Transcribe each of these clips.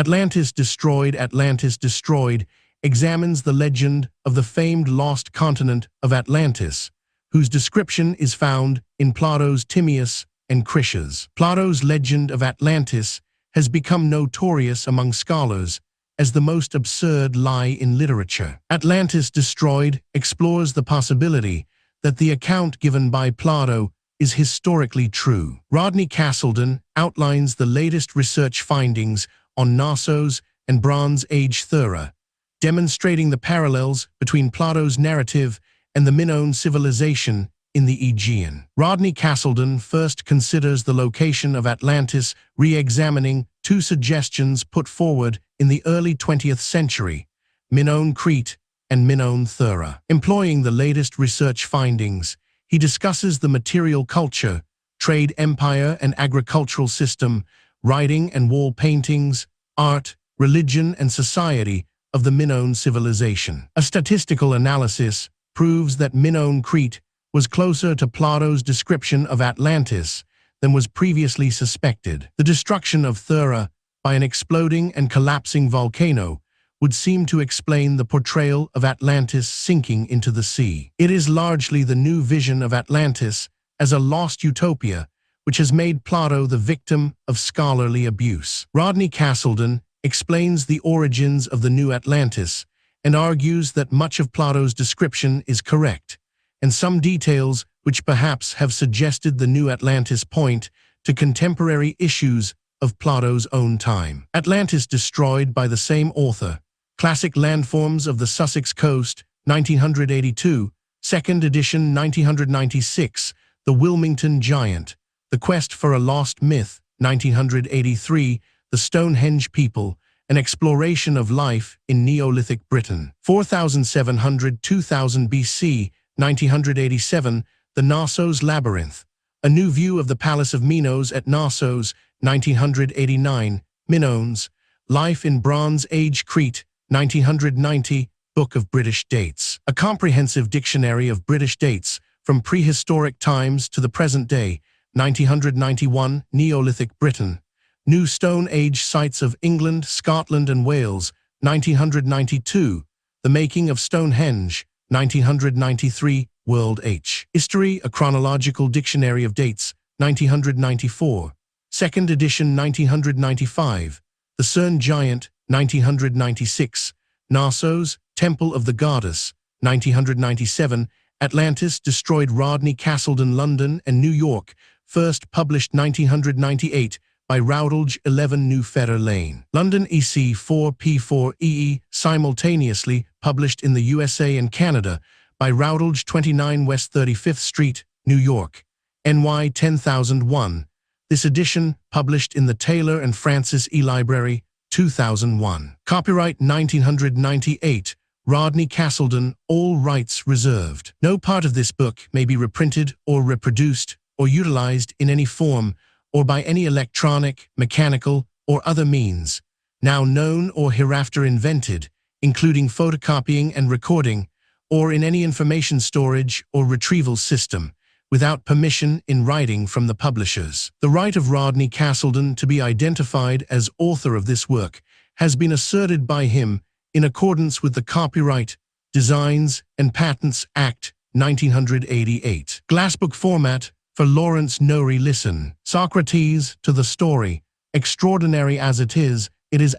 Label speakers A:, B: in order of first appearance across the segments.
A: Atlantis Destroyed. Atlantis Destroyed examines the legend of the famed lost continent of Atlantis, whose description is found in Plato's Timaeus and Critias. Plato's legend of Atlantis has become notorious among scholars as the most absurd lie in literature. Atlantis Destroyed explores the possibility that the account given by Plato is historically true. Rodney Castleton outlines the latest research findings on Knossos and Bronze Age Thera, demonstrating the parallels between Plato's narrative and the Minoan civilization in the Aegean. Rodney Castleton first considers the location of Atlantis, re-examining two suggestions put forward in the early 20th century, Minoan Crete and Minoan Thera. Employing the latest research findings, he discusses the material culture, trade empire and agricultural system, writing and wall paintings, art, religion and society of the Minoan civilization. A statistical analysis proves that Minoan Crete was closer to Plato's description of Atlantis than was previously suspected. The destruction of Thera by an exploding and collapsing volcano would seem to explain the portrayal of Atlantis sinking into the sea. It is largely the new vision of Atlantis as a lost utopia which has made Plato the victim of scholarly abuse. Rodney Castleton explains the origins of the new Atlantis and argues that much of Plato's description is correct, and some details which perhaps have suggested the new Atlantis point to contemporary issues of Plato's own time. Atlantis Destroyed by the same author, Classic Landforms of the Sussex Coast, 1982, 2nd edition 1996, The Wilmington Giant, The Quest for a Lost Myth, 1983, The Stonehenge People, An Exploration of Life in Neolithic Britain, 4700–2000 BC, 1987, The Knossos Labyrinth, A New View of the Palace of Minos at Knossos, 1989, Minoans, Life in Bronze Age Crete, 1990, Book of British Dates. A comprehensive dictionary of British dates from prehistoric times to the present day, 1991, Neolithic Britain. New Stone Age Sites of England, Scotland and Wales, 1992, The Making of Stonehenge, 1993, World H. History, A Chronological Dictionary of Dates, 1994, 2nd edition 1995, The Cern Giant, 1996, Knossos, Temple of the Goddess, 1997, Atlantis Destroyed. Rodney Castleton, London and New York, first published 1998 by Routledge, 11 New Fetter Lane, London, EC 4P4EE, simultaneously published in the USA and Canada by Routledge, 29 West 35th Street, New York, NY 10001. This edition published in the Taylor and Francis E. Library, 2001. Copyright 1998, Rodney Castleton, all rights reserved. No part of this book may be reprinted or reproduced or utilized in any form or by any electronic, mechanical, or other means, now known or hereafter invented, including photocopying and recording, or in any information storage or retrieval system, without permission in writing from the publishers. The right of Rodney Castleton to be identified as author of this work has been asserted by him in accordance with the Copyright, Designs, and Patents Act, 1988. Glassbook format for Lawrence Norrie. Listen. Socrates to the story. Extraordinary as it is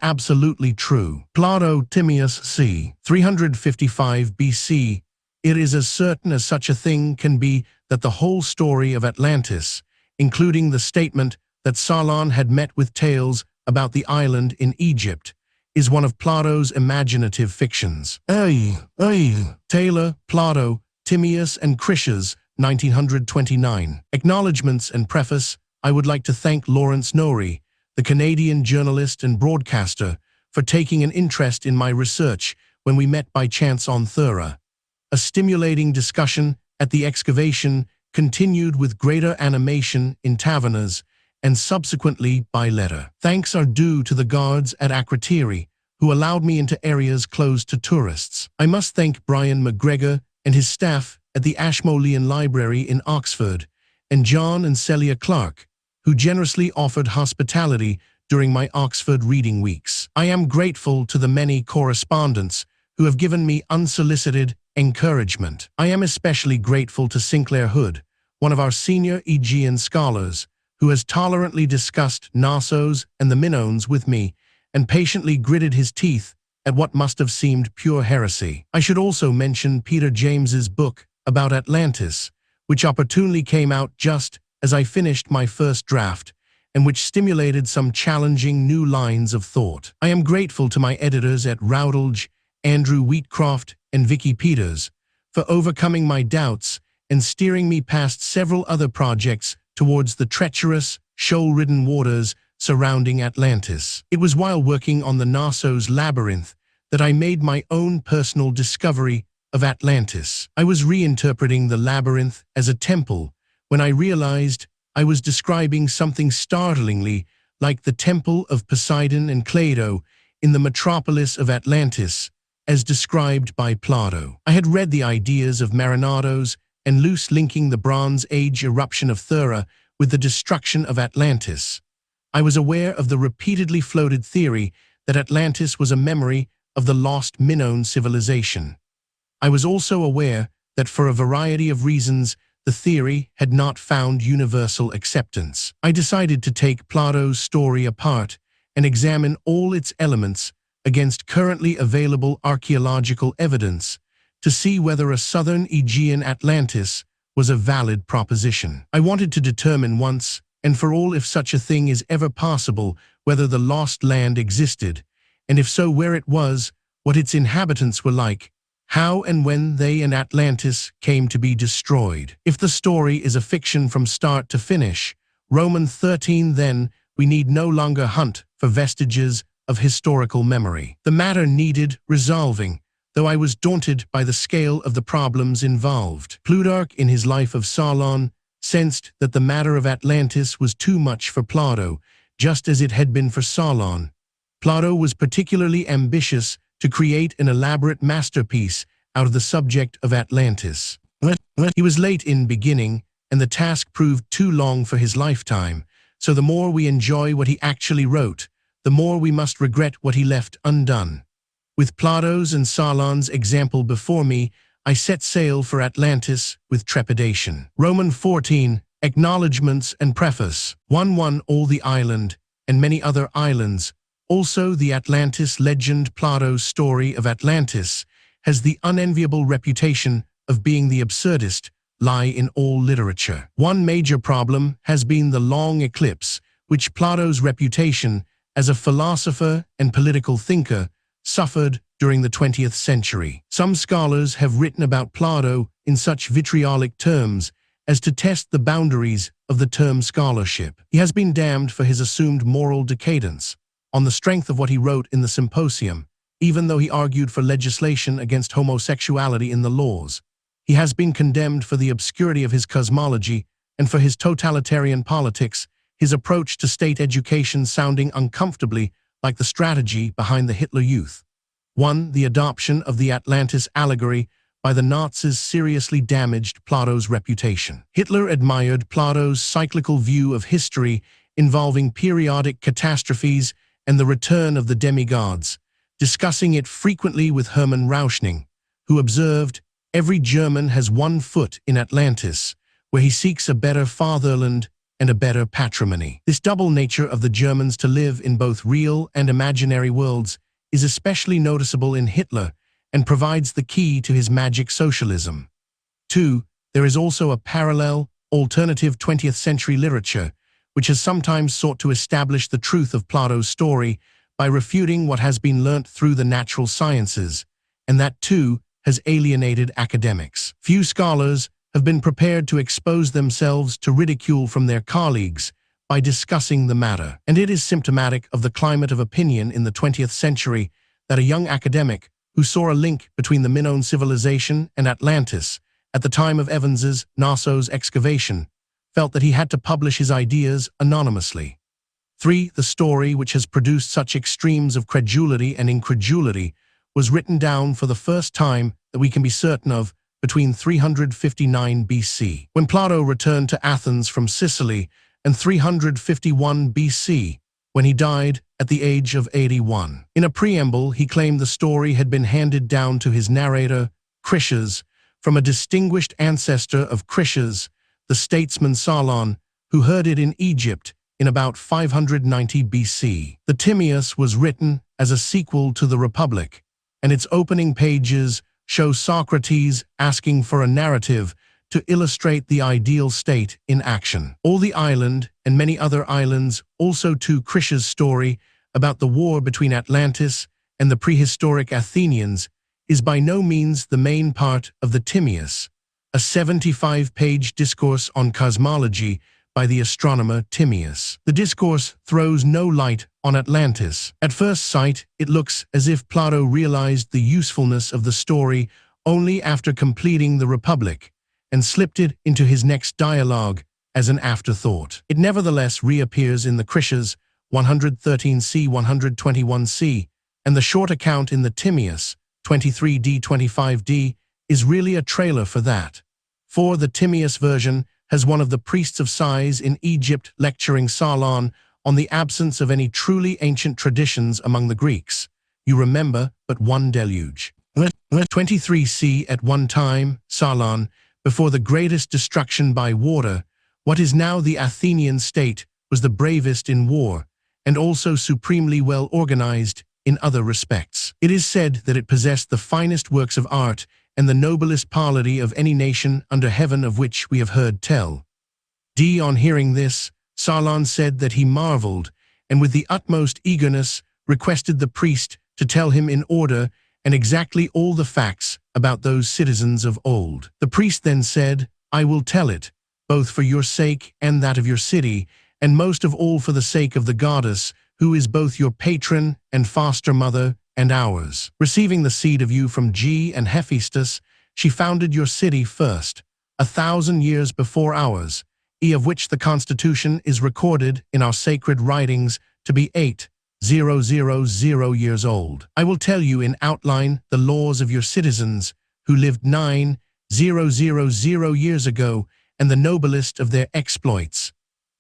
A: absolutely true. Plato, Timaeus c. 355 BC. It is as certain as such a thing can be that the whole story of Atlantis, including the statement that Solon had met with tales about the island in Egypt, is one of Plato's imaginative fictions. Taylor, Plato, Timaeus and Critias, 1929. Acknowledgements and preface. I would like to thank Lawrence Norrie, the Canadian journalist and broadcaster, for taking an interest in my research when we met by chance on Thera. A stimulating discussion at the excavation continued with greater animation in tavernas and subsequently by letter. Thanks are due to the guards at Akrotiri, who allowed me into areas closed to tourists. I must thank Brian McGregor and his staff at the Ashmolean Library in Oxford, and John and Celia Clark, who generously offered hospitality during my Oxford reading weeks. I am grateful to the many correspondents who have given me unsolicited encouragement. I am especially grateful to Sinclair Hood, one of our senior Aegean scholars, who has tolerantly discussed Knossos and the Minoans with me and patiently gritted his teeth at what must have seemed pure heresy. I should also mention Peter James's book about Atlantis, which opportunely came out just as I finished my first draft, and which stimulated some challenging new lines of thought. I am grateful to my editors at Routledge, Andrew Wheatcroft, and Vicky Peters, for overcoming my doubts and steering me past several other projects towards the treacherous, shoal-ridden waters surrounding Atlantis. It was while working on the Knossos labyrinth that I made my own personal discovery of Atlantis. I was reinterpreting the labyrinth as a temple when I realized I was describing something startlingly like the Temple of Poseidon and Cleito in the metropolis of Atlantis, as described by Plato. I had read the ideas of Marinados and Luce linking the Bronze Age eruption of Thera with the destruction of Atlantis. I was aware of the repeatedly floated theory that Atlantis was a memory of the lost Minoan civilization. I was also aware that for a variety of reasons, the theory had not found universal acceptance. I decided to take Plato's story apart and examine all its elements against currently available archaeological evidence to see whether a southern Aegean Atlantis was a valid proposition. I wanted to determine once and for all if such a thing is ever possible, whether the lost land existed, and if so, where it was, what its inhabitants were like, how and when they and Atlantis came to be destroyed. If the story is a fiction from start to finish, Roman 13, then we need no longer hunt for vestiges of historical memory. The matter needed resolving, though I was daunted by the scale of the problems involved. Plutarch, in his Life of Solon, sensed that the matter of Atlantis was too much for Plato, just as it had been for Solon. Plato was particularly ambitious to create an elaborate masterpiece out of the subject of Atlantis. He was late in beginning, and the task proved too long for his lifetime, so the more we enjoy what he actually wrote, the more we must regret what he left undone. With Plato's and Solon's example before me, I set sail for Atlantis with trepidation. Roman 14, Acknowledgements and Preface. 1 All the island, and many other islands. Also the Atlantis legend. Plato's story of Atlantis has the unenviable reputation of being the absurdest lie in all literature. One major problem has been the long eclipse, which Plato's reputation as a philosopher and political thinker suffered during the 20th century. Some scholars have written about Plato in such vitriolic terms as to test the boundaries of the term scholarship. He has been damned for his assumed moral decadence, on the strength of what he wrote in the Symposium, even though he argued for legislation against homosexuality in the laws. He has been condemned for the obscurity of his cosmology and for his totalitarian politics, his approach to state education sounding uncomfortably like the strategy behind the Hitler Youth. 1. The adoption of the Atlantis allegory by the Nazis seriously damaged Plato's reputation. Hitler admired Plato's cyclical view of history involving periodic catastrophes and the return of the demigods, discussing it frequently with Hermann Rauschning, who observed, "Every German has one foot in Atlantis, where he seeks a better fatherland and a better patrimony." This double nature of the Germans to live in both real and imaginary worlds is especially noticeable in Hitler and provides the key to his magic socialism. 2. There is also a parallel, alternative 20th century literature, which has sometimes sought to establish the truth of Plato's story by refuting what has been learnt through the natural sciences, and that too has alienated academics. Few scholars have been prepared to expose themselves to ridicule from their colleagues by discussing the matter. And it is symptomatic of the climate of opinion in the 20th century that a young academic who saw a link between the Minoan civilization and Atlantis at the time of Evans's Knossos excavation felt that he had to publish his ideas anonymously. 3. The story, which has produced such extremes of credulity and incredulity, was written down for the first time that we can be certain of between 359 BC. When Plato returned to Athens from Sicily and 351 BC, when he died at the age of 81. In a preamble, he claimed the story had been handed down to his narrator, Krishas, from a distinguished ancestor of Krishas, the statesman Solon, who heard it in Egypt in about 590 BC. The Timaeus was written as a sequel to the Republic, and its opening pages show Socrates asking for a narrative to illustrate the ideal state in action. All the Island and many other islands, also to Krishas' story about the war between Atlantis and the prehistoric Athenians, is by no means the main part of the Timaeus, a 75-page discourse on cosmology by the astronomer Timaeus. The discourse throws no light on Atlantis. At first sight, it looks as if Plato realized the usefulness of the story only after completing the Republic, and slipped it into his next dialogue as an afterthought. It nevertheless reappears in the Krishas 113c, 121c, and the short account in the Timaeus 23d, 25d is really a trailer for that. For the Timaeus version has one of the priests of size in Egypt lecturing Solon on the absence of any truly ancient traditions among the Greeks. You remember but one deluge. 23c, at one time, Solon, before the greatest destruction by water, what is now the Athenian state was the bravest in war, and also supremely well organized in other respects. It is said that it possessed the finest works of art and the noblest polity of any nation under heaven of which we have heard tell. On hearing this, Solon said that he marveled, and with the utmost eagerness requested the priest to tell him in order and exactly all the facts about those citizens of old. The priest then said, "I will tell it, both for your sake and that of your city, and most of all for the sake of the goddess, who is both your patron and foster mother and ours. Receiving the seed of you from Ge and Hephaestus, she founded your city first, 1,000 years before ours, of which the constitution is recorded in our sacred writings to be 8,000 years old. I will tell you in outline the laws of your citizens, who lived 9,000 years ago, and the noblest of their exploits.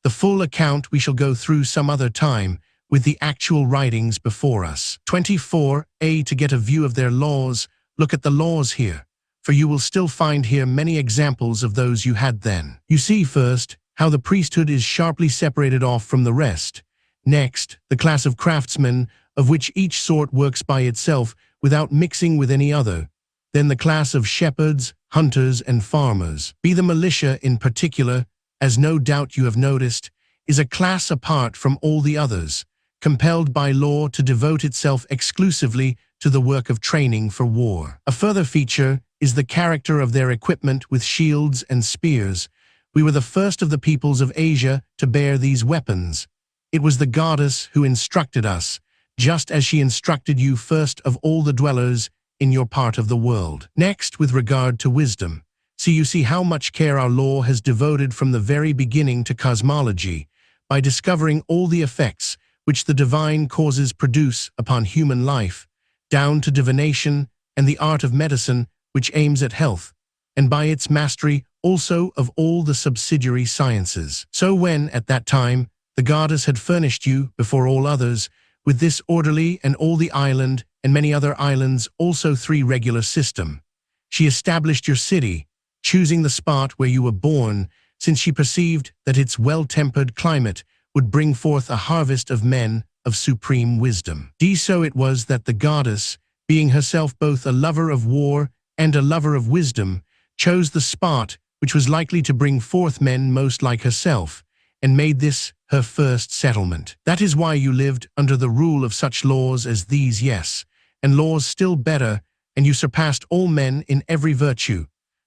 A: The full account we shall go through some other time, with the actual writings before us. 24a. To get a view of their laws, look at the laws here, for you will still find here many examples of those you had then. You see first how the priesthood is sharply separated off from the rest. Next, the class of craftsmen, of which each sort works by itself without mixing with any other. Then the class of shepherds, hunters, and farmers. The militia in particular, as no doubt you have noticed, is a class apart from all the others, compelled by law to devote itself exclusively to the work of training for war. A further feature is the character of their equipment with shields and spears. We were the first of the peoples of Asia to bear these weapons. It was the goddess who instructed us, just as she instructed you first of all the dwellers in your part of the world. Next, with regard to wisdom, you see how much care our law has devoted from the very beginning to cosmology, by discovering all the effects which the divine causes produce upon human life, down to divination and the art of medicine which aims at health, and by its mastery also of all the subsidiary sciences. So when, at that time, the goddess had furnished you, before all others, with this orderly and all the island and many other islands also 3 regular system, she established your city, choosing the spot where you were born, since she perceived that its well-tempered climate would bring forth a harvest of men of supreme wisdom. So it was that the goddess, being herself both a lover of war and a lover of wisdom, chose the spot which was likely to bring forth men most like herself, and made this her first settlement. That is why you lived under the rule of such laws as these, yes, and laws still better, and you surpassed all men in every virtue,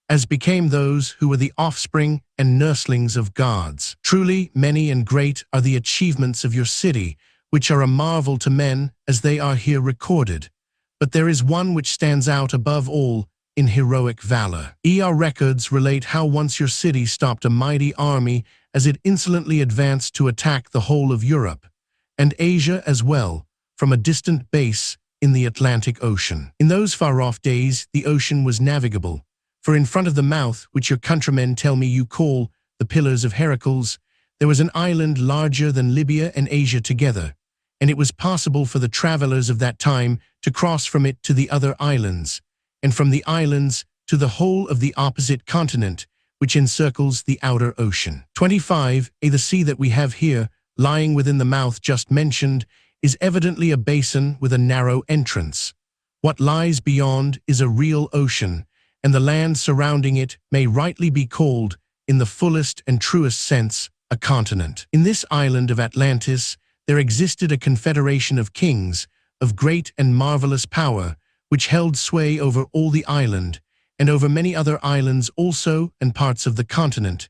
A: as became those who were the offspring and nurslings of gods. Truly, many and great are the achievements of your city, which are a marvel to men as they are here recorded. But there is one which stands out above all in heroic valor. Our records relate how once your city stopped a mighty army as it insolently advanced to attack the whole of Europe, and Asia as well, from a distant base in the Atlantic Ocean. In those far-off days, the ocean was navigable, for in front of the mouth, which your countrymen tell me you call the Pillars of Heracles, there was an island larger than Libya and Asia together. and it was possible for the travelers of that time to cross from it to the other islands, and from the islands to the whole of the opposite continent, which encircles the outer ocean. 25. The sea that we have here, lying within the mouth just mentioned, is evidently a basin with a narrow entrance. What lies beyond is a real ocean, and the land surrounding it may rightly be called, in the fullest and truest sense, a continent. In this island of Atlantis, there existed a confederation of kings, of great and marvelous power, which held sway over all the island, and over many other islands also and parts of the continent.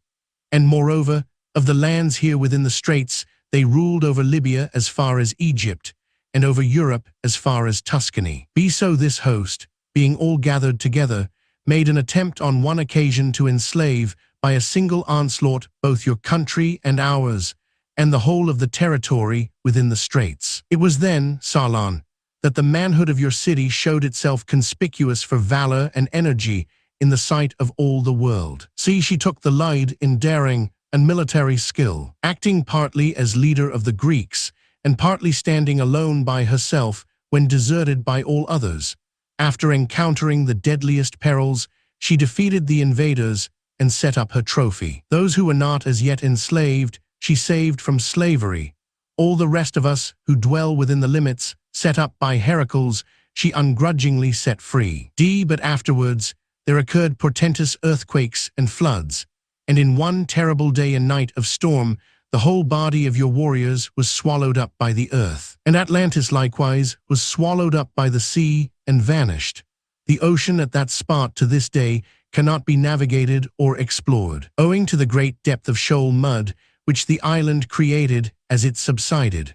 A: And moreover, of the lands here within the straits, they ruled over Libya as far as Egypt, and over Europe as far as Tuscany. So this host, being all gathered together, made an attempt on one occasion to enslave by a single onslaught both your country and ours, and the whole of the territory within the straits. It was then, Salon, that the manhood of your city showed itself conspicuous for valor and energy in the sight of all the world. See, she took the lead in daring and military skill, acting partly as leader of the Greeks, and partly standing alone by herself when deserted by all others. After encountering the deadliest perils, she defeated the invaders and set up her trophy. Those who were not as yet enslaved, she saved from slavery. All the rest of us who dwell within the limits set up by Heracles, she ungrudgingly set free. But afterwards, there occurred portentous earthquakes and floods, and in one terrible day and night of storm, the whole body of your warriors was swallowed up by the earth. And Atlantis likewise was swallowed up by the sea and vanished. The ocean at that spot to this day cannot be navigated or explored, owing to the great depth of shoal mud which the island created as it subsided.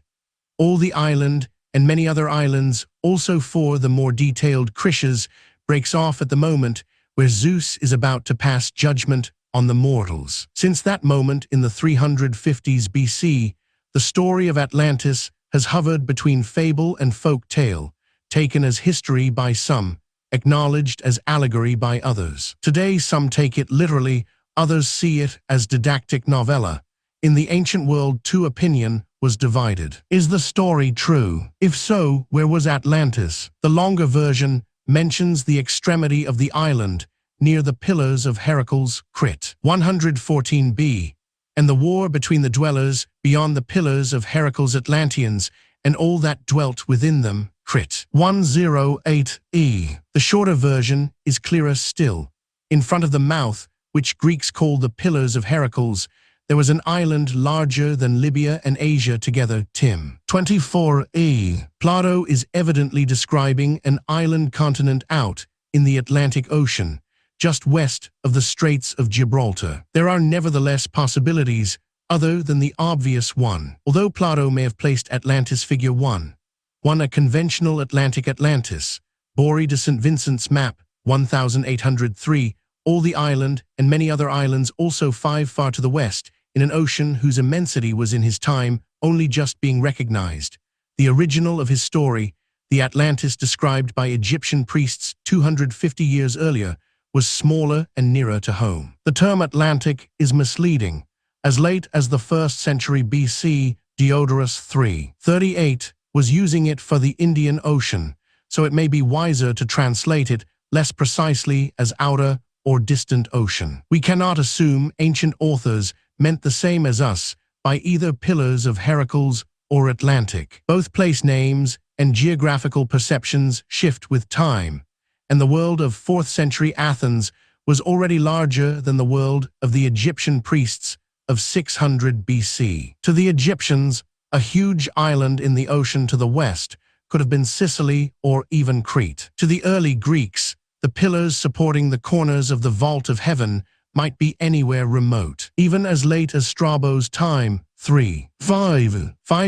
A: All the island and many other islands, also for the more detailed Krishas, breaks off at the moment where Zeus is about to pass judgment on the mortals. Since that moment in the 350s BC, the story of Atlantis has hovered between fable and folk tale, taken as history by some, acknowledged as allegory by others. Today some take it literally, others see it as didactic novella. In the ancient world, two opinion was divided. Is the story true? If so, where was Atlantis? The longer version mentions the extremity of the island, near the Pillars of Heracles, Crete. 114b, and the war between the dwellers beyond the Pillars of Heracles Atlanteans, and all that dwelt within them, Crete. 108e. The shorter version is clearer still. In front of the mouth, which Greeks call the Pillars of Heracles, there was an island larger than Libya and Asia together, Tim. 24e. Plato is evidently describing an island continent out in the Atlantic Ocean, just west of the Straits of Gibraltar. There are nevertheless possibilities other than the obvious one. Although Plato may have placed Atlantis figure 1, a conventional Atlantic Atlantis, Bory de St. Vincent's map, 1803, all the island and many other islands also far to the west, in an ocean whose immensity was in his time only just being recognized. The original of his story, the Atlantis described by Egyptian priests 250 years earlier, was smaller and nearer to home. The term Atlantic is misleading. As late as the 1st century BC, Diodorus III, 38, was using it for the Indian Ocean, so it may be wiser to translate it less precisely as outer or distant ocean. We cannot assume ancient authors meant the same as us by either Pillars of Heracles or Atlantic. Both place names and geographical perceptions shift with time, and the world of 4th century Athens was already larger than the world of the Egyptian priests of 600 BC. To the Egyptians, a huge island in the ocean to the west could have been Sicily or even Crete. To the early Greeks, the pillars supporting the corners of the vault of heaven might be anywhere remote, even as late as Strabo's time. 5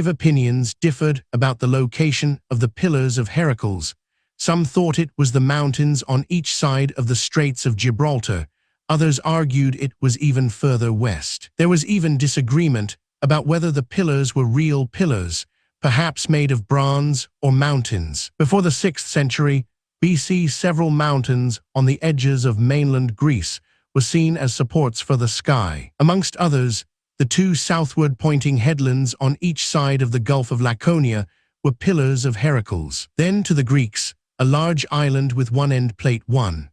A: opinions differed about the location of the Pillars of Heracles. Some thought it was the mountains on each side of the Straits of Gibraltar. Others argued it was even further west. There was even disagreement about whether the pillars were real pillars, perhaps made of bronze or mountains. Before the 6th century BC, several mountains on the edges of mainland Greece were seen as supports for the sky. Amongst others, The two southward-pointing headlands on each side of the Gulf of Laconia were pillars of Heracles. Then to the Greeks, a large island with one end plate 1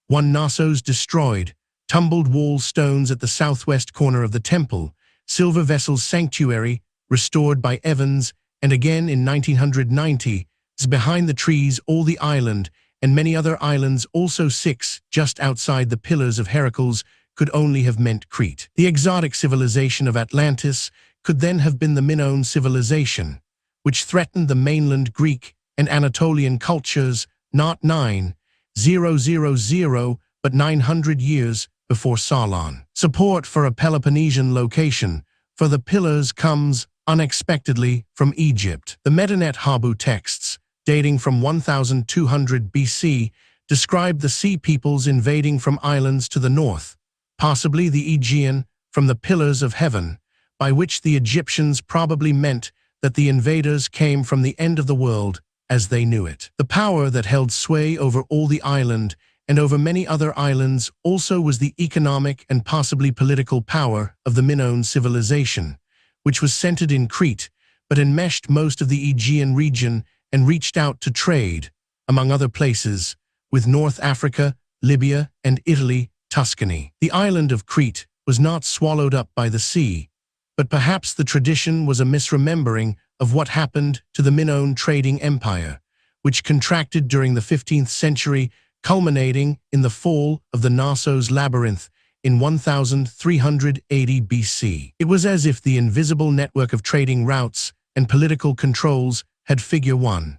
A: Knossos destroyed, tumbled wall stones at the southwest corner of the temple, silver vessels sanctuary, restored by Evans, and again in 1990, behind the trees all the island, and many other islands, also 6 just outside the pillars of Heracles, could only have meant Crete. The exotic civilization of Atlantis could then have been the Minoan civilization, which threatened the mainland Greek and Anatolian cultures not 900, but 900 years before Solon. Support for a Peloponnesian location for the pillars comes unexpectedly from Egypt. The Medinet Habu texts, dating from 1200 BC, describe the sea peoples invading from islands to the north, possibly the Aegean, from the pillars of heaven, by which the Egyptians probably meant that the invaders came from the end of the world as they knew it. The power that held sway over all the island and over many other islands also was the economic and possibly political power of the Minoan civilization, which was centered in Crete, but enmeshed most of the Aegean region and reached out to trade, among other places, with North Africa, Libya, and Italy, Tuscany. The island of Crete was not swallowed up by the sea, but perhaps the tradition was a misremembering of what happened to the Minoan trading empire, which contracted during the 15th century, culminating in the fall of the Knossos labyrinth in 1380 BC. It was as if the invisible network of trading routes and political controls had figure 1.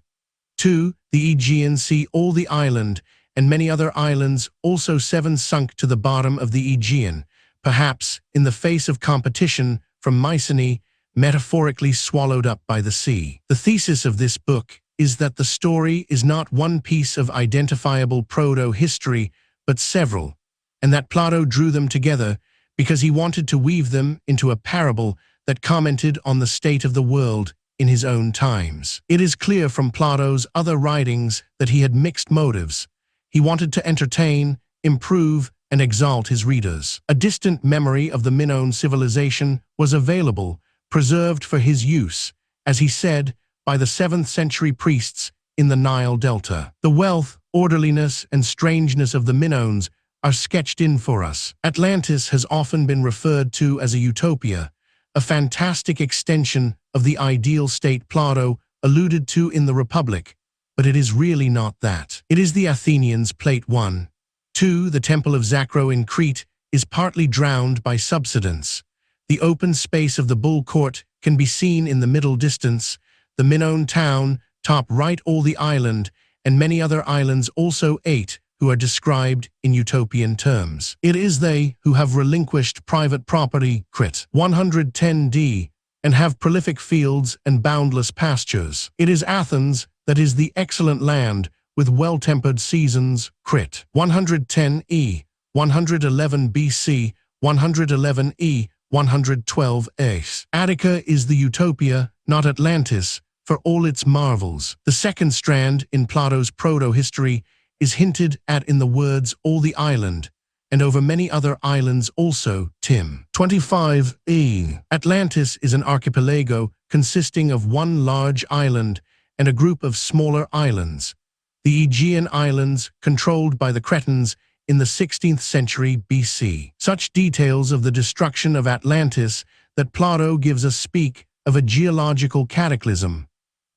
A: 2. The Aegean Sea, all the island, and many other islands, also 7 sunk to the bottom of the Aegean, perhaps in the face of competition from Mycenae, metaphorically swallowed up by the sea. The thesis of this book is that the story is not one piece of identifiable proto-history, but several, and that Plato drew them together because he wanted to weave them into a parable that commented on the state of the world in his own times. It is clear from Plato's other writings that he had mixed motives. He wanted to entertain, improve, and exalt his readers. A distant memory of the Minoan civilization was available, preserved for his use, as he said, by the 7th century priests in the Nile Delta. The wealth, orderliness, and strangeness of the Minoans are sketched in for us. Atlantis has often been referred to as a utopia, a fantastic extension of the ideal state Plato alluded to in the Republic, but it is really not that. It is the Athenians' plate 1. 2. The Temple of Zakro in Crete is partly drowned by subsidence. The open space of the Bull Court can be seen in the middle distance, the Minoan town, top right all the island, and many other islands, also 8, who are described in utopian terms. It is they who have relinquished private property, Crit. 110d, and have prolific fields and boundless pastures. It is Athens that is the excellent land with well-tempered seasons, Crit. 110e, 111 BC, 111e, 112 ACE. Attica is the utopia, not Atlantis, for all its marvels. The second strand in Plato's proto-history is hinted at in the words all the island, and over many other islands also, Tim. 25e. Atlantis is an archipelago consisting of one large island and a group of smaller islands. The Aegean Islands, controlled by the Cretans in the 16th century BC. Such details of the destruction of Atlantis that Plato gives us speak of a geological cataclysm,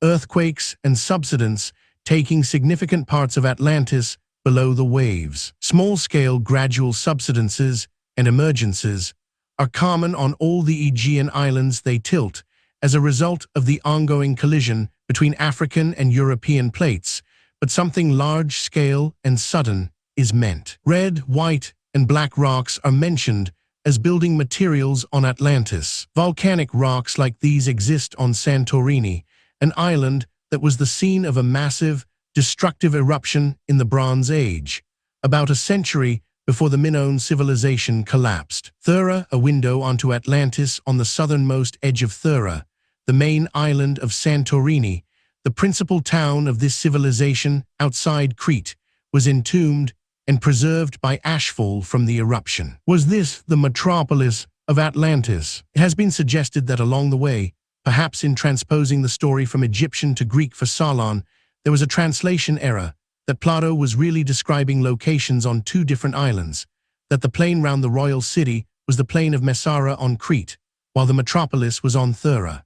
A: earthquakes and subsidence taking significant parts of Atlantis below the waves. Small-scale gradual subsidences and emergences are common on all the Aegean islands. They tilt as a result of the ongoing collision between African and European plates, but something large-scale and sudden is meant. Red, white, and black rocks are mentioned as building materials on Atlantis. Volcanic rocks like these exist on Santorini, an island that was the scene of a massive, destructive eruption in the Bronze Age, about a century before the Minoan civilization collapsed. Thera, a window onto Atlantis on the southernmost edge of Thera, the main island of Santorini, the principal town of this civilization outside Crete, was entombed and preserved by ashfall from the eruption. Was this the metropolis of Atlantis. It has been suggested that along the way, perhaps in transposing the story from Egyptian to Greek for Salon, there was a translation error, that Plato was really describing locations on two different islands, that the plain round the royal city was the plain of Messara on Crete, while the metropolis was on Thera.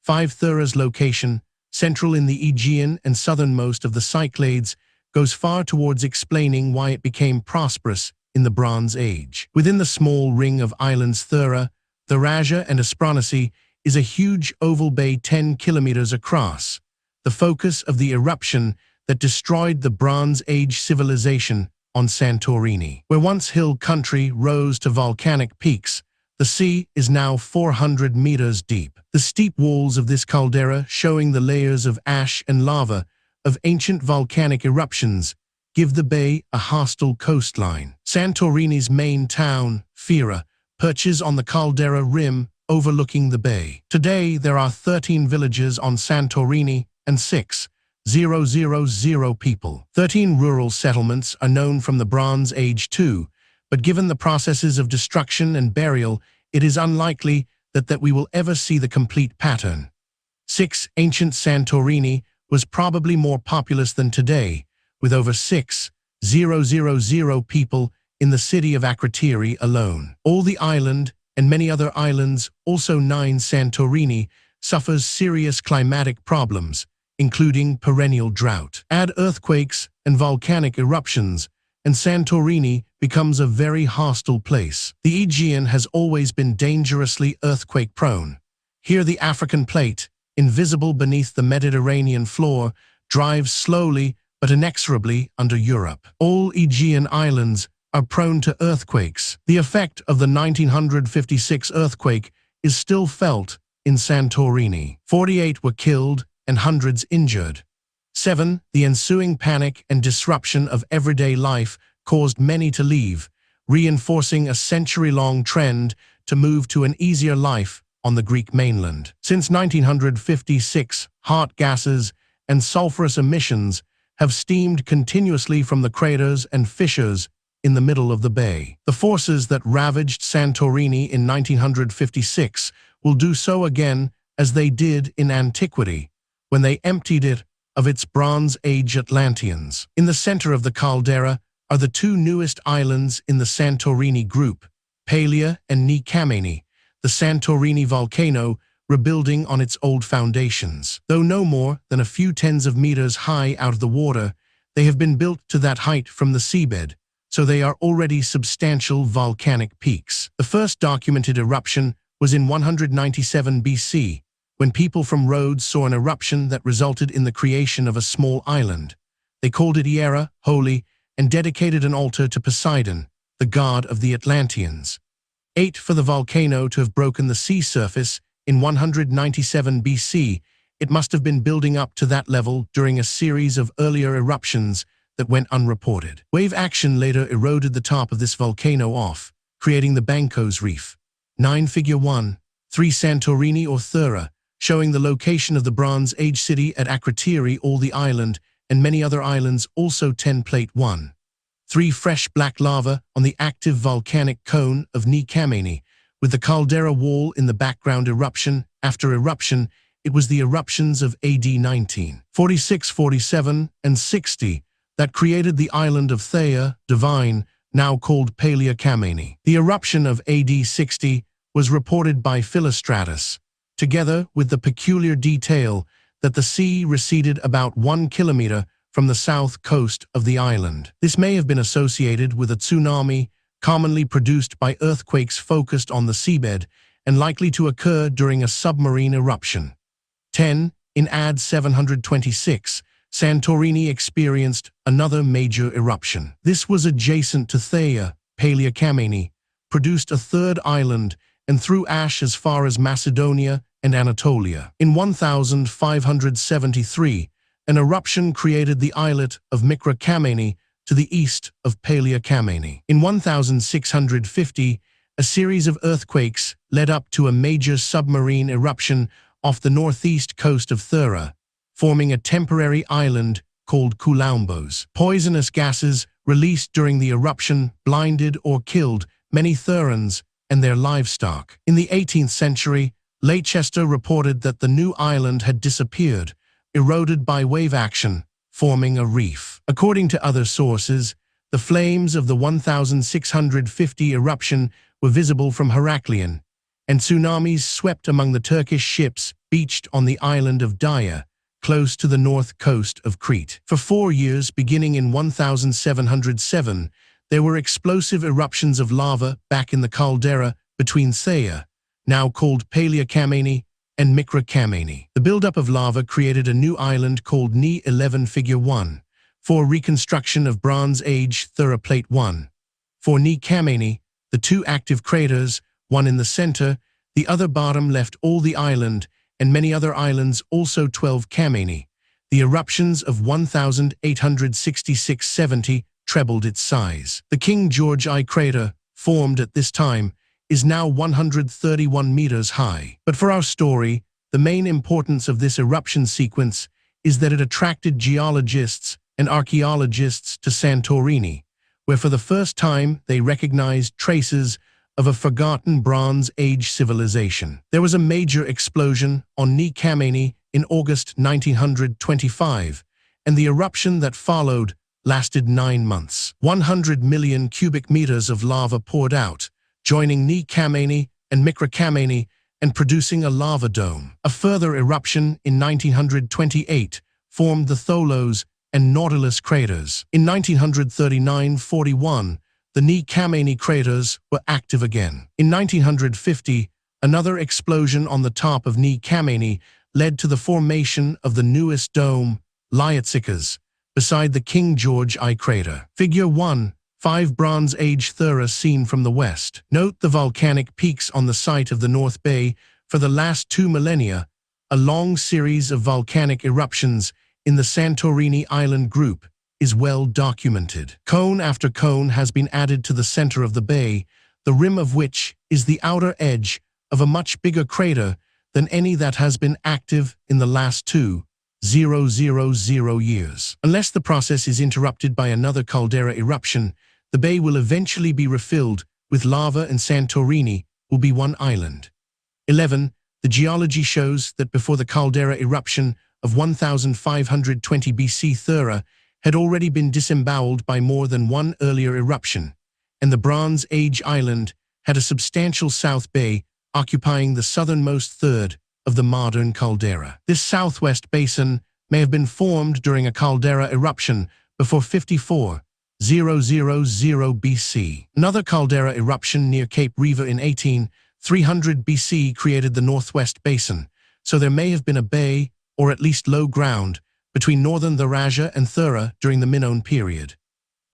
A: 5. Thera's location, central in the Aegean and southernmost of the Cyclades, goes far towards explaining why it became prosperous in the Bronze Age. Within the small ring of islands Thera, Therasia and Aspronisi is a huge oval bay 10 kilometers across, the focus of the eruption that destroyed the Bronze Age civilization on Santorini. Where once hill country rose to volcanic peaks, the sea is now 400 meters deep. The steep walls of this caldera, showing the layers of ash and lava of ancient volcanic eruptions, give the bay a hostile coastline. Santorini's main town, Thera, perches on the caldera rim overlooking the bay. Today, there are 13 villages on Santorini and 6,000 people. 13 rural settlements are known from the Bronze Age too, but given the processes of destruction and burial, it is unlikely that we will ever see the complete pattern. 6. Ancient Santorini was probably more populous than today, with over 6,000 people in the city of Akrotiri alone. All the island and many other islands, also 9 Santorini, suffers serious climatic problems, including perennial drought. Add earthquakes and volcanic eruptions, and Santorini becomes a very hostile place. The Aegean has always been dangerously earthquake-prone. Here the African plate, invisible beneath the Mediterranean floor, drives slowly but inexorably under Europe. All Aegean islands are prone to earthquakes. The effect of the 1956 earthquake is still felt in Santorini. 48 were killed and hundreds injured. 7. The ensuing panic and disruption of everyday life caused many to leave, reinforcing a century-long trend to move to an easier life on the Greek mainland. Since 1956, hot gases and sulfurous emissions have steamed continuously from the craters and fissures in the middle of the bay. The forces that ravaged Santorini in 1956 will do so again as they did in antiquity, when they emptied it of its Bronze Age Atlanteans. In the center of the caldera are the two newest islands in the Santorini group, Palia and Nikameni, the Santorini volcano rebuilding on its old foundations. Though no more than a few tens of meters high out of the water, they have been built to that height from the seabed, so they are already substantial volcanic peaks. The first documented eruption was in 197 BC, when people from Rhodes saw an eruption that resulted in the creation of a small island. They called it Thera, holy, and dedicated an altar to Poseidon, the god of the Atlanteans. 8. For the volcano to have broken the sea surface in 197 BC, it must have been building up to that level during a series of earlier eruptions that went unreported. Wave action later eroded the top of this volcano off, creating the Bancos Reef. 9. Figure 1. 3. Santorini or Thera, showing the location of the Bronze Age city at Akrotiri, all the island, and many other islands, also 10. Plate 1. 3. Fresh black lava on the active volcanic cone of Nikameni, with the caldera wall in the background. Eruption after eruption, it was the eruptions of AD 19, 46, 47, and 60 that created the island of Thea, divine, now called Palia Kameni. The eruption of AD 60 was reported by Philostratus, together with the peculiar detail that the sea receded about 1 kilometer from the south coast of the island. This may have been associated with a tsunami, commonly produced by earthquakes focused on the seabed and likely to occur during a submarine eruption. 10. In AD 726, Santorini experienced another major eruption. This was adjacent to Thea, Palia Kameni, produced a third island, and threw ash as far as Macedonia and Anatolia. In 1573, an eruption created the islet of Mikra Kameni to the east of Palia Kameni. In 1650, a series of earthquakes led up to a major submarine eruption off the northeast coast of Thera, forming a temporary island called Kouloumbos. Poisonous gases released during the eruption blinded or killed many Therans and their livestock. In the 18th century, Leicester reported that the new island had disappeared, eroded by wave action, forming a reef. According to other sources, the flames of the 1650 eruption were visible from Heraklion, and tsunamis swept among the Turkish ships beached on the island of Dia, close to the north coast of Crete. For 4 years, beginning in 1707, there were explosive eruptions of lava back in the caldera between Thera, now called Paleokameni, and Mikra Kameni. The buildup of lava created a new island called Ni 11 Figure 1, for reconstruction of Bronze Age Thera Plate 1. For Ni Kameni, the two active craters, one in the center, the other bottom, left all the island, and many other islands, also 12 Kameni. The eruptions of 1866-70 trebled its size. The King George I crater, formed at this time, is now 131 meters high. But for our story, the main importance of this eruption sequence is that it attracted geologists and archaeologists to Santorini, where for the first time they recognized traces of a forgotten Bronze Age civilization. There was a major explosion on Ni Kameni in August 1925, and the eruption that followed lasted 9 months. 100 million cubic meters of lava poured out, joining Ni Kameni and Mikra Kameni and producing a lava dome. A further eruption in 1928 formed the Tholos and Nautilus craters. In 1939-41, the Ni Kameni craters were active again. In 1950, another explosion on the top of Ni Kameni led to the formation of the newest dome, Liatsikas, beside the King George I crater. Figure 1. 5 Bronze Age Thera seen from the west. Note the volcanic peaks on the site of the North Bay. For the last 2 millennia, a long series of volcanic eruptions in the Santorini Island group is well documented. Cone after cone has been added to the center of the bay, the rim of which is the outer edge of a much bigger crater than any that has been active in the last 2,000 years. Unless the process is interrupted by another caldera eruption, the bay will eventually be refilled with lava and Santorini will be one island. 11. The geology shows that before the caldera eruption of 1520 BC, Thera had already been disemboweled by more than one earlier eruption, and the Bronze Age island had a substantial south bay occupying the southernmost third of the modern caldera. This southwest basin may have been formed during a caldera eruption before 54,000 BC. Another caldera eruption near Cape Riva in 18,300 BC created the northwest basin, so there may have been a bay, or at least low ground, between northern Therasia and Thera during the Minoan period.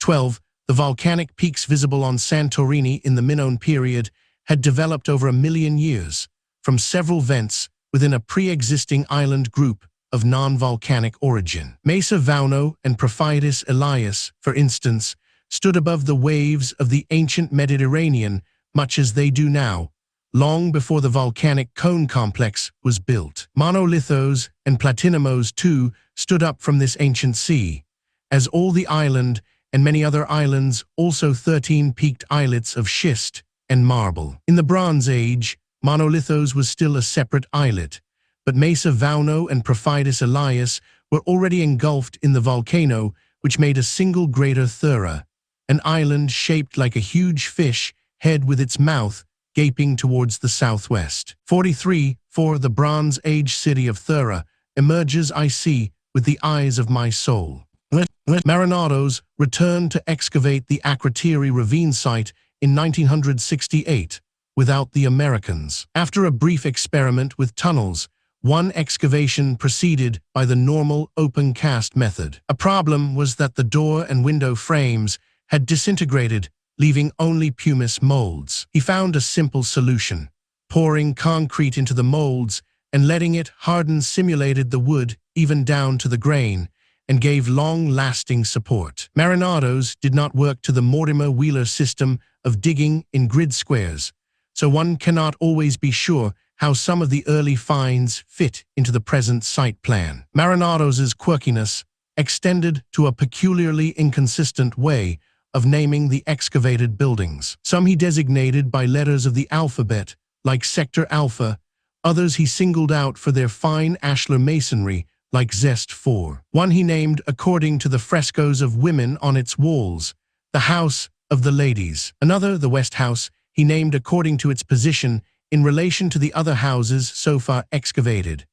A: 12. The volcanic peaks visible on Santorini in the Minoan period had developed over 1 million years from several vents within a pre-existing island group of non-volcanic origin. Mesa Vauno and Prophytis Elias, for instance, stood above the waves of the ancient Mediterranean much as they do now, long before the volcanic cone complex was built. Monolithos and Platinumos too stood up from this ancient sea, as all the island and many other islands, also 13 peaked islets of schist and marble. In the Bronze Age, Monolithos was still a separate islet, but Mesa Vauno and Prophytis Elias were already engulfed in the volcano, which made a single greater Thera, an island shaped like a huge fish head with its mouth gaping towards the southwest. 43. For the Bronze Age city of Thera emerges I see with the eyes of my soul. Marinados returned to excavate the Akrotiri ravine site in 1968 without the Americans. After a brief experiment with tunnels, one excavation proceeded by the normal open cast method. A problem was that the door and window frames had disintegrated, leaving only pumice molds. He found a simple solution. Pouring concrete into the molds and letting it harden simulated the wood even down to the grain and gave long-lasting support. Marinados did not work to the Mortimer Wheeler system of digging in grid squares, so one cannot always be sure how some of the early finds fit into the present site plan. Marinados's quirkiness extended to a peculiarly inconsistent way of naming the excavated buildings. Some he designated by letters of the alphabet, like Sector Alpha. Others he singled out for their fine ashlar masonry, like Zest 4. One he named according to the frescoes of women on its walls, the House of the Ladies. Another, the West House, he named according to its position in relation to the other houses so far excavated.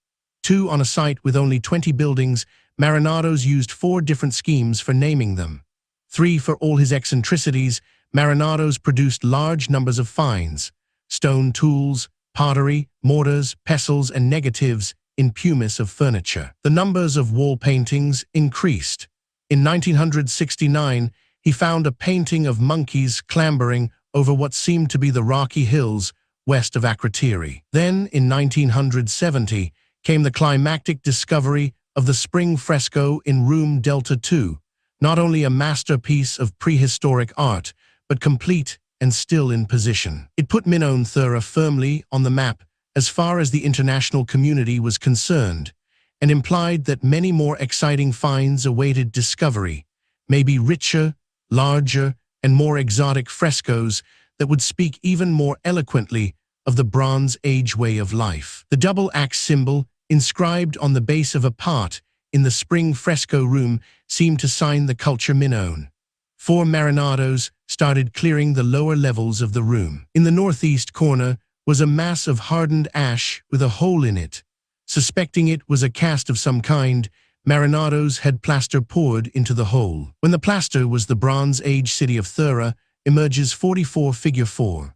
A: 2 on a site with only 20 buildings, Marinados used 4 different schemes for naming them. 3 for all his eccentricities, Marinados produced large numbers of finds, stone tools, pottery, mortars, pestles, and negatives in pumice of furniture. The numbers of wall paintings increased. In 1969, he found a painting of monkeys clambering over what seemed to be the rocky hills west of Akrotiri. Then, in 1970, came the climactic discovery of the spring fresco in room Delta 2, not only a masterpiece of prehistoric art, but complete and still in position. It put Minoan Thera firmly on the map as far as the international community was concerned, and implied that many more exciting finds awaited discovery, maybe richer, larger, and more exotic frescoes that would speak even more eloquently of the Bronze Age way of life. The double axe symbol, inscribed on the base of a pot in the spring fresco room, seemed to sign the culture Minoan. 4 Marinados started clearing the lower levels of the room. In the northeast corner was a mass of hardened ash with a hole in it. Suspecting it was a cast of some kind, Marinados had plaster poured into the hole. When the plaster was the Bronze Age city of Thera, emerges 44 figure 4.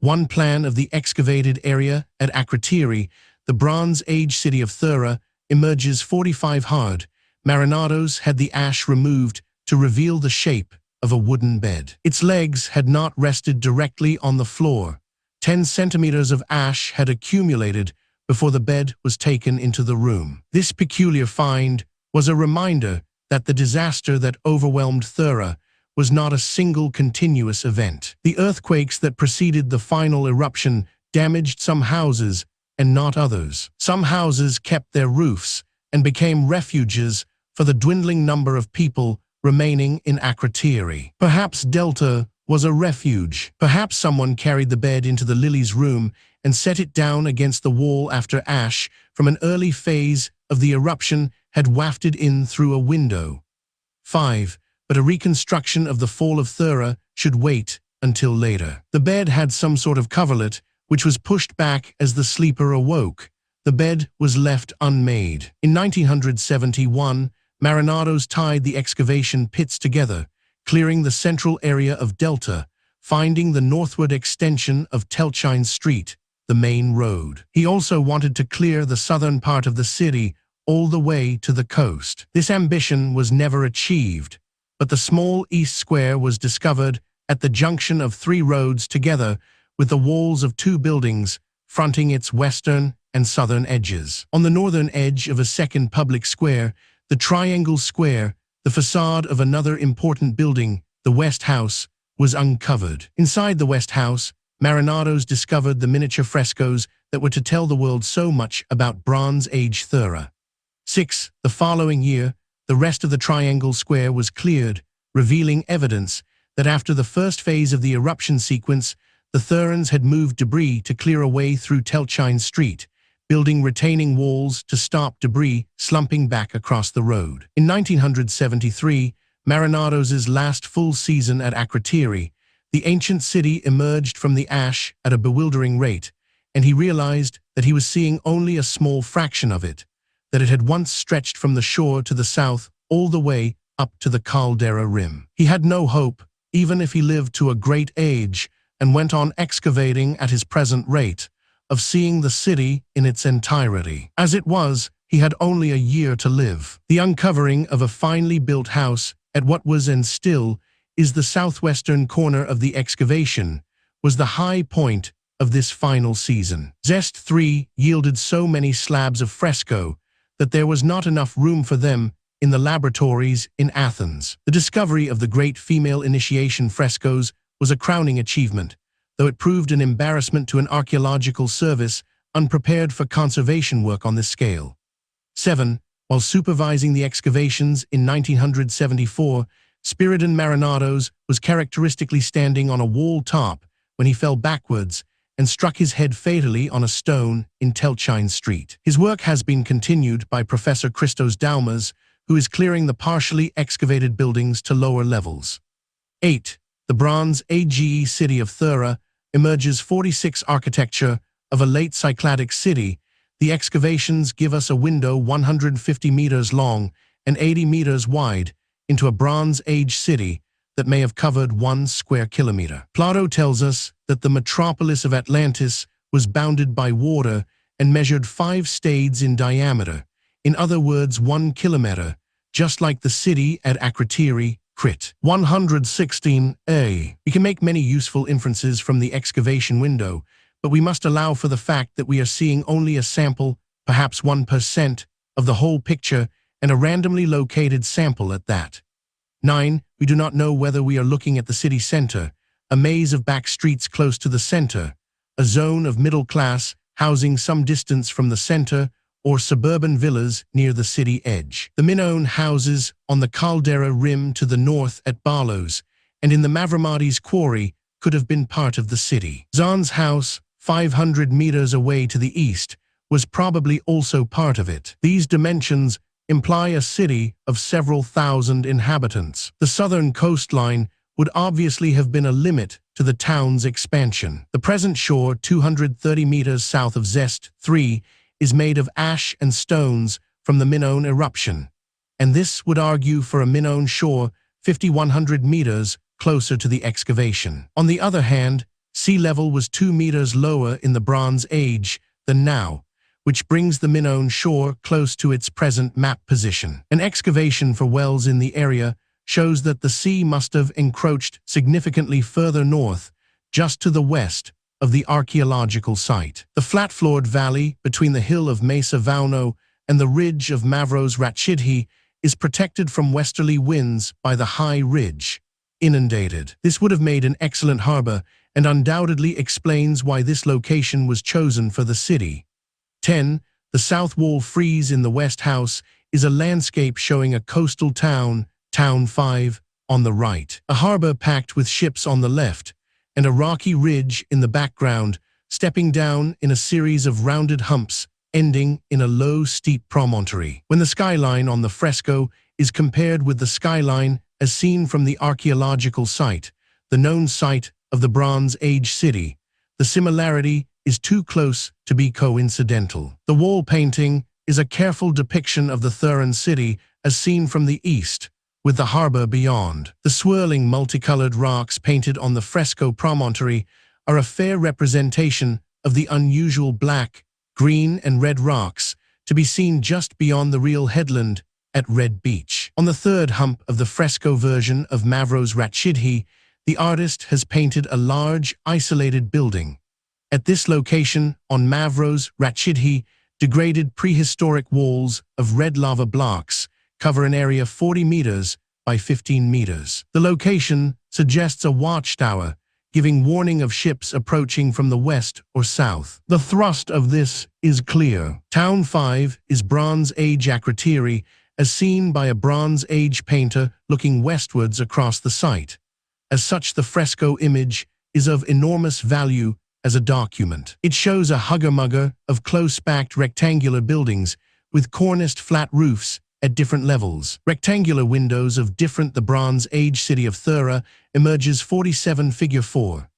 A: One plan of the excavated area at Akrotiri, the Bronze Age city of Thera, emerges 45 hard. Marinados had the ash removed to reveal the shape of a wooden bed. Its legs had not rested directly on the floor. 10 centimeters of ash had accumulated before the bed was taken into the room. This peculiar find was a reminder that the disaster that overwhelmed Thera was not a single continuous event. The earthquakes that preceded the final eruption damaged some houses and not others. Some houses kept their roofs and became refuges for the dwindling number of people remaining in Akrotiri. Perhaps Delta was a refuge. Perhaps someone carried the bed into the Lily's room and set it down against the wall after ash from an early phase of the eruption had wafted in through a window. 5. But a reconstruction of the fall of Thera should wait until later. The bed had some sort of coverlet, which was pushed back as the sleeper awoke. The bed was left unmade. In 1971, Marinados tied the excavation pits together, clearing the central area of Delta, finding the northward extension of Telchine Street, the main road. He also wanted to clear the southern part of the city all the way to the coast. This ambition was never achieved, but the small east square was discovered at the junction of 3 roads together with the walls of 2 buildings fronting its western and southern edges. On the northern edge of a second public square, the Triangle Square, the facade of another important building, the West House, was uncovered. Inside the West House, Marinados discovered the miniature frescoes that were to tell the world so much about Bronze Age Thera. 6. The following year, the rest of the Triangle Square was cleared, revealing evidence that after the first phase of the eruption sequence, the Therans had moved debris to clear a way through Telchine Street, building retaining walls to stop debris slumping back across the road. In 1973, Marinados' last full season at Akrotiri, the ancient city emerged from the ash at a bewildering rate, and he realized that he was seeing only a small fraction of it, that it had once stretched from the shore to the south all the way up to the caldera rim. He had no hope, even if he lived to a great age and went on excavating at his present rate, of seeing the city in its entirety. As it was, he had only a year to live. The uncovering of a finely built house at what was and still is the southwestern corner of the excavation was the high point of this final season. Zest 3 yielded so many slabs of fresco that there was not enough room for them in the laboratories in Athens. The discovery of the great female initiation frescoes was a crowning achievement, though it proved an embarrassment to an archaeological service unprepared for conservation work on this scale. 7. While supervising the excavations in 1974, Spiridon Marinados was characteristically standing on a wall top when he fell backwards and struck his head fatally on a stone in Telchine Street. His work has been continued by Professor Christos Daumas, who is clearing the partially excavated buildings to lower levels. 8. The Bronze Age city of Thera emerges 46 architecture of a late Cycladic city. The excavations give us a window 150 meters long and 80 meters wide into a Bronze Age city that may have covered 1 square kilometer. Plato tells us that the metropolis of Atlantis was bounded by water and measured 5 stades in diameter, in other words 1 kilometer, just like the city at Akrotiri, Crete. 116a. We can make many useful inferences from the excavation window, but we must allow for the fact that we are seeing only a sample, perhaps 1%, of the whole picture, and a randomly located sample at that. 9. We do not know whether we are looking at the city center, a maze of back streets close to the center, a zone of middle class housing some distance from the center, or suburban villas near the city edge. The Minoan houses on the caldera rim to the north at Barlow's, and in the Mavromates quarry, could have been part of the city. Zan's house, 500 meters away to the east, was probably also part of it. These dimensions imply a city of several thousand inhabitants. The southern coastline would obviously have been a limit to the town's expansion. The present shore, 230 meters south of Zest 3, is made of ash and stones from the Minoan eruption, and this would argue for a Minoan shore 5,100 meters closer to the excavation. On the other hand, sea level was 2 meters lower in the Bronze Age than now, which brings the Minoan shore close to its present map position. An excavation for wells in the area shows that the sea must have encroached significantly further north, just to the west of the archaeological site. The flat-floored valley between the hill of Mesa Vauno and the ridge of Mavros Ratchidhi is protected from westerly winds by the high ridge, inundated. This would have made an excellent harbor and undoubtedly explains why this location was chosen for the city. 10. The south wall frieze in the west house is a landscape showing a coastal town, Town 5, on the right, a harbor packed with ships on the left, and a rocky ridge in the background, stepping down in a series of rounded humps, ending in a low, steep promontory. When the skyline on the fresco is compared with the skyline as seen from the archaeological site, the known site of the Bronze Age city, the similarity is too close to be coincidental. The wall painting is a careful depiction of the Theran city as seen from the east, with the harbor beyond. The swirling multicolored rocks painted on the fresco promontory are a fair representation of the unusual black, green, and red rocks to be seen just beyond the real headland at Red Beach. On the third hump of the fresco version of Mavros Ratchidhi, the artist has painted a large, isolated building. At this location, on Mavros Ratchidhi, degraded prehistoric walls of red lava blocks cover an area 40 meters by 15 meters. The location suggests a watchtower, giving warning of ships approaching from the west or south. The thrust of this is clear. Town 5 is Bronze Age Akrotiri, as seen by a Bronze Age painter looking westwards across the site. As such, the fresco image is of enormous value as a document. It shows a hugger-mugger of close-packed rectangular buildings with corniced flat roofs at different levels. Rectangular windows of different the Bronze Age city of Thera emerges 47 figure 4.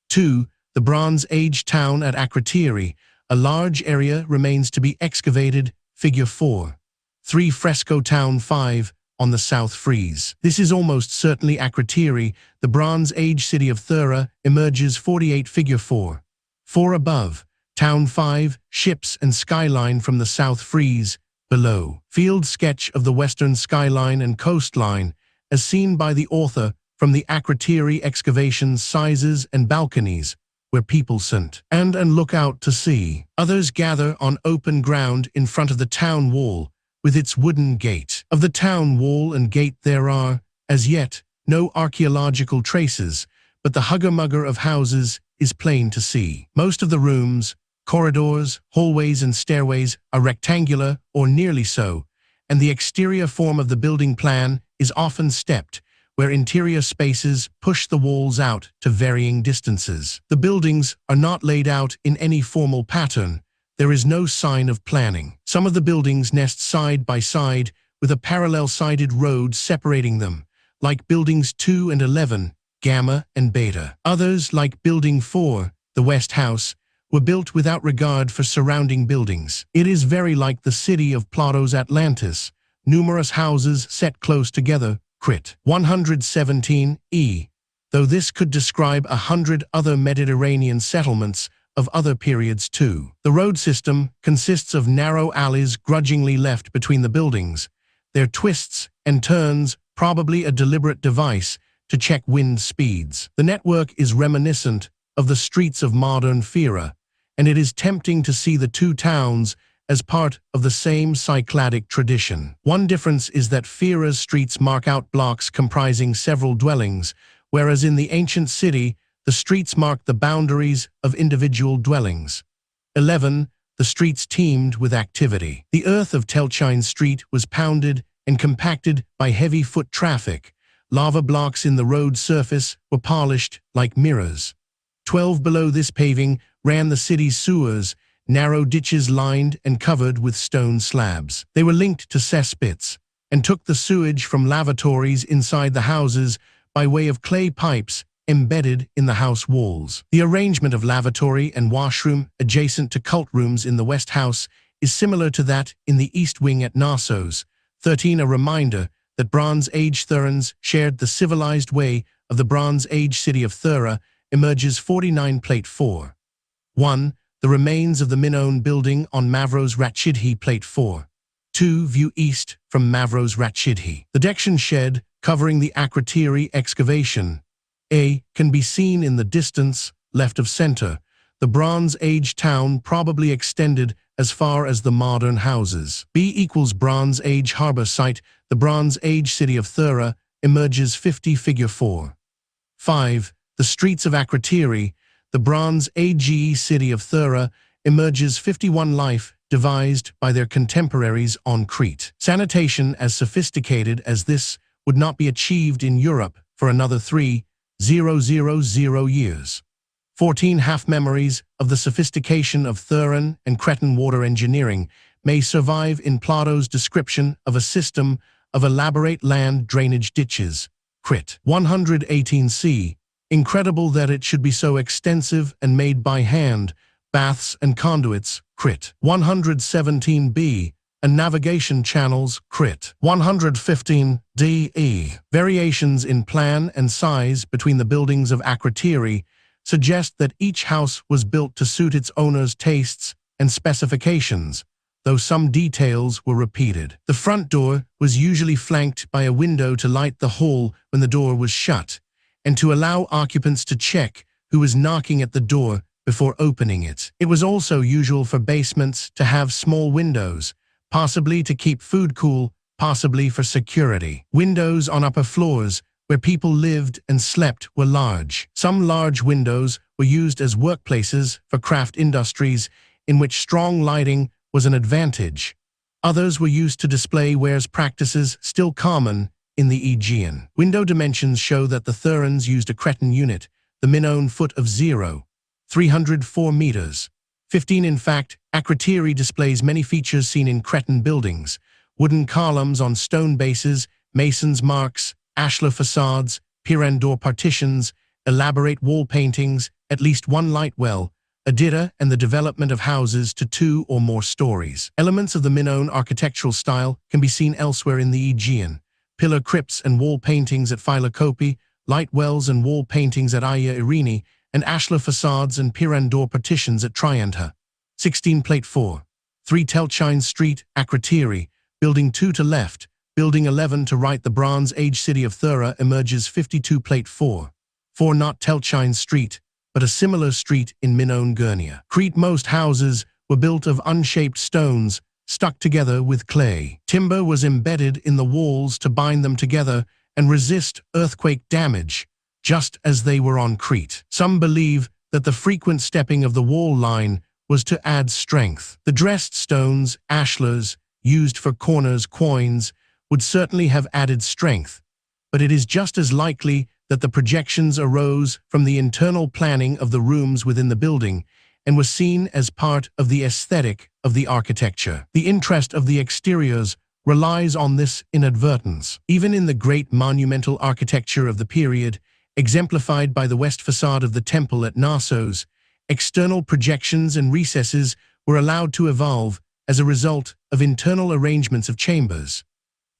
A: 2. The Bronze Age town at Akrotiri, a large area remains to be excavated, figure 4. 3. Fresco town 5 on the south frieze. This is almost certainly Akrotiri. The Bronze Age city of Thera emerges 48 figure 4. 4 above, town 5, ships and skyline from the south frieze, below. Field sketch of the western skyline and coastline, as seen by the author from the Akrotiri excavations, sizes and balconies, where people sit and look out to sea. Others gather on open ground in front of the town wall, with its wooden gate. Of the town wall and gate there are, as yet, no archaeological traces, but the hugger-mugger of houses is plain to see. Most of the rooms, corridors, hallways and stairways are rectangular or nearly so, and the exterior form of the building plan is often stepped, where interior spaces push the walls out to varying distances. The buildings are not laid out in any formal pattern. There is no sign of planning. Some of the buildings nest side by side with a parallel-sided road separating them, like Buildings 2 and 11, Gamma and Beta. Others, like Building 4, the West House, were built without regard for surrounding buildings. It is very like the city of Plato's Atlantis, numerous houses set close together, Crit. 117e, though this could describe 100 other Mediterranean settlements of other periods too. The road system consists of narrow alleys grudgingly left between the buildings, their twists and turns probably a deliberate device to check wind speeds. The network is reminiscent of the streets of modern Thera, and it is tempting to see the two towns as part of the same Cycladic tradition. One difference is that Thera's streets mark out blocks comprising several dwellings, whereas in the ancient city, the streets mark the boundaries of individual dwellings. 11. The streets teemed with activity. The earth of Telchine Street was pounded and compacted by heavy foot traffic. Lava blocks in the road surface were polished like mirrors. 12. Below this paving ran the city's sewers, narrow ditches lined and covered with stone slabs. They were linked to cesspits and took the sewage from lavatories inside the houses by way of clay pipes embedded in the house walls. The arrangement of lavatory and washroom adjacent to cult rooms in the West House is similar to that in the East Wing at Knossos. 13. A reminder that Bronze Age Therans shared the civilized way of the Bronze Age city of Thera emerges 49 Plate 4. 1. The remains of the Minoan building on Mavros Ratchidhi Plate 4. 2. View east from Mavros Ratchidhi. The Dection shed covering the Akrotiri excavation A can be seen in the distance, left of center. The Bronze Age town probably extended as far as the modern houses. B equals Bronze Age harbor site. The Bronze Age city of Thera emerges 50 Figure 4. 5. The streets of Akrotiri. The Bronze Age city of Thera emerges 51 Life devised by their contemporaries on Crete. Sanitation as sophisticated as this would not be achieved in Europe for another 3,000 years. 14 half-memories of the sophistication of Theran and Cretan water engineering may survive in Plato's description of a system of elaborate land drainage ditches, Crit. 118c. Incredible that it should be so extensive and made by hand, baths and conduits, Crit. 117b. And navigation channels, Crit. 115de. Variations in plan and size between the buildings of Akrotiri suggest that each house was built to suit its owner's tastes and specifications, though some details were repeated. The front door was usually flanked by a window to light the hall when the door was shut, and to allow occupants to check who was knocking at the door before opening it. It was also usual for basements to have small windows, possibly to keep food cool, possibly for security. Windows on upper floors where people lived and slept were large. Some large windows were used as workplaces for craft industries in which strong lighting was an advantage. Others were used to display wares practices still common in the Aegean. Window dimensions show that the Therans used a Cretan unit, the Minoan foot of 0, 304 meters. 15. In fact, Akrotiri displays many features seen in Cretan buildings: wooden columns on stone bases, masons' marks, ashlar facades, piran door partitions, elaborate wall paintings, at least one light well, a ditta, and the development of houses to 2 or more stories. Elements of the Minoan architectural style can be seen elsewhere in the Aegean: pillar crypts and wall paintings at Philokopi, light wells and wall paintings at Aia Irene, and ashlar facades and piran door partitions at Triantha. 16 Plate 4. 3 Telchine Street, Akrotiri, Building 2 to left, Building 11 to right. The Bronze Age city of Thera emerges 52 Plate 4. 4 Not Telchine Street, but a similar street in Minoan Gurnia. Crete. Most houses were built of unshaped stones, stuck together with clay. Timber was embedded in the walls to bind them together and resist earthquake damage, just as they were on Crete. Some believe that the frequent stepping of the wall line was to add strength. The dressed stones, ashlars, used for corners, coins, would certainly have added strength, but it is just as likely that the projections arose from the internal planning of the rooms within the building and was seen as part of the aesthetic of the architecture. The interest of the exteriors relies on this inadvertence. Even in the great monumental architecture of the period, exemplified by the west facade of the temple at Knossos, external projections and recesses were allowed to evolve as a result of internal arrangements of chambers.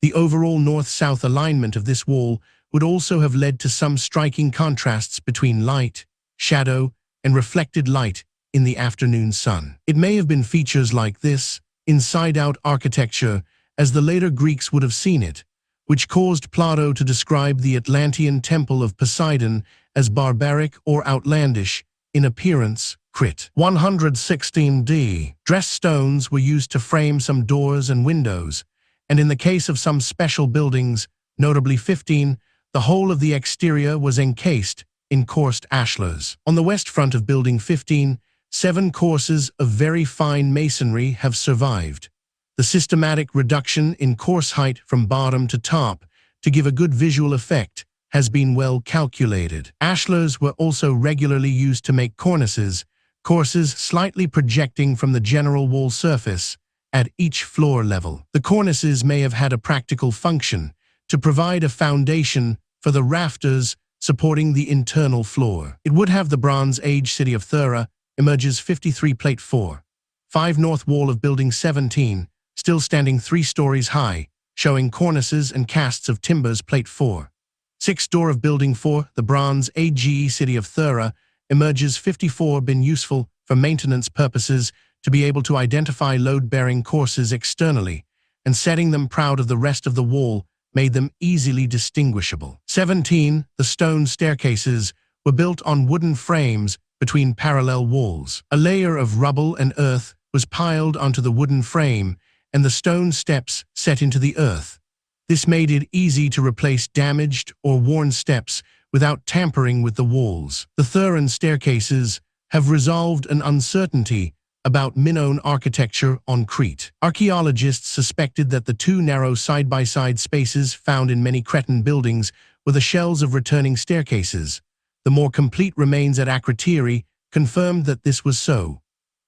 A: The overall north-south alignment of this wall would also have led to some striking contrasts between light, shadow, and reflected light in the afternoon sun. It may have been features like this, inside-out architecture, as the later Greeks would have seen it, which caused Plato to describe the Atlantean temple of Poseidon as barbaric or outlandish in appearance. Crit. 116d. Dressed stones were used to frame some doors and windows, and in the case of some special buildings, notably 15, the whole of the exterior was encased in coursed ashlars. On the west front of building 15, 7 courses of very fine masonry have survived. The systematic reduction in course height from bottom to top to give a good visual effect has been well calculated. Ashlars were also regularly used to make cornices, courses slightly projecting from the general wall surface at each floor level. The cornices may have had a practical function to provide a foundation for the rafters supporting the internal floor. It would have the Bronze Age city of Thera, emerges 53 Plate 4. 5 north wall of building 17, still standing 3 stories high, showing cornices and casts of timbers. Plate 4. 6 door of building 4, the Bronze Age city of Thera, emerges 54, been useful for maintenance purposes to be able to identify load-bearing courses externally, and setting them proud of the rest of the wall made them easily distinguishable. 17. The stone staircases were built on wooden frames between parallel walls. A layer of rubble and earth was piled onto the wooden frame, and the stone steps set into the earth. This made it easy to replace damaged or worn steps without tampering with the walls. The Theran staircases have resolved an uncertainty about Minoan architecture on Crete. Archaeologists suspected that the 2 narrow side-by-side spaces found in many Cretan buildings were the shells of returning staircases. The more complete remains at Akrotiri confirmed that this was so.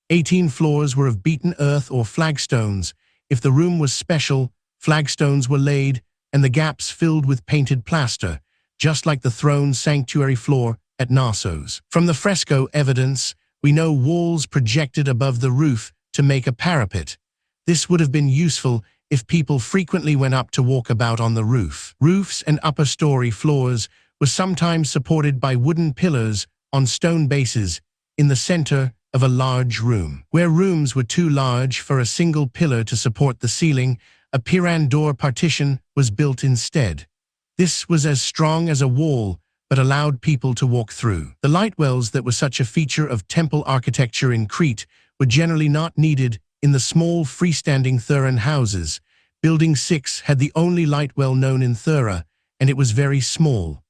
A: 18 floors were of beaten earth or flagstones. If the room was special, flagstones were laid and the gaps filled with painted plaster, just like the throne sanctuary floor at Knossos. From the fresco evidence, we know walls projected above the roof to make a parapet. This would have been useful if people frequently went up to walk about on the roof. Roofs and upper story floors were sometimes supported by wooden pillars on stone bases in the center of a large room. Where rooms were too large for a single pillar to support the ceiling, a piran door partition was built instead. This was as strong as a wall, but allowed people to walk through. The lightwells that were such a feature of temple architecture in Crete were generally not needed in the small freestanding Theran houses. Building 6 had the only lightwell known in Thera, and it was very small.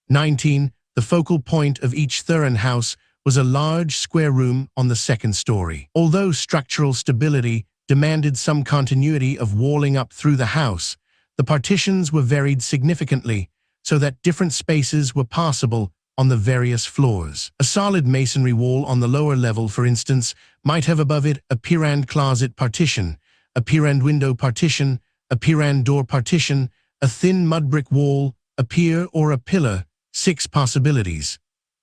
A: 19. The focal point of each Theran house was a large square room on the second story. Although structural stability demanded some continuity of walling up through the house, the partitions were varied significantly so that different spaces were possible on the various floors. A solid masonry wall on the lower level, for instance, might have above it a piran closet partition, a piran window partition, a piran door partition, a thin mud brick wall, a pier or a pillar. 6 possibilities.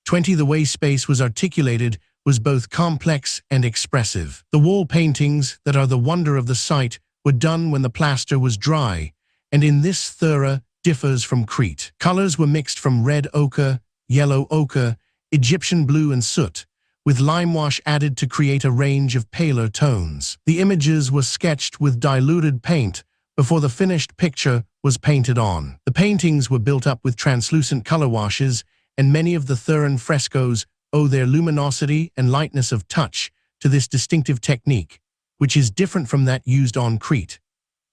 A: 20. The way space was articulated was both complex and expressive. The wall paintings that are the wonder of the site were done when the plaster was dry, and in this Thera differs from Crete. Colors were mixed from red ochre, yellow ochre, Egyptian blue and soot, with lime wash added to create a range of paler tones. The images were sketched with diluted paint before the finished picture was painted on. The paintings were built up with translucent color washes, and many of the Theran frescoes owe their luminosity and lightness of touch to this distinctive technique, which is different from that used on Crete.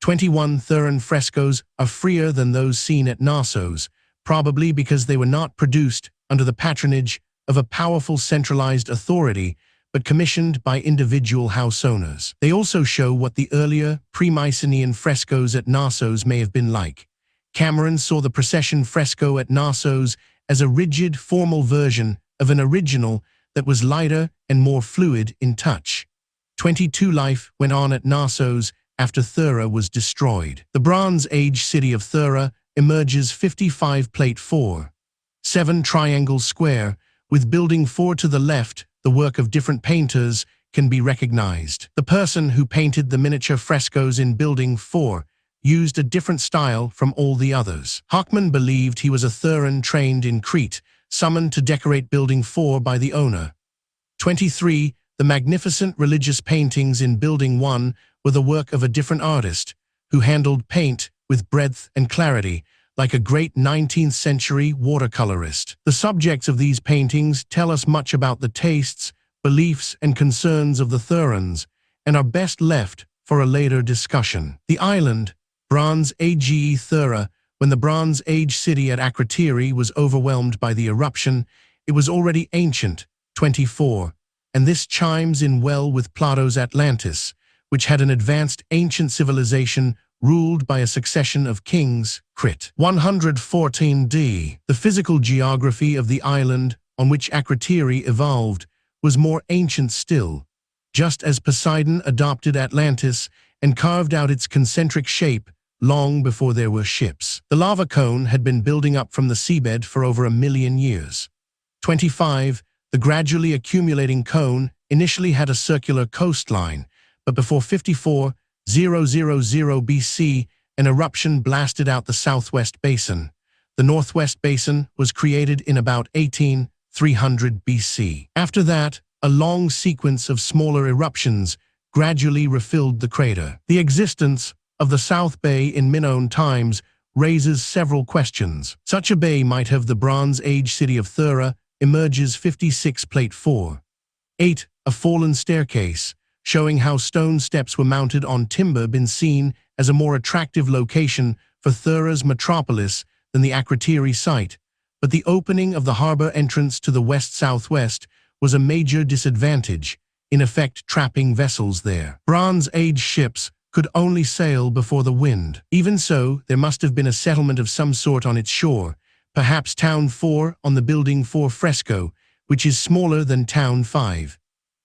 A: 21. Theran frescoes are freer than those seen at Knossos, probably because they were not produced under the patronage of a powerful centralized authority, but commissioned by individual house owners. They also show what the earlier pre-Mycenaean frescoes at Knossos may have been like, Cameron saw the procession fresco at Knossos as a rigid, formal version of an original that was lighter and more fluid in touch. 22 life went on at Knossos after Thera was destroyed. The Bronze Age city of Thera emerges 55 Plate 4. 7 triangle square, with Building 4 to the left, the work of different painters, can be recognized. The person who painted the miniature frescoes in Building 4 used a different style from all the others. Hockman believed he was a Theran trained in Crete, summoned to decorate Building 4 by the owner. 23. The magnificent religious paintings in Building 1 were the work of a different artist, who handled paint with breadth and clarity, like a great 19th-century watercolorist. The subjects of these paintings tell us much about the tastes, beliefs, and concerns of the Therans, and are best left for a later discussion. The island, Bronze Age Thera. When the Bronze Age city at Akrotiri was overwhelmed by the eruption, it was already ancient, 24, and this chimes in well with Plato's Atlantis, which had an advanced ancient civilization ruled by a succession of kings, Crit. 114d. The physical geography of the island on which Akrotiri evolved was more ancient still, just as Poseidon adopted Atlantis and carved out its concentric shape long before there were ships. The lava cone had been building up from the seabed for over 1 million years. 25. The gradually accumulating cone initially had a circular coastline, but before 54,000 BC, an eruption blasted out the southwest basin. The northwest basin was created in about 18,300 BC. After that, a long sequence of smaller eruptions gradually refilled the crater. The existence of the South Bay in Minoan times raises several questions. Such a bay might have the Bronze Age city of Thera emerges 56 Plate 4. 8. A fallen staircase, showing how stone steps were mounted on timber, been seen as a more attractive location for Thera's metropolis than the Akrotiri site, but the opening of the harbor entrance to the west-southwest was a major disadvantage, in effect trapping vessels there. Bronze Age ships could only sail before the wind. Even so, there must have been a settlement of some sort on its shore, perhaps Town 4 on the Building 4 fresco, which is smaller than Town 5.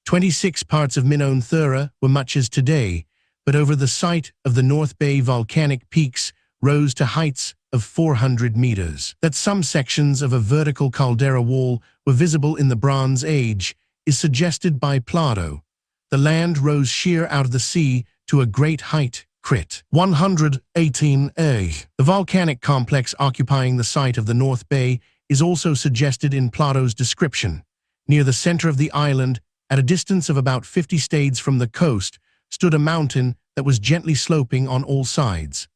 A: 26 parts of Minoan Thera were much as today, but over the site of the North Bay volcanic peaks rose to heights of 400 meters. That some sections of a vertical caldera wall were visible in the Bronze Age is suggested by Plato. The land rose sheer out of the sea to a great height, Crit. 118a. The volcanic complex occupying the site of the North Bay is also suggested in Plato's description. Near the center of the island, at a distance of about 50 stades from the coast, stood a mountain that was gently sloping on all sides.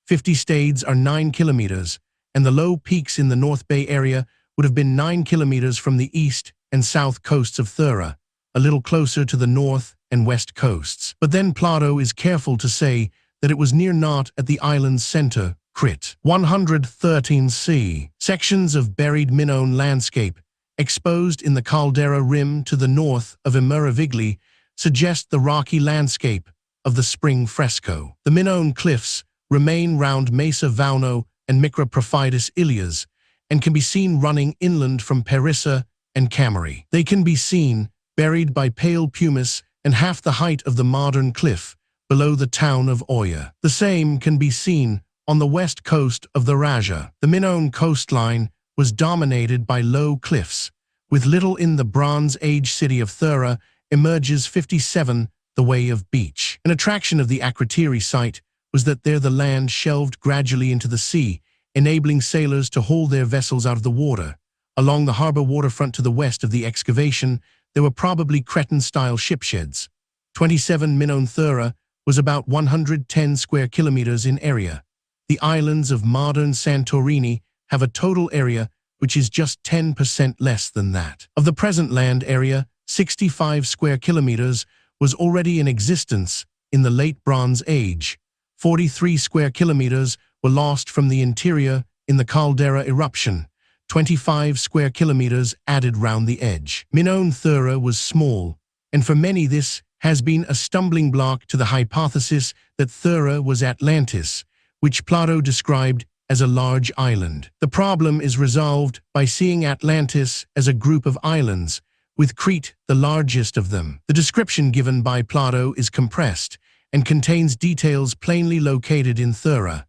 A: 50 stades are 9 kilometers, and the low peaks in the North Bay area would have been 9 kilometers from the east and south coasts of Thera, a little closer to the north and west coasts. But then Plato is careful to say that it was near not at the island's center, Crit. 113c. Sections of buried Minoan landscape, exposed in the caldera rim to the north of Emeravigli, suggest the rocky landscape of the spring fresco. The Minoan cliffs remain round Mesa Vauno and Microprophytus Ilias, and can be seen running inland from Perissa and Cameri. They can be seen buried by pale pumice and half the height of the modern cliff below the town of Oya. The same can be seen on the west coast of the Raja. The Minoan coastline was dominated by low cliffs, with little in the Bronze Age city of Thera emerges 57, the way of beach. An attraction of the Akrotiri site was that there the land shelved gradually into the sea, enabling sailors to haul their vessels out of the water. Along the harbor waterfront to the west of the excavation, there were probably Cretan-style shipsheds. 27 Minoan Thera was about 110 square kilometers in area. The islands of modern Santorini have a total area which is just 10% less than that. Of the present land area, 65 square kilometers was already in existence in the late Bronze Age. 43 square kilometers were lost from the interior in the caldera eruption. 25 square kilometers added round the edge. Minoan Thera was small, and for many this has been a stumbling block to the hypothesis that Thera was Atlantis, which Plato described as a large island. The problem is resolved by seeing Atlantis as a group of islands, with Crete the largest of them. The description given by Plato is compressed and contains details plainly located in Thera.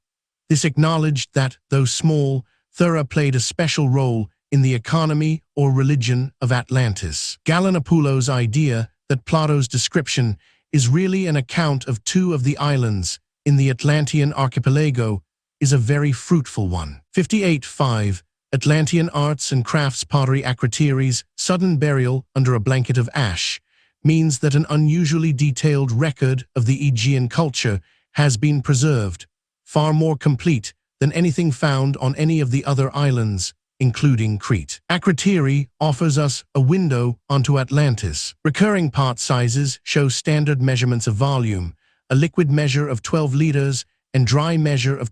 A: This acknowledged that, though small, Thera played a special role in the economy or religion of Atlantis. Gallinopoulos' idea that Plato's description is really an account of two of the islands in the Atlantean archipelago is a very fruitful one. 58.5. Atlantean arts and crafts pottery. Akrotiri's sudden burial under a blanket of ash means that an unusually detailed record of the Aegean culture has been preserved, far more complete than anything found on any of the other islands, including Crete. Akrotiri offers us a window onto Atlantis. Recurring part sizes show standard measurements of volume, a liquid measure of 12 liters and dry measure of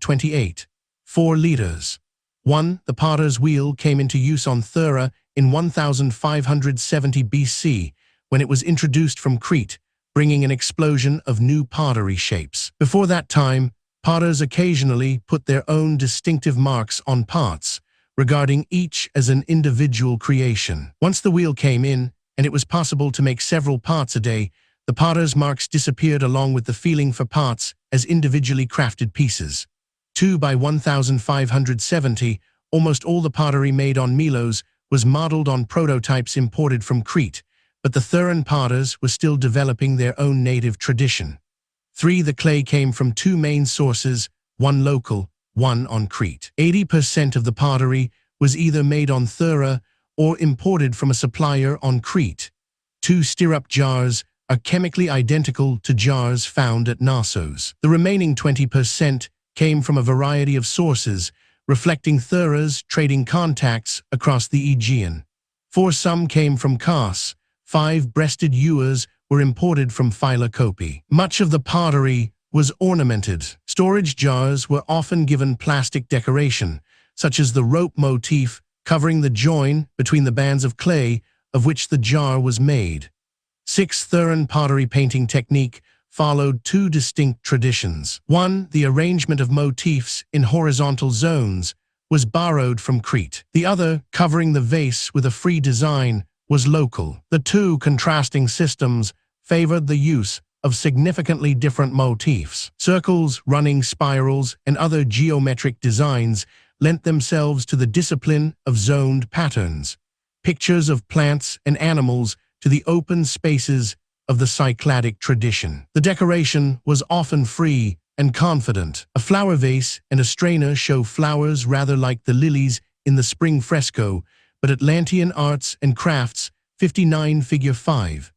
A: 4 liters. 1. The potter's wheel came into use on Thera in 1570 BC, when it was introduced from Crete, bringing an explosion of new pottery shapes. Before that time, potters occasionally put their own distinctive marks on parts, regarding each as an individual creation. Once the wheel came in, and it was possible to make several parts a day, the potter's marks disappeared along with the feeling for parts as individually crafted pieces. 2. By 1570, almost all the pottery made on Milos was modeled on prototypes imported from Crete, but the Theran potters were still developing their own native tradition. 3. The clay came from two main sources, one local, one on Crete. 80% of the pottery was either made on Thera or imported from a supplier on Crete. 2 stirrup jars are chemically identical to jars found at Knossos. The remaining 20% came from a variety of sources, reflecting Thera's trading contacts across the Aegean. 4 some came from Kos. 5 breasted ewers were imported from Phylocopi. Much of the pottery was ornamented. Storage jars were often given plastic decoration, such as the rope motif covering the join between the bands of clay of which the jar was made. 6. Theran pottery painting technique followed two distinct traditions. 1. The arrangement of motifs in horizontal zones was borrowed from Crete. The other, covering the vase with a free design, was local. The two contrasting systems favored the use of significantly different motifs. Circles, running spirals, and other geometric designs lent themselves to the discipline of zoned patterns. Pictures of plants and animals to the open spaces of the Cycladic tradition. The decoration was often free and confident. A flower vase and a strainer show flowers rather like the lilies in the spring fresco, but Atlantean arts and crafts, 59 figure 5.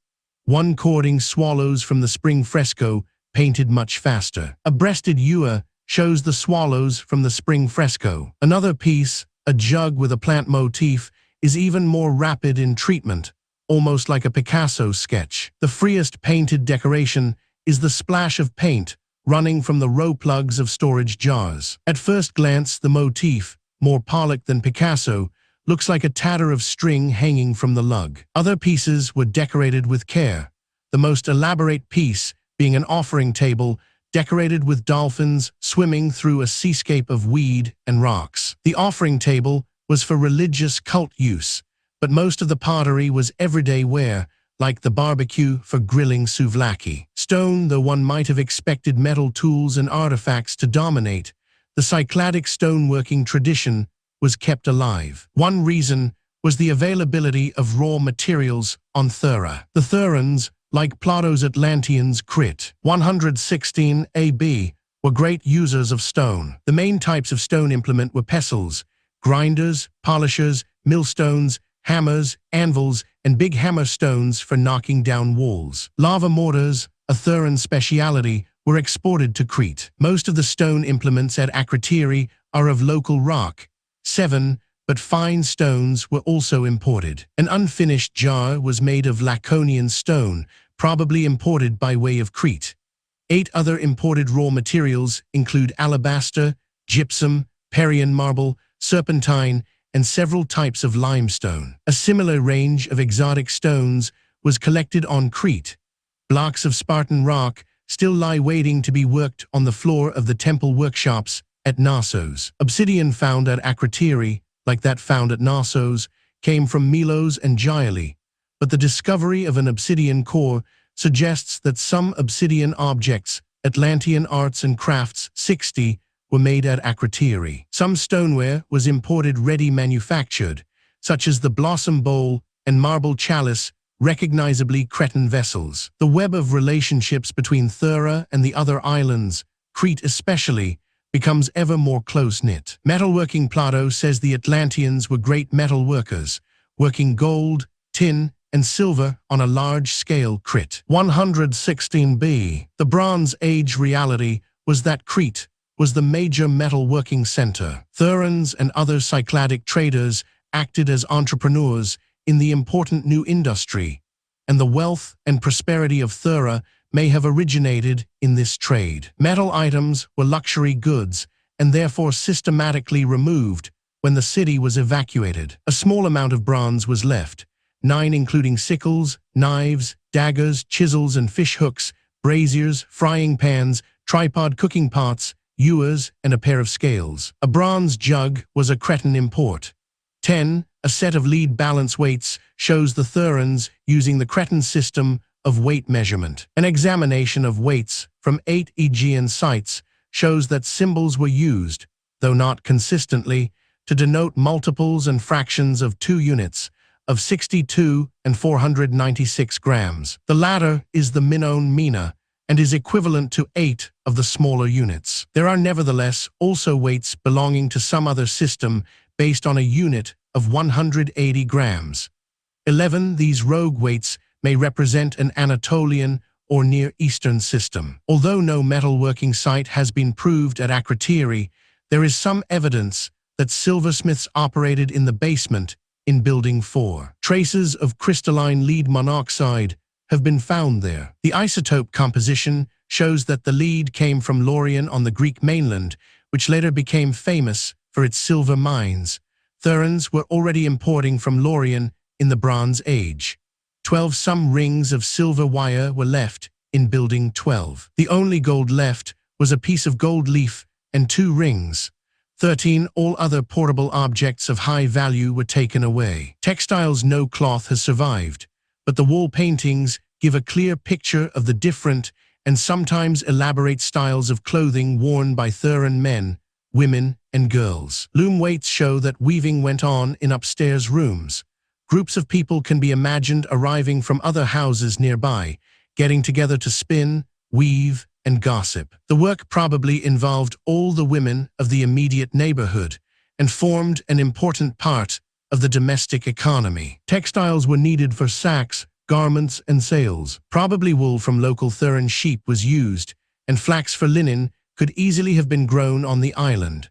A: 1 courting swallows from the spring fresco, painted much faster. A breasted ewer shows the swallows from the spring fresco. Another piece, a jug with a plant motif, is even more rapid in treatment, almost like a Picasso sketch. The freest painted decoration is the splash of paint running from the row plugs of storage jars. At first glance, the motif, more Pollock than Picasso, looks like a tatter of string hanging from the lug. Other pieces were decorated with care, the most elaborate piece being an offering table decorated with dolphins swimming through a seascape of weed and rocks. The offering table was for religious cult use, but most of the pottery was everyday wear, like the barbecue for grilling souvlaki. Stone, though one might have expected metal tools and artifacts to dominate, the Cycladic stoneworking tradition was kept alive. One reason was the availability of raw materials on Thera. The Therans, like Plato's Atlanteans Crete, 116 AB, were great users of stone. The main types of stone implement were pestles, grinders, polishers, millstones, hammers, anvils, and big hammer stones for knocking down walls. Lava mortars, a Theran speciality, were exported to Crete. Most of the stone implements at Akrotiri are of local rock. 7, but fine stones were also imported. An unfinished jar was made of Laconian stone, probably imported by way of Crete. 8 other imported raw materials include alabaster, gypsum, Parian marble, serpentine, and several types of limestone. A similar range of exotic stones was collected on Crete. Blocks of Spartan rock still lie waiting to be worked on the floor of the temple workshops at Knossos. Obsidian found at Akrotiri, like that found at Knossos, came from Milos and Gyali, but the discovery of an obsidian core suggests that some obsidian objects, Atlantean arts and crafts 60, were made at Akrotiri. Some stoneware was imported ready-manufactured, such as the blossom bowl and marble chalice, recognizably Cretan vessels. The web of relationships between Thera and the other islands, Crete especially, becomes ever more close-knit. Metalworking Plato says the Atlanteans were great metal workers, working gold, tin, and silver on a large-scale Crete. 116b. The Bronze Age reality was that Crete was the major metalworking center. Therans and other Cycladic traders acted as entrepreneurs in the important new industry, and the wealth and prosperity of Thera may have originated in this trade. Metal items were luxury goods and therefore systematically removed when the city was evacuated. A small amount of bronze was left, 9 including sickles, knives, daggers, chisels and fish hooks, braziers, frying pans, tripod cooking pots, ewers, and a pair of scales. A bronze jug was a Cretan import. 10. A set of lead balance weights shows the Therans using the Cretan system of weight measurement. An examination of weights from 8 Aegean sites shows that symbols were used, though not consistently, to denote multiples and fractions of 2 units, of 62 and 496 grams. The latter is the Minoan mina, and is equivalent to 8 of the smaller units. There are nevertheless also weights belonging to some other system based on a unit of 180 grams. 11. These rogue weights may represent an Anatolian or Near Eastern system. Although no metalworking site has been proved at Akrotiri, there is some evidence that silversmiths operated in the basement in Building 4. Traces of crystalline lead monoxide have been found there. The isotope composition shows that the lead came from Lorien on the Greek mainland, which later became famous for its silver mines. Therans were already importing from Lorien in the Bronze Age. 12. Some rings of silver wire were left in Building 12. The only gold left was a piece of gold leaf and 2 rings. 13. All other portable objects of high value were taken away. Textiles. No cloth has survived, but the wall paintings give a clear picture of the different and sometimes elaborate styles of clothing worn by Theran men, women, and girls. Loom weights show that weaving went on in upstairs rooms. Groups of people can be imagined arriving from other houses nearby, getting together to spin, weave, and gossip. The work probably involved all the women of the immediate neighborhood and formed an important part of the domestic economy. Textiles were needed for sacks, garments, and sails. Probably wool from local Theran sheep was used, and flax for linen could easily have been grown on the island.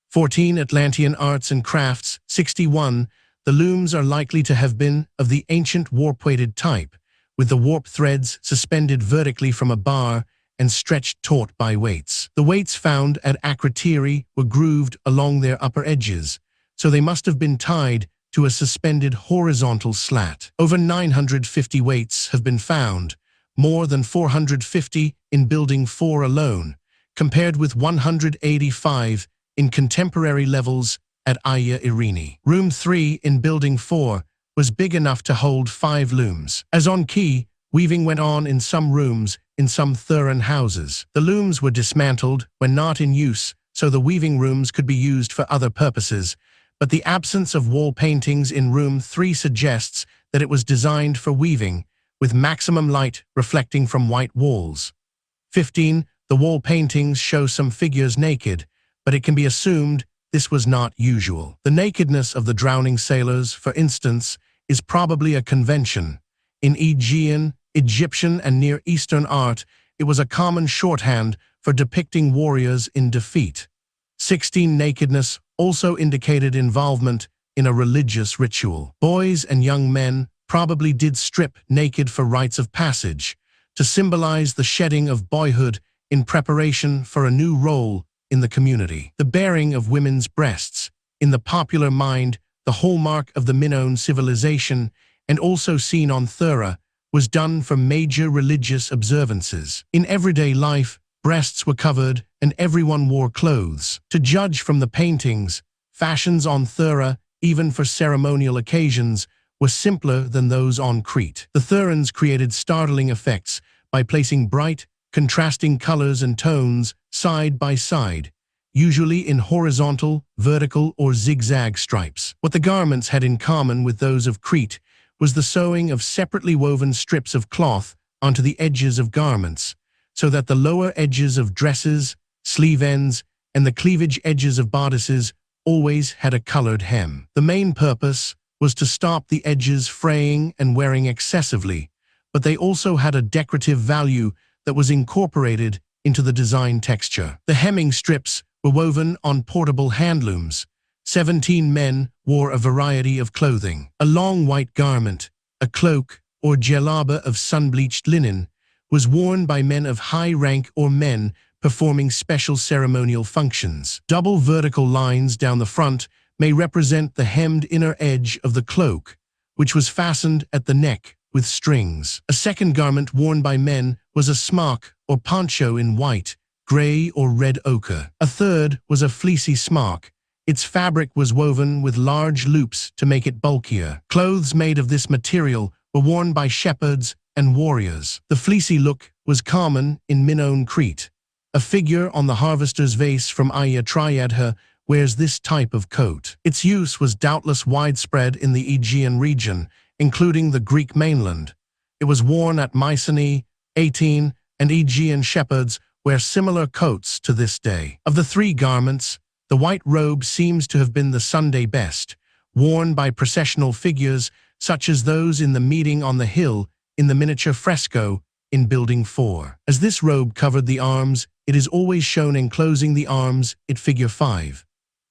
A: 14. Atlantean arts and crafts. 61. The looms are likely to have been of the ancient warp-weighted type, with the warp threads suspended vertically from a bar and stretched taut by weights. The weights found at Akrotiri were grooved along their upper edges, so they must have been tied to a suspended horizontal slat. Over 950 weights have been found, more than 450 in Building 4 alone, compared with 185 in contemporary levels at Aya Irini. Room 3 in Building 4 was big enough to hold 5 looms. As on key, weaving went on in some rooms in some Theran houses. The looms were dismantled when not in use, so the weaving rooms could be used for other purposes, but the absence of wall paintings in Room 3 suggests that it was designed for weaving, with maximum light reflecting from white walls. 15. The wall paintings show some figures naked, but it can be assumed this was not usual. The nakedness of the drowning sailors, for instance, is probably a convention. In Aegean, Egyptian, and Near Eastern art, it was a common shorthand for depicting warriors in defeat. 16. Nakedness also indicated involvement in a religious ritual. Boys and young men probably did strip naked for rites of passage, to symbolize the shedding of boyhood in preparation for a new role in the community. The baring of women's breasts, in the popular mind the hallmark of the Minoan civilization, and also seen on Thera, was done for major religious observances. In everyday life, breasts were covered and everyone wore clothes. To judge from the paintings, fashions on Thera, even for ceremonial occasions, were simpler than those on Crete. The Therans created startling effects by placing bright, contrasting colors and tones side by side, usually in horizontal, vertical, or zigzag stripes. What the garments had in common with those of Crete was the sewing of separately woven strips of cloth onto the edges of garments, so that the lower edges of dresses, sleeve ends, and the cleavage edges of bodices always had a colored hem. The main purpose was to stop the edges fraying and wearing excessively, but they also had a decorative value that was incorporated into the design texture. The hemming strips were woven on portable handlooms. 17 men wore a variety of clothing. A long white garment, a cloak, or djellaba of sun-bleached linen, was worn by men of high rank or men performing special ceremonial functions. Double vertical lines down the front may represent the hemmed inner edge of the cloak, which was fastened at the neck with strings. A second garment worn by men was a smock or poncho in white, gray, or red ochre. A third was a fleecy smock. Its fabric was woven with large loops to make it bulkier. Clothes made of this material were worn by shepherds and warriors. The fleecy look was common in Minoan Crete. A figure on the harvester's vase from Akrotiri wears this type of coat. Its use was doubtless widespread in the Aegean region, including the Greek mainland. It was worn at Mycenae, Atene, and Aegean shepherds wear similar coats to this day. Of the three garments, the white robe seems to have been the Sunday best, worn by processional figures such as those in the meeting on the hill in the miniature fresco in Building 4. As this robe covered the arms, it is always shown enclosing the arms in Figure 5.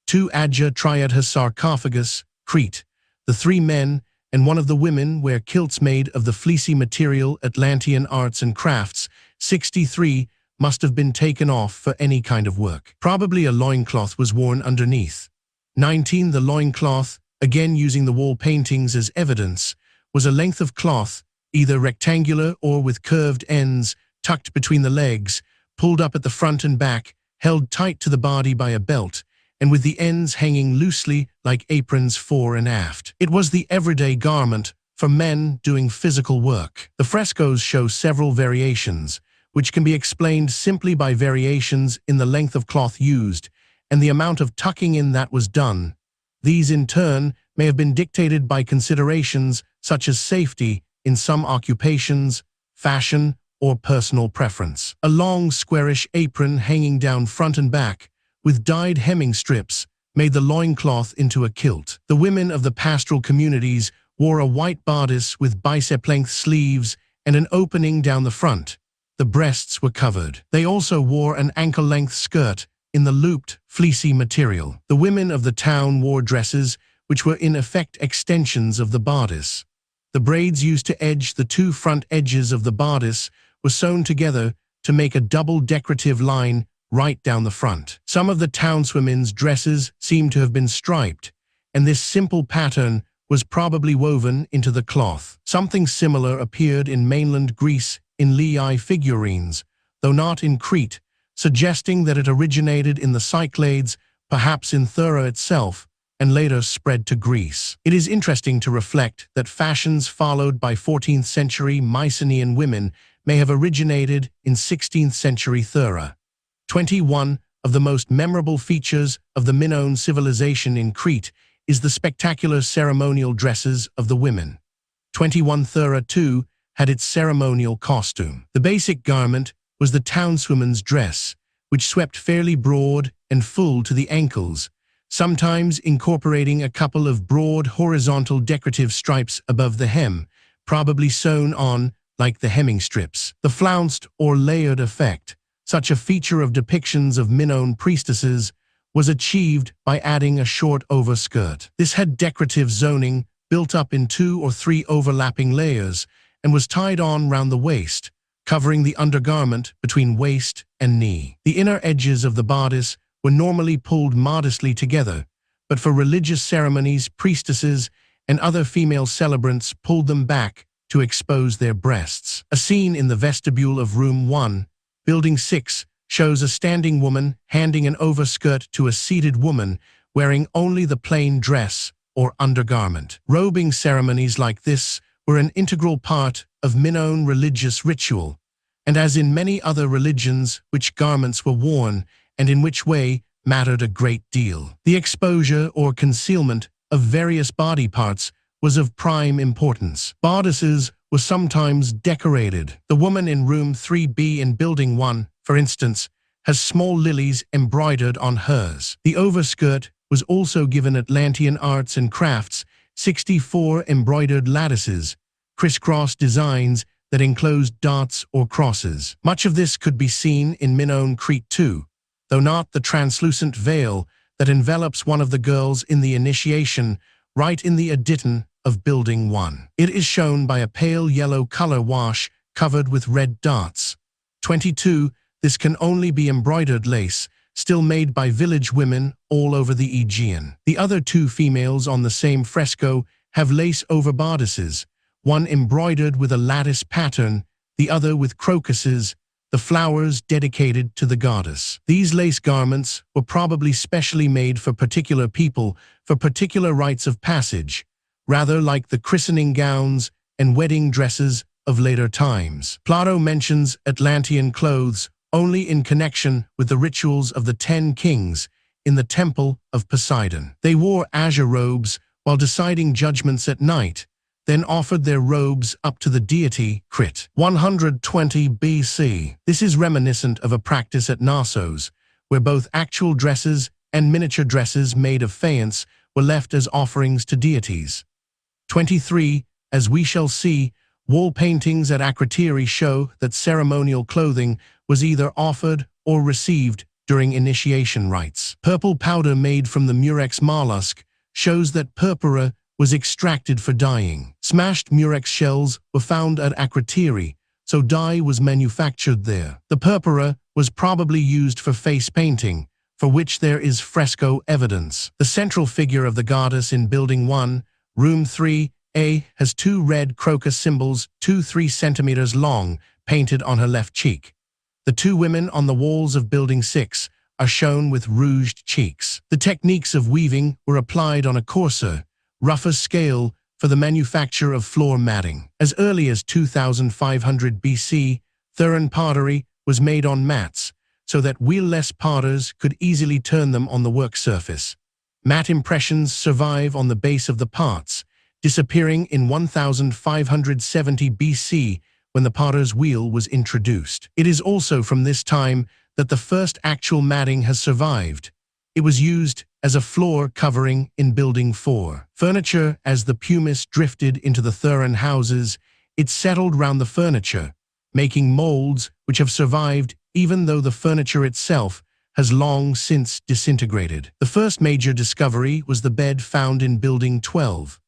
A: 2 Akrotiri sarcophagus, Crete. The 3 men and one of the women wear kilts made of the fleecy material Atlantean arts and crafts. 63 must have been taken off for any kind of work. Probably a loincloth was worn underneath. 19 The loincloth, again using the wall paintings as evidence, was a length of cloth, either rectangular or with curved ends, tucked between the legs, pulled up at the front and back, held tight to the body by a belt, and with the ends hanging loosely like aprons fore and aft. It was the everyday garment for men doing physical work. The frescoes show several variations, which can be explained simply by variations in the length of cloth used and the amount of tucking in that was done. These, in turn, may have been dictated by considerations such as safety in some occupations, fashion, or personal preference. A long, squarish apron hanging down front and back, with dyed hemming strips, made the loincloth into a kilt. The women of the pastoral communities wore a white bodice with bicep-length sleeves and an opening down the front. The breasts were covered. They also wore an ankle-length skirt in the looped, fleecy material. The women of the town wore dresses which were in effect extensions of the bodice. The braids used to edge the 2 front edges of the bodice were sewn together to make a double decorative line right down the front. Some of the townswomen's dresses seem to have been striped, and this simple pattern was probably woven into the cloth. Something similar appeared in mainland Greece in Lei figurines, though not in Crete, suggesting that it originated in the Cyclades, perhaps in Thera itself, and later spread to Greece. It is interesting to reflect that fashions followed by 14th century Mycenaean women may have originated in 16th century Thera. 21 of the most memorable features of the Minoan civilization in Crete is the spectacular ceremonial dresses of the women. 21 Thera too had its ceremonial costume. The basic garment was the townswoman's dress, which swept fairly broad and full to the ankles, sometimes incorporating a couple of broad horizontal decorative stripes above the hem, probably sewn on like the hemming strips. The flounced or layered effect, such a feature of depictions of Minoan priestesses, was achieved by adding a short overskirt. This had decorative zoning built up in 2 or 3 overlapping layers and was tied on round the waist, covering the undergarment between waist and knee. The inner edges of the bodice were normally pulled modestly together, but for religious ceremonies, priestesses and other female celebrants pulled them back to expose their breasts. A scene in the vestibule of Room 1, Building 6, shows a standing woman handing an overskirt to a seated woman wearing only the plain dress or undergarment. Robing ceremonies like this were an integral part of Minoan religious ritual, and as in many other religions, which garments were worn and in which way mattered a great deal. The exposure or concealment of various body parts was of prime importance. Bodices were sometimes decorated. The woman in room 3B in Building 1, for instance, has small lilies embroidered on hers. The overskirt was also given Atlantean arts and crafts, 64 embroidered lattices, crisscross designs that enclosed dots or crosses. Much of this could be seen in Minoan Crete too, though not the translucent veil that envelops one of the girls in the initiation right in the addition of Building 1. It is shown by a pale yellow color wash covered with red dots. 22. This can only be embroidered lace, still made by village women all over the Aegean. The other two females on the same fresco have lace over bodices, one embroidered with a lattice pattern, the other with crocuses, the flowers dedicated to the goddess. These lace garments were probably specially made for particular people, for particular rites of passage, rather like the christening gowns and wedding dresses of later times. Plato mentions Atlantean clothes only in connection with the rituals of the 10 kings in the Temple of Poseidon. They wore azure robes while deciding judgments at night, then offered their robes up to the deity Crit. 120 BC. This is reminiscent of a practice at Knossos, where both actual dresses and miniature dresses made of faience were left as offerings to deities. 23. As we shall see, wall paintings at Akrotiri show that ceremonial clothing was either offered or received during initiation rites. Purple powder made from the murex mollusk shows that purpura was extracted for dyeing. Smashed murex shells were found at Akrotiri, so dye was manufactured there. The purpura was probably used for face painting, for which there is fresco evidence. The central figure of the goddess in Building 1, Room 3A, has two red crocus symbols 2-3 centimeters long painted on her left cheek. The two women on the walls of Building 6 are shown with rouged cheeks. The techniques of weaving were applied on a coarser, rougher scale for the manufacture of floor matting. As early as 2500 BC, Theran pottery was made on mats, so that wheel-less potters could easily turn them on the work surface. Matte impressions survive on the base of the parts, disappearing in 1570 BC when the potter's wheel was introduced. It is also from this time that the first actual matting has survived. It was used as a floor covering in Building 4. Furniture, as the pumice drifted into the Theran houses, it settled round the furniture, making molds which have survived even though the furniture itself has long since disintegrated. The first major discovery was the bed found in Building 12.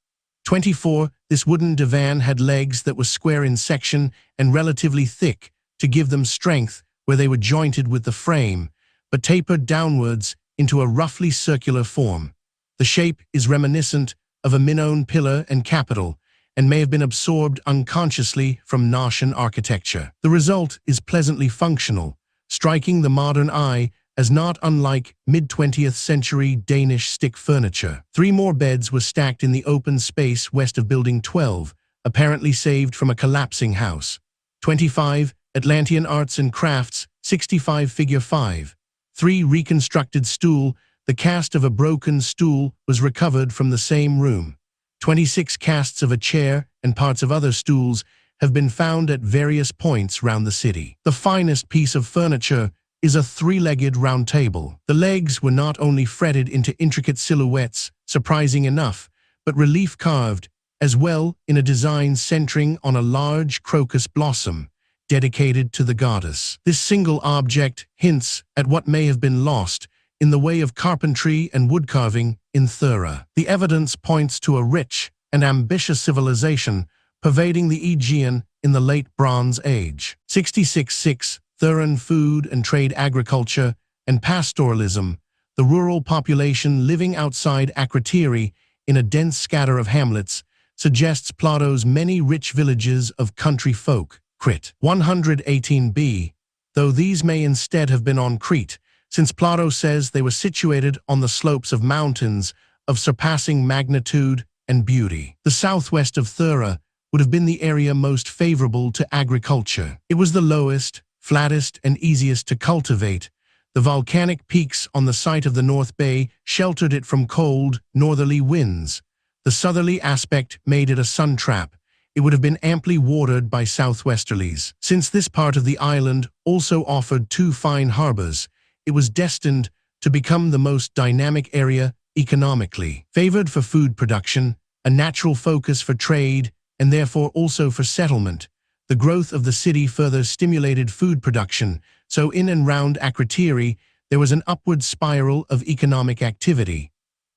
A: 24. This wooden divan had legs that were square in section and relatively thick to give them strength where they were jointed with the frame, but tapered downwards into a roughly circular form. The shape is reminiscent of a Minoan pillar and capital, and may have been absorbed unconsciously from Gnostian architecture. The result is pleasantly functional, striking the modern eye as not unlike mid-20th century Danish stick furniture. 3 more beds were stacked in the open space west of Building 12, apparently saved from a collapsing house. 25. Atlantean arts and crafts, 65 Figure 5. 3 reconstructed stool. The cast of a broken stool was recovered from the same room. 26 casts of a chair and parts of other stools have been found at various points round the city. The finest piece of furniture is a 3-legged round table. The legs were not only fretted into intricate silhouettes, surprising enough, but relief carved as well in a design centering on a large crocus blossom dedicated to the goddess. This single object hints at what may have been lost in the way of carpentry and woodcarving in Thera. The evidence points to a rich and ambitious civilization pervading the Aegean in the late Bronze Age. 66. Theran food and trade, agriculture and pastoralism. The rural population living outside Akrotiri in a dense scatter of hamlets suggests Plato's many rich villages of country folk. Crit. 118b. though these may instead have been on Crete, since Plato says they were situated on the slopes of mountains of surpassing magnitude and beauty. The southwest of Thera would have been the area most favorable to agriculture. It was the lowest, flattest, and easiest to cultivate. The volcanic peaks on the site of the North Bay sheltered it from cold, northerly winds. The southerly aspect made it a sun trap. It would have been amply watered by southwesterlies. Since this part of the island also offered two fine harbors, it was destined to become the most dynamic area economically. Favored for food production, a natural focus for trade, and therefore also for settlement, the growth of the city further stimulated food production, so in and round Akrotiri there was an upward spiral of economic activity.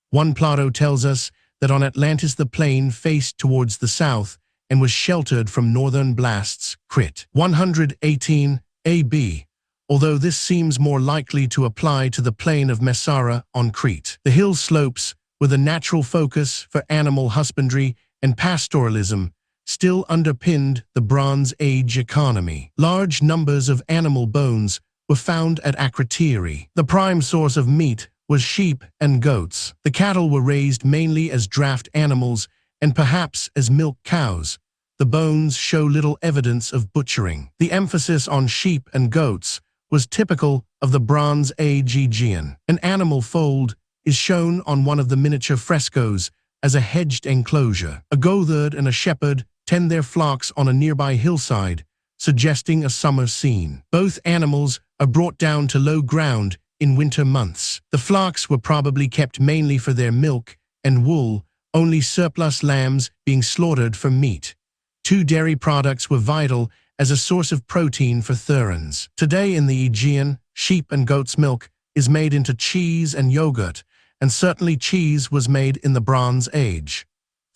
A: One Plato tells us that on Atlantis the plain faced towards the south and was sheltered from northern blasts, Crit. 118 AB, although this seems more likely to apply to the plain of Messara on Crete. The hill slopes, with a natural focus for animal husbandry and pastoralism, still underpinned the Bronze Age economy. Large numbers of animal bones were found at Akrotiri. The prime source of meat was sheep and goats. The cattle were raised mainly as draft animals and perhaps as milk cows. The bones show little evidence of butchering. The emphasis on sheep and goats was typical of the Bronze Age Aegean. An animal fold is shown on one of the miniature frescoes as a hedged enclosure. A goatherd and a shepherd tend their flocks on a nearby hillside, suggesting a summer scene. Both animals are brought down to low ground in winter months. The flocks were probably kept mainly for their milk and wool, only surplus lambs being slaughtered for meat. Two dairy products were vital as a source of protein for Therans. Today in the Aegean, sheep and goat's milk is made into cheese and yogurt, and certainly cheese was made in the Bronze Age.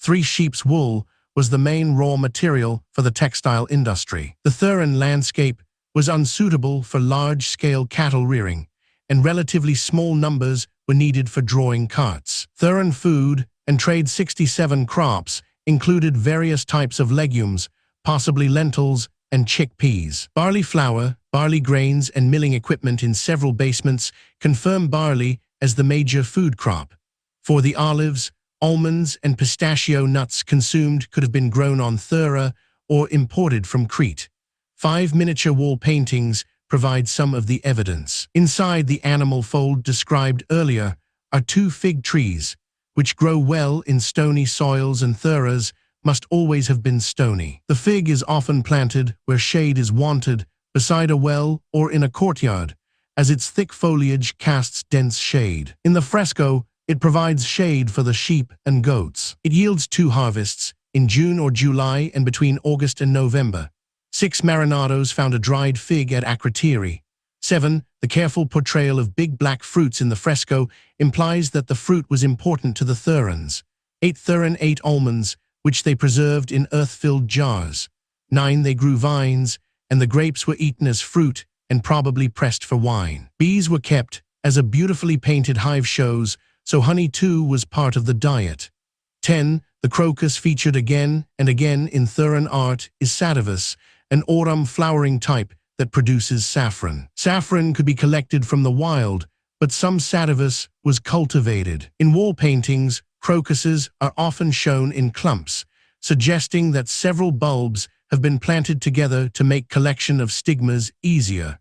A: Sheep's wool was the main raw material for the textile industry. The Theran landscape was unsuitable for large-scale cattle rearing, and relatively small numbers were needed for drawing carts. Theran food and trade 67 crops included various types of legumes, possibly lentils and chickpeas. Barley flour, barley grains, and milling equipment in several basements confirm barley as the major food crop. For the olives, almonds, and pistachio nuts consumed could have been grown on Thera or imported from Crete. 5 miniature wall paintings provide some of the evidence. Inside the animal fold described earlier are 2 fig trees, which grow well in stony soils, and Theras must always have been stony. The fig is often planted where shade is wanted, beside a well or in a courtyard, as its thick foliage casts dense shade. In the fresco, it provides shade for the sheep and goats. It yields 2 harvests, in June or July and between August and November. 6 Marinados found a dried fig at Akrotiri. 7. The careful portrayal of big black fruits in the fresco implies that the fruit was important to the Therans. 8 Theran ate almonds, which they preserved in earth-filled jars. 9 They grew vines, and the grapes were eaten as fruit and probably pressed for wine. Bees were kept, as a beautifully painted hive shows, so honey too was part of the diet. 10. The crocus featured again and again in Theran art is sativus, an autumn flowering type that produces saffron. Saffron could be collected from the wild, but some sativus was cultivated. In wall paintings, crocuses are often shown in clumps, suggesting that several bulbs have been planted together to make collection of stigmas easier.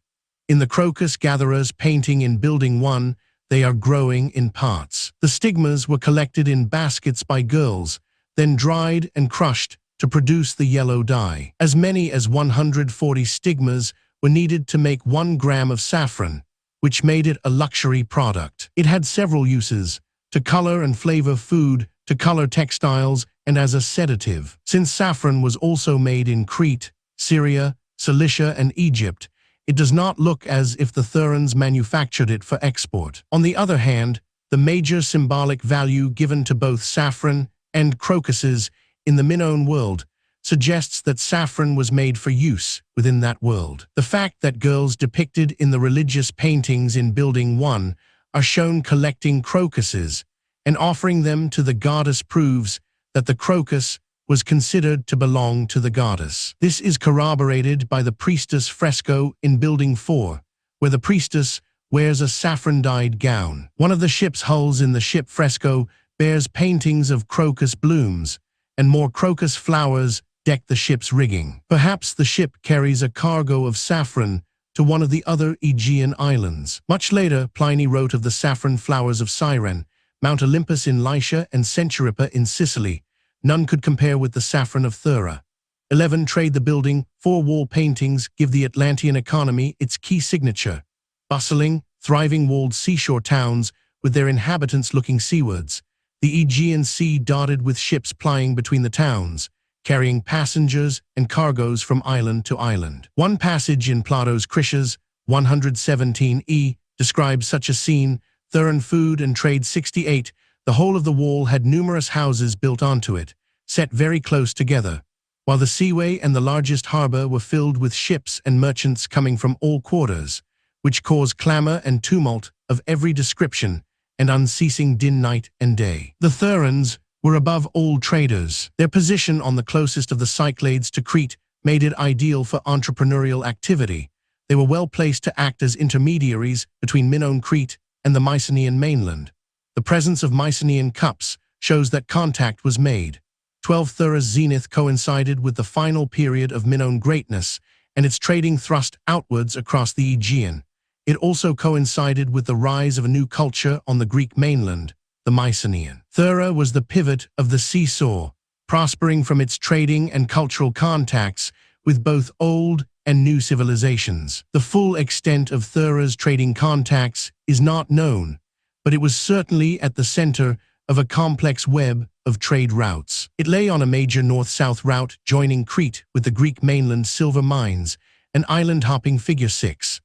A: In the crocus gatherer's painting in Building 1, they are growing in parts. The stigmas were collected in baskets by girls, then dried and crushed to produce the yellow dye. As many as 140 stigmas were needed to make 1 gram of saffron, which made it a luxury product. It had several uses: to color and flavor food, to color textiles, and as a sedative. Since saffron was also made in Crete, Syria, Cilicia, and Egypt, it does not look as if the Therans manufactured it for export. On the other hand, the major symbolic value given to both saffron and crocuses in the Minoan world suggests that saffron was made for use within that world. The fact that girls depicted in the religious paintings in Building 1 are shown collecting crocuses and offering them to the goddess proves that the crocus was considered to belong to the goddess. This is corroborated by the priestess fresco in Building 4, where the priestess wears a saffron-dyed gown. One of the ship's hulls in the ship fresco bears paintings of crocus blooms, and more crocus flowers deck the ship's rigging. Perhaps the ship carries a cargo of saffron to one of the other Aegean islands. Much later, Pliny wrote of the saffron flowers of Cyrene, Mount Olympus in Lycia, and Centuripa in Sicily. None could compare with the saffron of Thera. 11. Trade the building. 4 wall paintings give the Atlantean economy its key signature. Bustling, thriving walled seashore towns with their inhabitants looking seawards. The Aegean Sea dotted with ships plying between the towns, carrying passengers and cargoes from island to island. One passage in Plato's Critias 117e describes such a scene. Theran Food and Trade 68. The whole of the wall had numerous houses built onto it, set very close together, while the seaway and the largest harbor were filled with ships and merchants coming from all quarters, which caused clamor and tumult of every description and unceasing din night and day. The Therans were above all traders. Their position on the closest of the Cyclades to Crete made it ideal for entrepreneurial activity. They were well placed to act as intermediaries between Minoan Crete and the Mycenaean mainland. The presence of Mycenaean cups shows that contact was made. 12. Thera's zenith coincided with the final period of Minoan greatness, and its trading thrust outwards across the Aegean. It also coincided with the rise of a new culture on the Greek mainland, the Mycenaean. Thera was the pivot of the seesaw, prospering from its trading and cultural contacts with both old and new civilizations. The full extent of Thera's trading contacts is not known, but it was certainly at the center of a complex web of trade routes. It lay on a major north-south route joining Crete with the Greek mainland silver mines, an island-hopping figure 6.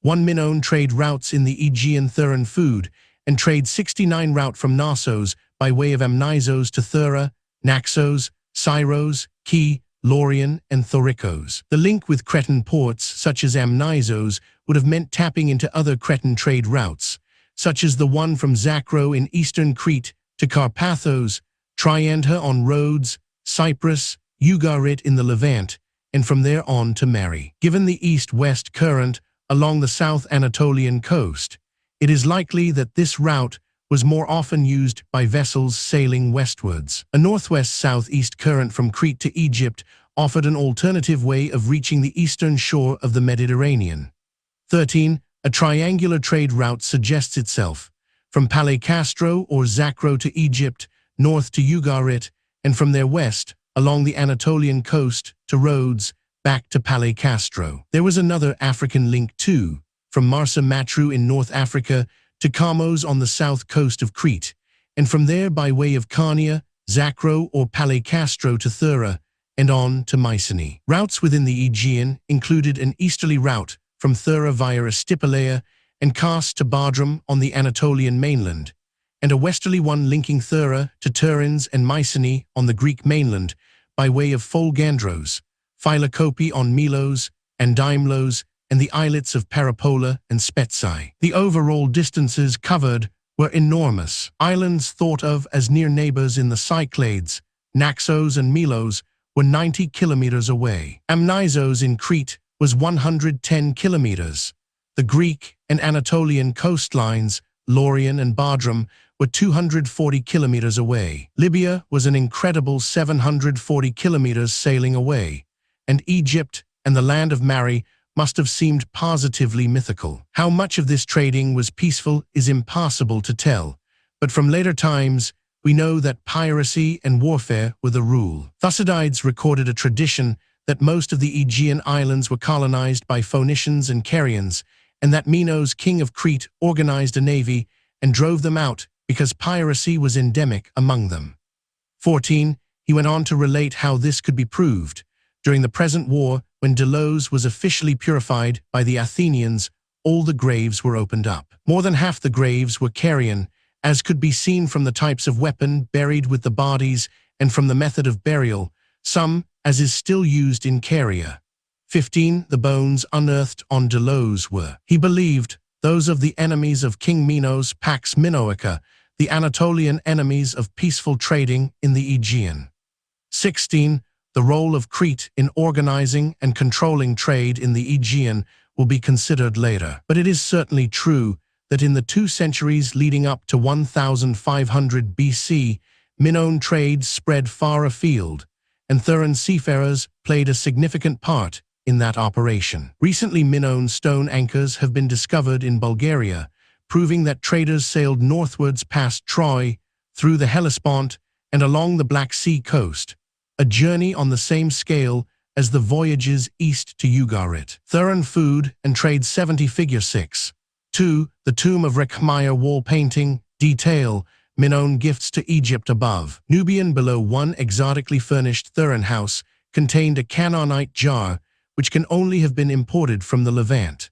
A: 1 Minoan trade routes in the Aegean Theran Food, and trade 69 route from Knossos by way of Amnisos to Thera, Naxos, Syros, Key, Laurion, and Thorikos. The link with Cretan ports, such as Amnisos, would have meant tapping into other Cretan trade routes, such as the one from Zakro in eastern Crete to Carpathos, Triantha on Rhodes, Cyprus, Ugarit in the Levant, and from there on to Mary. Given the east-west current along the South Anatolian coast, it is likely that this route was more often used by vessels sailing westwards. A northwest-southeast current from Crete to Egypt offered an alternative way of reaching the eastern shore of the Mediterranean. 13. A triangular trade route suggests itself, from Palecastro or Zakro to Egypt, north to Ugarit, and from there west, along the Anatolian coast to Rhodes, back to Palecastro. There was another African link too, from Marsa Matru in North Africa to Kamos on the south coast of Crete, and from there by way of Carnia, Zakro or Palecastro to Thera, and on to Mycenae. Routes within the Aegean included an easterly route from Thera via Estipalea and Kos to Badrum on the Anatolian mainland, and a westerly one linking Thera to Tiryns and Mycenae on the Greek mainland by way of Folgandros, Philokopi on Milos and Dymlos, and the islets of Parapola and Spetsae. The overall distances covered were enormous. Islands thought of as near neighbors in the Cyclades, Naxos and Milos, were 90 kilometers away. Amnisos in Crete was 110 kilometers. The Greek and Anatolian coastlines, Laurion and Badrum, were 240 kilometers away. Libya was an incredible 740 kilometers sailing away, and Egypt and the land of Mari must have seemed positively mythical. How much of this trading was peaceful is impossible to tell, but from later times, we know that piracy and warfare were the rule. Thucydides recorded a tradition that most of the Aegean islands were colonized by Phoenicians and Carians, and that Minos, king of Crete, organized a navy and drove them out because piracy was endemic among them. 14. He went on to relate how this could be proved. During the present war, when Delos was officially purified by the Athenians, all the graves were opened up. More than half the graves were Carian, as could be seen from the types of weapon buried with the bodies and from the method of burial, some as is still used in Caria. 15. The bones unearthed on Delos were, he believed, those of the enemies of King Minos Pax Minoica, the Anatolian enemies of peaceful trading in the Aegean. 16. The role of Crete in organizing and controlling trade in the Aegean will be considered later. But it is certainly true that in the 2 centuries leading up to 1500 BC, Minoan trade spread far afield, and Theran seafarers played a significant part in that operation. Recently, Minoan stone anchors have been discovered in Bulgaria, proving that traders sailed northwards past Troy, through the Hellespont, and along the Black Sea coast, a journey on the same scale as the voyages east to Ugarit. Theran food and trade 70 figure 6. 2. The Tomb of Rekhmire wall painting, detail, Minoan gifts to Egypt above. Nubian below. 1 exotically furnished Theran house contained a Canaanite jar which can only have been imported from the Levant.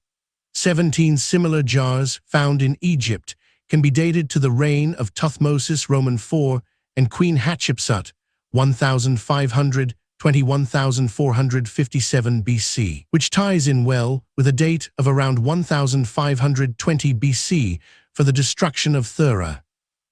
A: 17 similar jars found in Egypt can be dated to the reign of Thutmose IV and Queen Hatshepsut, 1500 to 1457 BC, which ties in well with a date of around 1520 BC for the destruction of Thera.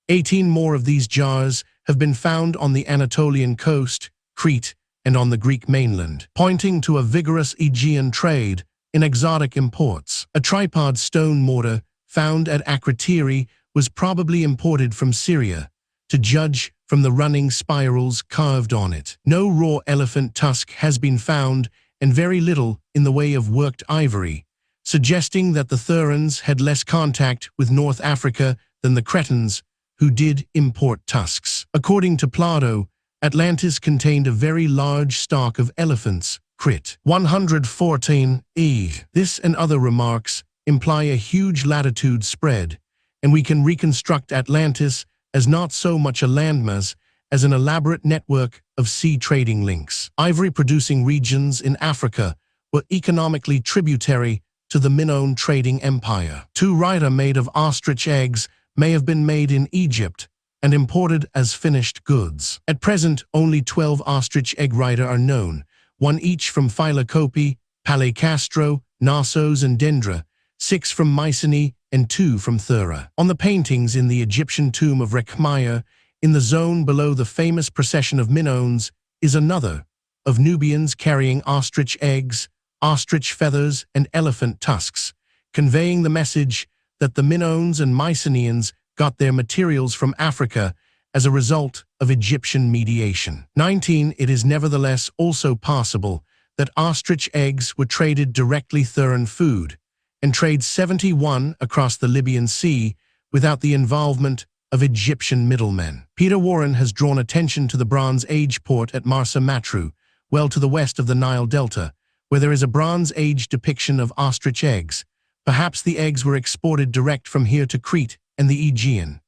A: 18 more of these jars have been found on the Anatolian coast, Crete, and on the Greek mainland, pointing to a vigorous Aegean trade in exotic imports. A tripod stone mortar found at Akrotiri was probably imported from Syria, to judge from the running spirals carved on it. No raw elephant tusk has been found, and very little in the way of worked ivory, suggesting that the Therans had less contact with North Africa than the Cretans, who did import tusks. According to Plato, Atlantis contained a very large stock of elephants, Crit. 114 e. This and other remarks imply a huge latitude spread, and we can reconstruct Atlantis as not so much a landmass as an elaborate network of sea trading links. Ivory-producing regions in Africa were economically tributary to the Minoan trading empire. 2 Rita made of ostrich eggs may have been made in Egypt and imported as finished goods. At present, only 12 ostrich egg Rita are known, 1 each from Phylocopi, Palais-Castro, Knossos, and Dendra, 6 from Mycenae, and 2 from Thera. On the paintings in the Egyptian tomb of Rekhmire, in the zone below the famous procession of Minoans, is another, of Nubians carrying ostrich eggs, ostrich feathers, and elephant tusks, conveying the message that the Minoans and Mycenaeans got their materials from Africa as a result of Egyptian mediation. 19. It is nevertheless also possible that ostrich eggs were traded directly Theran food, and trade 71 across the Libyan Sea without the involvement of Egyptian middlemen. Peter Warren has drawn attention to the Bronze Age port at Marsa Matruh, well to the west of the Nile Delta, where there is a Bronze Age depiction of ostrich eggs. Perhaps the eggs were exported direct from here to Crete and the Aegean.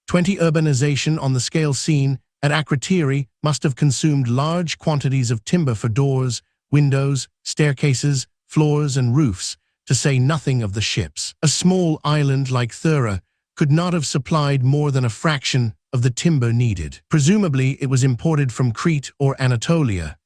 A: 20. Urbanization on the scale seen at Akrotiri must have consumed large quantities of timber for doors, windows, staircases, floors, and roofs, to say nothing of the ships. A small island like Thera could not have supplied more than a fraction of the timber needed. Presumably, it was imported from Crete or Anatolia.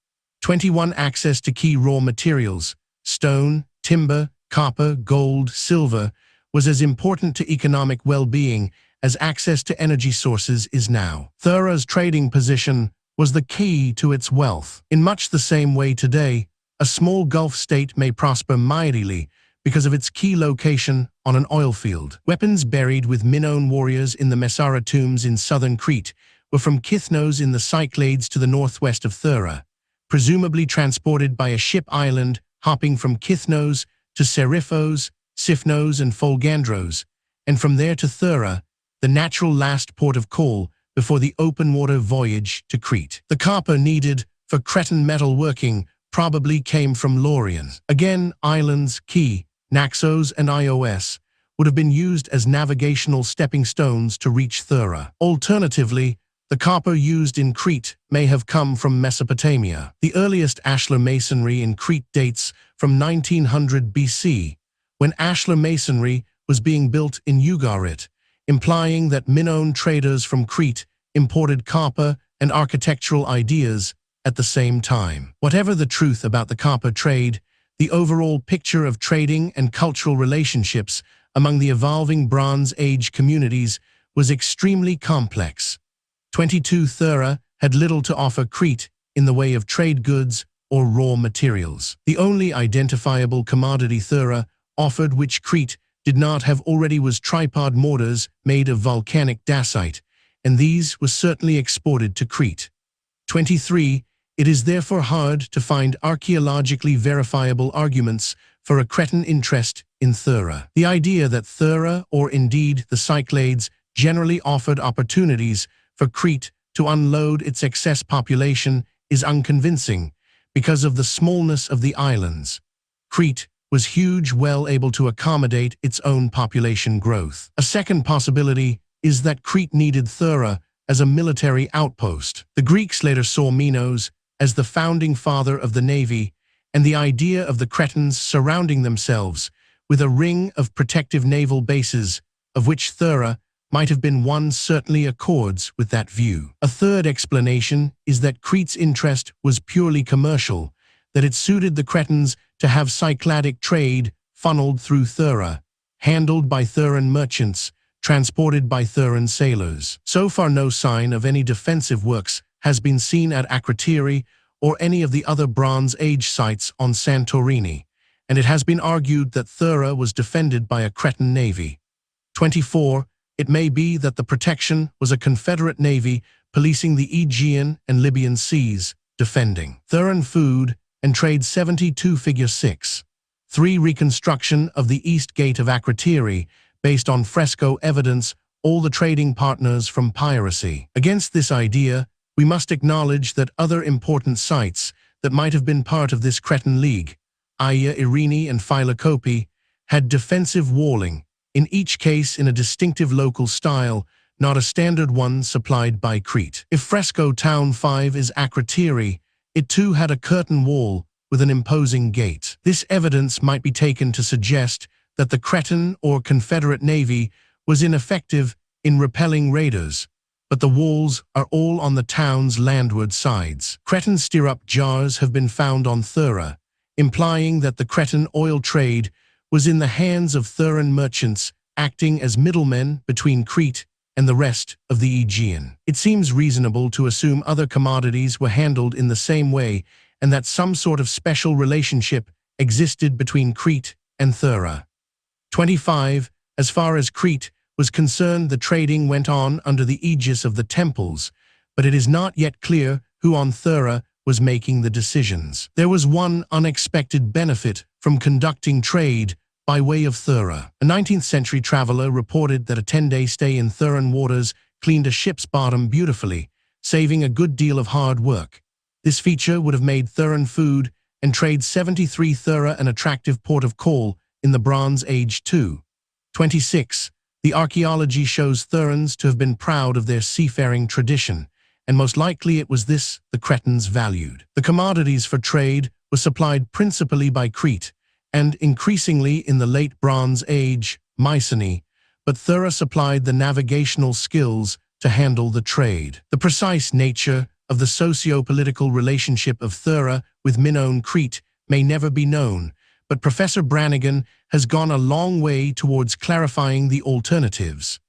A: 21. Access to key raw materials, stone, timber, copper, gold, silver, was as important to economic well-being as access to energy sources is now. Thera's trading position was the key to its wealth. In much the same way today, a small Gulf state may prosper mightily because of its key location on an oil field. Weapons buried with Minoan warriors in the Messara tombs in southern Crete were from Kithnos in the Cyclades to the northwest of Thera, presumably transported by a ship island hopping from Kithnos to Seriphos, Sifnos, and Folgandros, and from there to Thera, the natural last port of call before the open-water voyage to Crete. The copper needed for Cretan metalworking probably came from Laurian. Again, islands, Key, Naxos, and Ios would have been used as navigational stepping stones to reach Thera. Alternatively, the copper used in Crete may have come from Mesopotamia. The earliest ashlar masonry in Crete dates from 1900 BC, when ashlar masonry was being built in Ugarit, implying that Minoan traders from Crete imported copper and architectural ideas at the same time. Whatever the truth about the copper trade, the overall picture of trading and cultural relationships among the evolving Bronze Age communities was extremely complex. 22. Thera had little to offer Crete in the way of trade goods or raw materials. The only identifiable commodity Thera offered which Crete did not have already was tripod mortars made of volcanic dacite, and these were certainly exported to Crete. 23. It is therefore hard to find archaeologically verifiable arguments for a Cretan interest in Thera. The idea that Thera, or indeed the Cyclades, generally offered opportunities for Crete to unload its excess population is unconvincing because of the smallness of the islands. Crete was huge, well able to accommodate its own population growth. A second possibility is that Crete needed Thera as a military outpost. The Greeks later saw Minos as the founding father of the navy, and the idea of the Cretans surrounding themselves with a ring of protective naval bases, of which Thera might have been one, certainly accords with that view. A third explanation is that Crete's interest was purely commercial, that it suited the Cretans to have Cycladic trade funneled through Thera, handled by Theran merchants, transported by Theran sailors. So far no sign of any defensive works has been seen at Akrotiri or any of the other Bronze Age sites on Santorini, and it has been argued that Thera was defended by a Cretan navy. 24. It may be that the protection was a Confederate navy policing the Aegean and Libyan seas, defending Theran food and trade. 72. Figure 6. 3. Reconstruction of the East Gate of Akrotiri, based on fresco evidence, all the trading partners from piracy. Against this idea, we must acknowledge that other important sites that might have been part of this Cretan League, Aia Irene and Philokopi, had defensive walling, in each case in a distinctive local style, not a standard one supplied by Crete. If Fresco Town 5 is Akrotiri, it too had a curtain wall with an imposing gate. This evidence might be taken to suggest that the Cretan or Confederate navy was ineffective in repelling raiders, but the walls are all on the town's landward sides. Cretan stirrup jars have been found on Thera, implying that the Cretan oil trade was in the hands of Theran merchants acting as middlemen between Crete and the rest of the Aegean. It seems reasonable to assume other commodities were handled in the same way and that some sort of special relationship existed between Crete and Thera. 25. As far as Crete was concerned, the trading went on under the aegis of the temples, but it is not yet clear who on Thera was making the decisions. There was one unexpected benefit from conducting trade by way of Thera. A 19th-century traveler reported that a 10-day stay in Theran waters cleaned a ship's bottom beautifully, saving a good deal of hard work. This feature would have made Theran food and trade 73 Thera an attractive port of call in the Bronze Age too. 26. The archaeology shows Therans to have been proud of their seafaring tradition, and most likely it was this the Cretans valued. The commodities for trade were supplied principally by Crete, and increasingly in the late Bronze Age, Mycenae, but Thera supplied the navigational skills to handle the trade. The precise nature of the socio-political relationship of Thera with Minoan Crete may never be known, but Professor Brannigan has gone a long way towards clarifying the alternatives.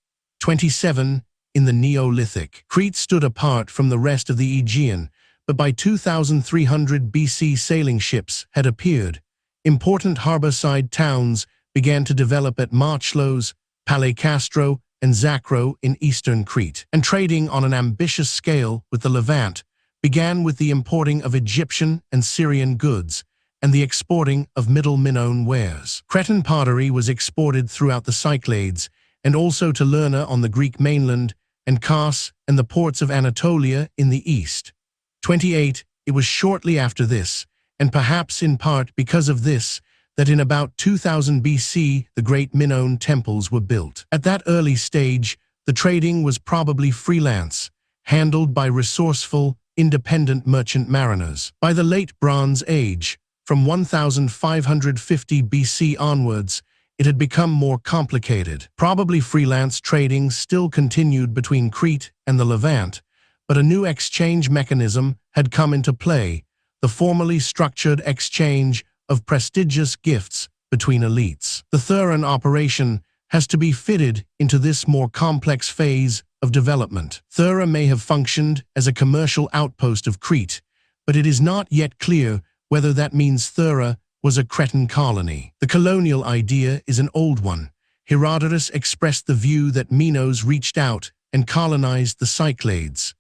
A: 27. In the Neolithic, Crete stood apart from the rest of the Aegean, but by 2300 BC sailing ships had appeared. Important harborside towns began to develop at Marchlos, Palecastro, and Zakro in eastern Crete, and trading on an ambitious scale with the Levant began with the importing of Egyptian and Syrian goods and the exporting of Middle Minoan wares. Cretan pottery was exported throughout the Cyclades and also to Lerna on the Greek mainland and Kos and the ports of Anatolia in the east. 28. It was shortly after this, and perhaps in part because of this, that in about 2000 BC the great Minoan temples were built. At that early stage, the trading was probably freelance, handled by resourceful, independent merchant mariners. By the late Bronze Age, from 1550 BC onwards, it had become more complicated. Probably freelance trading still continued between Crete and the Levant, but a new exchange mechanism had come into play, the formally structured exchange of prestigious gifts between elites. The Theran operation has to be fitted into this more complex phase of development. Thera may have functioned as a commercial outpost of Crete, but it is not yet clear whether that means Thera was a Cretan colony. The colonial idea is an old one. Herodotus expressed the view that Minos reached out and colonized the Cyclades.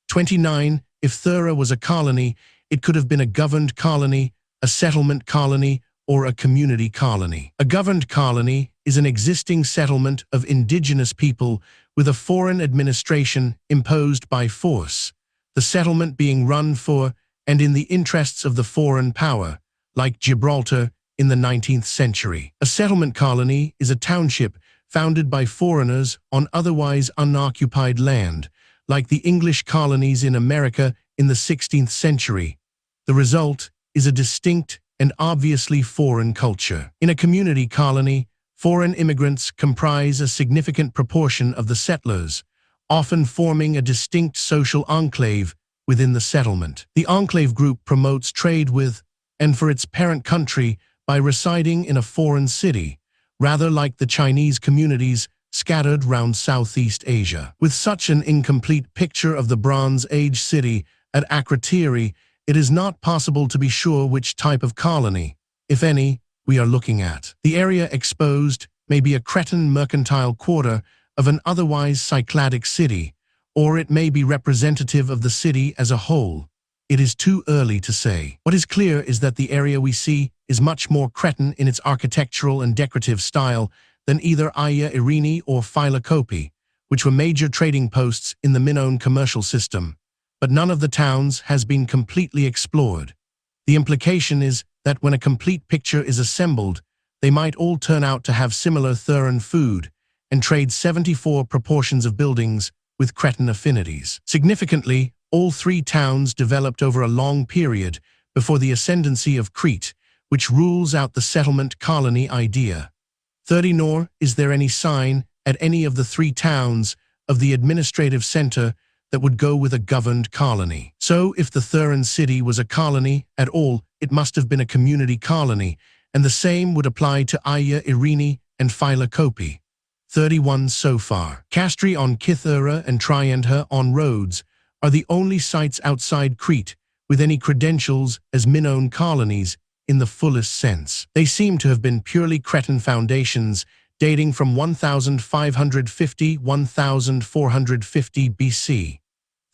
A: 29. If Thera was a colony, it could have been a governed colony, a settlement colony, or a community colony. A governed colony is an existing settlement of indigenous people with a foreign administration imposed by force, the settlement being run for and in the interests of the foreign power, like Gibraltar in the 19th century. A settlement colony is a township founded by foreigners on otherwise unoccupied land, like the English colonies in America in the 16th century. The result is a distinct and obviously foreign culture. In a community colony, foreign immigrants comprise a significant proportion of the settlers, often forming a distinct social enclave within the settlement. The enclave group promotes trade with and for its parent country by residing in a foreign city, rather like the Chinese communities scattered round Southeast Asia. With such an incomplete picture of the Bronze Age city at Akrotiri, it is not possible to be sure which type of colony, if any, we are looking at. The area exposed may be a Cretan mercantile quarter of an otherwise Cycladic city, or it may be representative of the city as a whole. It is too early to say. What is clear is that the area we see is much more Cretan in its architectural and decorative style than either Aia Irini or Phylocopi, which were major trading posts in the Minoan commercial system, but none of the towns has been completely explored. The implication is that when a complete picture is assembled, they might all turn out to have similar Theran food and trade 74 proportions of buildings with Cretan affinities. Significantly, all three towns developed over a long period before the ascendancy of Crete, which rules out the settlement colony idea. 30. Nor is there any sign at any of the three towns of the administrative center that would go with a governed colony. So if the Theran city was a colony at all, it must have been a community colony, and the same would apply to Aia Irini and Phylocopi. 31 so far. Castri on Kythera and Triendha on Rhodes are the only sites outside Crete with any credentials as Minoan colonies in the fullest sense. They seem to have been purely Cretan foundations dating from 1550–1450 BC.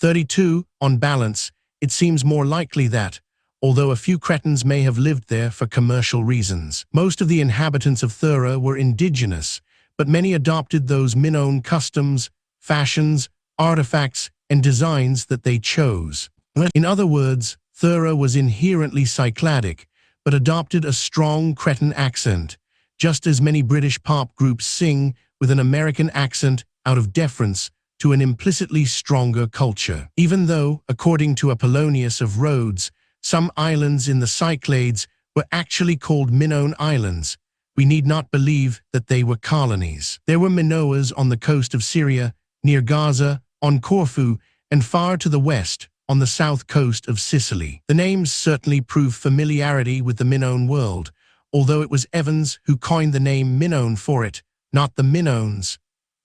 A: 32. On balance, it seems more likely that, although a few Cretans may have lived there for commercial reasons, most of the inhabitants of Thera were indigenous, but many adopted those Minoan customs, fashions, artifacts, and designs that they chose. In other words, Thera was inherently Cycladic, but adopted a strong Cretan accent, just as many British pop groups sing with an American accent out of deference to an implicitly stronger culture. Even though, according to Apollonius of Rhodes, some islands in the Cyclades were actually called Minoan Islands, we need not believe that they were colonies. There were Minoas on the coast of Syria, near Gaza, on Corfu, and far to the west, on the south coast of Sicily. The names certainly prove familiarity with the Minoan world, although it was Evans who coined the name Minoan for it, not the Minoans,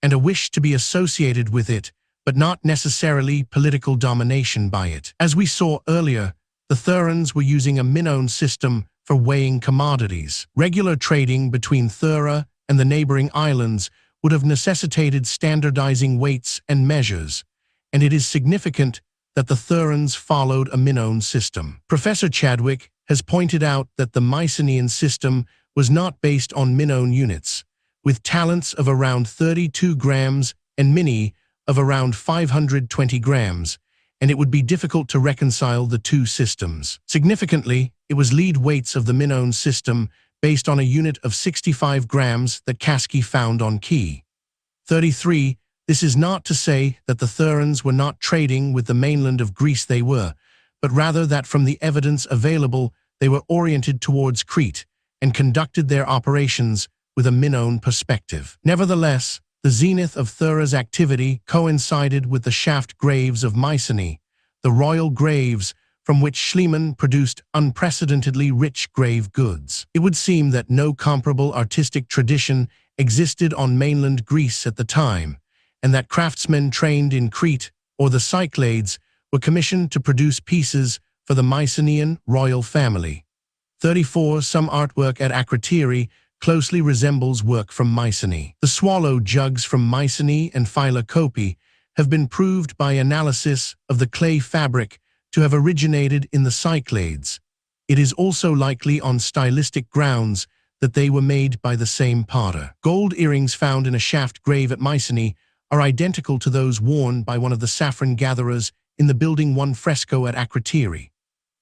A: and a wish to be associated with it, but not necessarily political domination by it. As we saw earlier, the Therans were using a Minoan system for weighing commodities. Regular trading between Thera and the neighboring islands would have necessitated standardizing weights and measures, and it is significant that the Therans followed a Minoan system. Professor Chadwick has pointed out that the Mycenaean system was not based on Minoan units, with talents of around 32 grams and mini of around 520 grams, and it would be difficult to reconcile the two systems. Significantly, it was lead weights of the Minoan system based on a unit of 65 grams that Kaski found on Key. 33. This is not to say that the Therans were not trading with the mainland of Greece. They were, but rather that from the evidence available they were oriented towards Crete and conducted their operations with a Minoan perspective. Nevertheless, the zenith of Thera's activity coincided with the shaft graves of Mycenae, the royal graves from which Schliemann produced unprecedentedly rich grave goods. It would seem that no comparable artistic tradition existed on mainland Greece at the time, and that craftsmen trained in Crete or the Cyclades were commissioned to produce pieces for the Mycenaean royal family. 34. Some artwork at Akrotiri closely resembles work from Mycenae. The swallow jugs from Mycenae and Phylocopi have been proved by analysis of the clay fabric to have originated in the Cyclades. It is also likely on stylistic grounds that they were made by the same potter. Gold earrings found in a shaft grave at Mycenae are identical to those worn by one of the saffron gatherers in the Building 1 fresco at Akrotiri.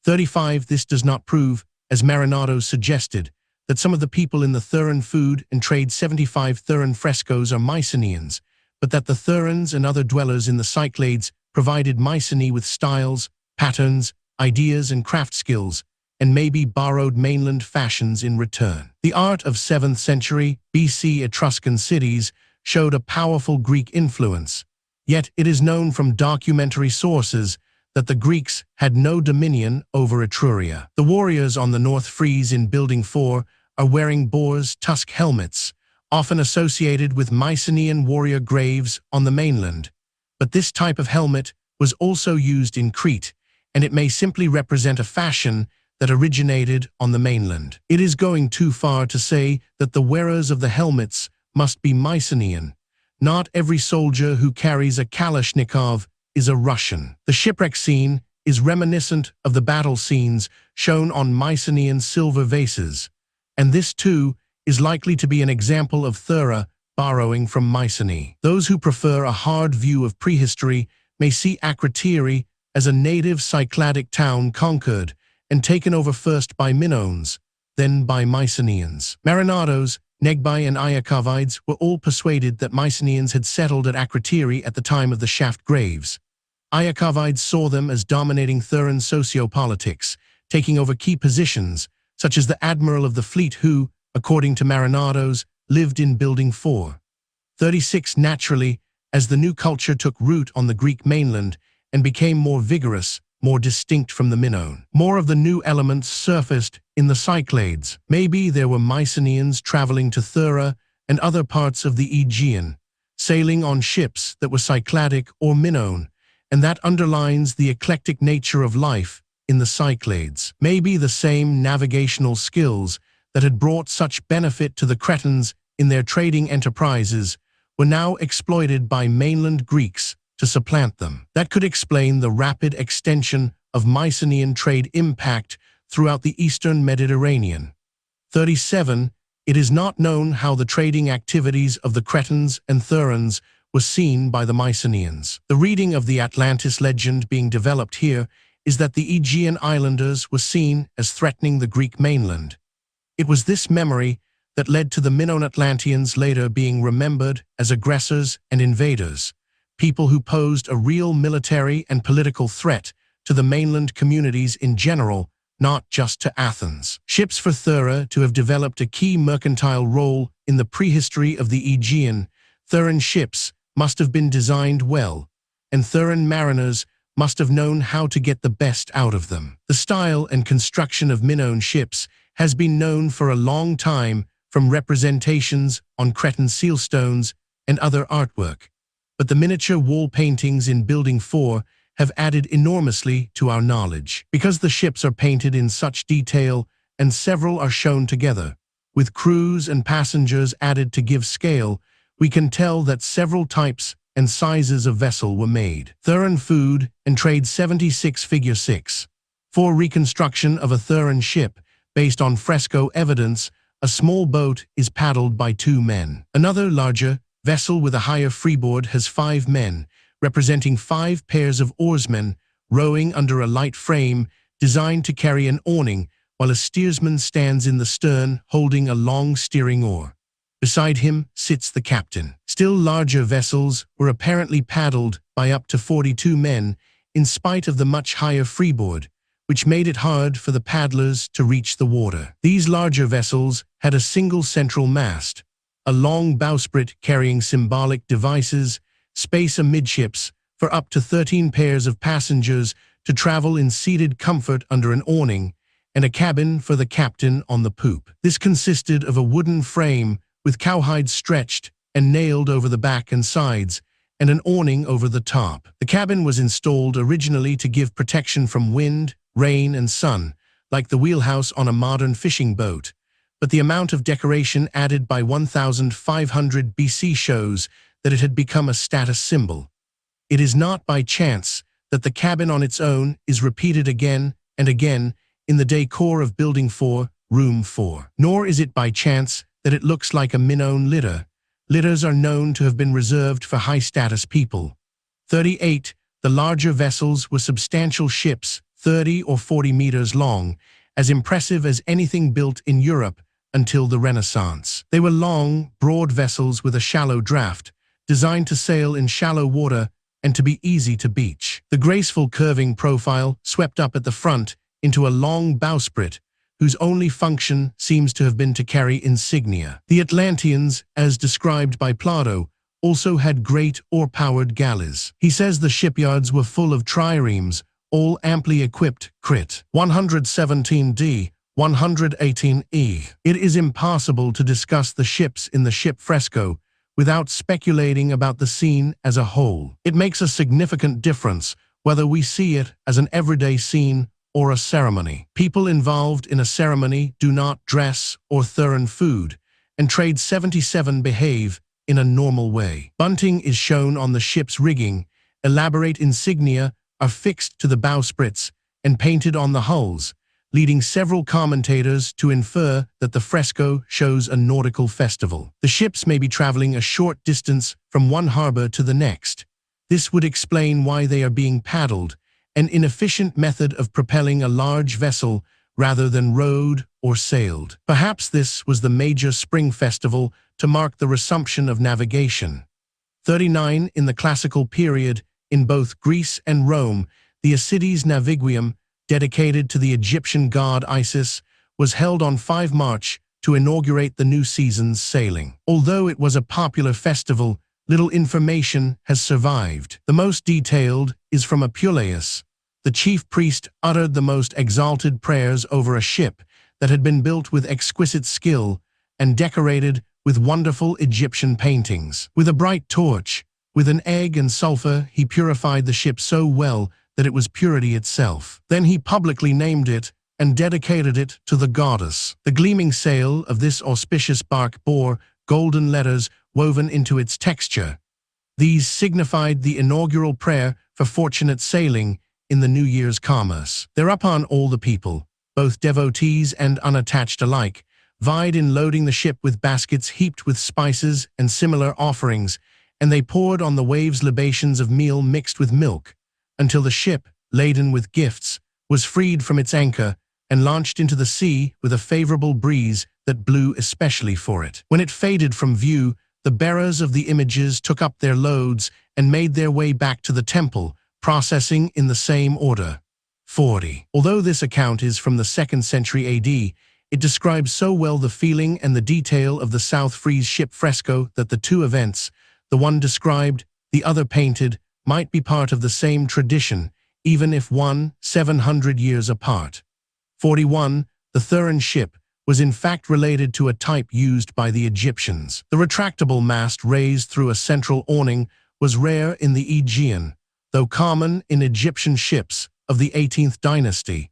A: 35. This does not prove, as Marinado suggested, that some of the people in the Theran food and trade 75 Theran frescoes are Mycenaeans, but that the Therans and other dwellers in the Cyclades provided Mycenae with styles, patterns, ideas, and craft skills, and maybe borrowed mainland fashions in return. The art of 7th century BC Etruscan cities showed a powerful Greek influence, yet it is known from documentary sources that the Greeks had no dominion over Etruria. The warriors on the North Frieze in Building 4 are wearing boar's tusk helmets, often associated with Mycenaean warrior graves on the mainland. But this type of helmet was also used in Crete, and it may simply represent a fashion that originated on the mainland. It is going too far to say that the wearers of the helmets must be Mycenaean. Not every soldier who carries a Kalashnikov is a Russian. The shipwreck scene is reminiscent of the battle scenes shown on Mycenaean silver vases, and this too is likely to be an example of Thera borrowing from Mycenae. Those who prefer a hard view of prehistory may see Akrotiri as a native Cycladic town conquered and taken over first by Minoans, then by Mycenaeans. Marinados, Negbai and Iakovides were all persuaded that Mycenaeans had settled at Akrotiri at the time of the shaft graves. Iakovides saw them as dominating Theran sociopolitics, taking over key positions, such as the admiral of the fleet who, according to Marinados, lived in Building 4. 36. Naturally, as the new culture took root on the Greek mainland and became more vigorous, more distinct from the Minoan, more of the new elements surfaced in the Cyclades. Maybe there were Mycenaeans traveling to Thera and other parts of the Aegean, sailing on ships that were Cycladic or Minoan, and that underlines the eclectic nature of life in the Cyclades. Maybe the same navigational skills that had brought such benefit to the Cretans in their trading enterprises were now exploited by mainland Greeks to supplant them. That could explain the rapid extension of Mycenaean trade impact throughout the eastern Mediterranean. 37. It is not known how the trading activities of the Cretans and Therans were seen by the Mycenaeans. The reading of the Atlantis legend being developed here is that the Aegean islanders were seen as threatening the Greek mainland. It was this memory that led to the Minoan Atlanteans later being remembered as aggressors and invaders, people who posed a real military and political threat to the mainland communities in general, not just to Athens. Ships for Thera to have developed a key mercantile role in the prehistory of the Aegean. Theran ships must have been designed well, and Theran mariners must have known how to get the best out of them. The style and construction of Minoan ships has been known for a long time from representations on Cretan sealstones and other artwork, but the miniature wall paintings in Building 4 have added enormously to our knowledge. Because the ships are painted in such detail and several are shown together, with crews and passengers added to give scale, we can tell that several types and sizes of vessel were made. Theran food and trade 76 Figure 6. For reconstruction of a Theran ship, based on fresco evidence, a small boat is paddled by 2 men. Another larger vessel with a higher freeboard has 5 men, representing 5 pairs of oarsmen rowing under a light frame designed to carry an awning, while a steersman stands in the stern holding a long steering oar. Beside him sits the captain. Still larger vessels were apparently paddled by up to 42 men, in spite of the much higher freeboard, which made it hard for the paddlers to reach the water. These larger vessels had a single central mast, a long bowsprit carrying symbolic devices, space amidships for up to 13 pairs of passengers to travel in seated comfort under an awning, and a cabin for the captain on the poop. This consisted of a wooden frame with cowhides stretched and nailed over the back and sides, and an awning over the top. The cabin was installed originally to give protection from wind, rain, and sun, like the wheelhouse on a modern fishing boat. But the amount of decoration added by 1500 BC shows that it had become a status symbol. It is not by chance that the cabin on its own is repeated again and again in the decor of Building 4, Room 4. Nor is it by chance that it looks like a Minoan litter. Litters are known to have been reserved for high-status people. 38. The larger vessels were substantial ships, 30 or 40 meters long, as impressive as anything built in Europe until the Renaissance. They were long, broad vessels with a shallow draft, designed to sail in shallow water and to be easy to beach. The graceful curving profile swept up at the front into a long bowsprit, whose only function seems to have been to carry insignia. The Atlanteans, as described by Plato, also had great oar-powered galleys. He says the shipyards were full of triremes, all amply equipped. Crit. 117d, 118e. It is impossible to discuss the ships in the ship fresco without speculating about the scene as a whole. It makes a significant difference whether we see it as an everyday scene or a ceremony. People involved in a ceremony do not dress or Theran food, and Trade 77 behave in a normal way. Bunting is shown on the ship's rigging, elaborate insignia are fixed to the bowsprits and painted on the hulls, leading several commentators to infer that the fresco shows a nautical festival. The ships may be traveling a short distance from one harbor to the next. This would explain why they are being paddled, an inefficient method of propelling a large vessel rather than rowed or sailed. Perhaps this was the major spring festival to mark the resumption of navigation. 39. In the classical period, in both Greece and Rome, the Ascites Naviguum, dedicated to the Egyptian god Isis, was held on 5 March to inaugurate the new season's sailing. Although it was a popular festival, little information has survived. The most detailed is from Apuleius. The chief priest uttered the most exalted prayers over a ship that had been built with exquisite skill and decorated with wonderful Egyptian paintings. With a bright torch, with an egg and sulfur, he purified the ship so well that it was purity itself. Then he publicly named it and dedicated it to the goddess. The gleaming sail of this auspicious bark bore golden letters woven into its texture. These signified the inaugural prayer for fortunate sailing in the New Year's commerce. Thereupon all the people, both devotees and unattached alike, vied in loading the ship with baskets heaped with spices and similar offerings, and they poured on the waves libations of meal mixed with milk, until the ship, laden with gifts, was freed from its anchor and launched into the sea with a favorable breeze that blew especially for it. When it faded from view, the bearers of the images took up their loads and made their way back to the temple, processing in the same order. 40. Although this account is from the 2nd century AD, it describes so well the feeling and the detail of the South Frieze ship fresco that the two events, the one described, the other painted, might be part of the same tradition, even if one 700 years apart. 41. The Theran ship was in fact related to a type used by the Egyptians. The retractable mast raised through a central awning was rare in the Aegean, though common in Egyptian ships of the 18th dynasty.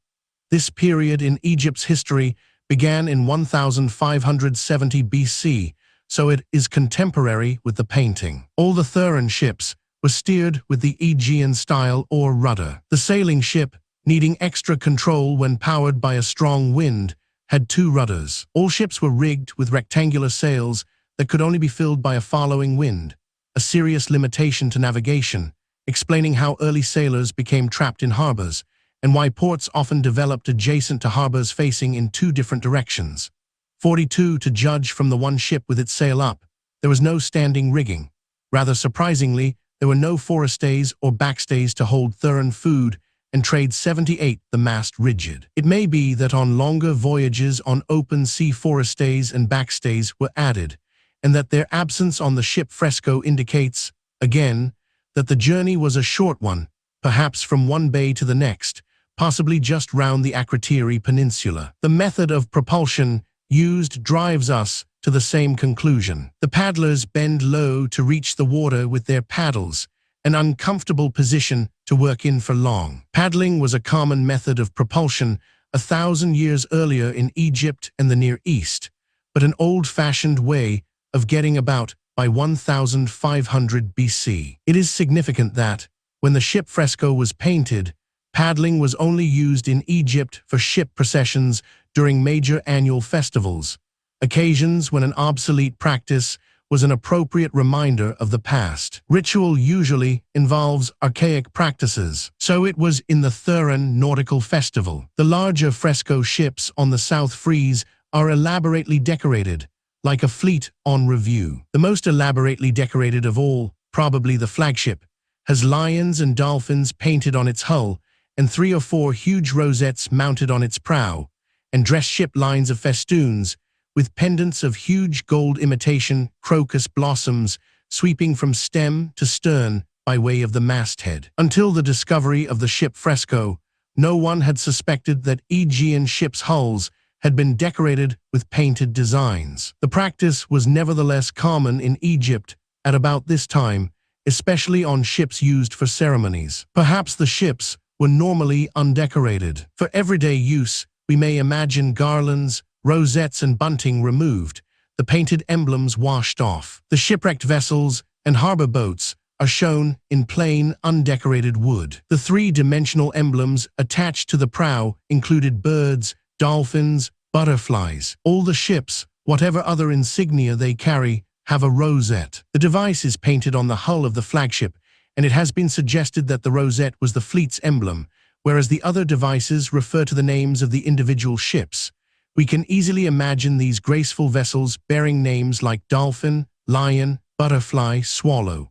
A: This period in Egypt's history began in 1570 BC, so it is contemporary with the painting. All the Theran ships were steered with the Aegean style or rudder. The sailing ship, needing extra control when powered by a strong wind, had 2 rudders. All ships were rigged with rectangular sails that could only be filled by a following wind, a serious limitation to navigation, explaining how early sailors became trapped in harbors, and why ports often developed adjacent to harbors facing in 2 different directions. 42. To judge from the one ship with its sail up, there was no standing rigging. Rather surprisingly, there were no forestays or backstays to hold Theran food, and Trade 78 the mast rigid. It may be that on longer voyages on open sea forestays and backstays were added, and that their absence on the ship fresco indicates, again, that the journey was a short one, perhaps from one bay to the next, possibly just round the Akrotiri Peninsula. The method of propulsion used drives us to the same conclusion. The paddlers bend low to reach the water with their paddles, an uncomfortable position to work in for long. Paddling was a common method of propulsion 1,000 years earlier in Egypt and the Near East, but an old-fashioned way of getting about by 1500 BC. It is significant that, when the ship fresco was painted, paddling was only used in Egypt for ship processions during major annual festivals, occasions when an obsolete practice was an appropriate reminder of the past. Ritual usually involves archaic practices, so it was in the Theran nautical festival. The larger fresco ships on the South Frieze are elaborately decorated, like a fleet on review. The most elaborately decorated of all, probably the flagship, has lions and dolphins painted on its hull and 3 or 4 huge rosettes mounted on its prow, and dress ship lines of festoons with pendants of huge gold imitation crocus blossoms sweeping from stem to stern by way of the masthead. Until the discovery of the ship fresco, no one had suspected that Aegean ships' hulls had been decorated with painted designs. The practice was nevertheless common in Egypt at about this time, especially on ships used for ceremonies. Perhaps the ships were normally undecorated. For everyday use, we may imagine garlands, rosettes and bunting removed, the painted emblems washed off. The shipwrecked vessels and harbor boats are shown in plain, undecorated wood. The 3-dimensional emblems attached to the prow included birds, dolphins, butterflies. All the ships, whatever other insignia they carry, have a rosette. The device is painted on the hull of the flagship, and it has been suggested that the rosette was the fleet's emblem, whereas the other devices refer to the names of the individual ships. We can easily imagine these graceful vessels bearing names like dolphin, lion, butterfly, swallow.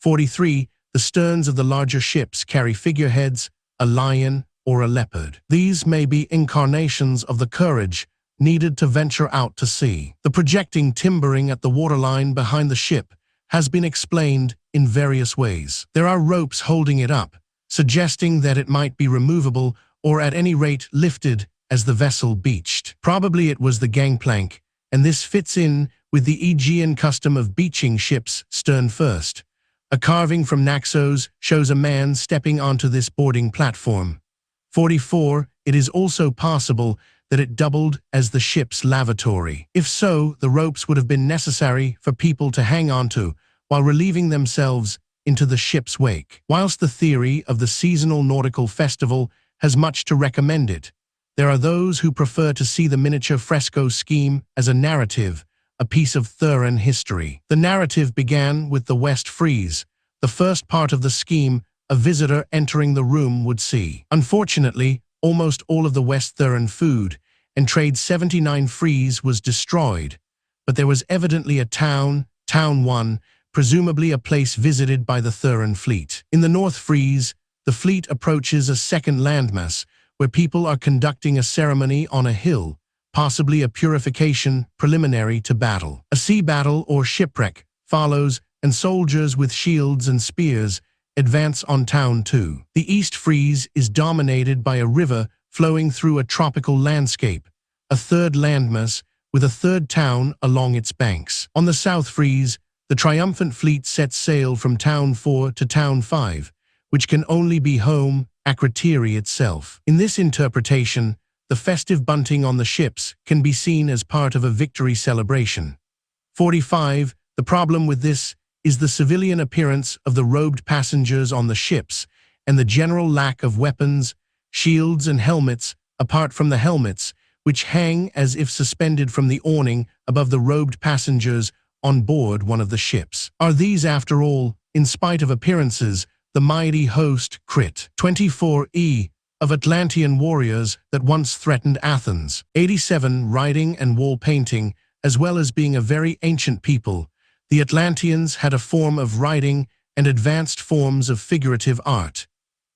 A: 43. The sterns of the larger ships carry figureheads, a lion or a leopard. These may be incarnations of the courage needed to venture out to sea. The projecting timbering at the waterline behind the ship has been explained in various ways. There are ropes holding it up, suggesting that it might be removable or at any rate lifted as the vessel beached. Probably it was the gangplank, and this fits in with the Aegean custom of beaching ships stern first. A carving from Naxos shows a man stepping onto this boarding platform. 44. It is also possible that it doubled as the ship's lavatory. If so, the ropes would have been necessary for people to hang onto while relieving themselves into the ship's wake. Whilst the theory of the seasonal nautical festival has much to recommend it, there are those who prefer to see the miniature fresco scheme as a narrative, a piece of Theran history. The narrative began with the West Frieze, the first part of the scheme a visitor entering the room would see. Unfortunately, almost all of the West Theran food and trade 79 Frieze was destroyed, but there was evidently a town 1, presumably a place visited by the Theran fleet. In the North Frieze, the fleet approaches a second landmass where people are conducting a ceremony on a hill, possibly a purification preliminary to battle. A sea battle or shipwreck follows, and soldiers with shields and spears advance on Town 2. The East Frieze is dominated by a river flowing through a tropical landscape, a third landmass with a third town along its banks. On the South Frieze, the triumphant fleet sets sail from Town 4 to Town 5, which can only be home Akrotiri itself. In this interpretation, the festive bunting on the ships can be seen as part of a victory celebration. 45. The problem with this is the civilian appearance of the robed passengers on the ships and the general lack of weapons, shields and helmets, apart from the helmets, which hang as if suspended from the awning above the robed passengers on board one of the ships. Are these, after all, in spite of appearances, the mighty host Crit 24E of Atlantean warriors that once threatened Athens? 87. Writing and wall painting, as well as being a very ancient people, the Atlanteans had a form of writing and advanced forms of figurative art.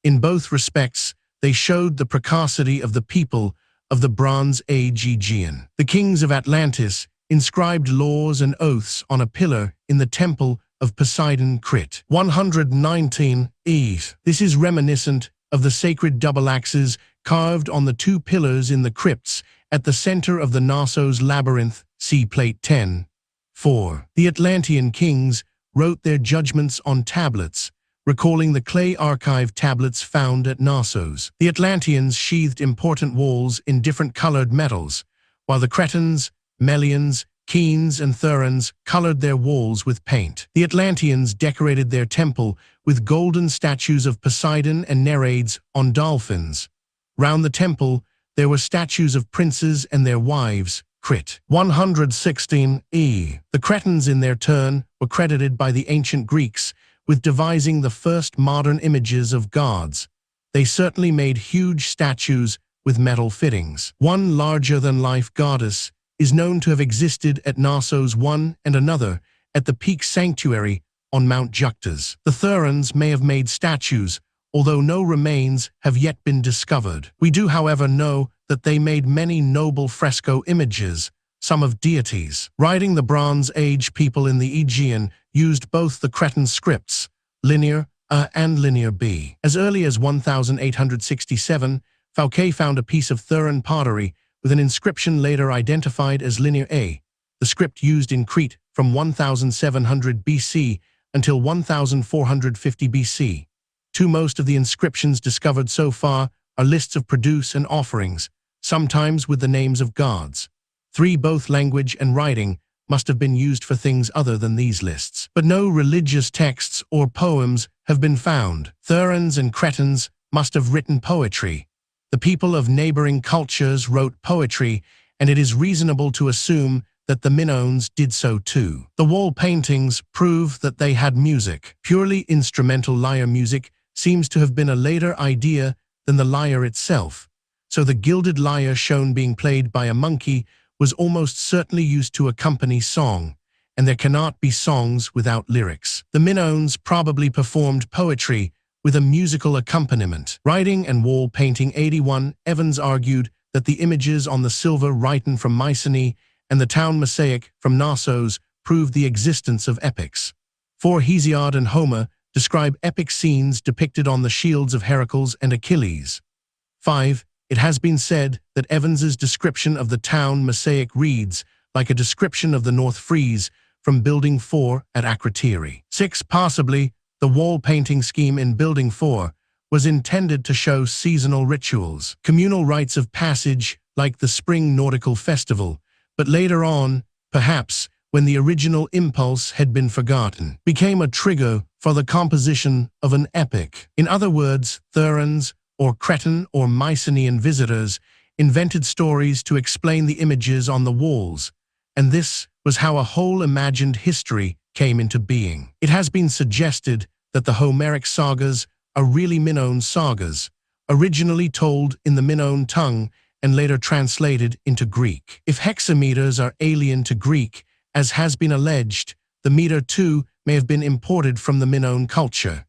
A: In both respects, they showed the precocity of the people of the Bronze Age Aegean. The kings of Atlantis inscribed laws and oaths on a pillar in the temple of Poseidon Crit 119 E. This is reminiscent of the sacred double axes carved on the 2 pillars in the crypts at the center of the Knossos labyrinth, see Plate 10. 4. The Atlantean kings wrote their judgments on tablets, recalling the clay archive tablets found at Knossos. The Atlanteans sheathed important walls in different colored metals, while the Cretans, Melians, Keens, and Therans colored their walls with paint. The Atlanteans decorated their temple with golden statues of Poseidon and Nereids on dolphins. Round the temple, there were statues of princes and their wives, Crit. 116e. The Cretans, in their turn, were credited by the ancient Greeks with devising the first modern images of gods. They certainly made huge statues with metal fittings. One larger-than-life goddess is known to have existed at Knossos, one and another at the Peak Sanctuary on Mount Juctas. The Therans may have made statues, although no remains have yet been discovered. We do, however, know that they made many noble fresco images, some of deities. Writing the Bronze Age people in the Aegean used both the Cretan scripts, Linear A and Linear B. As early as 1867, Fouquet found a piece of Theran pottery with an inscription later identified as Linear A, the script used in Crete from 1700 BC until 1450 BC. Most of the inscriptions discovered so far are lists of produce and offerings, sometimes with the names of gods. 3. Both language and writing must have been used for things other than these lists. But no religious texts or poems have been found. Therans and Cretans must have written poetry. The people of neighboring cultures wrote poetry, and it is reasonable to assume that the Minoans did so too. The wall paintings prove that they had music. Purely instrumental lyre music seems to have been a later idea than the lyre itself, so the gilded lyre shown being played by a monkey was almost certainly used to accompany song, and there cannot be songs without lyrics. The Minoans probably performed poetry with a musical accompaniment. Writing and wall painting. 81. Evans argued that the images on the silver Rhyton from Mycenae and the town mosaic from Knossos proved the existence of epics. 4. Hesiod and Homer describe epic scenes depicted on the shields of Heracles and Achilles. 5. It has been said that Evans's description of the town mosaic reads like a description of the North Frieze from Building 4 at Akrotiri. 6. Possibly, the wall painting scheme in Building 4 was intended to show seasonal rituals, communal rites of passage like the spring nautical festival, but later on, perhaps, when the original impulse had been forgotten, became a trigger for the composition of an epic. In other words, Therans, or Cretan or Mycenaean visitors, invented stories to explain the images on the walls, and this was how a whole imagined history came into being. It has been suggested that the Homeric sagas are really Minoan sagas, originally told in the Minoan tongue and later translated into Greek. If hexameters are alien to Greek, as has been alleged, the meter too may have been imported from the Minoan culture.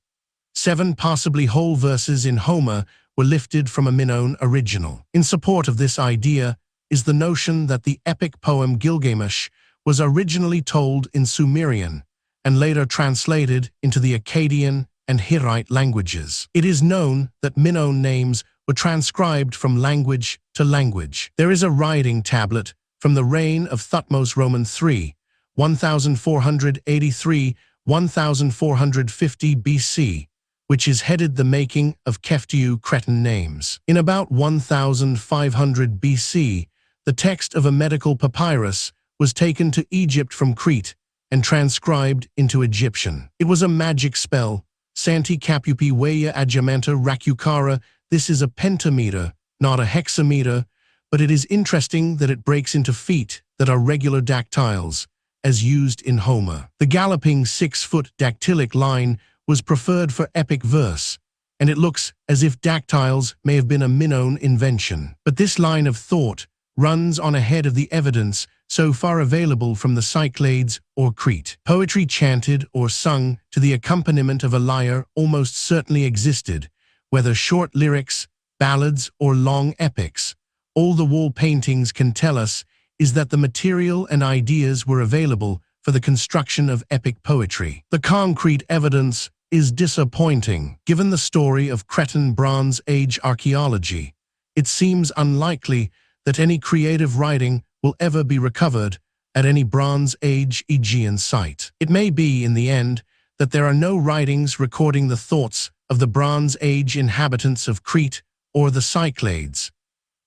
A: 7. Possibly whole verses in Homer were lifted from a Minoan original. In support of this idea is the notion that the epic poem Gilgamesh was originally told in Sumerian and later translated into the Akkadian and Hittite languages. It is known that Minoan names were transcribed from language to language. There is a writing tablet from the reign of Thutmose III, 1483–1450 BC, which is headed The Making of Keftiu Cretan Names. In about 1500 BC, the text of a medical papyrus was taken to Egypt from Crete and transcribed into Egyptian. It was a magic spell, Santi Capupi Weya Adjamanta Rakukara. This is a pentameter, not a hexameter, but it is interesting that it breaks into feet that are regular dactyls, as used in Homer. The galloping 6-foot dactylic line was preferred for epic verse, and it looks as if dactyls may have been a Minoan invention. But this line of thought runs on ahead of the evidence so far available from the Cyclades or Crete. Poetry chanted or sung to the accompaniment of a lyre almost certainly existed, whether short lyrics, ballads, or long epics. All the wall paintings can tell us is that the material and ideas were available for the construction of epic poetry. The concrete evidence is disappointing. Given the story of Cretan Bronze Age archaeology, it seems unlikely that any creative writing will ever be recovered at any Bronze Age Aegean site. It may be, in the end, that there are no writings recording the thoughts of the Bronze Age inhabitants of Crete or the Cyclades.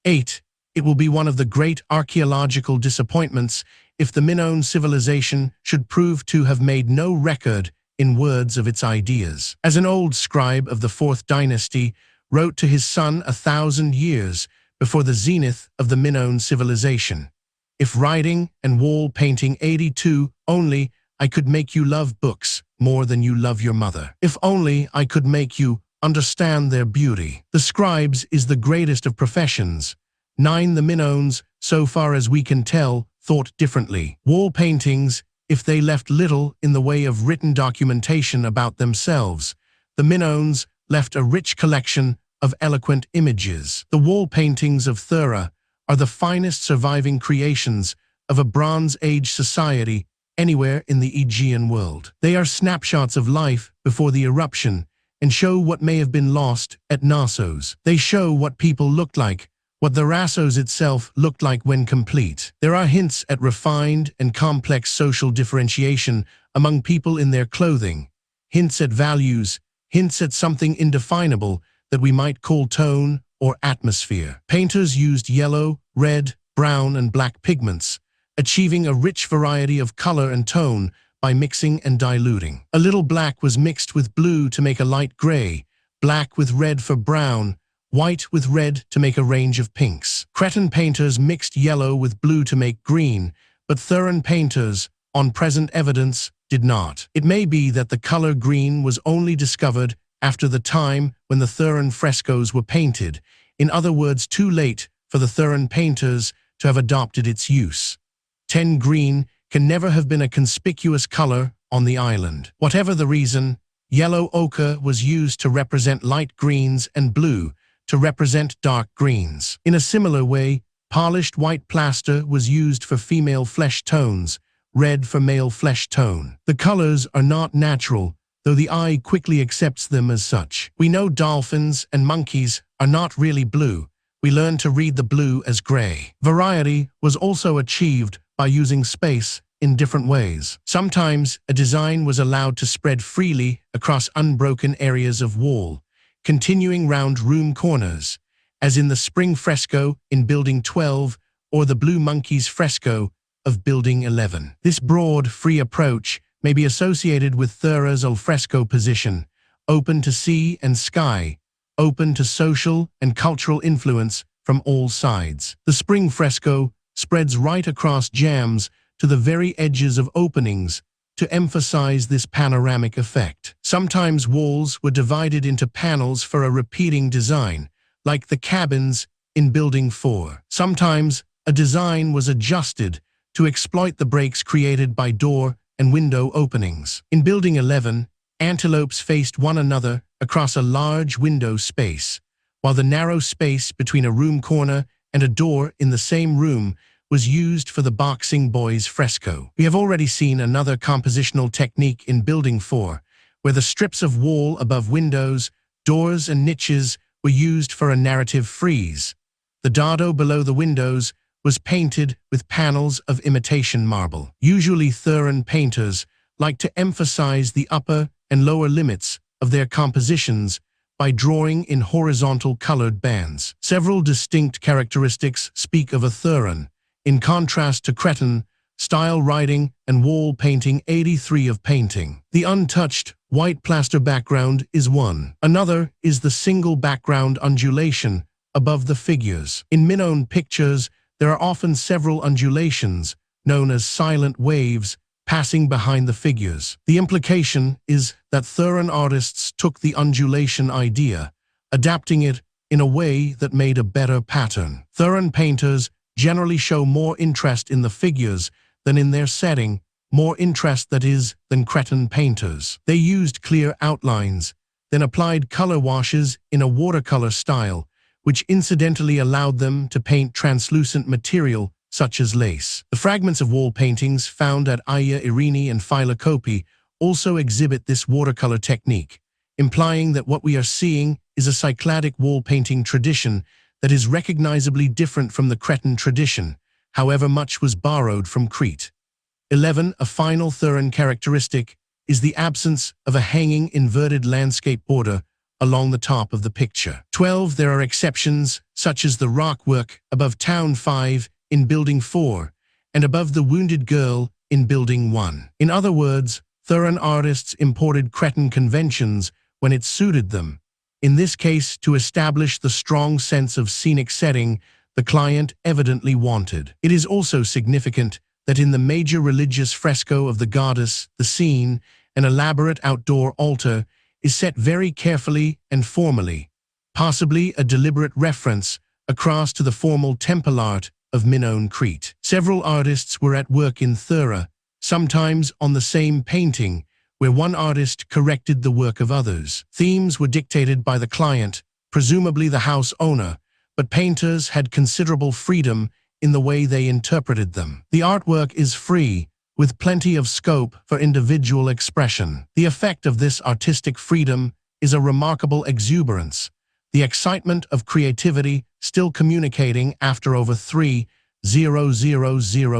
A: 8. It will be one of the great archaeological disappointments if the Minoan civilization should prove to have made no record in words of its ideas. As an old scribe of the 4th dynasty wrote to his son 1,000 years before the zenith of the Minoan civilization, "If writing and wall painting 82 only, I could make you love books more than you love your mother. If only I could make you understand their beauty." The scribes is the greatest of professions. 9. The Minoans, so far as we can tell, thought differently. Wall paintings, if they left little in the way of written documentation about themselves, the Minoans left a rich collection of eloquent images. The wall paintings of Thera are the finest surviving creations of a Bronze Age society anywhere in the Aegean world. They are snapshots of life before the eruption and show what may have been lost at Knossos. They show what people looked like, what the Rassos itself looked like when complete. There are hints at refined and complex social differentiation among people in their clothing, hints at values, hints at something indefinable that we might call tone or atmosphere. Painters used yellow, red, brown, and black pigments, achieving a rich variety of color and tone by mixing and diluting. A little black was mixed with blue to make a light gray, black with red for brown, white with red to make a range of pinks. Cretan painters mixed yellow with blue to make green, but Theran painters, on present evidence, did not. It may be that the color green was only discovered after the time when the Theran frescoes were painted, in other words, too late for the Theran painters to have adopted its use. 10. Green can never have been a conspicuous color on the island. Whatever the reason, yellow ochre was used to represent light greens and blue to represent dark greens. In a similar way, polished white plaster was used for female flesh tones, red for male flesh tone. The colors are not natural, though the eye quickly accepts them as such. We know dolphins and monkeys are not really blue. We learn to read the blue as gray. Variety was also achieved by using space in different ways. Sometimes a design was allowed to spread freely across unbroken areas of wall, continuing round room corners, as in the spring fresco in Building 12 or the Blue Monkeys fresco of Building 11. This broad, free approach may be associated with Thera's alfresco position, open to sea and sky, open to social and cultural influence from all sides. The spring fresco spreads right across jambs to the very edges of openings to emphasize this panoramic effect. Sometimes walls were divided into panels for a repeating design, like the cabins in Building 4. Sometimes a design was adjusted to exploit the breaks created by door and window openings. In Building 11, antelopes faced one another across a large window space, while the narrow space between a room corner and a door in the same room was used for the Boxing Boys fresco. We have already seen another compositional technique in Building 4, where the strips of wall above windows, doors, and niches were used for a narrative frieze. The dado below the windows was painted with panels of imitation marble. Usually Theran painters like to emphasize the upper and lower limits of their compositions by drawing in horizontal colored bands. Several distinct characteristics speak of a Theran, in contrast to Cretan, style writing and wall painting 83 of painting. The untouched white plaster background is one. Another is the single background undulation above the figures. In Minoan pictures, there are often several undulations, known as silent waves, passing behind the figures. The implication is that Theran artists took the undulation idea, adapting it in a way that made a better pattern. Theran painters generally show more interest in the figures than in their setting, more interest, that is, than Cretan painters. They used clear outlines, then applied color washes in a watercolor style, which incidentally allowed them to paint translucent material such as lace. The fragments of wall paintings found at Aia Irene and Philokopi also exhibit this watercolor technique, implying that what we are seeing is a Cycladic wall painting tradition that is recognizably different from the Cretan tradition, however much was borrowed from Crete. 11. A final Theran characteristic is the absence of a hanging inverted landscape border along the top of the picture. 12. There are exceptions, such as the rockwork above Town 5 in Building 4 and above the Wounded Girl in Building 1. In other words, Theran artists imported Cretan conventions when it suited them, in this case to establish the strong sense of scenic setting the client evidently wanted. It is also significant that in the major religious fresco of the goddess, the scene, an elaborate outdoor altar, is set very carefully and formally, possibly a deliberate reference across to the formal temple art of Minoan Crete. Several artists were at work in Thera, sometimes on the same painting, where one artist corrected the work of others. Themes were dictated by the client, presumably the house owner, but painters had considerable freedom in the way they interpreted them. The artwork is free, with plenty of scope for individual expression. The effect of this artistic freedom is a remarkable exuberance, the excitement of creativity still communicating after over 3,000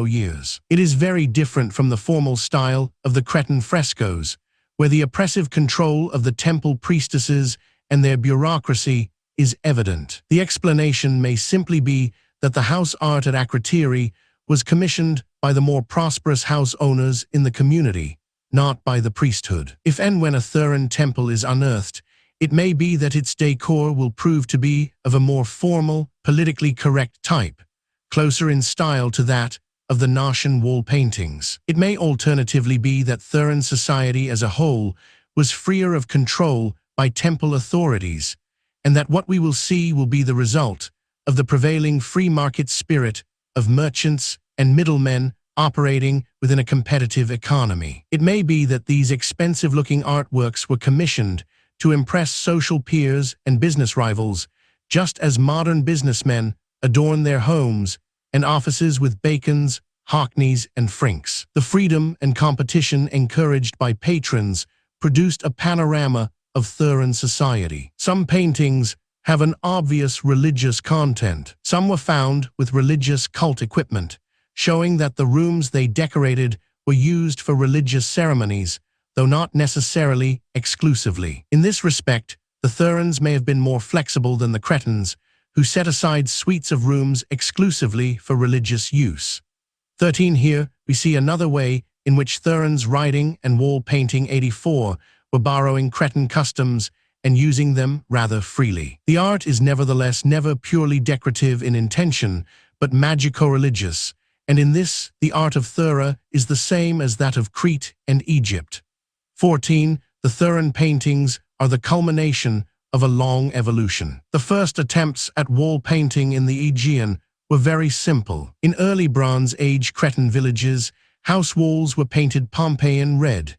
A: years. It is very different from the formal style of the Cretan frescoes, where the oppressive control of the temple priestesses and their bureaucracy is evident. The explanation may simply be that the house art at Akrotiri was commissioned by the more prosperous house owners in the community, not by the priesthood. If and when a Theran temple is unearthed, it may be that its decor will prove to be of a more formal, politically correct type, closer in style to that of the Gnostian wall paintings. It may alternatively be that Theran society as a whole was freer of control by temple authorities, and that what we will see will be the result of the prevailing free market spirit of merchants and middlemen operating within a competitive economy. It may be that these expensive-looking artworks were commissioned to impress social peers and business rivals, just as modern businessmen adorn their homes and offices with bacons, hockneys, and frinks. The freedom and competition encouraged by patrons produced a panorama of Theran society. Some paintings have an obvious religious content. Some were found with religious cult equipment, showing that the rooms they decorated were used for religious ceremonies, though not necessarily exclusively. In this respect, the Therans may have been more flexible than the Cretans, who set aside suites of rooms exclusively for religious use. 13. Here, we see another way in which Theran's writing and wall painting 84 were borrowing Cretan customs and using them rather freely. The art is nevertheless never purely decorative in intention, but magico-religious, and in this, the art of Thera is the same as that of Crete and Egypt. 14. The Theran paintings are the culmination of a long evolution. The first attempts at wall painting in the Aegean were very simple. In early Bronze Age Cretan villages, house walls were painted Pompeian red.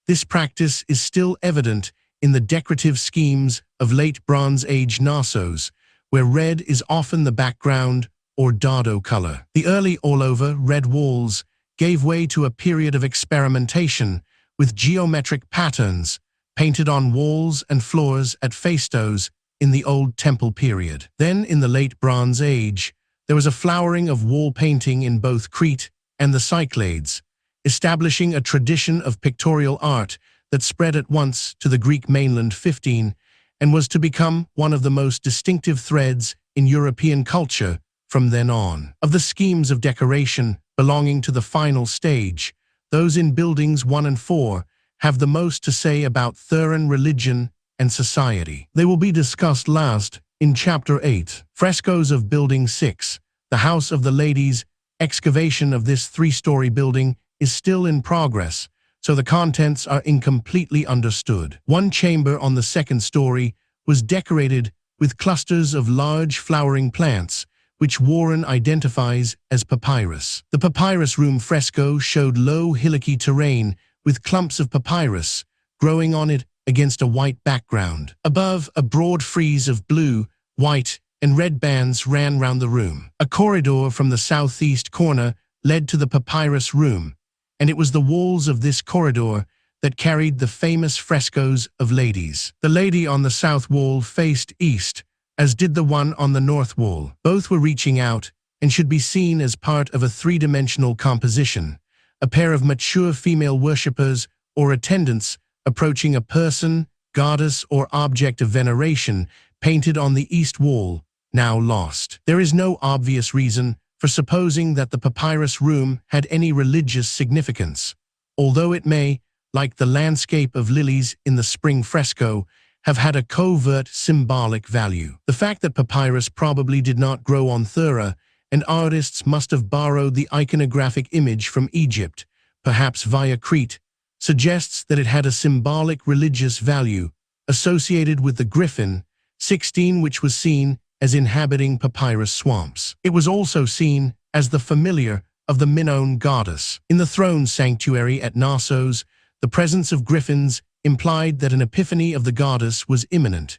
A: This practice is still evident in the decorative schemes of late Bronze Age Knossos, where red is often the background or dado color. The early all-over red walls gave way to a period of experimentation with geometric patterns painted on walls and floors at Phaistos in the Old Temple period. Then, in the late Bronze Age, there was a flowering of wall painting in both Crete and the Cyclades, establishing a tradition of pictorial art that spread at once to the Greek mainland 15 and was to become one of the most distinctive threads in European culture from then on. Of the schemes of decoration belonging to the final stage, those in buildings 1 and 4 have the most to say about Theran religion and society. They will be discussed last in Chapter 8. Frescoes of Building 6, the House of the Ladies. Excavation of this 3-story building is still in progress, so the contents are incompletely understood. One chamber on the 2nd story was decorated with clusters of large flowering plants, which Warren identifies as papyrus. The papyrus room fresco showed low hillocky terrain with clumps of papyrus growing on it against a white background. Above, a broad frieze of blue, white, and red bands ran round the room. A corridor from the southeast corner led to the papyrus room, and it was the walls of this corridor that carried the famous frescoes of ladies. The lady on the south wall faced east, as did the one on the north wall. Both were reaching out and should be seen as part of a 3-dimensional composition. A pair of mature female worshippers or attendants approaching a person, goddess, or object of veneration painted on the east wall, now lost. There is no obvious reason for supposing that the papyrus room had any religious significance, although it may, like the landscape of lilies in the spring fresco, have had a covert symbolic value. The fact that papyrus probably did not grow on Thera, and artists must have borrowed the iconographic image from Egypt, perhaps via Crete, suggests that it had a symbolic religious value associated with the griffin, 16, which was seen as inhabiting papyrus swamps. It was also seen as the familiar of the Minoan goddess. In the throne sanctuary at Knossos, the presence of griffins implied that an epiphany of the goddess was imminent.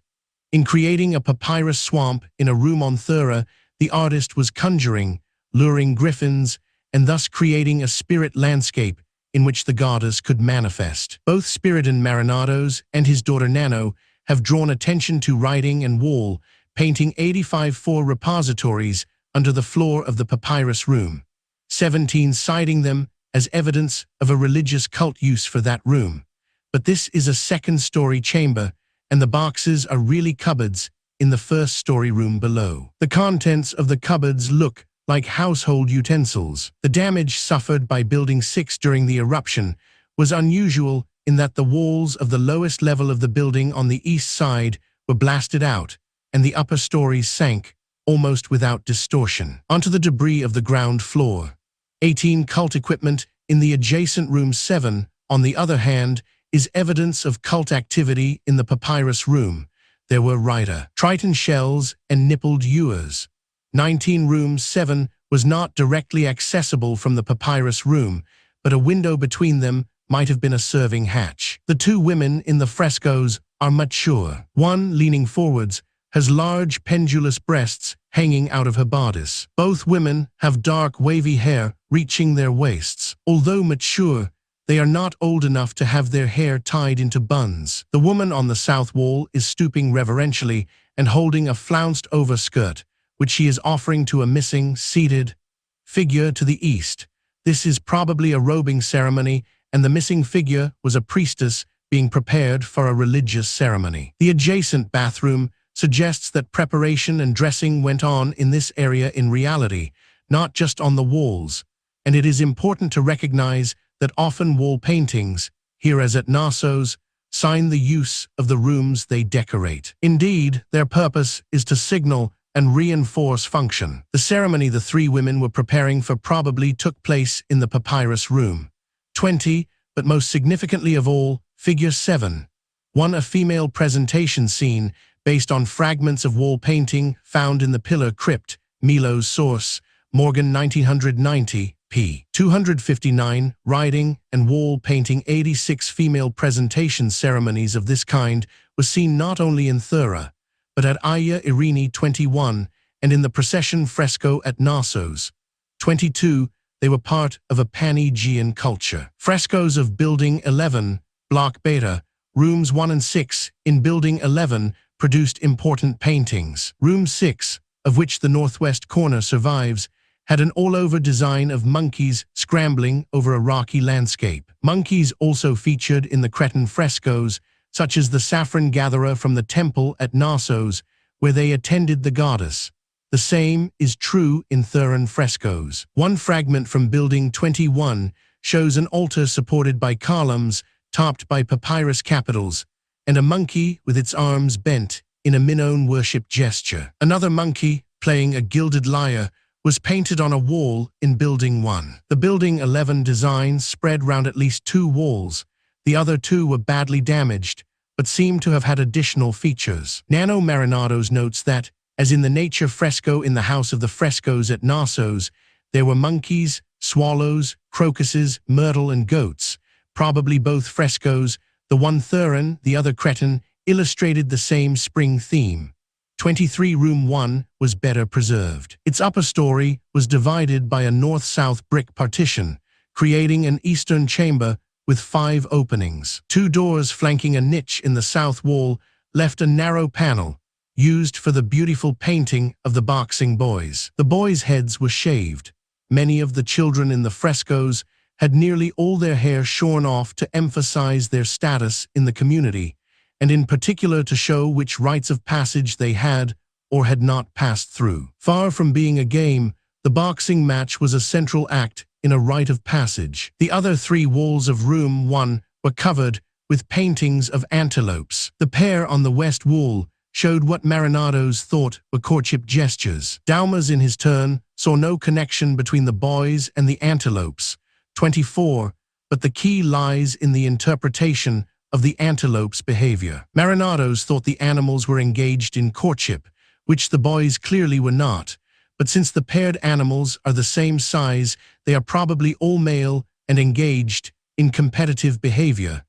A: In creating a papyrus swamp in a room on Thera, the artist was conjuring, luring griffins, and thus creating a spirit landscape in which the goddess could manifest. Both Spiridion Marinados and his daughter Nano have drawn attention to writing and wall painting 85 repositories under the floor of the papyrus room, 17 citing them as evidence of a religious cult use for that room. But this is a second-story chamber, and the boxes are really cupboards in the first-story room below. The contents of the cupboards look like household utensils. The damage suffered by Building 6 during the eruption was unusual in that the walls of the lowest level of the building on the east side were blasted out, and the upper stories sank, almost without distortion, onto the debris of the ground floor. 18 cult equipment in the adjacent room 7, on the other hand, is evidence of cult activity in the papyrus room. There were Rita, Triton shells, and nippled ewers. 19 room 7 was not directly accessible from the papyrus room, but a window between them might have been a serving hatch. The two women in the frescoes are mature. One, leaning forwards, has large pendulous breasts hanging out of her bodice. Both women have dark wavy hair reaching their waists. Although mature, they are not old enough to have their hair tied into buns. The woman on the south wall is stooping reverentially and holding a flounced overskirt, which she is offering to a missing, seated figure to the east. This is probably a robing ceremony, and the missing figure was a priestess being prepared for a religious ceremony. The adjacent bathroom suggests that preparation and dressing went on in this area in reality, not just on the walls, and it is important to recognize that often wall paintings, here as at Knossos, sign the use of the rooms they decorate. Indeed, their purpose is to signal and reinforce function. The ceremony the three women were preparing for probably took place in the papyrus room. 20, but most significantly of all, figure 7. A female presentation scene based on fragments of wall painting found in the pillar crypt, Milo's source, Morgan 1990, p. 259, writing and wall painting 86 female presentation ceremonies of this kind was seen not only in Thera, but at Aya Irini 21 and in the procession fresco at Knossos. 22, they were part of a Pan-Aegean culture. Frescoes of Building 11, Block Beta, Rooms 1 and 6 in Building 11 produced important paintings. Room 6, of which the northwest corner survives, had an all-over design of monkeys scrambling over a rocky landscape. Monkeys also featured in the Cretan frescoes, such as the saffron gatherer from the temple at Knossos, where they attended the goddess. The same is true in Theran frescoes. One fragment from Building 21 shows an altar supported by columns topped by papyrus capitals, and a monkey with its arms bent in a Minoan worship gesture. Another monkey, playing a gilded lyre, was painted on a wall in Building 1. The Building 11 design spread round at least 2 walls. The other 2 were badly damaged, but seem to have had additional features. Nano Marinados notes that, as in the nature fresco in the House of the Frescoes at Knossos, there were monkeys, swallows, crocuses, myrtle, and goats. Probably both frescoes, the one Theran, the other Cretan, illustrated the same spring theme. 23 Room 1 was better preserved. Its upper story was divided by a north-south brick partition, creating an eastern chamber with 5 openings. 2 doors flanking a niche in the south wall left a narrow panel, used for the beautiful painting of the boxing boys. The boys' heads were shaved. Many of the children in the frescoes had nearly all their hair shorn off to emphasize their status in the community, and in particular to show which rites of passage they had or had not passed through. Far from being a game, the boxing match was a central act in a rite of passage. The other three walls of room 1 were covered with paintings of antelopes. The pair on the west wall showed what Marinados thought were courtship gestures. Daumas, in his turn, saw no connection between the boys and the antelopes. 24, but the key lies in the interpretation of the antelope's behavior. Marinados thought the animals were engaged in courtship, which the boys clearly were not, but since the paired animals are the same size, they are probably all male and engaged in competitive behavior.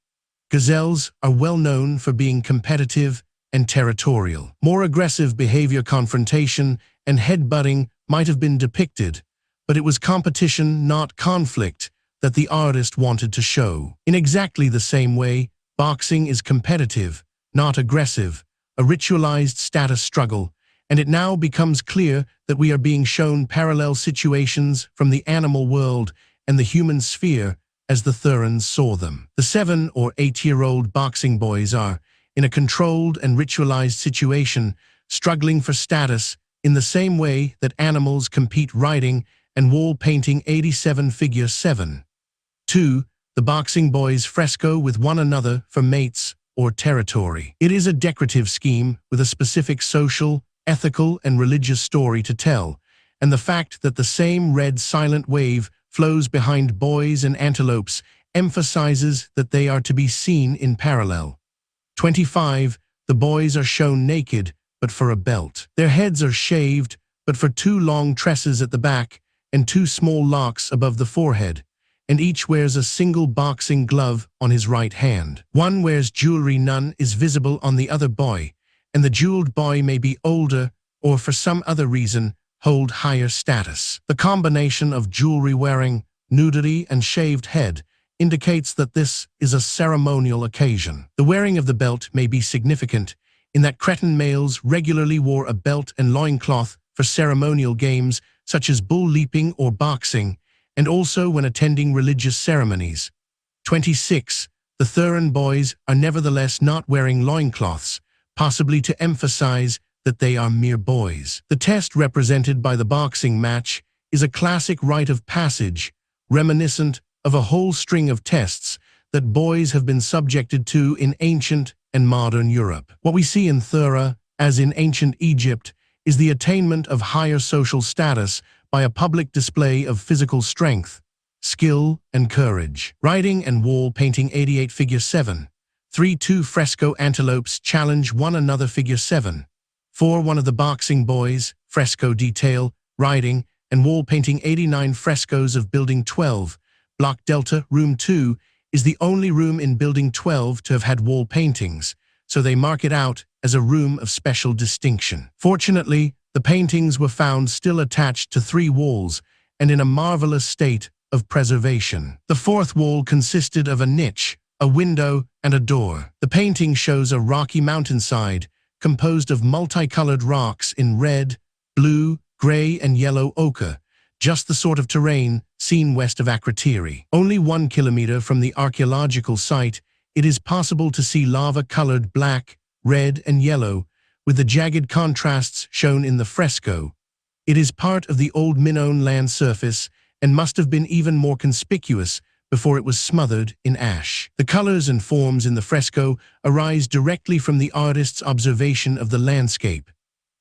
A: Gazelles are well known for being competitive and territorial. More aggressive behavior, confrontation, and headbutting might have been depicted, but it was competition, not conflict, that the artist wanted to show. In exactly the same way, boxing is competitive, not aggressive, a ritualized status struggle, and it now becomes clear that we are being shown parallel situations from the animal world and the human sphere as the Therans saw them. The 7- or 8-year-old boxing boys are, in a controlled and ritualized situation, struggling for status in the same way that animals compete riding and wall painting 87 figure 7. 2. The boxing boys fresco with one another for mates or territory. It is a decorative scheme with a specific social, ethical, and religious story to tell, and the fact that the same red silent wave flows behind boys and antelopes emphasizes that they are to be seen in parallel. 25. The boys are shown naked, but for a belt. Their heads are shaved, but for 2 long tresses at the back and 2 small locks above the forehead, and each wears a single boxing glove on his right hand. One wears jewelry, none is visible on the other boy, and the jeweled boy may be older or for some other reason hold higher status. The combination of jewelry wearing, nudity, and shaved head indicates that this is a ceremonial occasion. The wearing of the belt may be significant in that Cretan males regularly wore a belt and loincloth for ceremonial games such as bull leaping or boxing, and also when attending religious ceremonies. 26. The Theran boys are nevertheless not wearing loincloths, possibly to emphasize that they are mere boys. The test represented by the boxing match is a classic rite of passage, reminiscent of a whole string of tests that boys have been subjected to in ancient and modern Europe. What we see in Thera, as in ancient Egypt, is the attainment of higher social status by a public display of physical strength, skill, and courage. Riding and wall painting 88 figure 7. 3-2 fresco antelopes challenge one another figure 7. 4. One of the boxing boys, fresco detail, riding, and wall painting 89 frescoes of Building 12. Block Delta, Room 2, is the only room in Building 12 to have had wall paintings, so they mark it out as a room of special distinction. Fortunately, the paintings were found still attached to 3 walls and in a marvelous state of preservation. The 4th wall consisted of a niche, a window, and a door. The painting shows a rocky mountainside composed of multicolored rocks in red, blue, gray, and yellow ochre, just the sort of terrain seen west of Akrotiri. Only 1 kilometer from the archaeological site, it is possible to see lava-colored black, red, and yellow, with the jagged contrasts shown in the fresco. It is part of the old Minoan land surface and must have been even more conspicuous before it was smothered in ash. The colors and forms in the fresco arise directly from the artist's observation of the landscape.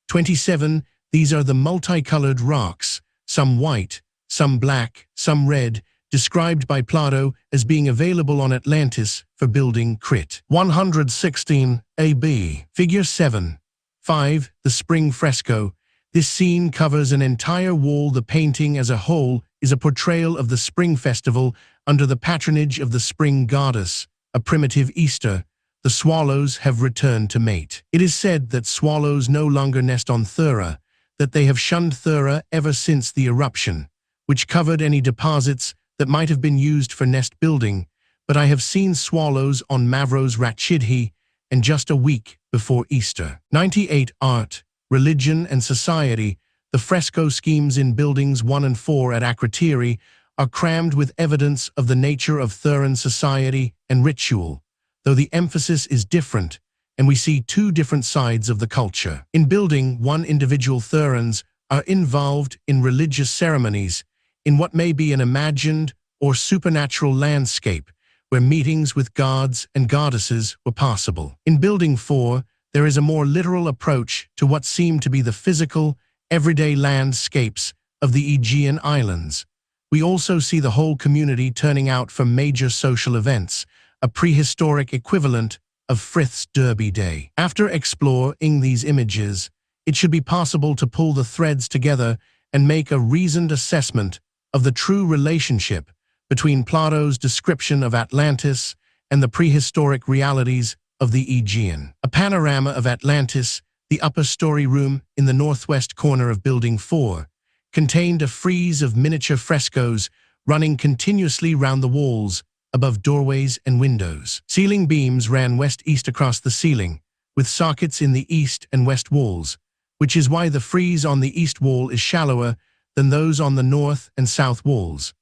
A: 27. These are the multicolored rocks, some white, some black, some red, described by Plato as being available on Atlantis for building Crete. 116 AB. Figure 7. 5. The spring fresco. This scene covers an entire wall. The painting as a whole is a portrayal of the spring festival under the patronage of the spring goddess, a primitive Easter. The swallows have returned to mate. It is said that swallows no longer nest on Thera, that they have shunned Thera ever since the eruption, which covered any deposits that might have been used for nest building, but I have seen swallows on Mavros Ratchidhi, and just a week before Easter. 98 Art, Religion and Society. The fresco schemes in Buildings 1 and 4 at Akrotiri are crammed with evidence of the nature of Theran society and ritual, though the emphasis is different, and we see two different sides of the culture. In building one, individual Therans are involved in religious ceremonies in what may be an imagined or supernatural landscape where meetings with gods and goddesses were possible. In building 4, there is a more literal approach to what seem to be the physical, everyday landscapes of the Aegean Islands. We also see the whole community turning out for major social events, a prehistoric equivalent of Frith's Derby Day. After exploring these images, it should be possible to pull the threads together and make a reasoned assessment of the true relationship between Plato's description of Atlantis and the prehistoric realities of the Aegean. A panorama of Atlantis, the upper story room in the northwest corner of Building 4, contained a frieze of miniature frescoes running continuously round the walls, above doorways and windows. Ceiling beams ran west-east across the ceiling, with sockets in the east and west walls, which is why the frieze on the east wall is shallower than those on the north and south walls.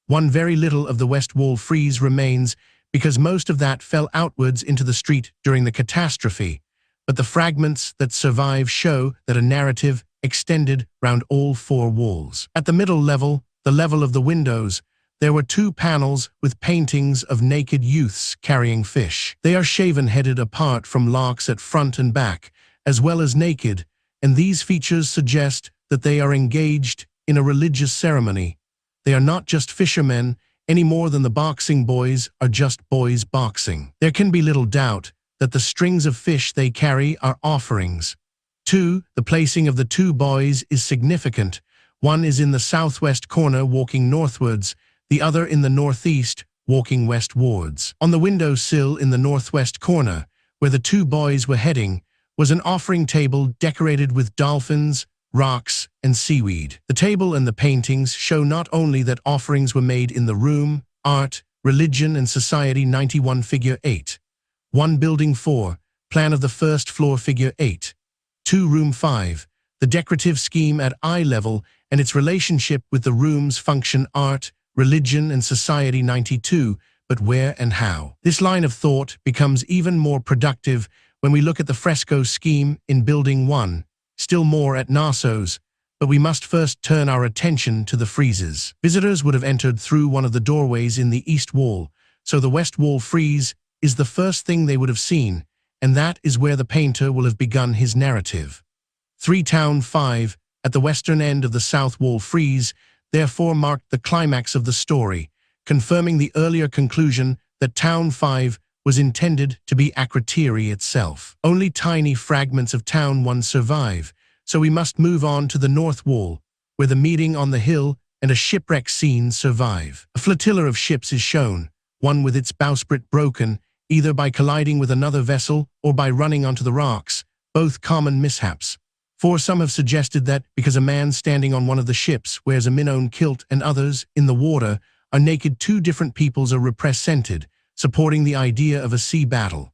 A: One very little of the west wall frieze remains because most of that fell outwards into the street during the catastrophe, but the fragments that survive show that a narrative extended round all 4 walls. At the middle level, the level of the windows, there were 2 panels with paintings of naked youths carrying fish. They are shaven-headed apart from locks at front and back, as well as naked, and these features suggest that they are engaged in a religious ceremony. They are not just fishermen any more than the boxing boys are just boys boxing. There can be little doubt that the strings of fish they carry are offerings. 2. The placing of the 2 boys is significant. One is in the southwest corner walking northwards, the other in the northeast walking westwards. On the window sill in the northwest corner, where the 2 boys were heading, was an offering table decorated with dolphins, rocks, and seaweed. The table and the paintings show not only that offerings were made in the room, art, religion, and society 91 figure 8. 1 building 4, plan of the first floor figure 8. 2 room 5, the decorative scheme at eye level and its relationship with the room's function art, religion, and society 92, but where and how. This line of thought becomes even more productive when we look at the fresco scheme in building 1, still more at Knossos, but we must first turn our attention to the friezes. Visitors would have entered through one of the doorways in the east wall, so the west wall frieze is the first thing they would have seen, and that is where the painter will have begun his narrative. 3 Town 5, at the western end of the south wall frieze, therefore marked the climax of the story, confirming the earlier conclusion that Town 5 was intended to be Akrotiri itself. Only tiny fragments of Town 1 survive, so we must move on to the north wall, where the meeting on the hill and a shipwreck scene survive. A flotilla of ships is shown, one with its bowsprit broken, either by colliding with another vessel or by running onto the rocks, both common mishaps. For some have suggested that, because a man standing on one of the ships wears a minnow kilt and others, in the water, are naked, 2 different peoples are represented, supporting the idea of a sea battle.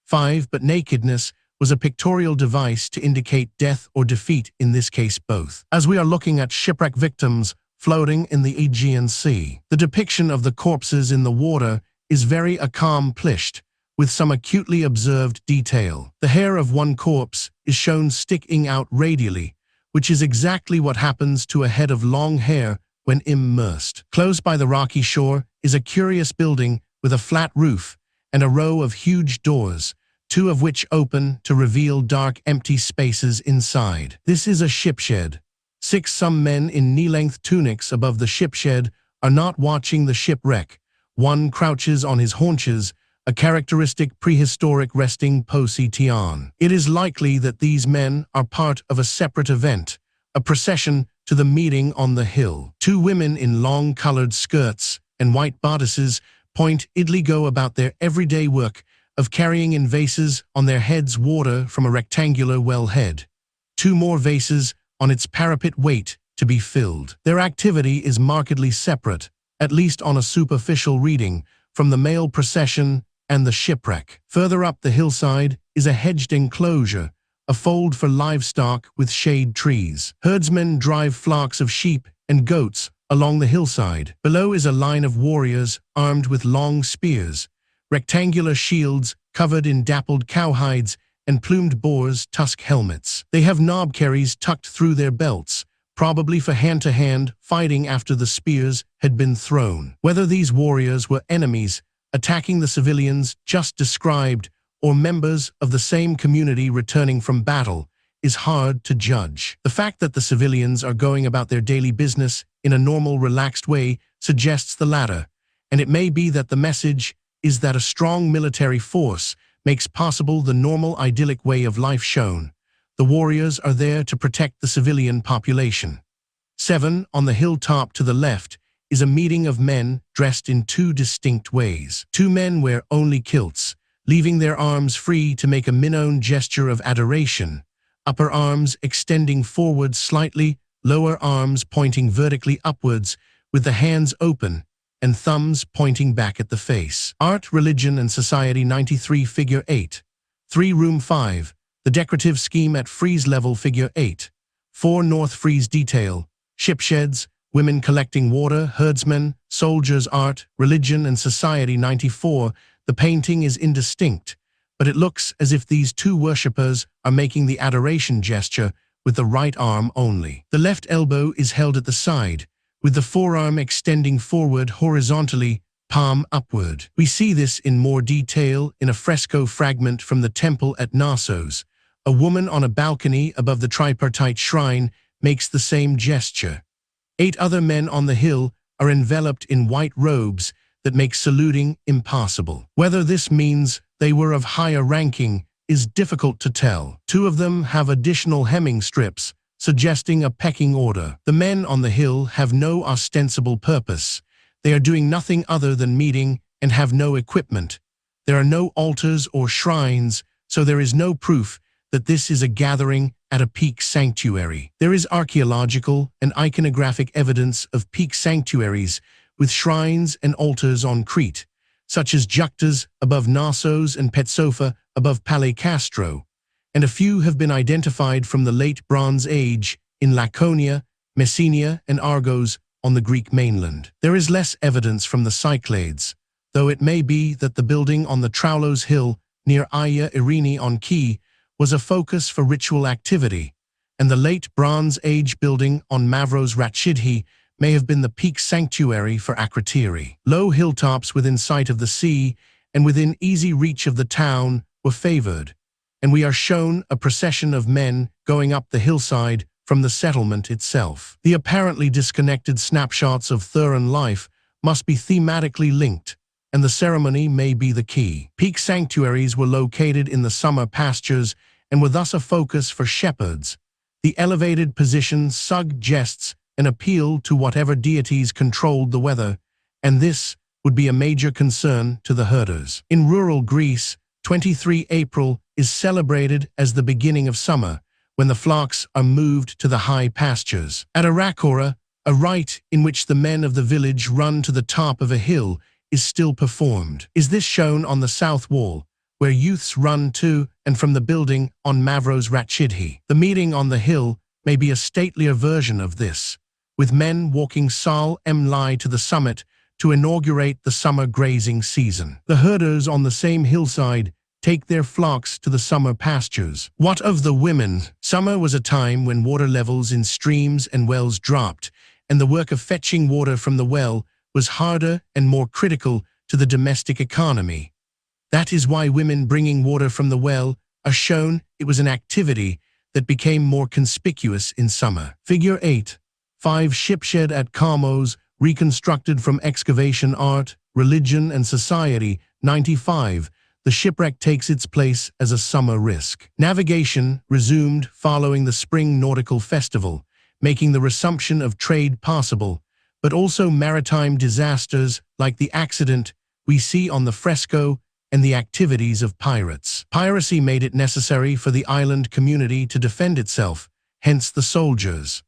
A: 5. But nakedness was a pictorial device to indicate death or defeat, in this case both. As we are looking at shipwreck victims floating in the Aegean Sea, the depiction of the corpses in the water is very accomplished, with some acutely observed detail. The hair of one corpse is shown sticking out radially, which is exactly what happens to a head of long hair when immersed. Close by the rocky shore is a curious building with a flat roof and a row of huge doors, 2 of which open to reveal dark, empty spaces inside. This is a shipshed. 6 some men in knee-length tunics above the shipshed are not watching the shipwreck. 1 crouches on his haunches, a characteristic prehistoric resting position. It is likely that these men are part of a separate event, a procession to the meeting on the hill. 2 women in long colored skirts and white bodices pointedly go about their everyday work of carrying in vases on their heads water from a rectangular wellhead. 2 more vases on its parapet wait to be filled. Their activity is markedly separate, at least on a superficial reading, from the male procession and the shipwreck. Further up the hillside is a hedged enclosure, a fold for livestock with shade trees. Herdsmen drive flocks of sheep and goats along the hillside. Below is a line of warriors armed with long spears, rectangular shields covered in dappled cowhides, and plumed boars' tusk helmets. They have knobkerries tucked through their belts, probably for hand-to-hand fighting after the spears had been thrown. Whether these warriors were enemies attacking the civilians just described or members of the same community returning from battle is hard to judge. The fact that the civilians are going about their daily business in a normal, relaxed way suggests the latter, and it may be that the message is that a strong military force makes possible the normal, idyllic way of life shown. The warriors are there to protect the civilian population. 7. On the hilltop to the left is a meeting of men dressed in two distinct ways. Two men wear only kilts, leaving their arms free to make a Minoan gesture of adoration, upper arms extending forward slightly, lower arms pointing vertically upwards, with the hands open and thumbs pointing back at the face. Art, Religion and Society 93 Figure 8. 3 Room 5. The decorative scheme at frieze level Figure 8. 4 North frieze detail. Ship sheds, women collecting water, herdsmen, soldiers. Art, Religion and Society 94. The painting is indistinct, but it looks as if these two worshippers are making the adoration gesture with the right arm only. The left elbow is held at the side, with the forearm extending forward horizontally, palm upward. We see this in more detail in a fresco fragment from the temple at Knossos. A woman on a balcony above the tripartite shrine makes the same gesture. 8 other men on the hill are enveloped in white robes that make saluting impossible. Whether this means they were of higher ranking is difficult to tell. 2 of them have additional hemming strips, suggesting a pecking order. The men on the hill have no ostensible purpose. They are doing nothing other than meeting and have no equipment. There are no altars or shrines, so there is no proof that this is a gathering at a peak sanctuary. There is archaeological and iconographic evidence of peak sanctuaries with shrines and altars on Crete, such as Juctas above Knossos and Petsofa above Palais Castro, and a few have been identified from the late Bronze Age in Laconia, Messenia, and Argos on the Greek mainland. There is less evidence from the Cyclades, though it may be that the building on the Traulos Hill near Aia Irene on Key was a focus for ritual activity, and the late Bronze Age building on Mavros Ratchidhi may have been the peak sanctuary for Akrotiri. Low hilltops within sight of the sea and within easy reach of the town were favored, and we are shown a procession of men going up the hillside from the settlement itself. The apparently disconnected snapshots of Theran life must be thematically linked, and the ceremony may be the key. Peak sanctuaries were located in the summer pastures and were thus a focus for shepherds. The elevated position suggests an appeal to whatever deities controlled the weather, and this would be a major concern to the herders. In rural Greece, 23 April is celebrated as the beginning of summer, when the flocks are moved to the high pastures. At Arakora, a rite in which the men of the village run to the top of a hill is still performed. Is this shown on the south wall, where youths run to and from the building on Mavros Ratchidhi? The meeting on the hill may be a statelier version of this, with men walking Sal Emlai to the summit to inaugurate the summer grazing season. The herders on the same hillside take their flocks to the summer pastures. What of the women? Summer was a time when water levels in streams and wells dropped, and the work of fetching water from the well was harder and more critical to the domestic economy. That is why women bringing water from the well are shown. It was an activity that became more conspicuous in summer. Figure 8. 5 Shipshed at Kamos, reconstructed from excavation. Art, Religion and Society 95. The shipwreck takes its place as a summer risk. Navigation resumed following the spring nautical festival, making the resumption of trade possible, but also maritime disasters like the accident we see on the fresco and the activities of pirates. Piracy made it necessary for the island community to defend itself, hence the soldiers.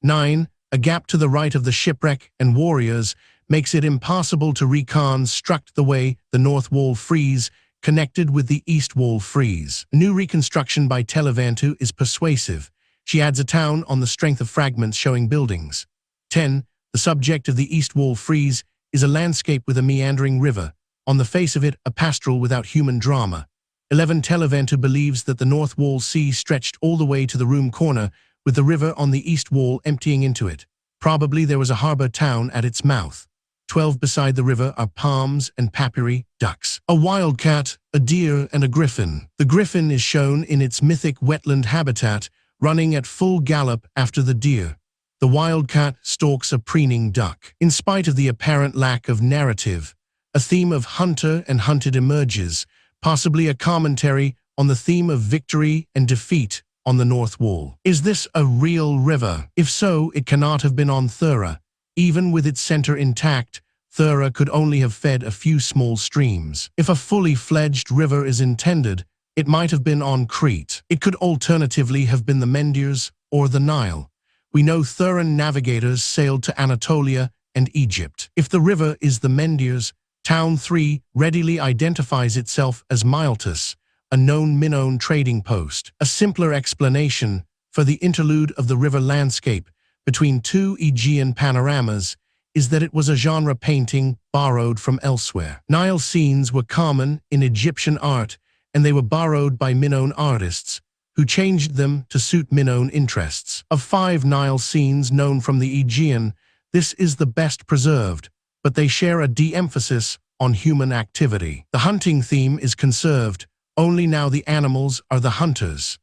A: 9. A gap to the right of the shipwreck and warriors makes it impossible to reconstruct the way the north wall frieze connected with the east wall frieze. A new reconstruction by Televantu is persuasive. She adds a town on the strength of fragments showing buildings. 10. The subject of the east wall frieze is a landscape with a meandering river, on the face of it a pastoral without human drama. 11 Televent, who believes that the north wall sea stretched all the way to the room corner, with the river on the east wall emptying into it. Probably there was a harbor town at its mouth. 12 Beside the river are palms and papyri, ducks, a wildcat, a deer, and a griffin. The griffin is shown in its mythic wetland habitat, running at full gallop after the deer. The wildcat stalks a preening duck. In spite of the apparent lack of narrative, a theme of hunter and hunted emerges, possibly a commentary on the theme of victory and defeat on the north wall. Is this a real river? If so, it cannot have been on Thera. Even with its center intact, Thera could only have fed a few small streams. If a fully fledged river is intended, it might have been on Crete. It could alternatively have been the Mendirs or the Nile. We know Theran navigators sailed to Anatolia and Egypt. If the river is the Mendirs, Town 3 readily identifies itself as Miletus, a known Minoan trading post. A simpler explanation for the interlude of the river landscape between two Aegean panoramas is that it was a genre painting borrowed from elsewhere. Nile scenes were common in Egyptian art, and they were borrowed by Minoan artists, who changed them to suit Minoan interests. Of 5 Nile scenes known from the Aegean, this is the best preserved, but they share a de-emphasis on human activity. The hunting theme is conserved, only now the animals are the hunters.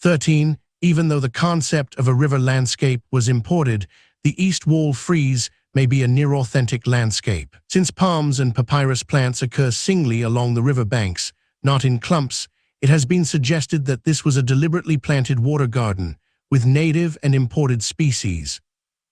A: 13. Even though the concept of a river landscape was imported, the east wall frieze may be a near-authentic landscape. Since palms and papyrus plants occur singly along the river banks, not in clumps, it has been suggested that this was a deliberately planted water garden, with native and imported species.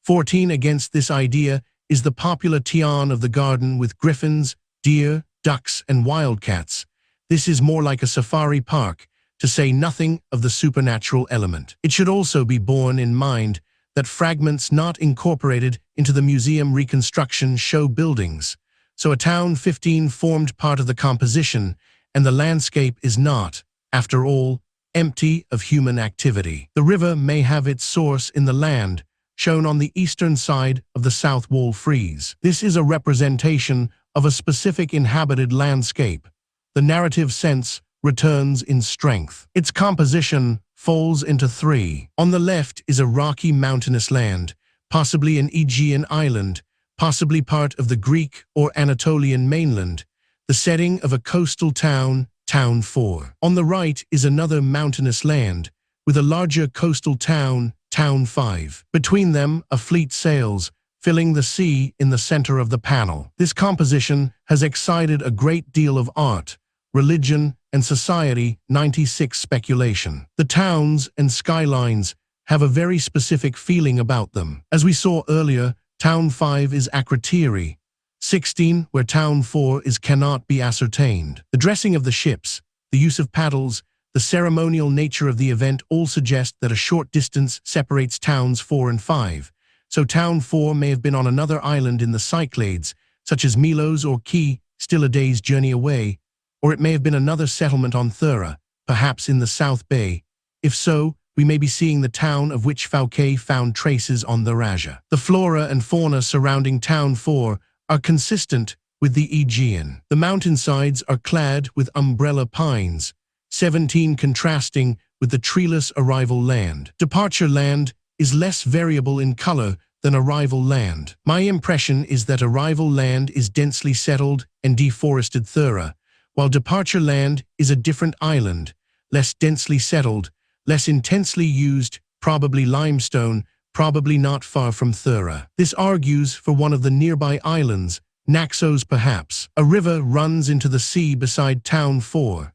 A: 14. Against this idea is the popular tian of the garden with griffins, deer, ducks, and wildcats. This is more like a safari park, to say nothing of the supernatural element. It should also be borne in mind that fragments not incorporated into the museum reconstruction show buildings, so a town 15 formed part of the composition, and the landscape is not, after all, empty of human activity. The river may have its source in the land, shown on the eastern side of the south wall frieze. This is a representation of a specific inhabited landscape. The narrative sense returns in strength. Its composition falls into 3. On the left is a rocky mountainous land, possibly an Aegean island, possibly part of the Greek or Anatolian mainland, the setting of a coastal town, Town 4. On the right is another mountainous land, with a larger coastal town, Town 5. Between them, a fleet sails, filling the sea in the center of the panel. This composition has excited a great deal of art, religion, and society. 96 Speculation. The towns and skylines have a very specific feeling about them. As we saw earlier, Town 5 is Akrotiri. 16, where Town 4 is cannot be ascertained. The dressing of the ships, the use of paddles, the ceremonial nature of the event all suggest that a short distance separates Towns 4 and 5, so Town 4 may have been on another island in the Cyclades, such as Milos or Key, still a day's journey away, or it may have been another settlement on Thera, perhaps in the South Bay. If so, we may be seeing the town of which Fouquet found traces on the Raja. The flora and fauna surrounding Town 4 are consistent with the Aegean. The mountainsides are clad with umbrella pines, 17 contrasting with the treeless arrival land. Departure land is less variable in color than arrival land. My impression is that arrival land is densely settled and deforested Thera, while departure land is a different island, less densely settled, less intensely used, probably limestone, probably not far from Thera. This argues for one of the nearby islands, Naxos perhaps. A river runs into the sea beside Town 4.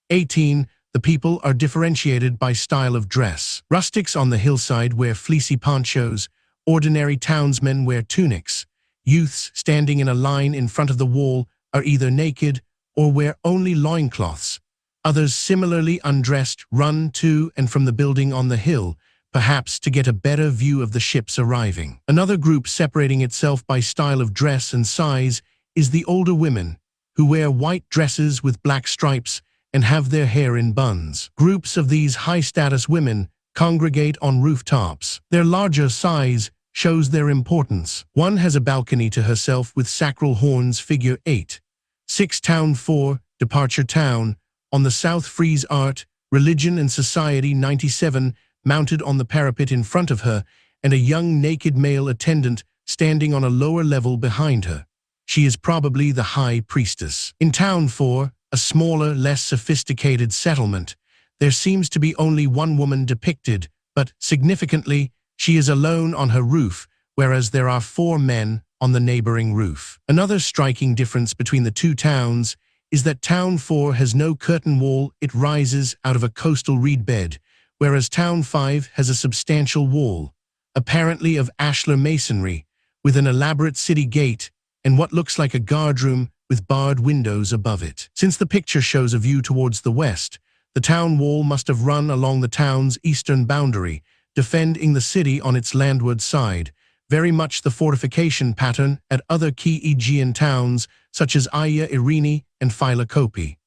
A: 18. The people are differentiated by style of dress. Rustics on the hillside wear fleecy ponchos, ordinary townsmen wear tunics. Youths standing in a line in front of the wall are either naked or wear only loincloths. Others similarly undressed run to and from the building on the hill, perhaps to get a better view of the ships arriving. Another group separating itself by style of dress and size is the older women, who wear white dresses with black stripes and have their hair in buns. Groups of these high-status women congregate on rooftops. Their larger size shows their importance. One has a balcony to herself with sacral horns, figure 8. 6 Town 4, Departure Town, on the South frieze art, Religion and Society 97, mounted on the parapet in front of her, and a young naked male attendant standing on a lower level behind her. She is probably the High Priestess. In Town 4, a smaller, less sophisticated settlement, there seems to be only one woman depicted, but, significantly, she is alone on her roof, whereas there are 4 men on the neighboring roof. Another striking difference between the two towns is that Town 4 has no curtain wall, it rises out of a coastal reed bed, whereas Town 5 has a substantial wall, apparently of ashlar masonry, with an elaborate city gate and what looks like a guardroom with barred windows above it. Since the picture shows a view towards the west, the town wall must have run along the town's eastern boundary, defending the city on its landward side, very much the fortification pattern at other key Aegean towns such as Akrotiri and Philokopi.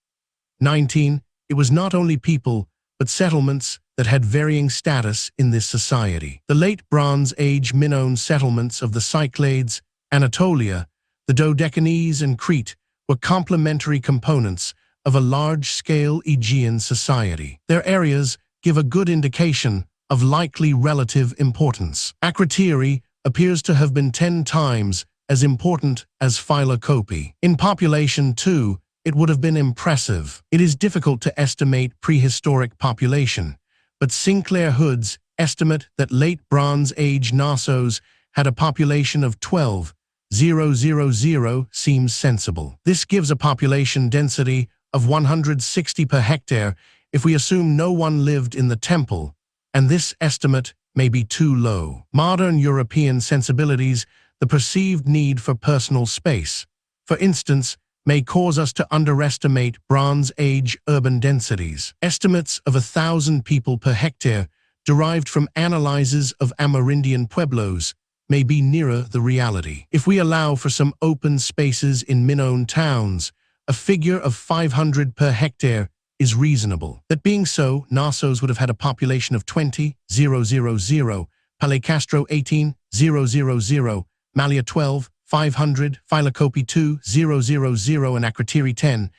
A: 19. It was not only people, but settlements that had varying status in this society. The late Bronze Age Minoan settlements of the Cyclades, Anatolia, the Dodecanese and Crete were complementary components of a large-scale Aegean society. Their areas give a good indication of likely relative importance. Akrotiri appears to have been 10 times as important as Philokopi. In population, too, it would have been impressive. It is difficult to estimate prehistoric population, but Sinclair Hood's estimate that late Bronze Age Knossos had a population of 12,000 seems sensible. This gives a population density of 160 per hectare if we assume no one lived in the temple, and this estimate may be too low. Modern European sensibilities, the perceived need for personal space, for instance, may cause us to underestimate Bronze Age urban densities. Estimates of 1,000 people per hectare, derived from analyses of Amerindian pueblos, may be nearer the reality. If we allow for some open spaces in Minoan towns, a figure of 500 per hectare is reasonable. That being so, Knossos would have had a population of 20,000, Palecastro 18,000, Malia 12,500, Philokopi 2,000, and Akrotiri 10,000,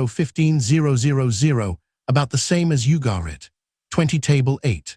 A: 15,000, about the same as Ugarit. 20 Table 8.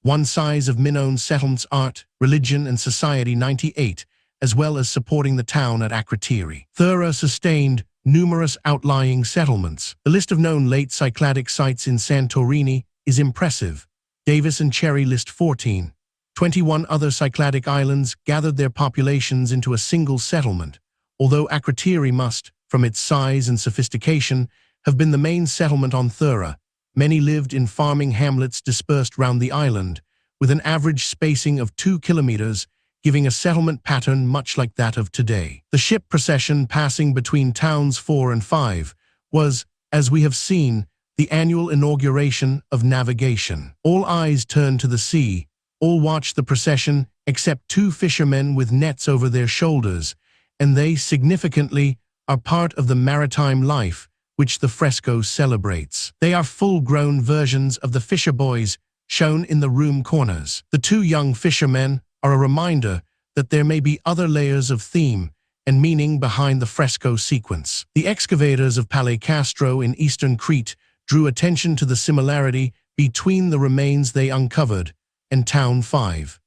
A: One size of Minoan settlements art, religion and society 98, as well as supporting the town at Akrotiri. Thera sustained numerous outlying settlements. The list of known late Cycladic sites in Santorini is impressive. Davis and Cherry list 14. 21 other Cycladic islands gathered their populations into a single settlement, although Akrotiri must, from its size and sophistication, have been the main settlement on Thera. Many lived in farming hamlets dispersed round the island, with an average spacing of 2 kilometers, giving a settlement pattern much like that of today. The ship procession passing between towns 4 and 5 was, as we have seen, the annual inauguration of navigation. All eyes turned to the sea, all watched the procession except 2 fishermen with nets over their shoulders, and they, significantly, are part of the maritime life which the fresco celebrates. They are full-grown versions of the fisher boys shown in the room corners. The 2 young fishermen are a reminder that there may be other layers of theme and meaning behind the fresco sequence. The excavators of Palecastro in eastern Crete drew attention to the similarity between the remains they uncovered and Town 5.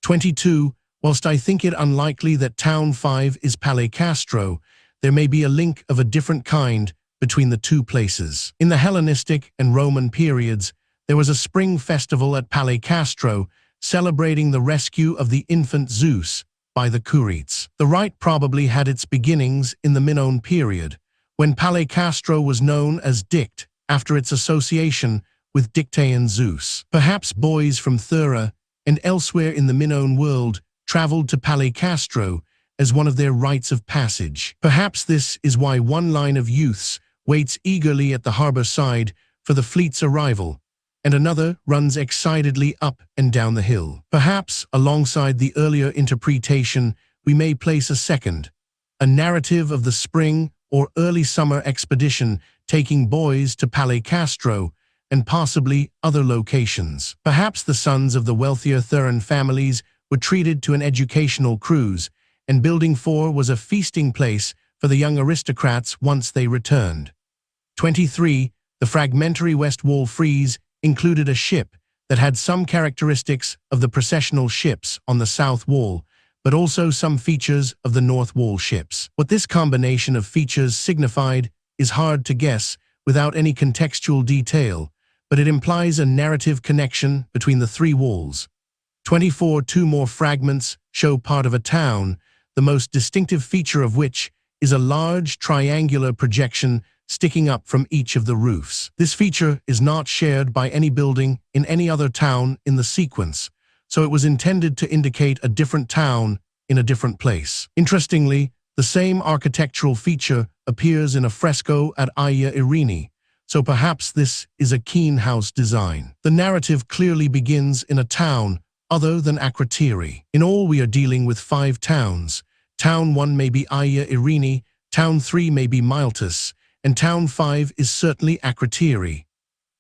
A: 22. Whilst I think it unlikely that Town 5 is Palecastro, there may be a link of a different kind between the 2 places. In the Hellenistic and Roman periods, there was a spring festival at Palecastro celebrating the rescue of the infant Zeus by the Curites. The rite probably had its beginnings in the Minoan period, when Palecastro was known as Dict, after its association with Dictaean Zeus. Perhaps boys from Thera and elsewhere in the Minoan world traveled to Palecastro as one of their rites of passage. Perhaps this is why one line of youths waits eagerly at the harbor side for the fleet's arrival, and another runs excitedly up and down the hill. Perhaps, alongside the earlier interpretation, we may place a second, a narrative of the spring or early summer expedition taking boys to Palecastro and possibly other locations. Perhaps the sons of the wealthier Theran families were treated to an educational cruise, and Building 4 was a feasting place for the young aristocrats once they returned. 23. The fragmentary West Wall frieze included a ship that had some characteristics of the processional ships on the South Wall, but also some features of the North Wall ships. What this combination of features signified is hard to guess without any contextual detail, but it implies a narrative connection between the three walls. 24. Two more fragments show part of a town, the most distinctive feature of which is a large triangular projection sticking up from each of the roofs. This feature is not shared by any building in any other town in the sequence, so it was intended to indicate a different town in a different place. Interestingly, the same architectural feature appears in a fresco at Aia Irini, so perhaps this is a Keen house design. The narrative clearly begins in a town other than Akrotiri. In all, we are dealing with 5 towns. Town 1 may be Aia Irini, Town 3 may be Miltus, and Town 5 is certainly Akrotiri.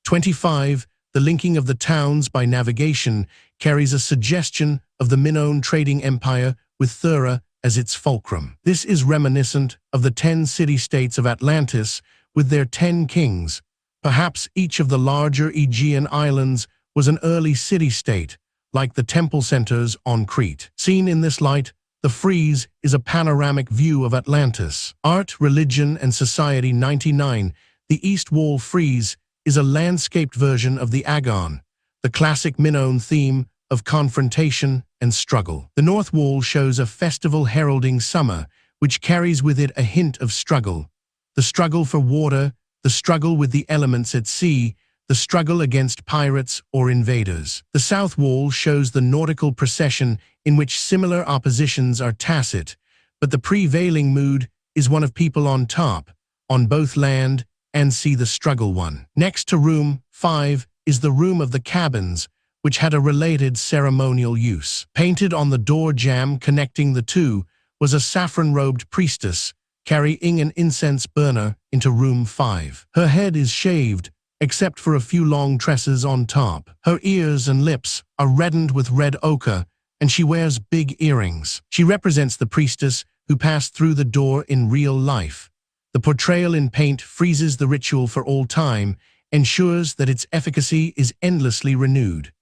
A: 25. The linking of the towns by navigation carries a suggestion of the Minoan trading empire with Thera as its fulcrum. This is reminiscent of the 10 city-states of Atlantis with their 10 kings. Perhaps each of the larger Aegean islands was an early city-state, like the temple centers on Crete. Seen in this light, the frieze is a panoramic view of Atlantis. Art, Religion, and Society 99. The East Wall frieze is a landscaped version of the Agon, the classic Minoan theme of confrontation and struggle. The North Wall shows a festival heralding summer, which carries with it a hint of struggle. The struggle for water, the struggle with the elements at sea, the struggle against pirates or invaders. The South Wall shows the nautical procession in which similar oppositions are tacit, but the prevailing mood is one of people on top, on both land and sea. The struggle one. Next to room 5 is the room of the cabins, which had a related ceremonial use. Painted on the door jamb connecting the two was a saffron-robed priestess carrying an incense burner into room 5. Her head is shaved, except for a few long tresses on top. Her ears and lips are reddened with red ochre, and she wears big earrings. She represents the priestess who passed through the door in real life. The portrayal in paint freezes the ritual for all time, ensures that its efficacy is endlessly renewed.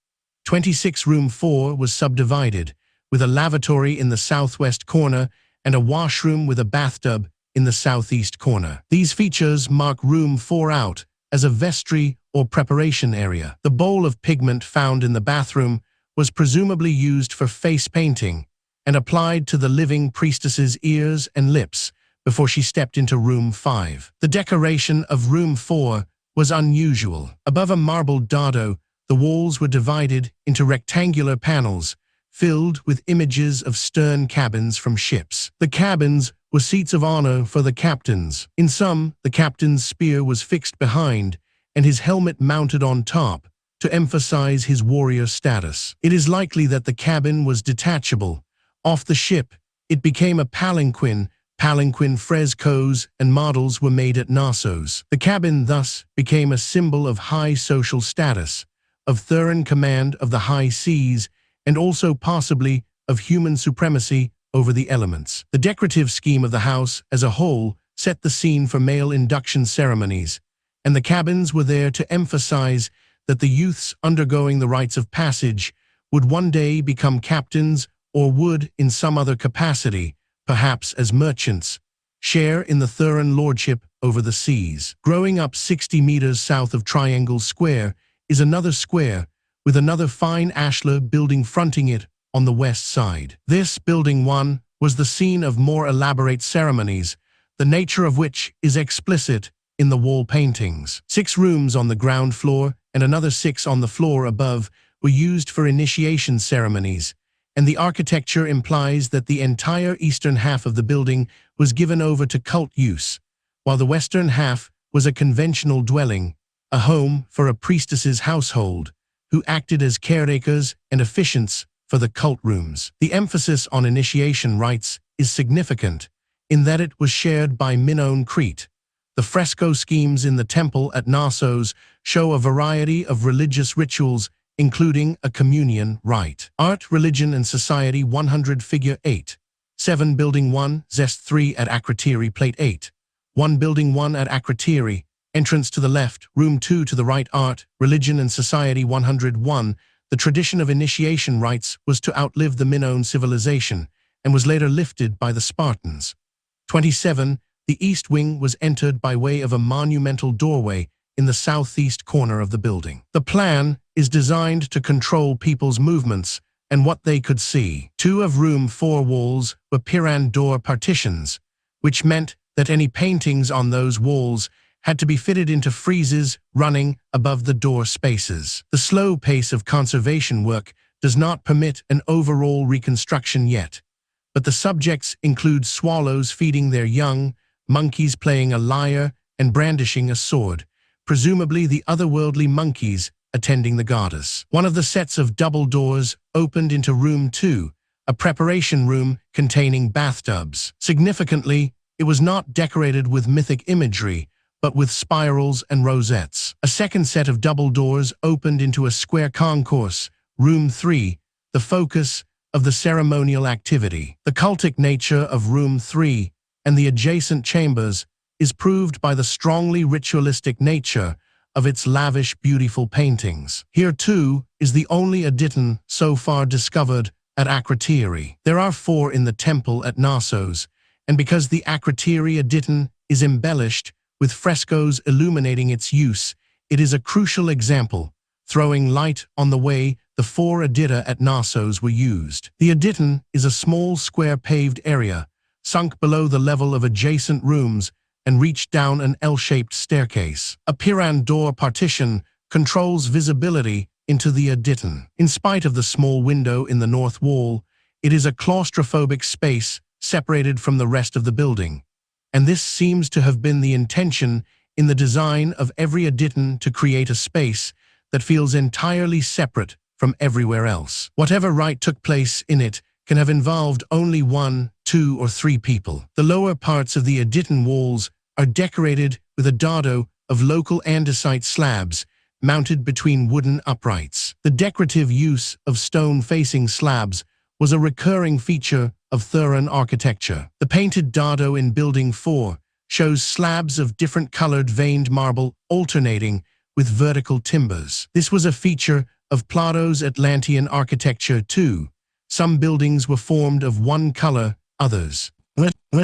A: 26. Room 4 was subdivided, with a lavatory in the southwest corner and a washroom with a bathtub in the southeast corner. These features mark room 4 out as a vestry or preparation area. The bowl of pigment found in the bathroom was presumably used for face painting and applied to the living priestess's ears and lips before she stepped into room 5. The decoration of room 4 was unusual. Above a marble dado, the walls were divided into rectangular panels filled with images of stern cabins from ships. The cabins were seats of honor for the captains. In some, the captain's spear was fixed behind and his helmet mounted on top to emphasize his warrior status. It is likely that the cabin was detachable. Off the ship, it became a palanquin. Palanquin frescoes and models were made at Knossos. The cabin thus became a symbol of high social status, of Theran command of the high seas, and also possibly of human supremacy over the elements. The decorative scheme of the house as a whole set the scene for male induction ceremonies, and the cabins were there to emphasize that the youths undergoing the rites of passage would one day become captains or would, in some other capacity, perhaps as merchants, share in the Theran lordship over the seas. Growing up 60 meters south of Triangle Square is another square with another fine ashlar building fronting it on the west side. This, Building 1, was the scene of more elaborate ceremonies, the nature of which is explicit in the wall paintings. 6 rooms on the ground floor and another 6 on the floor above were used for initiation ceremonies, and the architecture implies that the entire eastern half of the building was given over to cult use, while the western half was a conventional dwelling, a home for a priestess's household, who acted as caretakers and officiants for the cult rooms. The emphasis on initiation rites is significant, in that it was shared by Minoan Crete. The fresco schemes in the temple at Knossos show a variety of religious rituals including a communion rite. Art, Religion and Society 100 Figure 8. 7 Building 1, Zest 3 at Akrotiri Plate 8. 1 Building 1 at Akrotiri, entrance to the left, room 2 to the right. Art, Religion and Society 101. The tradition of initiation rites was to outlive the Minoan civilization and was later lifted by the Spartans. 27. The east wing was entered by way of a monumental doorway in the southeast corner of the building. The plan is designed to control people's movements and what they could see. 2 of room 4 walls were Theran door partitions, which meant that any paintings on those walls had to be fitted into friezes running above the door spaces. The slow pace of conservation work does not permit an overall reconstruction yet, but the subjects include swallows feeding their young, monkeys playing a lyre and brandishing a sword, presumably the otherworldly monkeys attending the goddess. One of the sets of double doors opened into room 2, a preparation room containing bathtubs. Significantly, it was not decorated with mythic imagery, but with spirals and rosettes. A second set of double doors opened into a square concourse, room 3, the focus of the ceremonial activity. The cultic nature of room 3 and the adjacent chambers is proved by the strongly ritualistic nature of its lavish, beautiful paintings. Here, too, is the only Aditon so far discovered at Akrotiri. There are 4 in the temple at Knossos, and because the Akrotiri Aditon is embellished with frescoes illuminating its use, it is a crucial example, throwing light on the way the 4 Adita at Knossos were used. The Aditon is a small square paved area, sunk below the level of adjacent rooms and reached down an L-shaped staircase. A Theran door partition controls visibility into the Aditon. In spite of the small window in the north wall, it is a claustrophobic space separated from the rest of the building, and this seems to have been the intention in the design of every Aditon to create a space that feels entirely separate from everywhere else. Whatever rite took place in it can have involved only 1, 2, or 3 people. The lower parts of the Aditon walls are decorated with a dado of local andesite slabs mounted between wooden uprights. The decorative use of stone-facing slabs was a recurring feature of Theran architecture. The painted dado in Building 4 shows slabs of different colored veined marble alternating with vertical timbers. This was a feature of Plato's Atlantean architecture too. Some buildings were formed of one color, others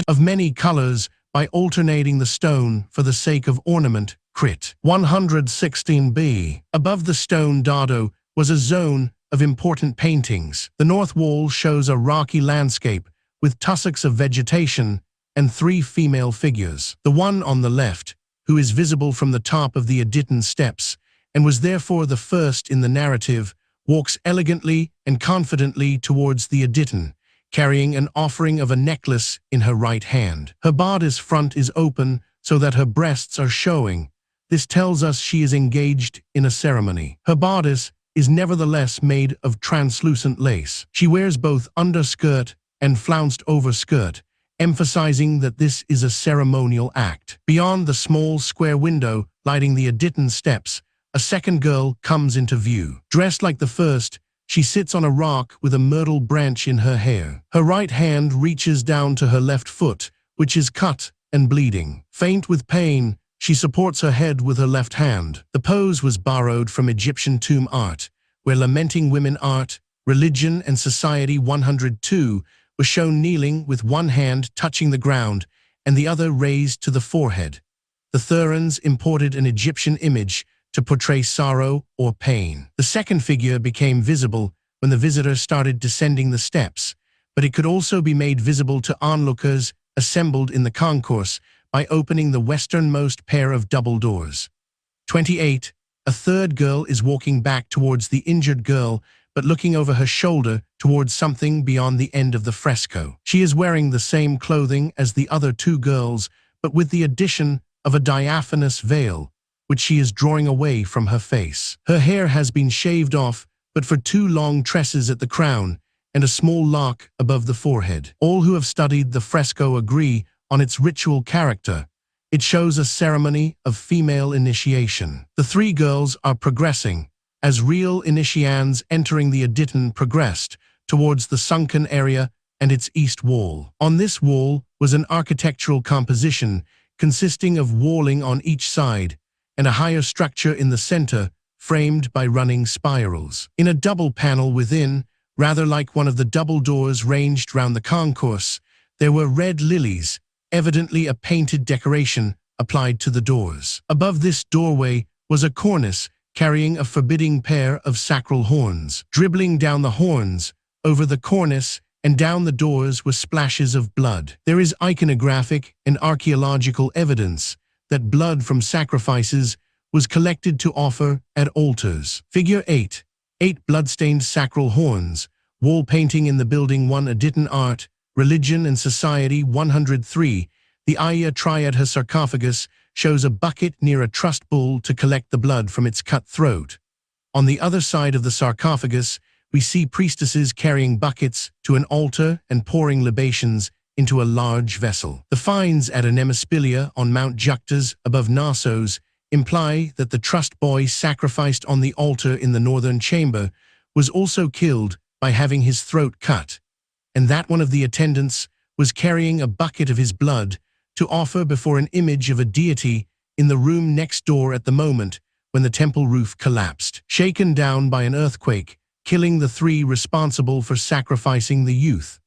A: of many colors by alternating the stone for the sake of ornament. Crit. 116b. Above the stone dado was a zone of important paintings. The north wall shows a rocky landscape with tussocks of vegetation and 3 female figures. The one on the left, who is visible from the top of the Aditon steps and was therefore the first in the narrative, walks elegantly and confidently towards the Aditon, carrying an offering of a necklace in her right hand. Her bodice front is open so that her breasts are showing. This tells us she is engaged in a ceremony. Her bodice is nevertheless made of translucent lace. She wears both underskirt and flounced overskirt, emphasizing that this is a ceremonial act. Beyond the small square window lighting the Aditon steps, a second girl comes into view. Dressed like the first, she sits on a rock with a myrtle branch in her hair. Her right hand reaches down to her left foot, which is cut and bleeding. Faint with pain, she supports her head with her left hand. The pose was borrowed from Egyptian tomb art, where lamenting women art, Religion and Society 102, was shown kneeling with one hand touching the ground and the other raised to the forehead. The Therans imported an Egyptian image to portray sorrow or pain. The second figure became visible when the visitor started descending the steps, but it could also be made visible to onlookers assembled in the concourse by opening the westernmost pair of double doors. 28. A third girl is walking back towards the injured girl, but looking over her shoulder towards something beyond the end of the fresco. She is wearing the same clothing as the other 2 girls, but with the addition of a diaphanous veil, which she is drawing away from her face. Her hair has been shaved off, but for 2 long tresses at the crown and a small lock above the forehead. All who have studied the fresco agree on its ritual character. It shows a ceremony of female initiation. The 3 girls are progressing, as real initiates entering the Aditin progressed towards the sunken area and its east wall. On this wall was an architectural composition consisting of walling on each side and a higher structure in the center, framed by running spirals. In a double panel within, rather like one of the double doors ranged round the concourse, there were red lilies, evidently a painted decoration applied to the doors. Above this doorway was a cornice carrying a forbidding pair of sacral horns. Dribbling down the horns, over the cornice, and down the doors were splashes of blood. There is iconographic and archaeological evidence that blood from sacrifices was collected to offer at altars. Figure 8. 8 bloodstained sacral horns. Wall painting in the building 1 Aditin Art, Religion and Society 103. The Aya Triad sarcophagus shows a bucket near a trust bull to collect the blood from its cut throat. On the other side of the sarcophagus, we see priestesses carrying buckets to an altar and pouring libations into a large vessel. The finds at Anemospilia on Mount Juctas above Knossos imply that the trust boy sacrificed on the altar in the northern chamber was also killed by having his throat cut, and that one of the attendants was carrying a bucket of his blood to offer before an image of a deity in the room next door at the moment when the temple roof collapsed, shaken down by an earthquake, killing the 3 responsible for sacrificing the youth.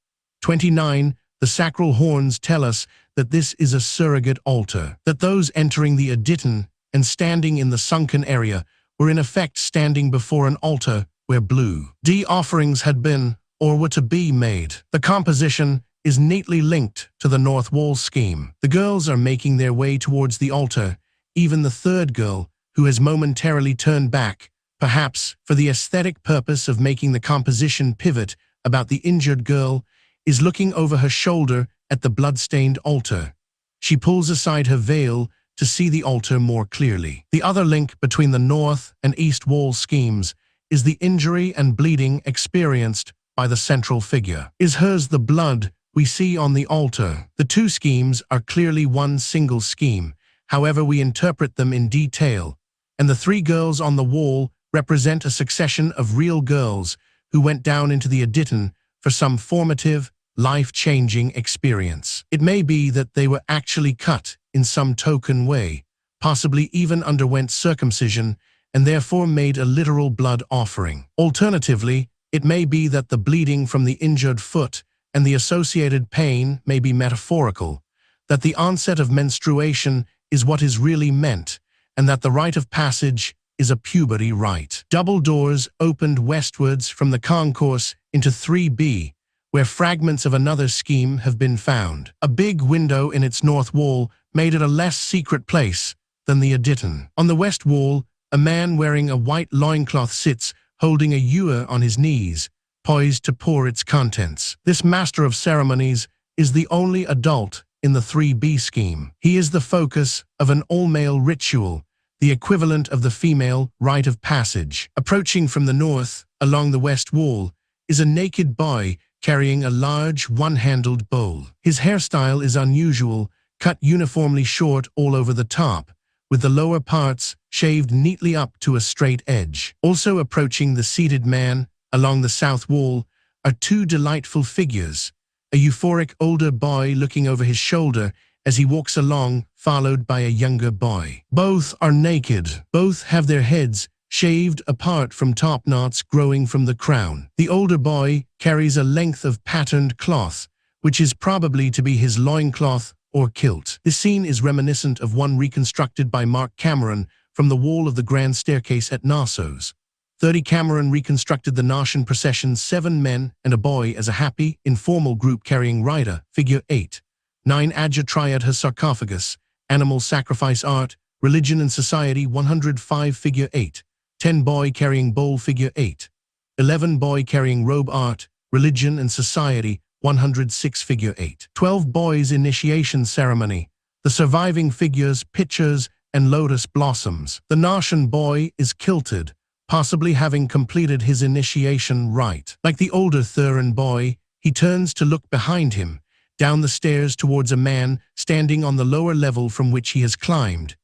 A: 29. The sacral horns tell us that this is a surrogate altar, that those entering the Aditin and standing in the sunken area were in effect standing before an altar where blue offerings had been or were to be made. The composition is neatly linked to the north wall scheme. The girls are making their way towards the altar, even the third girl, who has momentarily turned back, perhaps for the aesthetic purpose of making the composition pivot about the injured girl, is looking over her shoulder at the blood-stained altar. She pulls aside her veil to see the altar more clearly. The other link between the north and east wall schemes is the injury and bleeding experienced by the central figure. Is hers the blood we see on the altar? The 2 schemes are clearly one single scheme, however we interpret them in detail, and the 3 girls on the wall represent a succession of real girls who went down into the Aditin for some formative, life-changing experience. It may be that they were actually cut in some token way, possibly even underwent circumcision, and therefore made a literal blood offering. Alternatively, it may be that the bleeding from the injured foot and the associated pain may be metaphorical, that the onset of menstruation is what is really meant, and that the rite of passage is a puberty rite. Double doors opened westwards from the concourse into 3B, where fragments of another scheme have been found. A big window in its north wall made it a less secret place than the Aditin. On the west wall, a man wearing a white loincloth sits holding a ewer on his knees, poised to pour its contents. This master of ceremonies is the only adult in the 3B scheme. He is the focus of an all-male ritual, the equivalent of the female rite of passage. Approaching from the north, along the west wall, is a naked boy carrying a large, one-handled bowl. His hairstyle is unusual, cut uniformly short all over the top, with the lower parts shaved neatly up to a straight edge. Also approaching the seated man, along the south wall, are 2 delightful figures, a euphoric older boy looking over his shoulder as he walks along, followed by a younger boy. Both are naked. Both have their heads shaved apart from top knots growing from the crown. The older boy carries a length of patterned cloth, which is probably to be his loincloth or kilt. This scene is reminiscent of one reconstructed by Mark Cameron from the wall of the grand staircase at Knossos. 30 Cameron reconstructed the Gnossian procession 7 men and a boy as a happy, informal group carrying Rita, figure 8. 9 Adja Triad her sarcophagus, animal sacrifice art, religion and society 105 figure 8. 10 boy carrying bowl figure 8. 11 boy carrying robe art, religion and society 106 figure 8. 12 boys initiation ceremony, the surviving figures, pictures, and lotus blossoms. The Gnossian boy is kilted, possibly having completed his initiation rite. Like the older Theran boy, he turns to look behind him, down the stairs towards a man standing on the lower level from which he has climbed.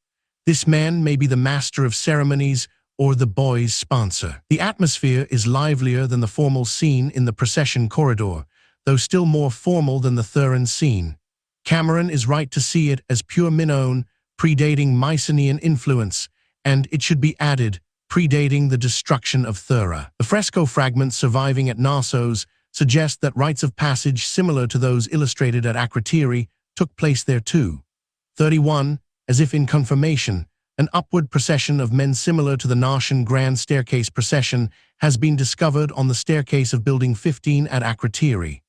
A: This man may be the master of ceremonies or the boy's sponsor. The atmosphere is livelier than the formal scene in the procession corridor, though still more formal than the Theran scene. Cameron is right to see it as pure Minoan, predating Mycenaean influence, and it should be added, predating the destruction of Thera. The fresco fragments surviving at Knossos suggest that rites of passage similar to those illustrated at Akrotiri took place there too. 31, as if in confirmation, an upward procession of men similar to the Gnostian Grand Staircase procession has been discovered on the staircase of Building 15 at Akrotiri.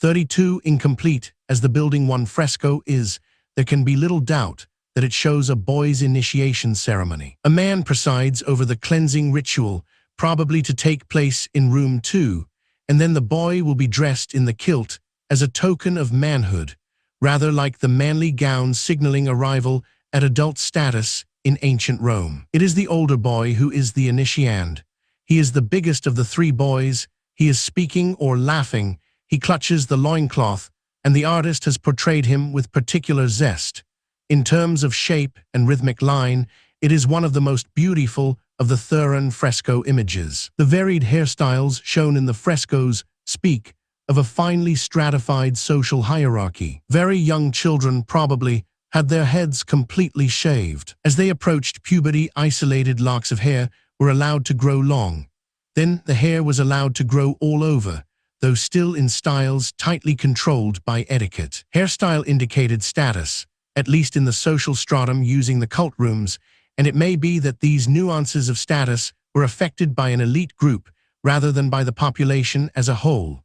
A: 32, incomplete as the Building 1 fresco is, there can be little doubt that it shows a boy's initiation ceremony. A man presides over the cleansing ritual, probably to take place in room 2, and then the boy will be dressed in the kilt as a token of manhood, rather like the manly gown signaling arrival at adult status in ancient Rome. It is the older boy who is the initiand. He is the biggest of the 3 boys. He is speaking or laughing. He clutches the loincloth, and the artist has portrayed him with particular zest. In terms of shape and rhythmic line, it is one of the most beautiful of the Theran fresco images. The varied hairstyles shown in the frescoes speak of a finely stratified social hierarchy. Very young children probably had their heads completely shaved. As they approached puberty, isolated locks of hair were allowed to grow long. Then the hair was allowed to grow all over, though still in styles tightly controlled by etiquette. Hairstyle indicated status, at least in the social stratum using the cult rooms, and it may be that these nuances of status were affected by an elite group rather than by the population as a whole.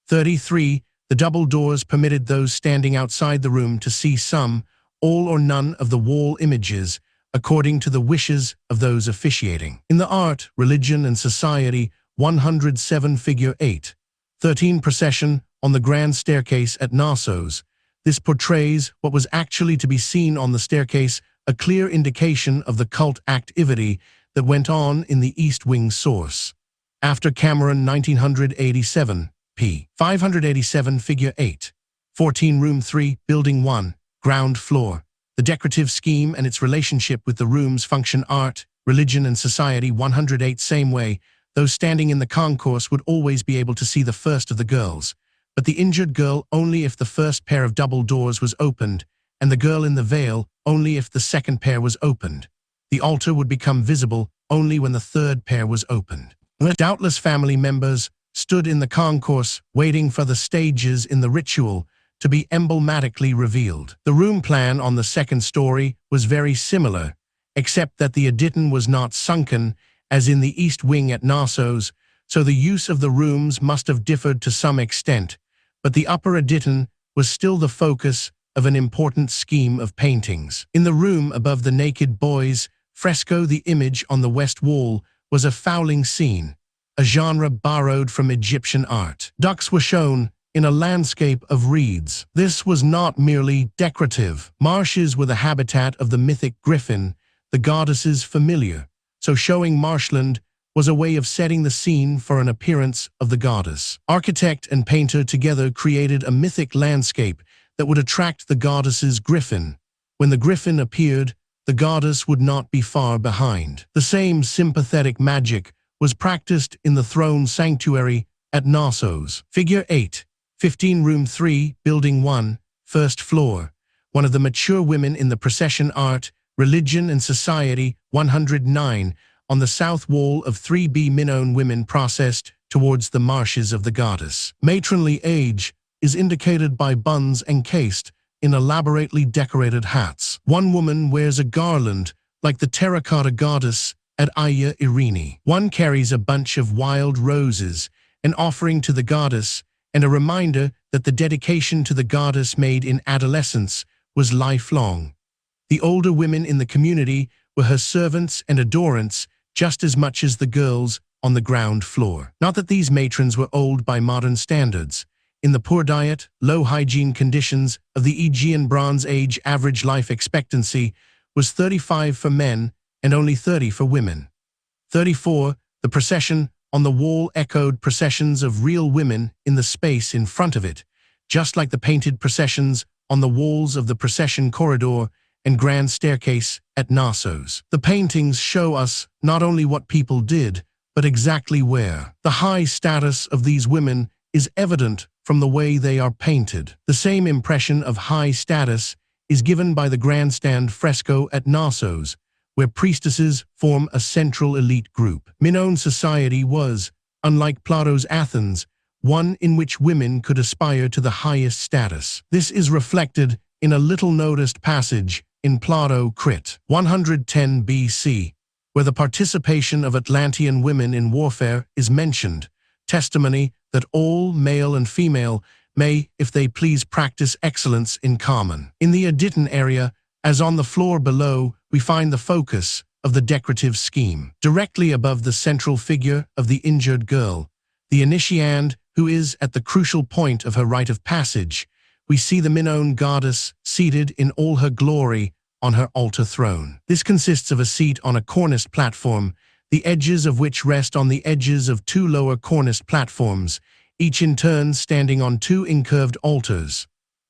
A: 33. The double doors permitted those standing outside the room to see some, all or none of the wall images, according to the wishes of those officiating. In the art, religion, and society, 107 Figure 8. 13 Procession on the Grand Staircase at Knossos. This portrays what was actually to be seen on the staircase, a clear indication of the cult activity that went on in the East Wing source. After Cameron 1987, p. 587 Figure 8. 14 Room 3, Building 1, Ground Floor. The decorative scheme and its relationship with the rooms function art, religion, and society 108 same way. Those standing in the concourse would always be able to see the first of the girls, but the injured girl only if the first pair of double doors was opened, and the girl in the veil only if the second pair was opened. The altar would become visible only when the third pair was opened. Doubtless family members stood in the concourse waiting for the stages in the ritual to be emblematically revealed. The room plan on the second story was very similar, except that the addition was not sunken, as in the East Wing at Knossos, so the use of the rooms must have differed to some extent, but the upper addition was still the focus of an important scheme of paintings. In the room above the naked boys' fresco, the image on the west wall was a fowling scene, a genre borrowed from Egyptian art. Ducks were shown in a landscape of reeds. This was not merely decorative. Marshes were the habitat of the mythic griffin, the goddess's familiar, so showing marshland was a way of setting the scene for an appearance of the goddess. Architect and painter together created a mythic landscape that would attract the goddess's griffin. When the griffin appeared, the goddess would not be far behind. The same sympathetic magic was practiced in the throne sanctuary at Knossos. Figure 8. 15 Room 3, Building 1, First Floor. One of the mature women in the procession art, religion and society, 109, on the south wall of 3B Minoan women processed towards the marshes of the goddess. Matronly age is indicated by buns encased in elaborately decorated hats. One woman wears a garland like the terracotta goddess at Aya Irene. One carries a bunch of wild roses, an offering to the goddess, and a reminder that the dedication to the goddess made in adolescence was lifelong. The older women in the community were her servants and adorants just as much as the girls on the ground floor. Not that these matrons were old by modern standards. In the poor diet, low hygiene conditions of the Aegean Bronze Age, average life expectancy was 35 for men and only 30 for women. 34. The procession on the wall echoed processions of real women in the space in front of it, just like the painted processions on the walls of the procession corridor and grand staircase at Knossos. The paintings show us not only what people did, but exactly where. The high status of these women is evident from the way they are painted. The same impression of high status is given by the grandstand fresco at Knossos, where priestesses form a central elite group. Minoan society was, unlike Plato's Athens, one in which women could aspire to the highest status. This is reflected in a little-noticed passage in Plato, Crit. 110 BC, where the participation of Atlantean women in warfare is mentioned, testimony that all, male and female, may, if they please, practice excellence in common. In the Aditon area, as on the floor below, we find the focus of the decorative scheme. Directly above the central figure of the injured girl, the initiand, who is at the crucial point of her rite of passage, we see the Minoan goddess seated in all her glory on her altar throne. This consists of a seat on a corniced platform, the edges of which rest on the edges of two lower corniced platforms, each in turn standing on two incurved altars.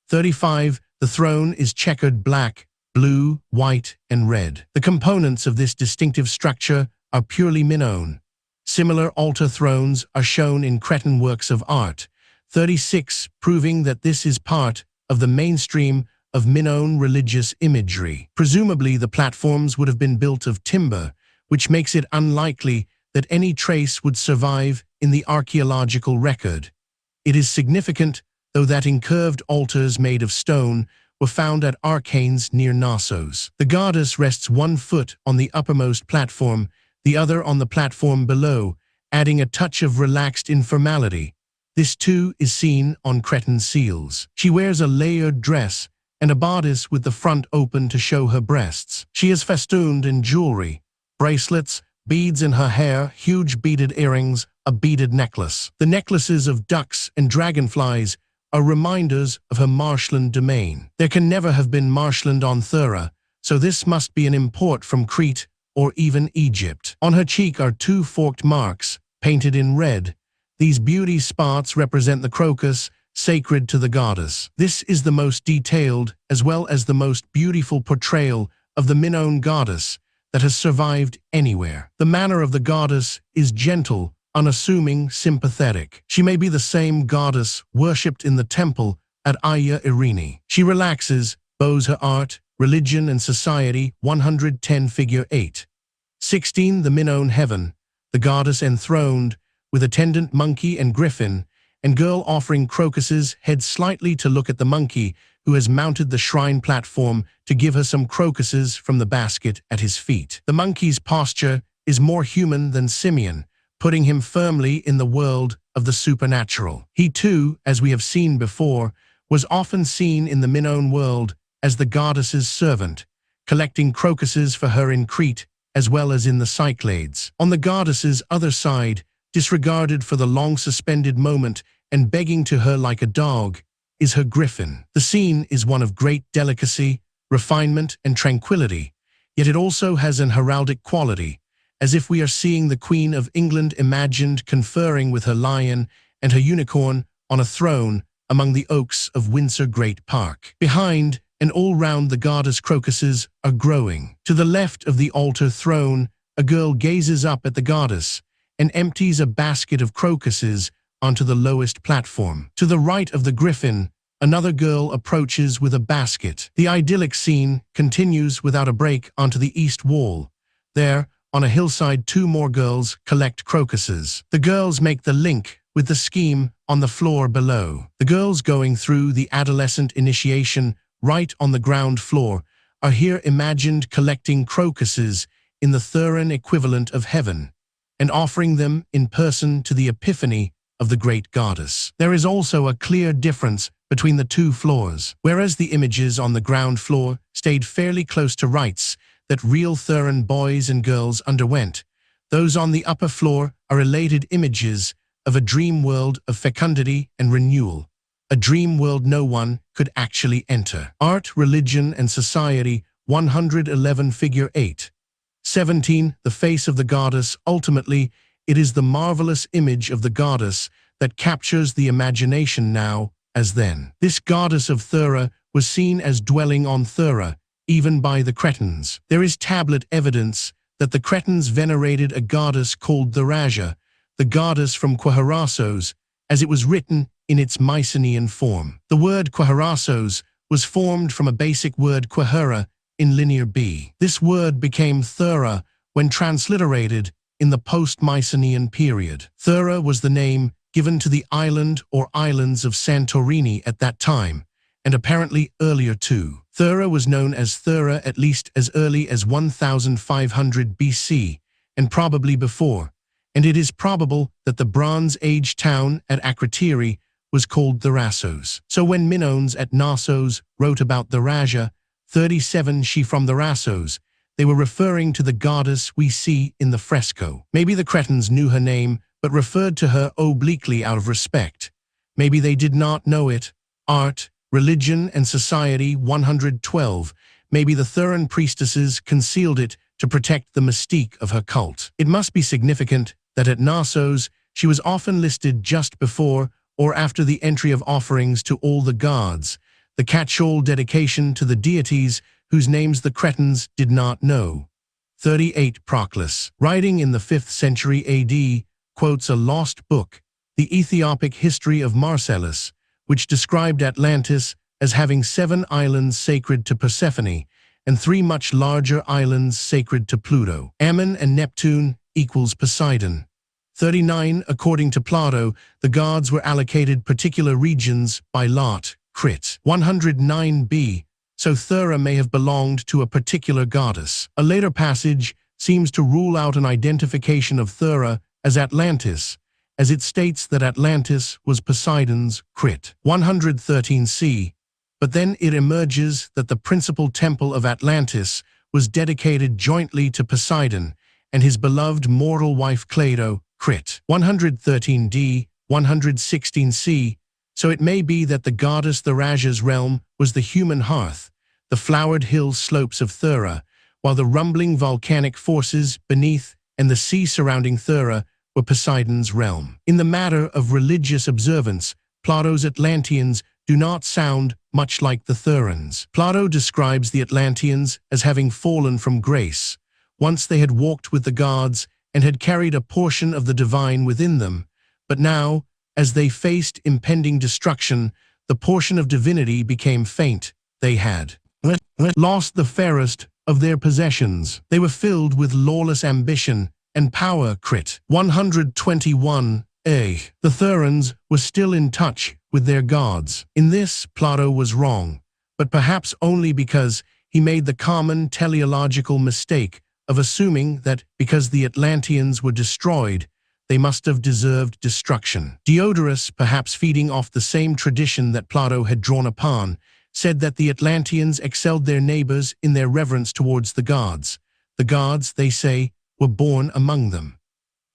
A: 35. The throne is checkered black, blue, white, and red. The components of this distinctive structure are purely Minoan. Similar altar thrones are shown in Cretan works of art. 36, proving that this is part of the mainstream of Minoan religious imagery. Presumably, the platforms would have been built of timber, which makes it unlikely that any trace would survive in the archaeological record. It is significant, though, that incurved altars made of stone were found at Archanes near Knossos. The goddess rests one foot on the uppermost platform, the other on the platform below, adding a touch of relaxed informality. This too is seen on Cretan seals. She wears a layered dress and a bodice with the front open to show her breasts. She is festooned in jewelry, bracelets, beads in her hair, huge beaded earrings, a beaded necklace. The necklaces of ducks and dragonflies are reminders of her marshland domain. There can never have been marshland on Thera, so this must be an import from Crete or even Egypt. On her cheek are two forked marks, painted in red. These beauty spots represent the crocus, sacred to the goddess. This is the most detailed, as well as the most beautiful portrayal of the Minoan goddess that has survived anywhere. The manner of the goddess is gentle, unassuming, sympathetic. She may be the same goddess worshipped in the temple at Aya Irene. She relaxes, bows her art, religion and society. 110 Figure 8. 16. The Minoan heaven, the goddess enthroned, with attendant monkey and griffin, and girl offering crocuses, head slightly to look at the monkey, who has mounted the shrine platform to give her some crocuses from the basket at his feet. The monkey's posture is more human than simian, putting him firmly in the world of the supernatural. He too, as we have seen before, was often seen in the Minoan world as the goddess's servant, collecting crocuses for her in Crete as well as in the Cyclades. On the goddess's other side, disregarded for the long-suspended moment and begging to her like a dog, is her griffin. The scene is one of great delicacy, refinement, and tranquility, yet it also has an heraldic quality, as if we are seeing the Queen of England imagined conferring with her lion and her unicorn on a throne among the oaks of Windsor Great Park. Behind and all round the goddess crocuses are growing. To the left of the altar throne, a girl gazes up at the goddess and empties a basket of crocuses onto the lowest platform. To the right of the griffin, another girl approaches with a basket. The idyllic scene continues without a break onto the east wall. There, on a hillside, two more girls collect crocuses. The girls make the link with the scheme on the floor below. The girls going through the adolescent initiation right on the ground floor are here imagined collecting crocuses in the Theran equivalent of heaven, and offering them in person to the epiphany of the great goddess. There is also a clear difference between the two floors. Whereas the images on the ground floor stayed fairly close to rites that real Theran boys and girls underwent, those on the upper floor are elated images of a dream world of fecundity and renewal, a dream world no one could actually enter. Art, religion, and society. 111 Figure 8. 17. The face of the goddess. Ultimately, it is the marvelous image of the goddess that captures the imagination now as then. This goddess of Thera was seen as dwelling on Thera, even by the Cretans. There is tablet evidence that the Cretans venerated a goddess called Thera, the goddess from Quaharasos, as it was written in its Mycenaean form. The word Quaharasos was formed from a basic word Quahara in Linear B. This word became Thera when transliterated in the post-Mycenaean period. Thera was the name given to the island or islands of Santorini at that time, and apparently earlier too. Thera was known as Thera at least as early as 1500 BC, and probably before, and it is probable that the Bronze Age town at Akrotiri was called Therasos. So when Minoans at Knossos wrote about Thera, 37 she from Therasos, they were referring to the goddess we see in the fresco. Maybe the Cretans knew her name, but referred to her obliquely out of respect. Maybe they did not know it. Art, Religion and Society 112. Maybe the Theran priestesses concealed it to protect the mystique of her cult. It must be significant that at Knossos she was often listed just before or after the entry of offerings to all the gods, the catch-all dedication to the deities whose names the Cretans did not know. 38 Proclus, writing in the 5th century AD, quotes a lost book, the Ethiopic History of Marcellus, which described Atlantis as having 7 islands sacred to Persephone and 3 much larger islands sacred to Pluto. Ammon and Neptune equals Poseidon. 39 According to Plato, the gods were allocated particular regions by lot, Crit. 109b, so Thera may have belonged to a particular goddess. A later passage seems to rule out an identification of Thera as Atlantis, as it states that Atlantis was Poseidon's Crit. 113c, but then it emerges that the principal temple of Atlantis was dedicated jointly to Poseidon and his beloved mortal wife Cleito, Crit. 113d, 116c, so it may be that the goddess Thera's realm was the human hearth, the flowered hill slopes of Thera, while the rumbling volcanic forces beneath and the sea surrounding Thera were Poseidon's realm. In the matter of religious observance, Plato's Atlanteans do not sound much like the Therans. Plato describes the Atlanteans as having fallen from grace. Once they had walked with the gods and had carried a portion of the divine within them, but now, as they faced impending destruction, the portion of divinity became faint. They had lost the fairest of their possessions. They were filled with lawless ambition and power. Crit. 121a. The Therans were still in touch with their gods. In this, Plato was wrong, but perhaps only because he made the common teleological mistake of assuming that because the Atlanteans were destroyed, they must have deserved destruction. Diodorus, perhaps feeding off the same tradition that Plato had drawn upon, said that the Atlanteans excelled their neighbors in their reverence towards the gods. The gods, they say, were born among them.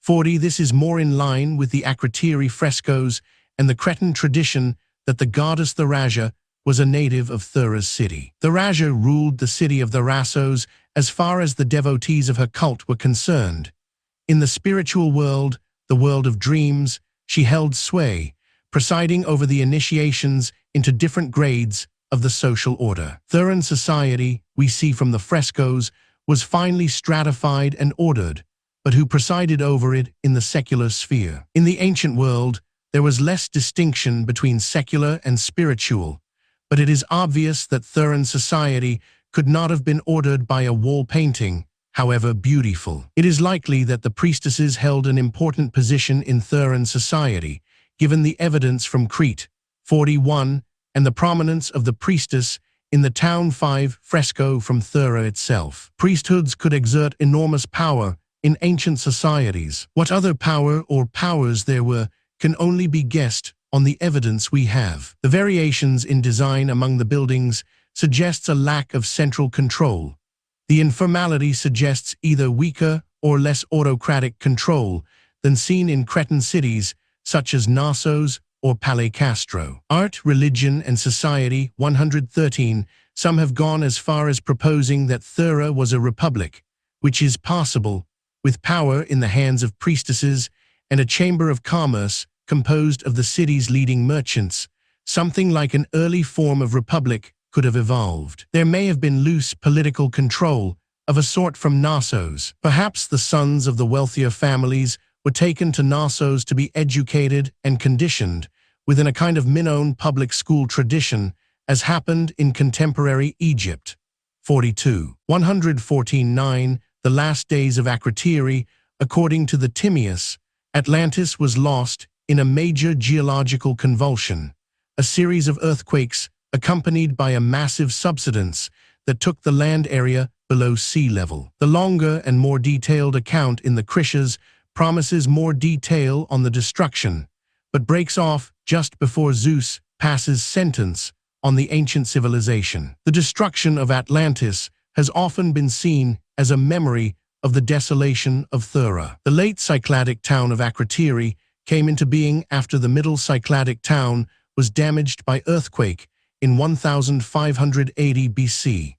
A: 40. This is more in line with the Akrotiri frescoes and the Cretan tradition that the goddess Thera was a native of Thera's city. Thera ruled the city of Therasos as far as the devotees of her cult were concerned. In the spiritual world, the world of dreams, she held sway, presiding over the initiations into different grades of the social order. Theran society, we see from the frescoes, was finely stratified and ordered, but who presided over it in the secular sphere? In the ancient world, there was less distinction between secular and spiritual, but it is obvious that Theran society could not have been ordered by a wall painting, however beautiful. It is likely that the priestesses held an important position in Theran society, given the evidence from Crete, 41, and the prominence of the priestess in the Town 5 fresco from Thera itself. Priesthoods could exert enormous power in ancient societies. What other power or powers there were can only be guessed on the evidence we have. The variations in design among the buildings suggests a lack of central control. The informality suggests either weaker or less autocratic control than seen in Cretan cities such as Knossos or Palais-Castro. Art, Religion and Society 113. Some have gone as far as proposing that Thera was a republic, which is possible, with power in the hands of priestesses and a chamber of commerce composed of the city's leading merchants. Something like an early form of republic could have evolved. There may have been loose political control of a sort from Knossos. Perhaps the sons of the wealthier families were taken to Knossos to be educated and conditioned within a kind of Minoan public school tradition, as happened in contemporary Egypt. 42. 114-9, the last days of Akrotiri. According to the Timaeus, Atlantis was lost in a major geological convulsion, a series of earthquakes accompanied by a massive subsidence that took the land area below sea level. The longer and more detailed account in the Krishas promises more detail on the destruction, but breaks off just before Zeus passes sentence on the ancient civilization. The destruction of Atlantis has often been seen as a memory of the desolation of Thera. The late Cycladic town of Akrotiri came into being after the Middle Cycladic town was damaged by earthquake in 1580 BC.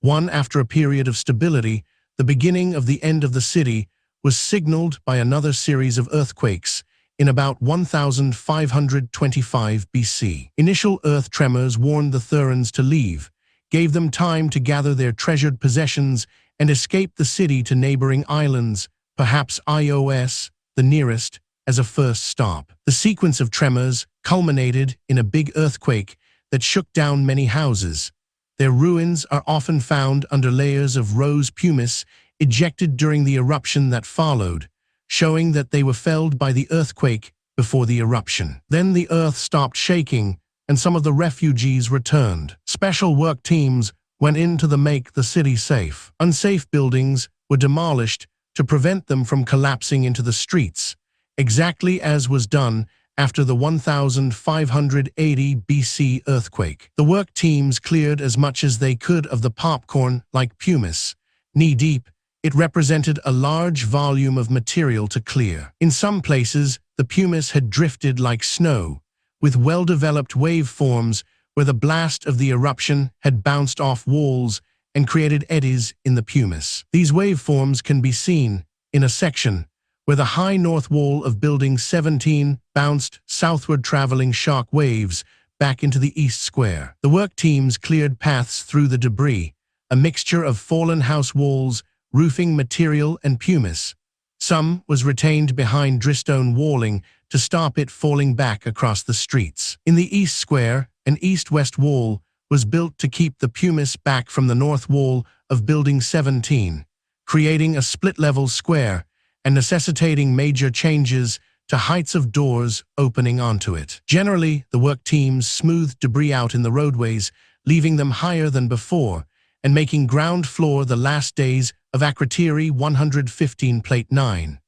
A: After a period of stability, the beginning of the end of the city was signaled by another series of earthquakes in about 1525 BC. Initial earth tremors warned the Therans to leave, gave them time to gather their treasured possessions and escape the city to neighboring islands, perhaps Ios, the nearest, as a first stop. The sequence of tremors culminated in a big earthquake that shook down many houses. Their ruins are often found under layers of rose pumice ejected during the eruption that followed, showing that they were felled by the earthquake before the eruption. Then the earth stopped shaking, and some of the refugees returned. Special work teams went in to make the city safe. Unsafe buildings were demolished to prevent them from collapsing into the streets, exactly as was done after the 1580 BC earthquake. The work teams cleared as much as they could of the popcorn like pumice. Knee-deep, it represented a large volume of material to clear. In some places, the pumice had drifted like snow, with well-developed waveforms where the blast of the eruption had bounced off walls and created eddies in the pumice. These waveforms can be seen in a section where the high north wall of Building 17 bounced southward traveling shock waves back into the east square. The work teams cleared paths through the debris, a mixture of fallen house walls, roofing material and pumice. Some was retained behind drystone walling to stop it falling back across the streets. In the east square, an east-west wall was built to keep the pumice back from the north wall of Building 17, creating a split-level square and necessitating major changes to heights of doors opening onto it. Generally, the work teams smoothed debris out in the roadways, leaving them higher than before, and making ground floor the last days of Akrotiri 115 Plate 9.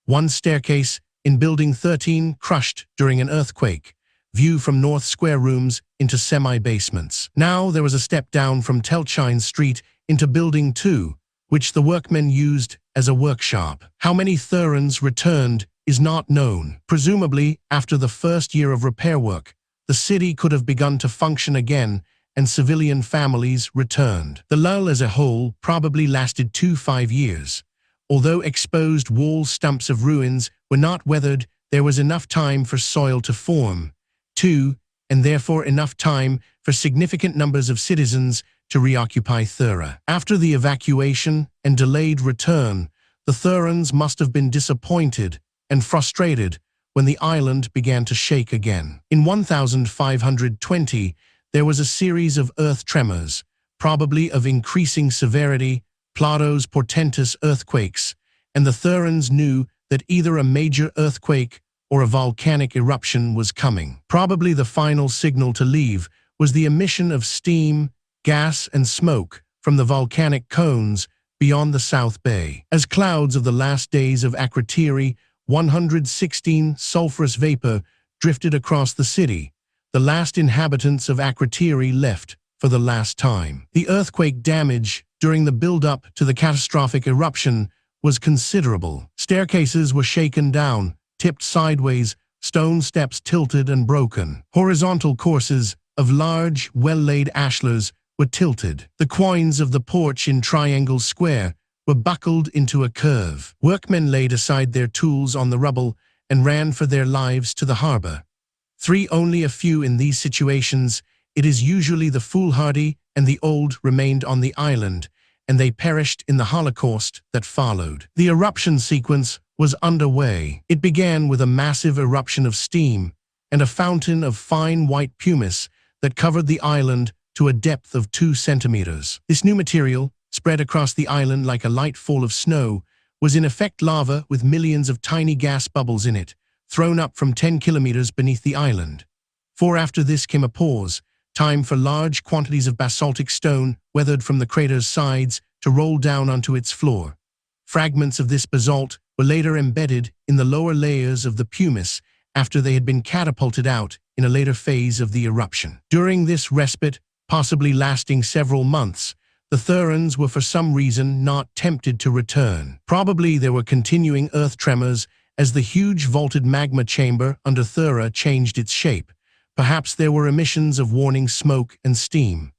A: One staircase in Building 13 crushed during an earthquake, view from North Square rooms into semi-basements. Now there was a step down from Telchine Street into Building 2, which the workmen used as a workshop. How many Therans returned is not known. Presumably, after the first year of repair work, the city could have begun to function again and civilian families returned. The lull as a whole probably lasted 5 years. Although exposed wall stumps of ruins were not weathered, there was enough time for soil to form, and therefore enough time for significant numbers of citizens to reoccupy Thera. After the evacuation and delayed return, the Therans must have been disappointed and frustrated when the island began to shake again. In 1520, there was a series of earth tremors, probably of increasing severity, Plato's portentous earthquakes, and the Therans knew that either a major earthquake or a volcanic eruption was coming. Probably the final signal to leave was the emission of steam, gas, and smoke from the volcanic cones beyond the South Bay. As clouds of the last days of Akrotiri 116 sulfurous vapor drifted across the city, the last inhabitants of Akrotiri left for the last time. The earthquake damage during the build-up to the catastrophic eruption was considerable. Staircases were shaken down, tipped sideways, stone steps tilted and broken. Horizontal courses of large, well-laid ashlars were tilted. The quoins of the porch in Triangle Square were buckled into a curve. Workmen laid aside their tools on the rubble and ran for their lives to the harbor. Only a few in these situations It is usually the foolhardy and the old remained on the island, and they perished in the Holocaust that followed. The eruption sequence was underway. It began with a massive eruption of steam and a fountain of fine white pumice that covered the island to a depth of 2 centimeters. This new material, spread across the island like a light fall of snow, was in effect lava with millions of tiny gas bubbles in it, thrown up from 10 kilometers beneath the island. For after this came a pause, time for large quantities of basaltic stone weathered from the crater's sides to roll down onto its floor. Fragments of this basalt were later embedded in the lower layers of the pumice after they had been catapulted out in a later phase of the eruption. During this respite, possibly lasting several months, the Therans were for some reason not tempted to return. Probably there were continuing earth tremors as the huge vaulted magma chamber under Thera changed its shape. Perhaps there were emissions of warning smoke and steam.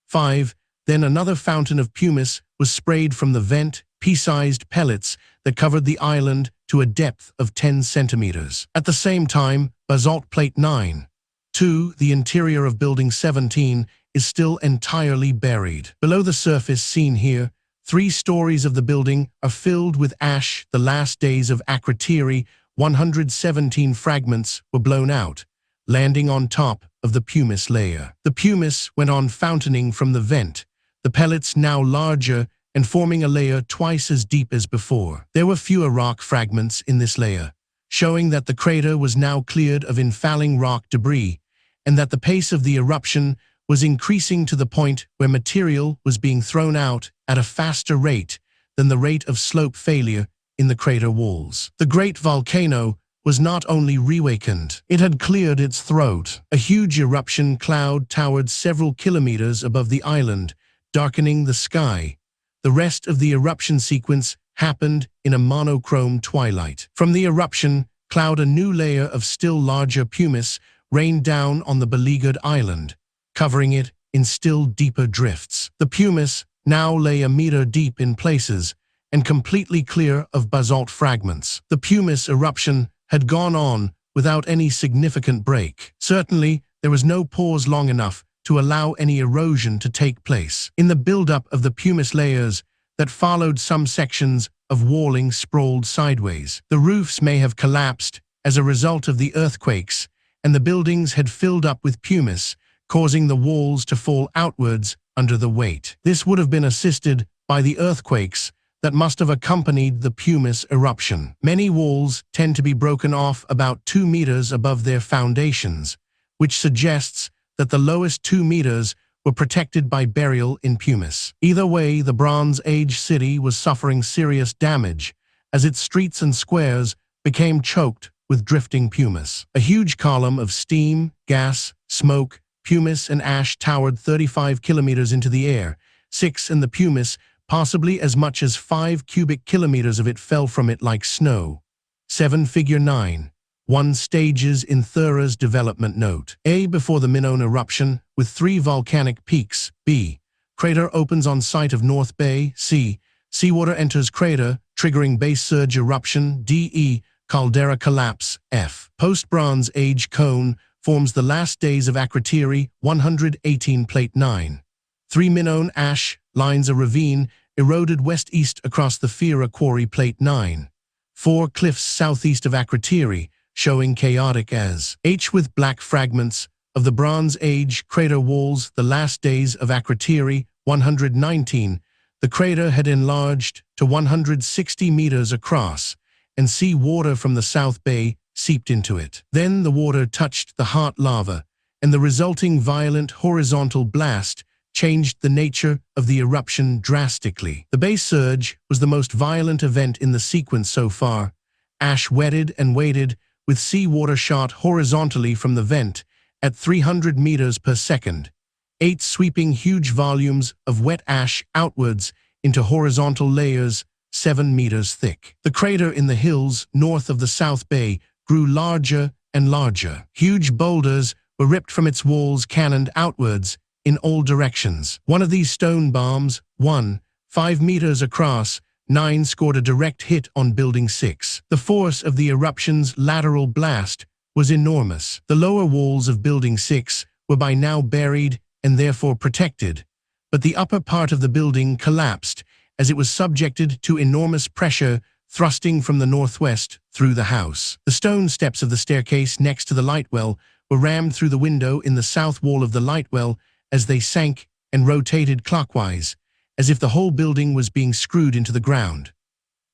A: 5. Then another fountain of pumice was sprayed from the vent, pea-sized pellets that covered the island to a depth of 10 centimeters. At the same time, basalt plate 9. 2. The interior of building 17 is still entirely buried. Below the surface seen here, 3 stories of the building are filled with ash. The last days of Akrotiri, 117 fragments were blown out, landing on top of the pumice layer. The pumice went on fountaining from the vent, the pellets now larger and forming a layer twice as deep as before. There were fewer rock fragments in this layer, showing that the crater was now cleared of infalling rock debris, and that the pace of the eruption was increasing to the point where material was being thrown out at a faster rate than the rate of slope failure in the crater walls. The great volcano was not only reawakened, it had cleared its throat. A huge eruption cloud towered several kilometers above the island, darkening the sky. The rest of the eruption sequence happened in a monochrome twilight. From the eruption cloud, a new layer of still larger pumice rained down on the beleaguered island, covering it in still deeper drifts. The pumice now lay a meter deep in places and completely clear of basalt fragments. The pumice eruption had gone on without any significant break. Certainly, there was no pause long enough to allow any erosion to take place. In the buildup of the pumice layers that followed, some sections of walling sprawled sideways. The roofs may have collapsed as a result of the earthquakes, and the buildings had filled up with pumice, causing the walls to fall outwards under the weight. This would have been assisted by the earthquakes that must have accompanied the pumice eruption. Many walls tend to be broken off about 2 meters above their foundations, which suggests that the lowest 2 meters were protected by burial in pumice. Either way, the Bronze Age city was suffering serious damage as its streets and squares became choked with drifting pumice. A huge column of steam, gas, smoke, pumice, and ash towered 35 kilometers into the air. 6 in the pumice, possibly as much as 5 cubic kilometers of it fell from it like snow. 7. Figure 9. 1 stages in Thera's development note. A. Before the Minoan eruption, with 3 volcanic peaks. B. Crater opens on site of North Bay. C. Seawater enters crater, triggering base surge eruption. D. E. Caldera collapse. F. Post-Bronze Age cone forms the last days of Akrotiri, 118 plate 9. 3 Minoan ash lines a ravine eroded west-east across the Thera quarry plate 9. 4 cliffs southeast of Akrotiri, showing chaotic as H with black fragments of the Bronze Age crater walls. The last days of Akrotiri, 119. The crater had enlarged to 160 meters across, and sea water from the South Bay seeped into it. Then the water touched the hot lava, and the resulting violent horizontal blast changed the nature of the eruption drastically. The base surge was the most violent event in the sequence so far. Ash wetted and weighted, with seawater shot horizontally from the vent at 300 meters per second. 8 sweeping huge volumes of wet ash outwards into horizontal layers 7 meters thick. The crater in the hills north of the South Bay grew larger and larger. Huge boulders were ripped from its walls, cannoned outwards in all directions. One of these stone bombs, 5 meters across, 9 scored a direct hit on Building 6. The force of the eruption's lateral blast was enormous. The lower walls of Building 6 were by now buried and therefore protected, but the upper part of the building collapsed as it was subjected to enormous pressure thrusting from the northwest through the house. The stone steps of the staircase next to the light well were rammed through the window in the south wall of the light well as they sank and rotated clockwise, as if the whole building was being screwed into the ground.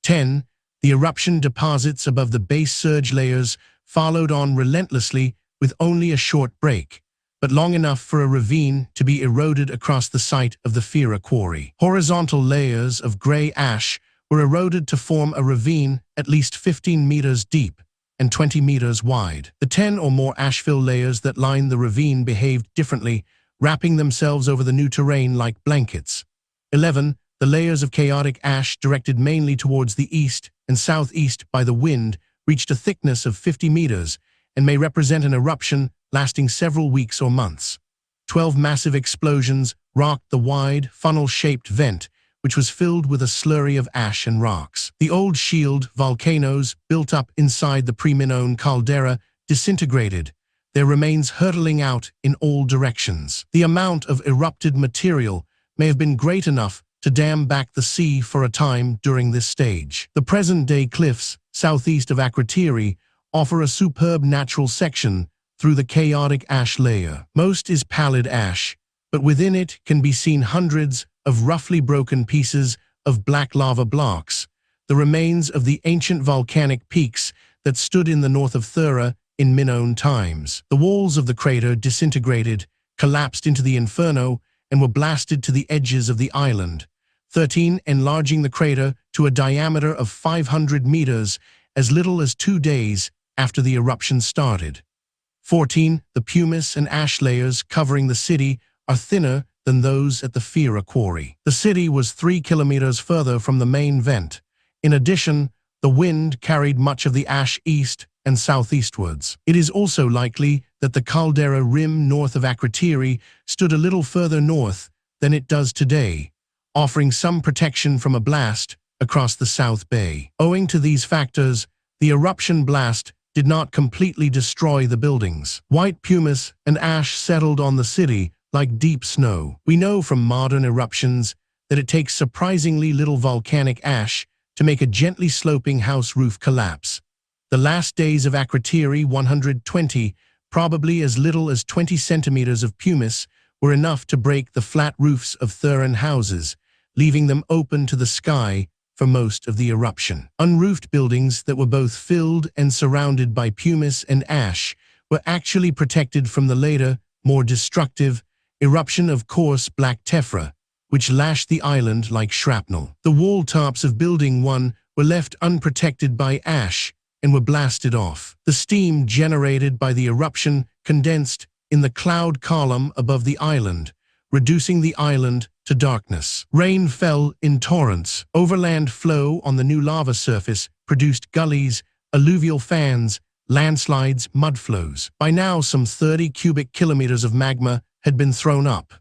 A: 10. The eruption deposits above the base surge layers followed on relentlessly with only a short break, but long enough for a ravine to be eroded across the site of the Thera quarry. Horizontal layers of grey ash were eroded to form a ravine at least 15 meters deep and 20 meters wide. The 10 or more ashfill layers that lined the ravine behaved differently, wrapping themselves over the new terrain like blankets. 11. The layers of chaotic ash directed mainly towards the east and southeast by the wind reached a thickness of 50 meters and may represent an eruption lasting several weeks or months. 12 massive explosions rocked the wide, funnel-shaped vent, which was filled with a slurry of ash and rocks. The old shield volcanoes built up inside the pre-Minoan caldera disintegrated, their remains hurtling out in all directions. The amount of erupted material may have been great enough to dam back the sea for a time during this stage. The present-day cliffs southeast of Akrotiri offer a superb natural section through the chaotic ash layer. Most is pallid ash, but within it can be seen hundreds of roughly broken pieces of black lava blocks, the remains of the ancient volcanic peaks that stood in the north of Thera in Minoan times. The walls of the crater disintegrated, collapsed into the inferno, and were blasted to the edges of the island. 13. Enlarging the crater to a diameter of 500 meters as little as 2 days after the eruption started. 14. The pumice and ash layers covering the city are thinner than those at the Thera quarry. The city was 3 kilometers further from the main vent. In addition, the wind carried much of the ash east and southeastwards. It is also likely that the caldera rim north of Akrotiri stood a little further north than it does today, offering some protection from a blast across the South Bay. Owing to these factors, the eruption blast did not completely destroy the buildings. White pumice and ash settled on the city like deep snow. We know from modern eruptions that it takes surprisingly little volcanic ash to make a gently sloping house roof collapse. The last days of Akrotiri 120, probably as little as 20 centimeters of pumice, were enough to break the flat roofs of Theran houses, leaving them open to the sky for most of the eruption. Unroofed buildings that were both filled and surrounded by pumice and ash were actually protected from the later, more destructive, eruption of coarse black tephra, which lashed the island like shrapnel. The wall tops of Building 1 were left unprotected by ash and were blasted off. The steam generated by the eruption condensed in the cloud column above the island, reducing the island to darkness. Rain fell in torrents. Overland flow on the new lava surface produced gullies, alluvial fans, landslides, mudflows. By now, some 30 cubic kilometers of magma had been thrown up.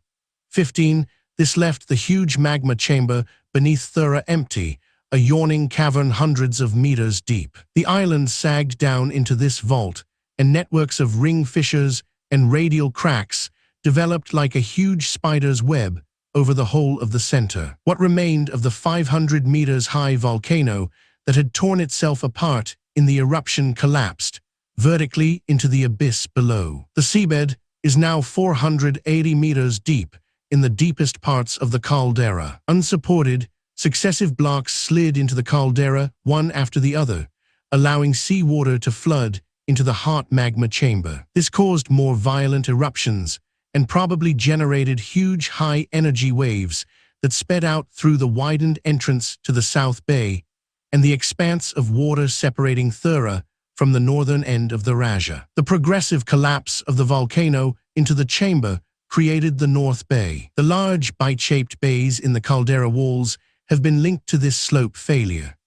A: 15. This left the huge magma chamber beneath Thera empty, a yawning cavern hundreds of meters deep. The island sagged down into this vault, and networks of ring fissures and radial cracks developed like a huge spider's web over the whole of the center. What remained of the 500 meters high volcano that had torn itself apart in the eruption collapsed vertically into the abyss below. The seabed is now 480 meters deep in the deepest parts of the caldera. Unsupported, successive blocks slid into the caldera one after the other, allowing seawater to flood into the hot magma chamber. This caused more violent eruptions and probably generated huge high-energy waves that sped out through the widened entrance to the South Bay and the expanse of water separating Thera from the northern end of the Raja. The progressive collapse of the volcano into the chamber created the North Bay. The large bite-shaped bays in the caldera walls have been linked to this slope failure.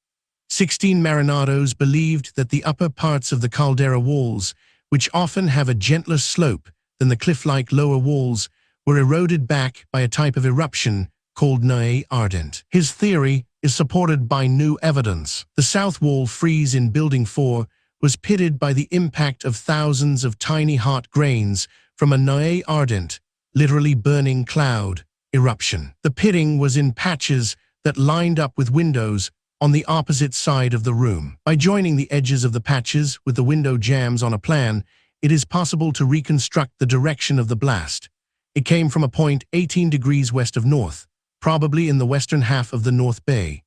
A: 16 marinados believed that the upper parts of the caldera walls, which often have a gentler slope than the cliff-like lower walls, were eroded back by a type of eruption called Nae Ardent. His theory is supported by new evidence. The south wall frieze in Building 4 was pitted by the impact of thousands of tiny hot grains from a noe ardent, literally burning cloud, eruption. The pitting was in patches that lined up with windows on the opposite side of the room. By joining the edges of the patches with the window jambs on a plan, it is possible to reconstruct the direction of the blast. It came from a point 18 degrees west of north, probably in the western half of the North Bay.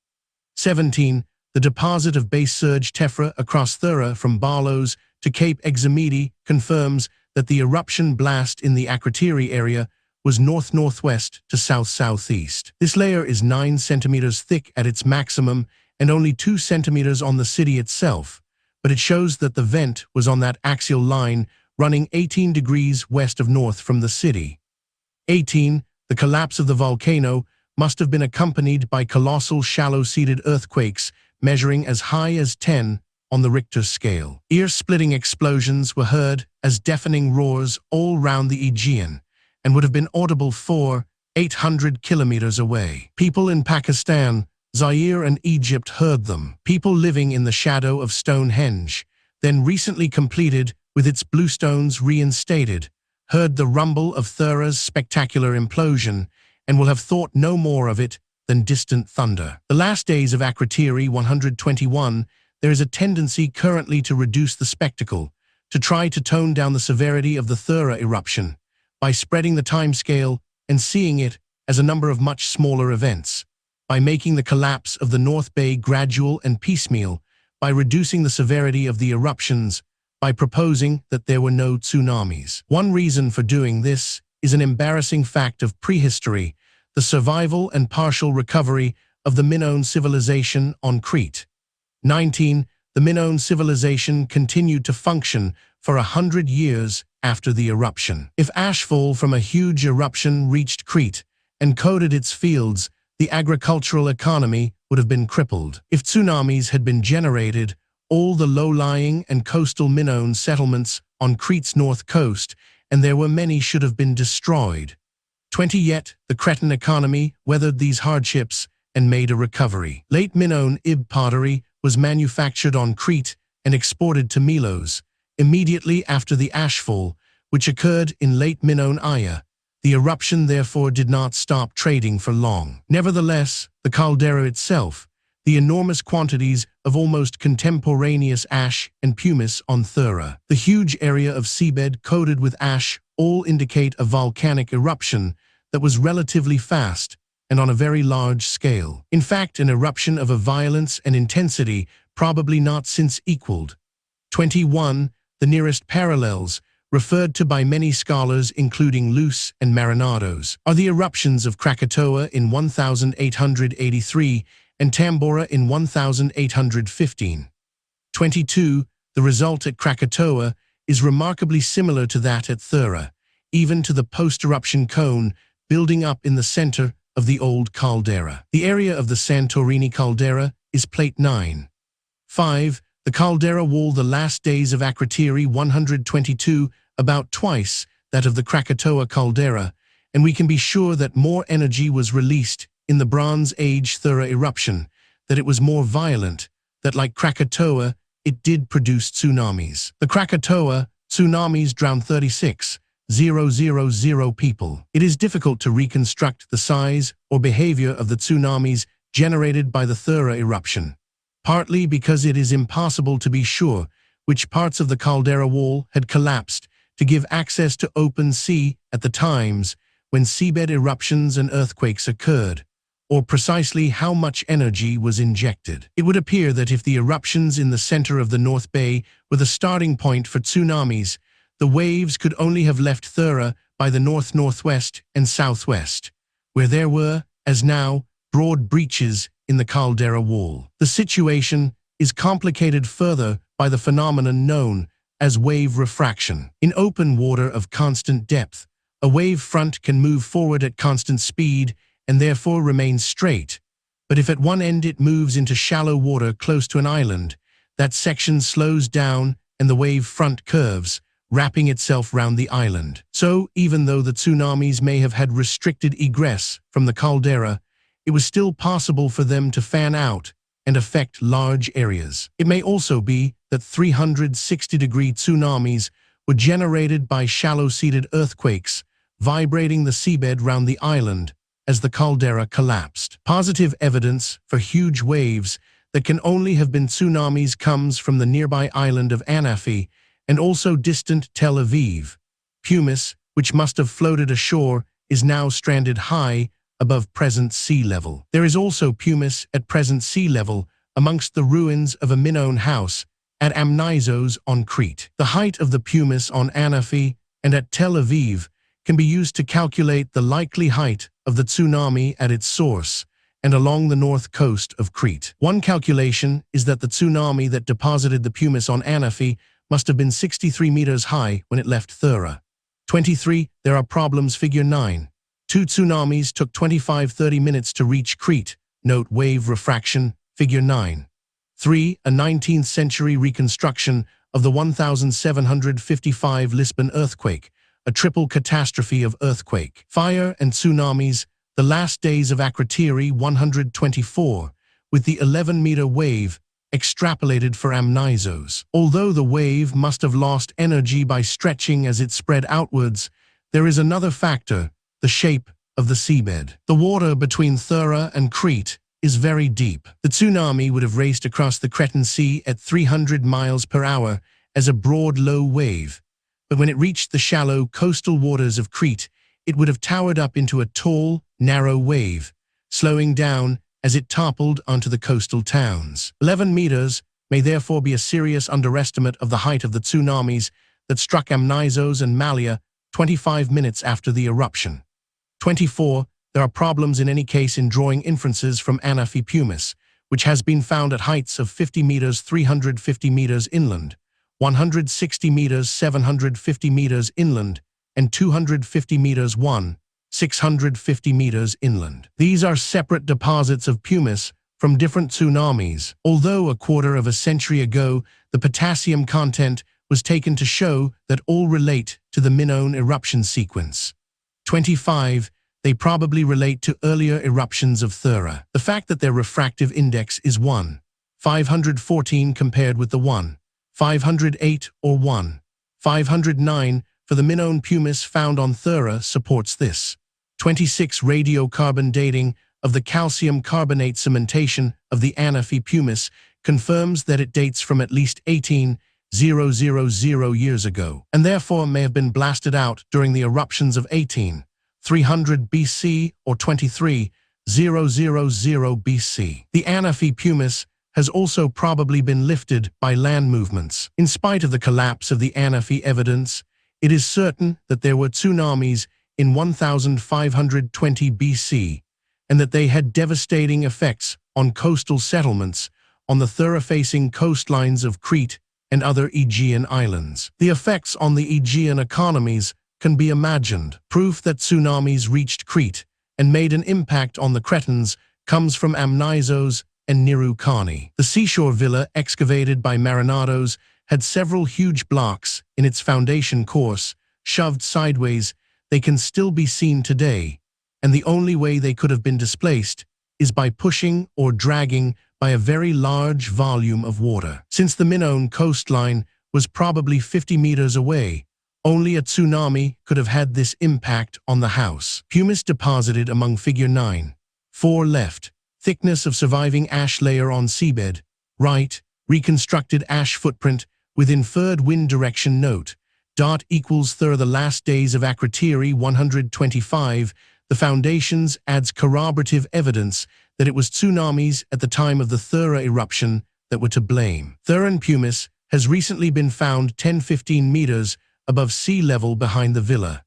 A: 17. The deposit of base surge tephra across Thera from Barlows to Cape Examidi confirms that the eruption blast in the Akrotiri area was north-northwest to south-southeast. This layer is 9 centimeters thick at its maximum and only 2 centimeters on the city itself, but it shows that the vent was on that axial line running 18 degrees west of north from the city. 18. The collapse of the volcano must have been accompanied by colossal shallow-seated earthquakes measuring as high as 10 on the Richter scale. Ear-splitting explosions were heard as deafening roars all round the Aegean and would have been audible 800 kilometers away. People in Pakistan, Zaire and Egypt heard them. People living in the shadow of Stonehenge, then recently completed with its bluestones reinstated, heard the rumble of Thera's spectacular implosion and will have thought no more of it than distant thunder. The last days of Akrotiri 121, there is a tendency currently to reduce the spectacle, to try to tone down the severity of the Thera eruption by spreading the timescale and seeing it as a number of much smaller events, by making the collapse of the North Bay gradual and piecemeal, by reducing the severity of the eruptions, by proposing that there were no tsunamis. One reason for doing this is an embarrassing fact of prehistory, the survival and partial recovery of the Minoan civilization on Crete. 19. The Minoan civilization continued to function for 100 years after the eruption. If ashfall from a huge eruption reached Crete and coated its fields, the agricultural economy would have been crippled. If tsunamis had been generated, all the low-lying and coastal Minoan settlements on Crete's north coast, and there were many, should have been destroyed. 20. Yet, the Cretan economy weathered these hardships and made a recovery. Late Minoan pottery was manufactured on Crete and exported to Milos. Immediately after the ashfall, which occurred in late Minoan Aya, the eruption therefore did not stop trading for long. Nevertheless, the caldera itself, the enormous quantities of almost contemporaneous ash and pumice on Thera, the huge area of seabed coated with ash, all indicate a volcanic eruption that was relatively fast and on a very large scale. In fact, an eruption of a violence and intensity probably not since equaled. 21. The nearest parallels, referred to by many scholars including Luce and Marinados, are the eruptions of Krakatoa in 1883 and Tambora in 1815. 22. The result at Krakatoa is remarkably similar to that at Thera, even to the post-eruption cone building up in the center of the old caldera. The area of the Santorini caldera is plate 9. 5. The caldera wall, the last days of Akrotiri 122, about twice that of the Krakatoa caldera, and we can be sure that more energy was released in the Bronze Age Thera eruption, that it was more violent, that like Krakatoa, it did produce tsunamis. The Krakatoa tsunamis drowned 36,000 people. It is difficult to reconstruct the size or behavior of the tsunamis generated by the Thera eruption, partly because it is impossible to be sure which parts of the caldera wall had collapsed to give access to open sea at the times when seabed eruptions and earthquakes occurred, or precisely how much energy was injected. It would appear that if the eruptions in the center of the North Bay were the starting point for tsunamis, the waves could only have left Thera by the north-northwest and southwest, where there were, as now, broad breaches in the caldera wall. The situation is complicated further by the phenomenon known as wave refraction. In open water of constant depth, a wave front can move forward at constant speed and therefore remain straight, but if at one end it moves into shallow water close to an island, that section slows down and the wave front curves, wrapping itself round the island. So, even though the tsunamis may have had restricted egress from the caldera, it was still possible for them to fan out and affect large areas. It may also be that 360-degree tsunamis were generated by shallow-seated earthquakes, vibrating the seabed round the island as the caldera collapsed. Positive evidence for huge waves that can only have been tsunamis comes from the nearby island of Anafi and also distant Tel Aviv. Pumice, which must have floated ashore, is now stranded high above present sea level. There is also pumice at present sea level amongst the ruins of a Minoan house at Amnisos on Crete. The height of the pumice on Anafi and at Tel Aviv can be used to calculate the likely height of the tsunami at its source and along the north coast of Crete. One calculation is that the tsunami that deposited the pumice on Anafi must have been 63 meters high when it left Thera. 23. There are problems. Figure 9. Two tsunamis took 25-30 minutes to reach Crete. Note wave refraction. Figure 9. 3. A 19th century reconstruction of the 1755 Lisbon earthquake, a triple catastrophe of earthquake, fire, and tsunamis, the last days of Akrotiri 124, with the 11-meter wave extrapolated for Amnisos. Although the wave must have lost energy by stretching as it spread outwards, there is another factor, the shape of the seabed. The water between Thera and Crete is very deep. The tsunami would have raced across the Cretan Sea at 300 miles per hour as a broad low wave, but when it reached the shallow coastal waters of Crete, it would have towered up into a tall, narrow wave, slowing down as it toppled onto the coastal towns. 11 meters may therefore be a serious underestimate of the height of the tsunamis that struck Amnisos and Malia 25 minutes after the eruption. 24. There are problems in any case in drawing inferences from Anafi pumice, which has been found at heights of 50 meters 350 meters inland, 160 meters 750 meters inland, and 250 meters 650 meters inland. These are separate deposits of pumice from different tsunamis. Although a quarter of a century ago the potassium content was taken to show that all relate to the Minoan eruption sequence. 25. They probably relate to earlier eruptions of Thera. The fact that their refractive index is 1/514 compared with the 1/508 or 1/509 for the Minoan pumice found on Thera supports this. 26. Radiocarbon dating of the calcium carbonate cementation of the Anafi pumice confirms that it dates from at least 18,000 years ago, and therefore may have been blasted out during the eruptions of 18,300 BC or 23,000 BC. The Anafi pumice has also probably been lifted by land movements. In spite of the collapse of the Anafi evidence, it is certain that there were tsunamis in 1520 BC, and that they had devastating effects on coastal settlements on the Thera-facing coastlines of Crete and other Aegean islands. The effects on the Aegean economies can be imagined. Proof that tsunamis reached Crete and made an impact on the Cretans comes from Amnisos and Nirukani. The seashore villa excavated by Marinados had several huge blocks in its foundation course, shoved sideways. They can still be seen today, and the only way they could have been displaced is by pushing or dragging by a very large volume of water. Since the Minoan coastline was probably 50 meters away, only a tsunami could have had this impact on the house. Pumice deposited among figure 9. 4 left. Thickness of surviving ash layer on seabed. Right. Reconstructed ash footprint with inferred wind direction. Note. Dot equals Thera the last days of Akrotiri 125. The foundations adds corroborative evidence that it was tsunamis at the time of the Thera eruption that were to blame. Theran pumice has recently been found 10-15 meters above sea level behind the villa.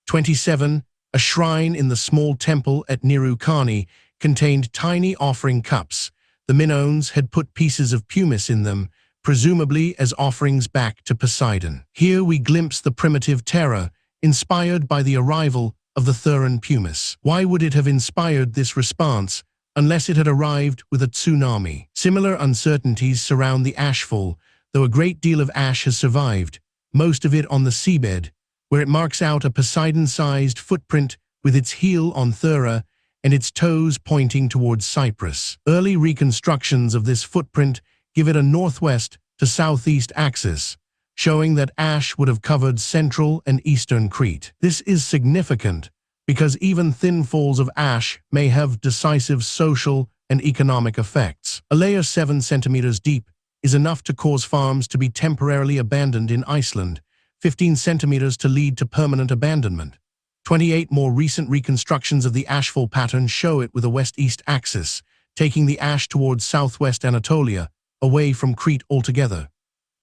A: 27. A shrine in the small temple at Nirukani contained tiny offering cups. The Minoans had put pieces of pumice in them, presumably as offerings back to Poseidon. Here we glimpse the primitive Thera, inspired by the arrival of the Theran pumice. Why would it have inspired this response unless it had arrived with a tsunami? Similar uncertainties surround the ashfall, though a great deal of ash has survived, most of it on the seabed, where it marks out a Poseidon-sized footprint with its heel on Thera and its toes pointing towards Cyprus. Early reconstructions of this footprint give it a northwest to southeast axis, showing that ash would have covered central and eastern Crete. This is significant because even thin falls of ash may have decisive social and economic effects. A layer 7 centimeters deep is enough to cause farms to be temporarily abandoned in Iceland, 15 centimeters to lead to permanent abandonment. 28 more recent reconstructions of the ashfall pattern show it with a west-east axis, taking the ash towards southwest Anatolia, away from Crete altogether.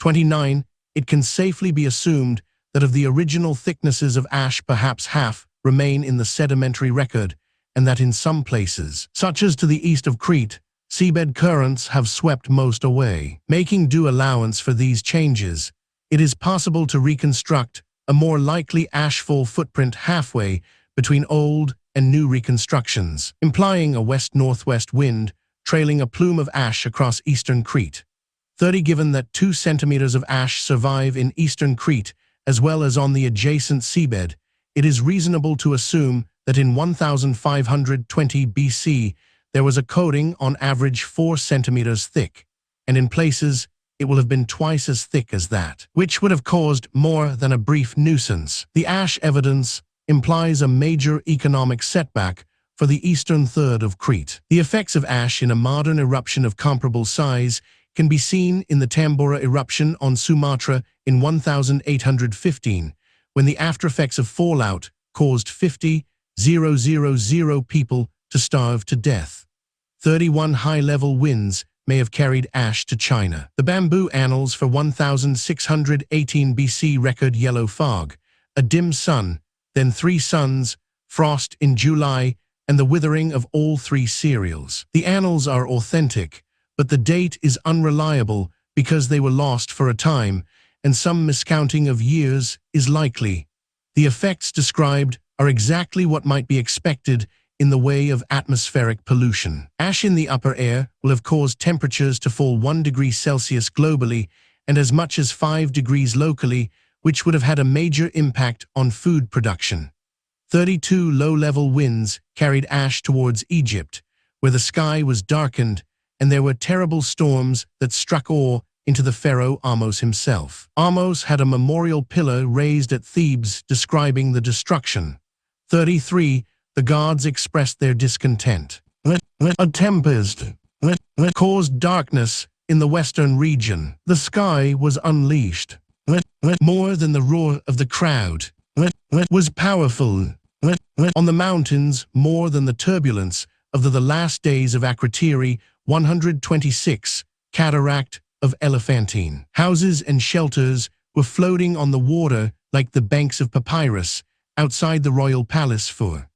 A: 29. It can safely be assumed that of the original thicknesses of ash perhaps half remain in the sedimentary record, and that in some places, such as to the east of Crete, seabed currents have swept most away. Making due allowance for these changes, it is possible to reconstruct a more likely ashfall footprint halfway between old and new reconstructions, implying a west-northwest wind trailing a plume of ash across eastern Crete. 30. Given that 2 centimeters of ash survive in eastern Crete as well as on the adjacent seabed, it is reasonable to assume that in 1520 BC there was a coating on average 4 centimeters thick, and in places it will have been twice as thick as that, which would have caused more than a brief nuisance. The ash evidence implies a major economic setback for the eastern third of Crete. The effects of ash in a modern eruption of comparable size can be seen in the Tambora eruption on Sumatra in 1815, when the aftereffects of fallout caused 50,000 people to starve to death. 31 high-level winds may have carried ash to China. The bamboo annals for 1618 BC record yellow fog, a dim sun, then 3 suns, frost in July, and the withering of all 3 cereals. The annals are authentic, but the date is unreliable because they were lost for a time, and some miscounting of years is likely. The effects described are exactly what might be expected in the way of atmospheric pollution. Ash in the upper air will have caused temperatures to fall 1 degree Celsius globally and as much as 5 degrees locally, which would have had a major impact on food production. 32 low-level winds carried ash towards Egypt, where the sky was darkened and there were terrible storms that struck awe into the pharaoh Ahmose himself. Ahmose had a memorial pillar raised at Thebes describing the destruction. 33. The gods expressed their discontent. A tempest caused darkness in the western region. The sky was unleashed. More than the roar of the crowd was powerful. On the mountains, more than the turbulence of the last days of Akrotiri, 126, cataract of Elephantine. Houses and shelters were floating on the water like the banks of papyrus outside the royal palace for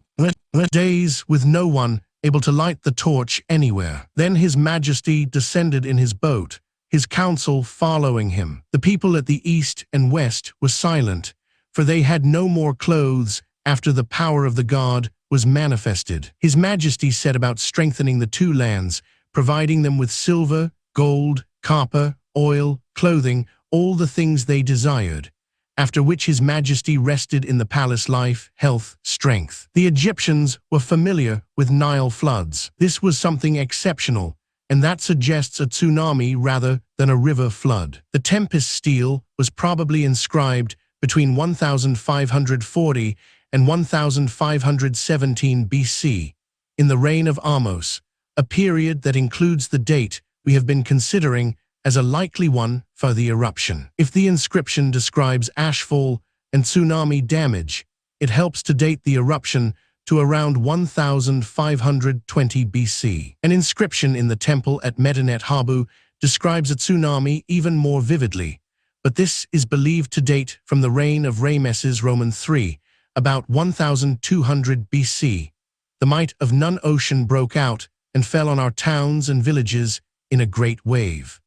A: days, with no one able to light the torch anywhere. Then His Majesty descended in his boat, his council following him. The people at the east and west were silent, for they had no more clothes after the power of the god was manifested. His Majesty set about strengthening the 2 lands, providing them with silver, gold, copper, oil, clothing, all the things they desired, after which His Majesty rested in the palace life, health, strength. The Egyptians were familiar with Nile floods. This was something exceptional, and that suggests a tsunami rather than a river flood. The tempest stele was probably inscribed between 1540 and 1517 BC, in the reign of Ahmose, a period that includes the date we have been considering as a likely one for the eruption. If the inscription describes ashfall and tsunami damage, it helps to date the eruption to around 1520 BC. An inscription in the temple at Medinet Habu describes a tsunami even more vividly, but this is believed to date from the reign of Rameses Roman III, about 1200 BC. The might of Nun Ocean broke out and fell on our towns and villages in a great wave.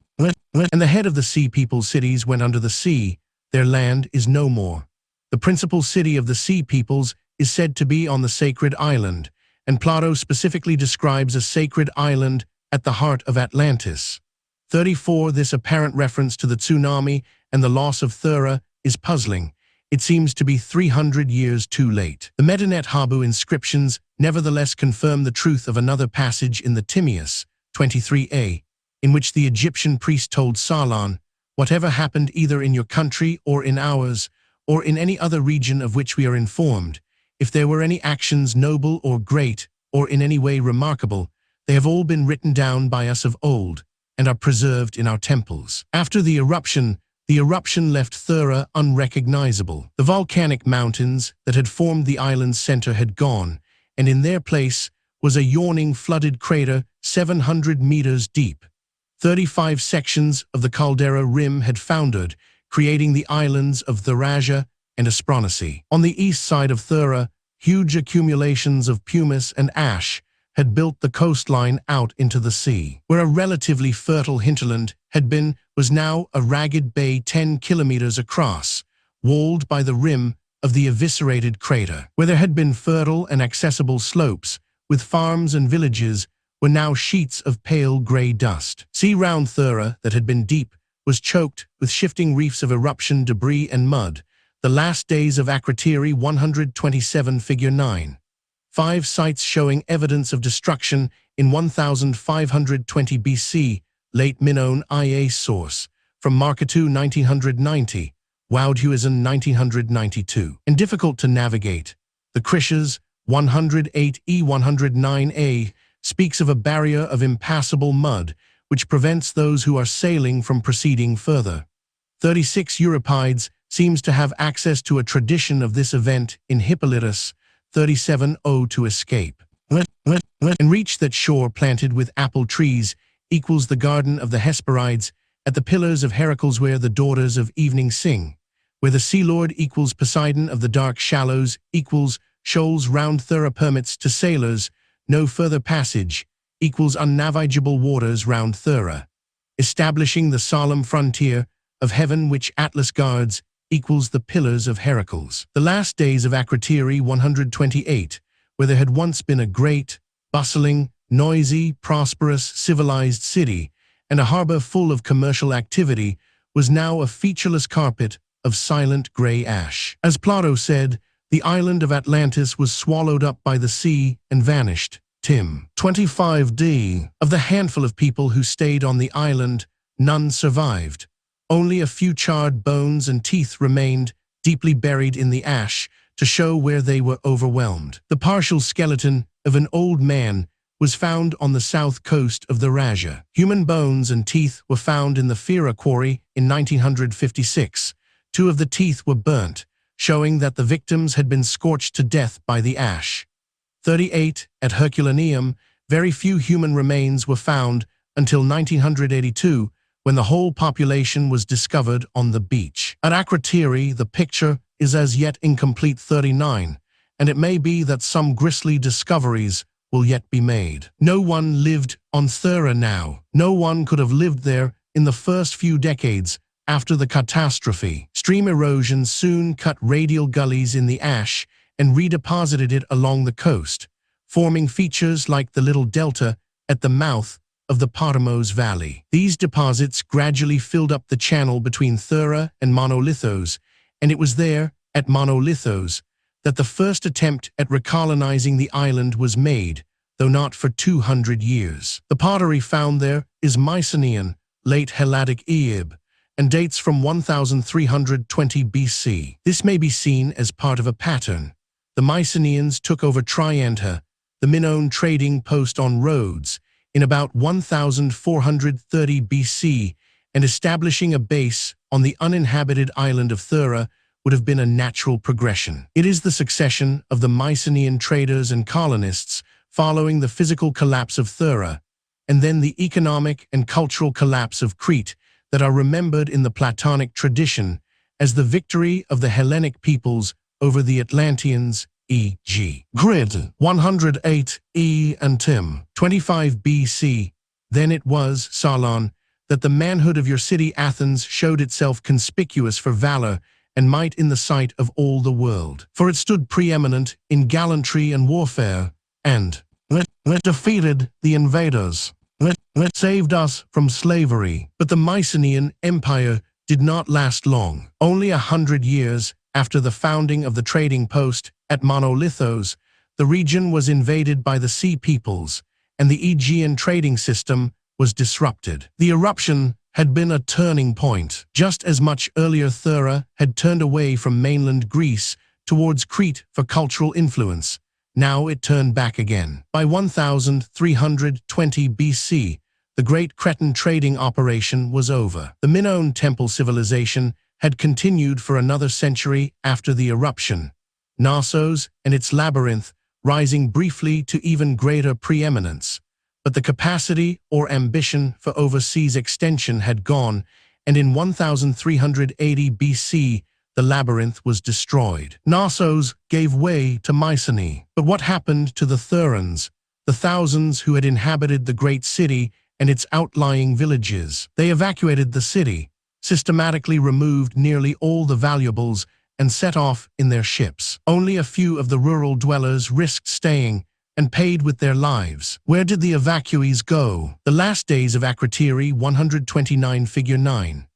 A: And the head of the sea people's cities went under the sea. Their land is no more. The principal city of the sea peoples is said to be on the sacred island, and Plato specifically describes a sacred island at the heart of Atlantis. 34. This apparent reference to the tsunami and the loss of Thera is puzzling. It seems to be 300 years too late. The Medinet Habu inscriptions nevertheless confirm the truth of another passage in the Timaeus, 23a, in which the Egyptian priest told Salon, Whatever happened either in your country or in ours, or in any other region of which we are informed, if there were any actions noble or great, or in any way remarkable, they have all been written down by us of old, and are preserved in our temples. After the eruption left Thera unrecognizable. The volcanic mountains that had formed the island's center had gone, and in their place was a yawning flooded crater 700 meters deep. 35 sections of the caldera rim had foundered, creating the islands of Therasia and Askronisi. On the east side of Thera, huge accumulations of pumice and ash had built the coastline out into the sea. Where a relatively fertile hinterland had been was now a ragged bay 10 kilometers across, walled by the rim of the eviscerated crater. Where there had been fertile and accessible slopes, with farms and villages, were now sheets of pale gray dust. Sea round Thera that had been deep was choked with shifting reefs of eruption debris and mud. The last days of Akrotiri 127 figure 9. 5 sites showing evidence of destruction in 1520 BC, late Minoan IA source, from Marketu 1990, Woudhuizen 1992. And difficult to navigate. The Krishas 108E109A speaks of a barrier of impassable mud, which prevents those who are sailing from proceeding further. 36 Euripides seems to have access to a tradition of this event in Hippolytus 37O to escape. And reach that shore planted with apple trees equals the garden of the Hesperides at the pillars of Heracles where the daughters of evening sing, where the Sea Lord equals Poseidon of the dark shallows equals shoals round Thera permits to sailors no further passage equals unnavigable waters round Thera, establishing the solemn frontier of heaven which Atlas guards equals the pillars of Heracles. The last days of Akrotiri 128, where there had once been a great, bustling, noisy, prosperous, civilized city, and a harbor full of commercial activity, was now a featureless carpet of silent gray ash. As Plato said, the island of Atlantis was swallowed up by the sea and vanished. Tim. 25d. Of the handful of people who stayed on the island, none survived. Only a few charred bones and teeth remained, deeply buried in the ash, to show where they were overwhelmed. The partial skeleton of an old man was found on the south coast of Therasia. Human bones and teeth were found in the Thera quarry in 1956. 2 of the teeth were burnt, showing that the victims had been scorched to death by the ash. 38 at Herculaneum, very few human remains were found until 1982, when the whole population was discovered on the beach. At Akrotiri, the picture is as yet incomplete. 39, and it may be that some grisly discoveries will yet be made. No one lived on Thera now. No one could have lived there in the first few decades after the catastrophe. Stream erosion soon cut radial gullies in the ash and redeposited it along the coast, forming features like the little delta at the mouth of the Potamos Valley. These deposits gradually filled up the channel between Thera and Monolithos, and it was there, at Monolithos, that the first attempt at recolonizing the island was made, though not for 200 years. The pottery found there is Mycenaean, late Helladic Eib, and dates from 1320 BC. This may be seen as part of a pattern. The Mycenaeans took over Triantha, the Minoan trading post on Rhodes, in about 1430 BC, and establishing a base on the uninhabited island of Thera would have been a natural progression. It is the succession of the Mycenaean traders and colonists following the physical collapse of Thera, and then the economic and cultural collapse of Crete that are remembered in the Platonic tradition as the victory of the Hellenic peoples over the Atlanteans, e.g. Grid 108 E and Tim 25 BC. Then it was, Salon, that the manhood of your city Athens showed itself conspicuous for valor and might in the sight of all the world. For it stood preeminent in gallantry and warfare, and defeated the invaders. Saved us from slavery. But the Mycenaean Empire did not last long. Only 100 years after the founding of the trading post at Monolithos, the region was invaded by the Sea Peoples, and the Aegean trading system was disrupted. The eruption had been a turning point. Just as much earlier Thera had turned away from mainland Greece towards Crete for cultural influence. Now it turned back again. By 1320 BC, the Great Cretan trading operation was over. The Minoan temple civilization had continued for another century after the eruption, Knossos and its labyrinth rising briefly to even greater preeminence. But the capacity or ambition for overseas extension had gone, and in 1380 BC, the labyrinth was destroyed. Knossos gave way to Mycenae. But what happened to the Therans, the thousands who had inhabited the great city and its outlying villages? They evacuated the city, systematically removed nearly all the valuables, and set off in their ships. Only a few of the rural dwellers risked staying and paid with their lives. Where did the evacuees go? The last days of Akrotiri 129 figure 9.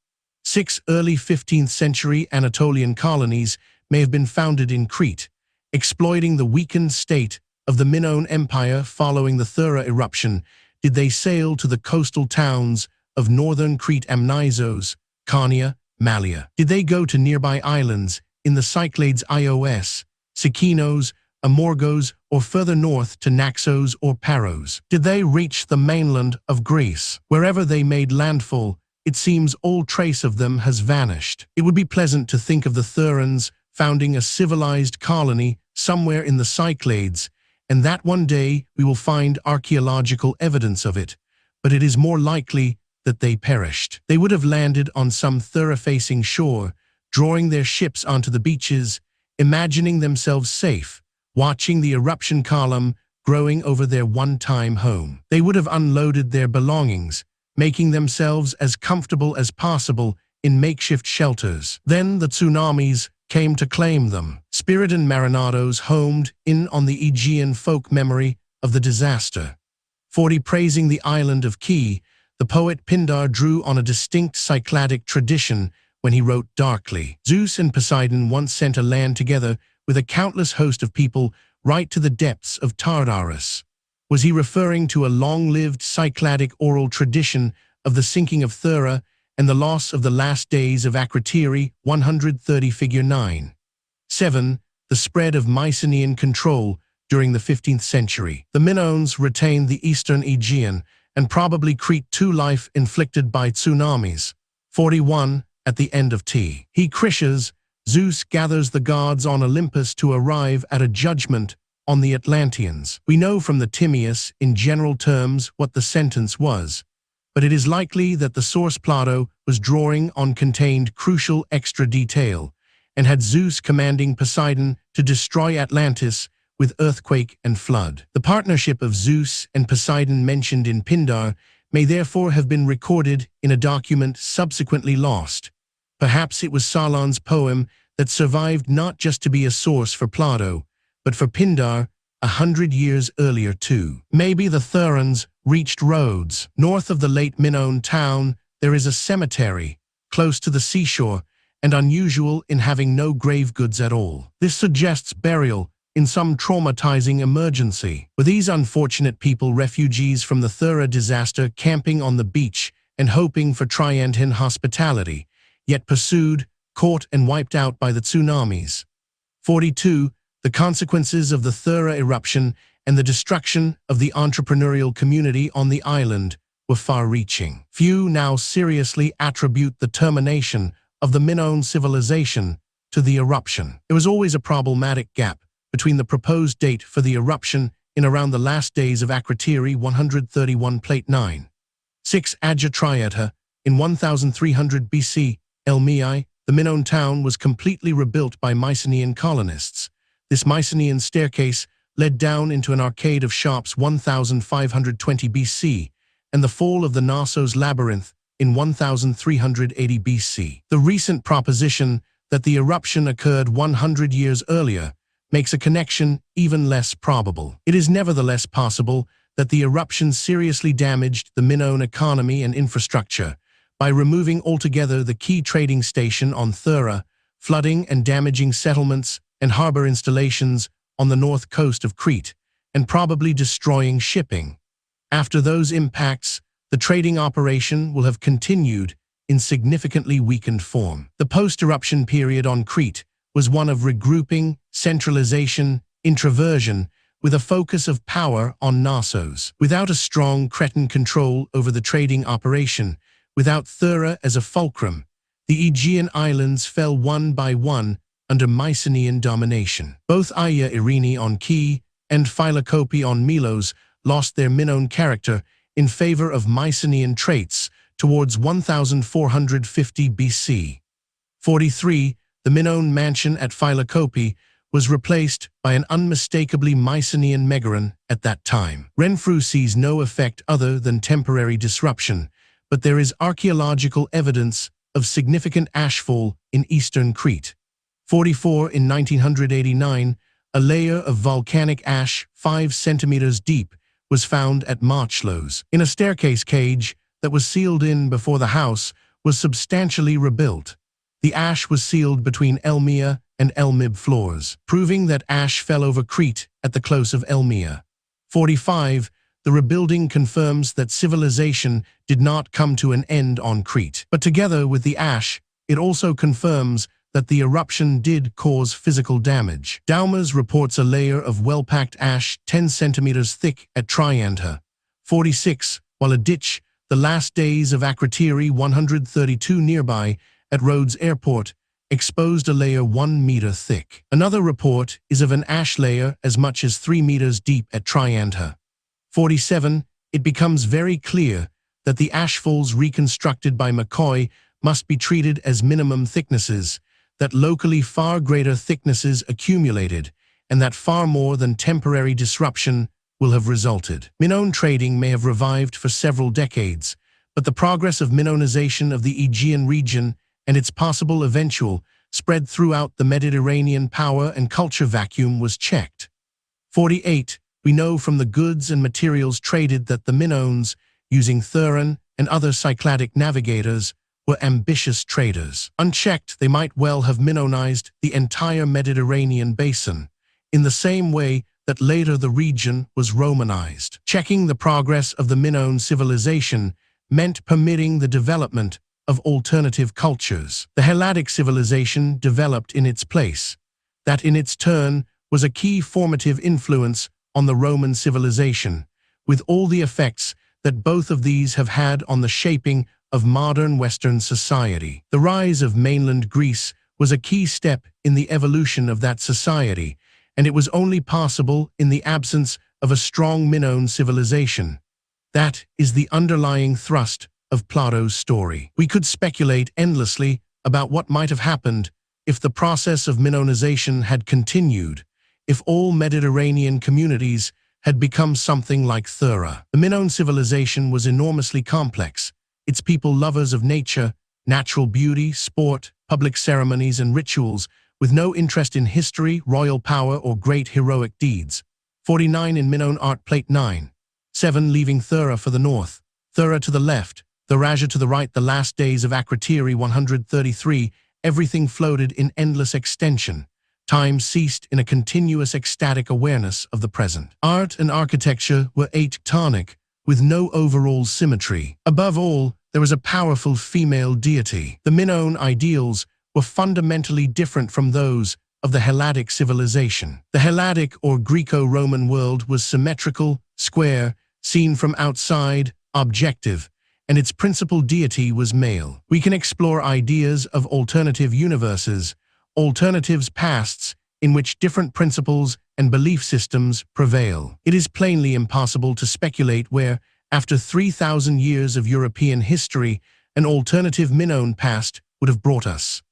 A: 6 early 15th century Anatolian colonies may have been founded in Crete, exploiting the weakened state of the Minoan Empire following the Thera eruption. Did they sail to the coastal towns of northern Crete, Amnisos, Carnia, Mallia? Did they go to nearby islands in the Cyclades Ios, Sikinos, Amorgos, or further north to Naxos or Paros? Did they reach the mainland of Greece? Wherever they made landfall, it seems all trace of them has vanished. It would be pleasant to think of the Therans founding a civilized colony somewhere in the Cyclades, and that one day we will find archaeological evidence of it, but it is more likely that they perished. They would have landed on some Thera-facing shore, drawing their ships onto the beaches, imagining themselves safe, watching the eruption column growing over their one-time home. They would have unloaded their belongings, making themselves as comfortable as possible in makeshift shelters. Then the tsunamis came to claim them. Spiritan marinados homed in on the Aegean folk memory of the disaster. 40 praising the island of Key, the poet Pindar drew on a distinct Cycladic tradition when he wrote darkly. Zeus and Poseidon once sent a land together with a countless host of people right to the depths of Tartarus. Was he referring to a long-lived Cycladic oral tradition of the sinking of Thera and the loss of the last days of Akrotiri 130 figure 9? 7. The spread of Mycenaean control during the 15th century. The Minoans retained the eastern Aegean and probably Crete too, life inflicted by tsunamis. 41. At the end of T. He Critias, Zeus gathers the gods on Olympus to arrive at a judgment on the Atlanteans. We know from the Timaeus in general terms what the sentence was, but it is likely that the source Plato was drawing on contained crucial extra detail and had Zeus commanding Poseidon to destroy Atlantis with earthquake and flood. The partnership of Zeus and Poseidon mentioned in Pindar may therefore have been recorded in a document subsequently lost. Perhaps it was Solon's poem that survived not just to be a source for Plato, but for Pindar 100 years earlier too. Maybe the Therans reached Rhodes. North of the late Minoan town, there is a cemetery, close to the seashore, and unusual in having no grave goods at all. This suggests burial in some traumatizing emergency. Were these unfortunate people refugees from the Thera disaster, camping on the beach and hoping for Triantine hospitality, yet pursued, caught and wiped out by the tsunamis? 42. The consequences of the Thera eruption and the destruction of the entrepreneurial community on the island were far-reaching. Few now seriously attribute the termination of the Minoan civilization to the eruption. There was always a problematic gap between the proposed date for the eruption in around the last days of Akrotiri 131 Plate 9. 6. Akrotiri in 1300 BC, Elmai, the Minoan town was completely rebuilt by Mycenaean colonists. This Mycenaean staircase led down into an arcade of shops 1520 BC, and the fall of the Knossos labyrinth in 1380 BC. The recent proposition that the eruption occurred 100 years earlier makes a connection even less probable. It is nevertheless possible that the eruption seriously damaged the Minoan economy and infrastructure by removing altogether the key trading station on Thera, flooding and damaging settlements and harbor installations on the north coast of Crete, and probably destroying shipping. After those impacts, the trading operation will have continued in significantly weakened form. The post-eruption period on Crete was one of regrouping, centralization, introversion, with a focus of power on Knossos. Without a strong Cretan control over the trading operation, without Thera as a fulcrum, the Aegean islands fell one by one under Mycenaean domination. Both Aia Irene on Key and Philokopi on Melos lost their Minoan character in favor of Mycenaean traits towards 1450 BC. 43, the Minoan mansion at Philokopi was replaced by an unmistakably Mycenaean megaron at that time. Renfrew sees no effect other than temporary disruption, but there is archaeological evidence of significant ashfall in eastern Crete. 44, in 1989, a layer of volcanic ash 5 centimeters deep was found at Marchlos. In a staircase cage that was sealed in before the house was substantially rebuilt. The ash was sealed between Elmia and Elmib floors, proving that ash fell over Crete at the close of Elmia. 45, the rebuilding confirms that civilization did not come to an end on Crete. But together with the ash, it also confirms that the eruption did cause physical damage. Daumers reports a layer of well-packed ash 10 centimeters thick at Triantha. 46, while a ditch, the last days of Akrotiri 132 nearby, at Rhodes Airport, exposed a layer 1 meter thick. Another report is of an ash layer as much as 3 meters deep at Triantha. 47, it becomes very clear that the ashfalls reconstructed by McCoy must be treated as minimum thicknesses, that locally far greater thicknesses accumulated, and that far more than temporary disruption will have resulted. Minoan trading may have revived for several decades, but the progress of Minoanization of the Aegean region and its possible eventual spread throughout the Mediterranean power and culture vacuum was checked. 48, we know from the goods and materials traded that the Minoans, using Theran and other Cycladic navigators, were ambitious traders. Unchecked, they might well have Minoanized the entire Mediterranean basin, in the same way that later the region was Romanized. Checking the progress of the Minoan civilization meant permitting the development of alternative cultures. The Helladic civilization developed in its place. That in its turn was a key formative influence on the Roman civilization, with all the effects that both of these have had on the shaping of modern Western society. The rise of mainland Greece was a key step in the evolution of that society, and it was only possible in the absence of a strong Minoan civilization. That is the underlying thrust of Plato's story. We could speculate endlessly about what might have happened if the process of Minoanization had continued, if all Mediterranean communities had become something like Thera. The Minoan civilization was enormously complex, its people lovers of nature, natural beauty, sport, public ceremonies and rituals, with no interest in history, royal power, or great heroic deeds. 49 in Minoan Art Plate 9. 7 leaving Thera for the north, Thera to the left, Therasia to the right. The last days of Akrotiri 133, everything floated in endless extension. Time ceased in a continuous ecstatic awareness of the present. Art and architecture were tectonic, with no overall symmetry. Above all, there was a powerful female deity. The Minoan ideals were fundamentally different from those of the Helladic civilization. The Helladic or Greco-Roman world was symmetrical, square, seen from outside, objective, and its principal deity was male. We can explore ideas of alternative universes, alternatives pasts, in which different principles and belief systems prevail. It is plainly impossible to speculate where, after 3,000 years of European history, an alternative Minoan past would have brought us.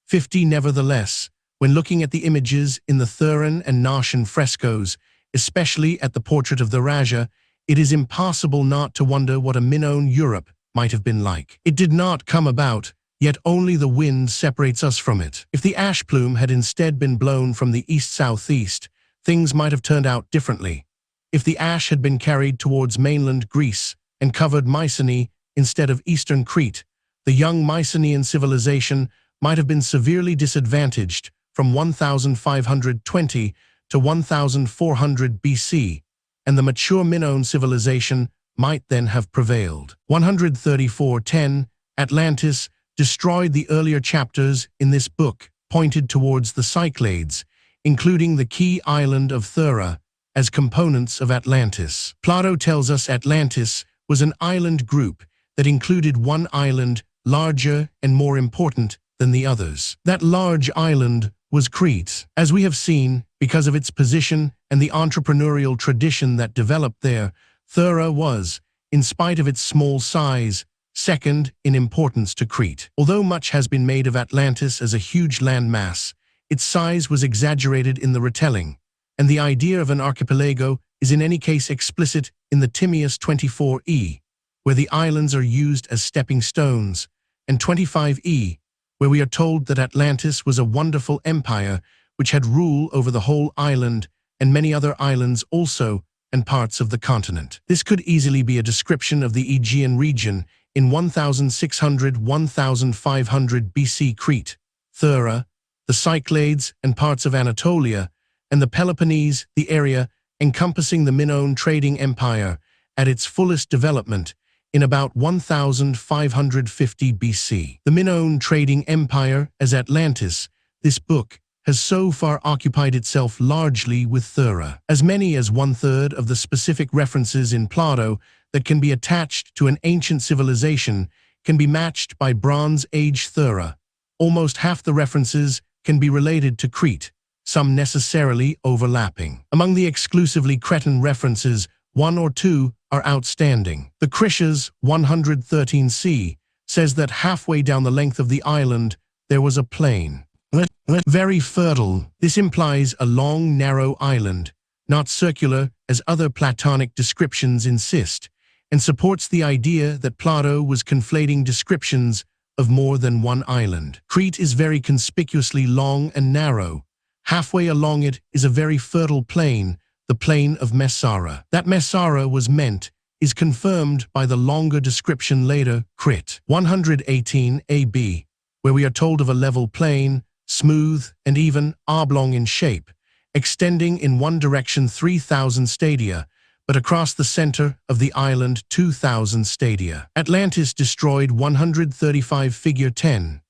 A: 50 nevertheless, when looking at the images in the Theran and Gnostian frescoes, especially at the portrait of Therasia, it is impossible not to wonder what a Minoan Europe might have been like. It did not come about, yet only the wind separates us from it. If the ash plume had instead been blown from the east-southeast, things might have turned out differently. If the ash had been carried towards mainland Greece and covered Mycenae instead of eastern Crete, the young Mycenaean civilization might have been severely disadvantaged from 1520 to 1400 BC, and the mature Minoan civilization might then have prevailed. 134.10. Atlantis Destroyed. The earlier chapters in this book pointed towards the Cyclades, including the key island of Thera, as components of Atlantis. Plato tells us Atlantis was an island group that included one island larger and more important than the others. That large island was Crete. As we have seen, because of its position and the entrepreneurial tradition that developed there, Thera was, in spite of its small size, second in importance to Crete. Although much has been made of Atlantis as a huge landmass, its size was exaggerated in the retelling, and the idea of an archipelago is in any case explicit in the Timaeus 24e, where the islands are used as stepping stones, and 25e, where we are told that Atlantis was a wonderful empire which had rule over the whole island and many other islands also and parts of the continent. This could easily be a description of the Aegean region in 1600–1500 BC Crete, Thera, the Cyclades and parts of Anatolia, and the Peloponnese, the area encompassing the Minoan trading empire at its fullest development in about 1550 BC. The Minoan trading empire as Atlantis, this book has so far occupied itself largely with Thera. As many as 1/3 of the specific references in Plato that can be attached to an ancient civilization can be matched by Bronze Age Thera. Almost half the references can be related to Crete, some necessarily overlapping. Among the exclusively Cretan references, one or two are outstanding. The Critias 113c says that halfway down the length of the island there was a plain. Very fertile. This implies a long, narrow island, not circular as other Platonic descriptions insist, and supports the idea that Plato was conflating descriptions of more than one island. Crete is very conspicuously long and narrow. Halfway along it is a very fertile plain, the plain of Messara. That Messara was meant is confirmed by the longer description later, Crete. 118 AB, where we are told of a level plain, smooth and even oblong in shape, extending in one direction 3,000 stadia, but across the center of the island 2,000 stadia. Atlantis Destroyed 135 Figure 10.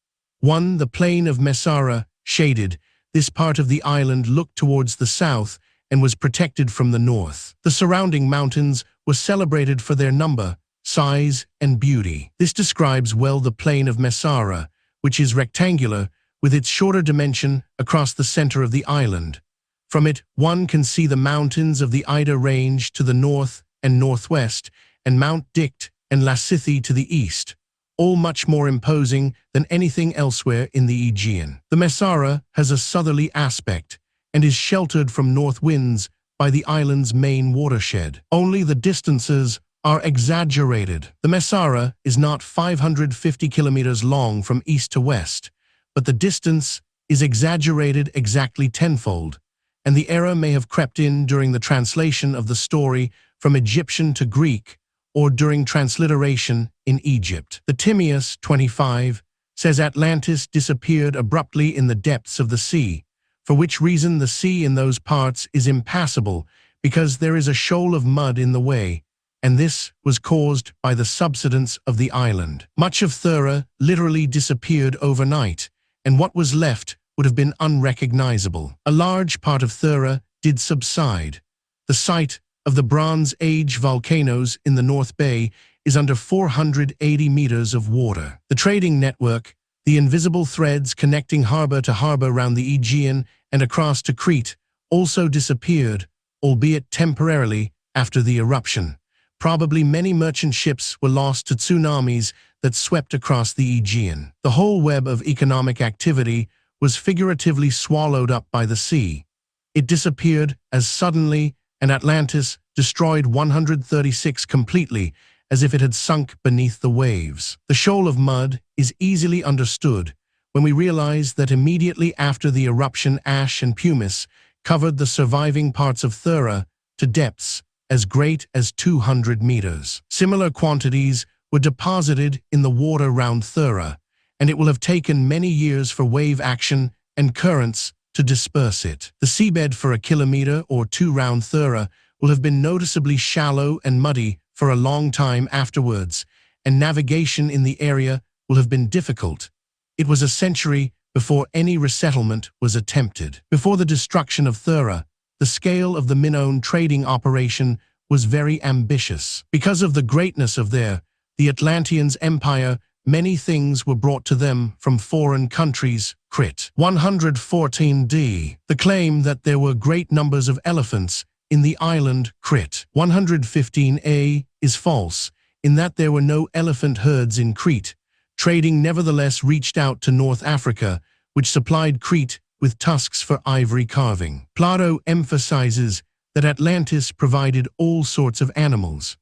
A: 1. The plain of Messara, shaded, this part of the island looked towards the south and was protected from the north. The surrounding mountains were celebrated for their number, size, and beauty. This describes well the plain of Messara, which is rectangular, with its shorter dimension across the center of the island. From it, one can see the mountains of the Ida Range to the north and northwest, and Mount Dicte and Lassithi to the east, all much more imposing than anything elsewhere in the Aegean. The Messara has a southerly aspect and is sheltered from north winds by the island's main watershed. Only the distances are exaggerated. The Messara is not 550 kilometers long from east to west, but the distance is exaggerated exactly tenfold, and the error may have crept in during the translation of the story from Egyptian to Greek or during transliteration in Egypt. The Timaeus 25 says Atlantis disappeared abruptly in the depths of the sea, for which reason the sea in those parts is impassable because there is a shoal of mud in the way, and this was caused by the subsidence of the island. Much of Thera literally disappeared overnight, and what was left would have been unrecognizable. A large part of Thera did subside. The site of the Bronze Age volcanoes in the North Bay is under 480 meters of water. The trading network, the invisible threads connecting harbor to harbor around the Aegean and across to Crete, also disappeared, albeit temporarily, after the eruption. Probably many merchant ships were lost to tsunamis that swept across the Aegean. The whole web of economic activity was figuratively swallowed up by the sea. It disappeared as suddenly, and Atlantis destroyed 136 completely, as if it had sunk beneath the waves. The shoal of mud is easily understood when we realize that immediately after the eruption ash and pumice covered the surviving parts of Thera to depths as great as 200 meters. Similar quantities were deposited in the water round Thera, and it will have taken many years for wave action and currents to disperse it. The seabed for a kilometer or two round Thera will have been noticeably shallow and muddy for a long time afterwards, and navigation in the area will have been difficult. It was a century before any resettlement was attempted. Before the destruction of Thera, the scale of the Minoan trading operation was very ambitious. Because of the greatness of the Atlanteans' empire, many things were brought to them from foreign countries. Crit. 114d. The claim that there were great numbers of elephants in the island. Crit. 115a is false, in that there were no elephant herds in Crete. Trading nevertheless reached out to North Africa, which supplied Crete with tusks for ivory carving. Plato emphasizes that Atlantis provided all sorts of animals.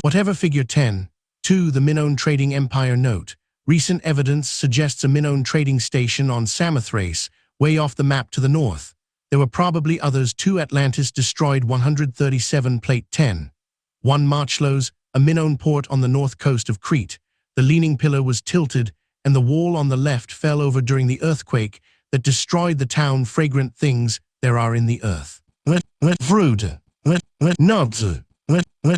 A: Whatever figure 10, 2. The Minoan trading empire. Note: recent evidence suggests a Minoan trading station on Samothrace, way off the map to the north. There were probably others. 2. Atlantis Destroyed. 137. Plate 10. 1. Marchlos, a Minoan port on the north coast of Crete. The leaning pillar was tilted, and the wall on the left fell over during the earthquake that destroyed the town. Fragrant things there are in the earth. Fruit. Nuts.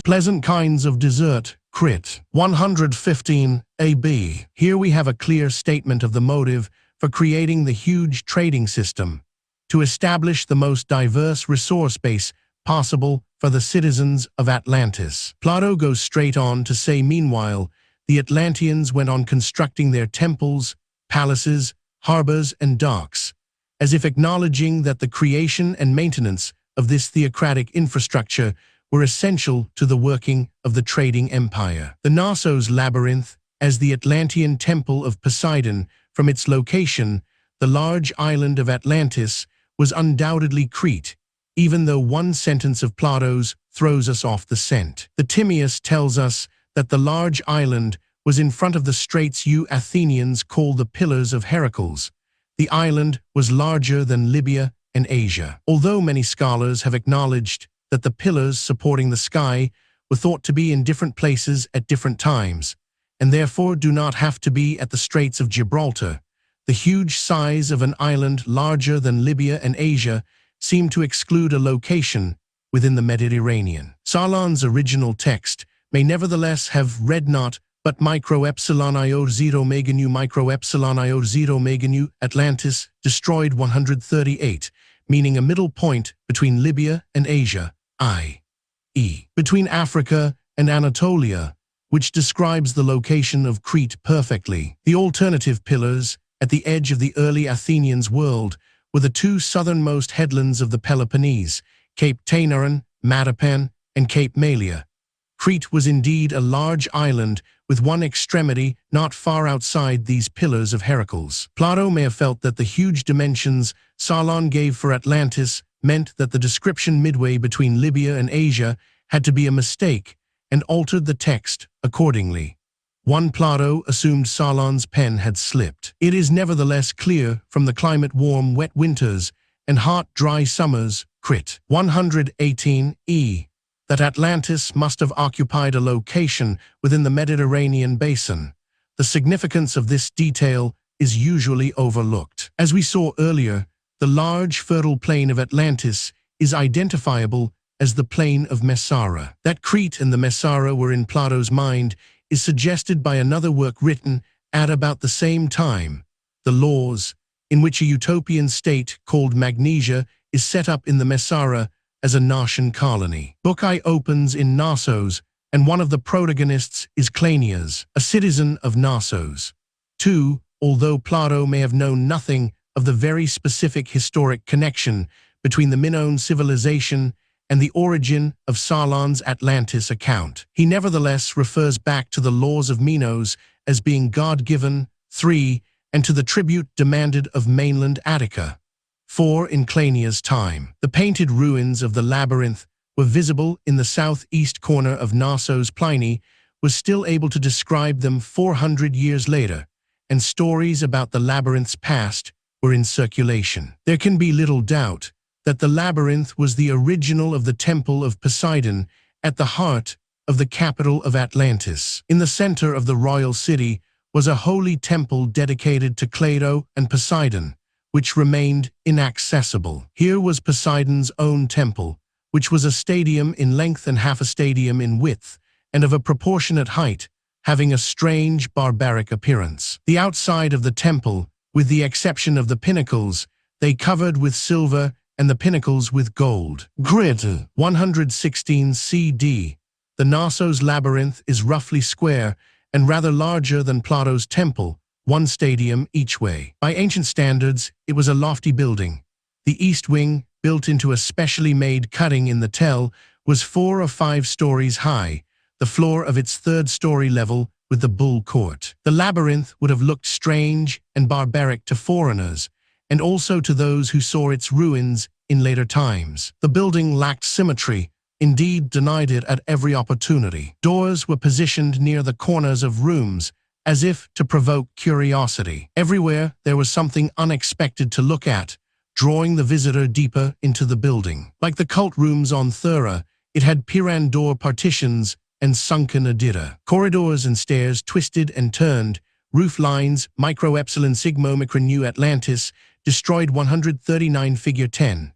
A: Pleasant kinds of dessert. Crit. 115 AB. Here we have a clear statement of the motive for creating the huge trading system: to establish the most diverse resource base possible for the citizens of Atlantis. Plato goes straight on to say, meanwhile, the Atlanteans went on constructing their temples, palaces, harbors, and docks, as if acknowledging that the creation and maintenance of this theocratic infrastructure were essential to the working of the trading empire. The Knossos labyrinth, as the Atlantean temple of Poseidon, from its location, the large island of Atlantis, was undoubtedly Crete, even though one sentence of Plato's throws us off the scent. The Timaeus tells us that the large island was in front of the straits you Athenians call the Pillars of Heracles. The island was larger than Libya and Asia. Although many scholars have acknowledged that the pillars supporting the sky were thought to be in different places at different times, and therefore do not have to be at the Straits of Gibraltar, the huge size of an island larger than Libya and Asia seemed to exclude a location within the Mediterranean. Solon's original text may nevertheless have read not but micro epsilon iod 0 meganu micro epsilon iod 0 meganu Atlantis Destroyed. 138, meaning a middle point between Libya and Asia, i.e., between Africa and Anatolia, which describes the location of Crete perfectly. The alternative pillars, at the edge of the early Athenians' world, were the two southernmost headlands of the Peloponnese, Cape Tainaran, Matapan, and Cape Malea. Crete was indeed a large island with one extremity not far outside these Pillars of Heracles. Plato may have felt that the huge dimensions Solon gave for Atlantis meant that the description midway between Libya and Asia had to be a mistake, and altered the text accordingly. One Plato assumed Solon's pen had slipped. It is nevertheless clear from the climate warm, wet winters and hot, dry summers, Crit. 118e, that Atlantis must have occupied a location within the Mediterranean basin. The significance of this detail is usually overlooked. As we saw earlier, the large fertile plain of Atlantis is identifiable as the plain of Messara. That Crete and the Messara were in Plato's mind is suggested by another work written at about the same time, The Laws, in which a utopian state called Magnesia is set up in the Messara as a Gnossian colony. Book I opens in Knossos, and one of the protagonists is Cleinias, a citizen of Knossos. 2. Although Plato may have known nothing of the very specific historic connection between the Minoan civilization and the origin of Solon's Atlantis account, he nevertheless refers back to the laws of Minos as being God-given. 3. And to the tribute demanded of mainland Attica. 4. In Cleinias' time, the painted ruins of the labyrinth were visible in the southeast corner of Knossos. Pliny was still able to describe them 400 years later, and stories about the labyrinth's past were in circulation. There can be little doubt that the labyrinth was the original of the Temple of Poseidon at the heart of the capital of Atlantis. In the center of the royal city was a holy temple dedicated to Plato and Poseidon, which remained inaccessible. Here was Poseidon's own temple, which was a stadium in length and half a stadium in width, and of a proportionate height, having a strange, barbaric appearance. The outside of the temple, with the exception of the pinnacles, they covered with silver and the pinnacles with gold. Grid 116 CE. The Knossos labyrinth is roughly square and rather larger than Plato's temple, one stadium each way. By ancient standards, it was a lofty building. The east wing, built into a specially made cutting in the tell, was 4 or 5 stories high, the floor of its 3rd story level with the bull court. The labyrinth would have looked strange and barbaric to foreigners, and also to those who saw its ruins in later times. The building lacked symmetry, indeed denied it at every opportunity. Doors were positioned near the corners of rooms, as if to provoke curiosity. Everywhere there was something unexpected to look at, drawing the visitor deeper into the building. Like the cult rooms on Thera, it had piran door partitions and sunken adira. Corridors and stairs twisted and turned, roof lines, micro-epsilon sigma omicron New Atlantis, Destroyed 139 Figure 10.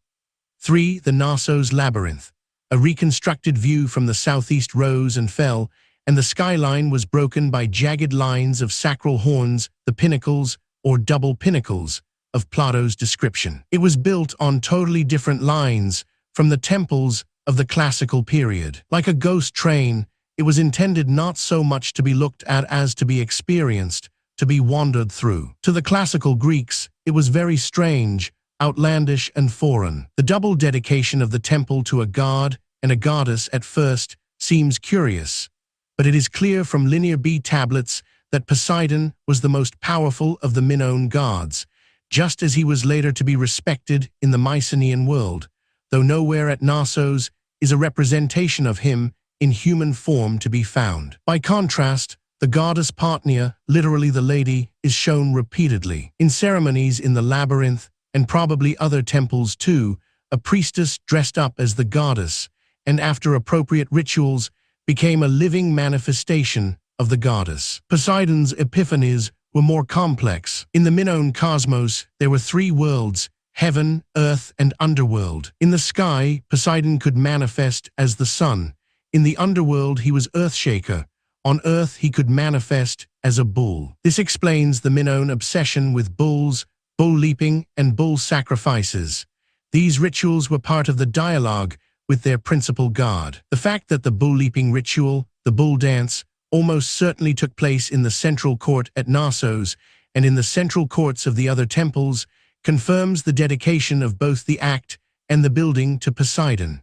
A: 3. The Knossos Labyrinth. A reconstructed view from the southeast rose and fell, and the skyline was broken by jagged lines of sacral horns, the pinnacles, or double pinnacles, of Plato's description. It was built on totally different lines from the temples of the classical period. Like a ghost train, it was intended not so much to be looked at as to be experienced, to be wandered through. To the classical Greeks, it was very strange, outlandish and foreign. The double dedication of the temple to a god and a goddess at first seems curious, but it is clear from Linear B tablets that Poseidon was the most powerful of the Minoan gods, just as he was later to be respected in the Mycenaean world, though nowhere at Knossos is a representation of him in human form to be found. By contrast, the goddess Partnia, literally the lady, is shown repeatedly. In ceremonies in the labyrinth, and probably other temples too, a priestess dressed up as the goddess, and after appropriate rituals, became a living manifestation of the goddess. Poseidon's epiphanies were more complex. In the Minoan cosmos, there were 3 worlds: heaven, earth, and underworld. In the sky, Poseidon could manifest as the sun. In the underworld, he was Earthshaker. On Earth, he could manifest as a bull. This explains the Minoan obsession with bulls, bull leaping, and bull sacrifices. These rituals were part of the dialogue with their principal god. The fact that the bull leaping ritual, the bull dance, almost certainly took place in the central court at Knossos and in the central courts of the other temples confirms the dedication of both the act and the building to Poseidon.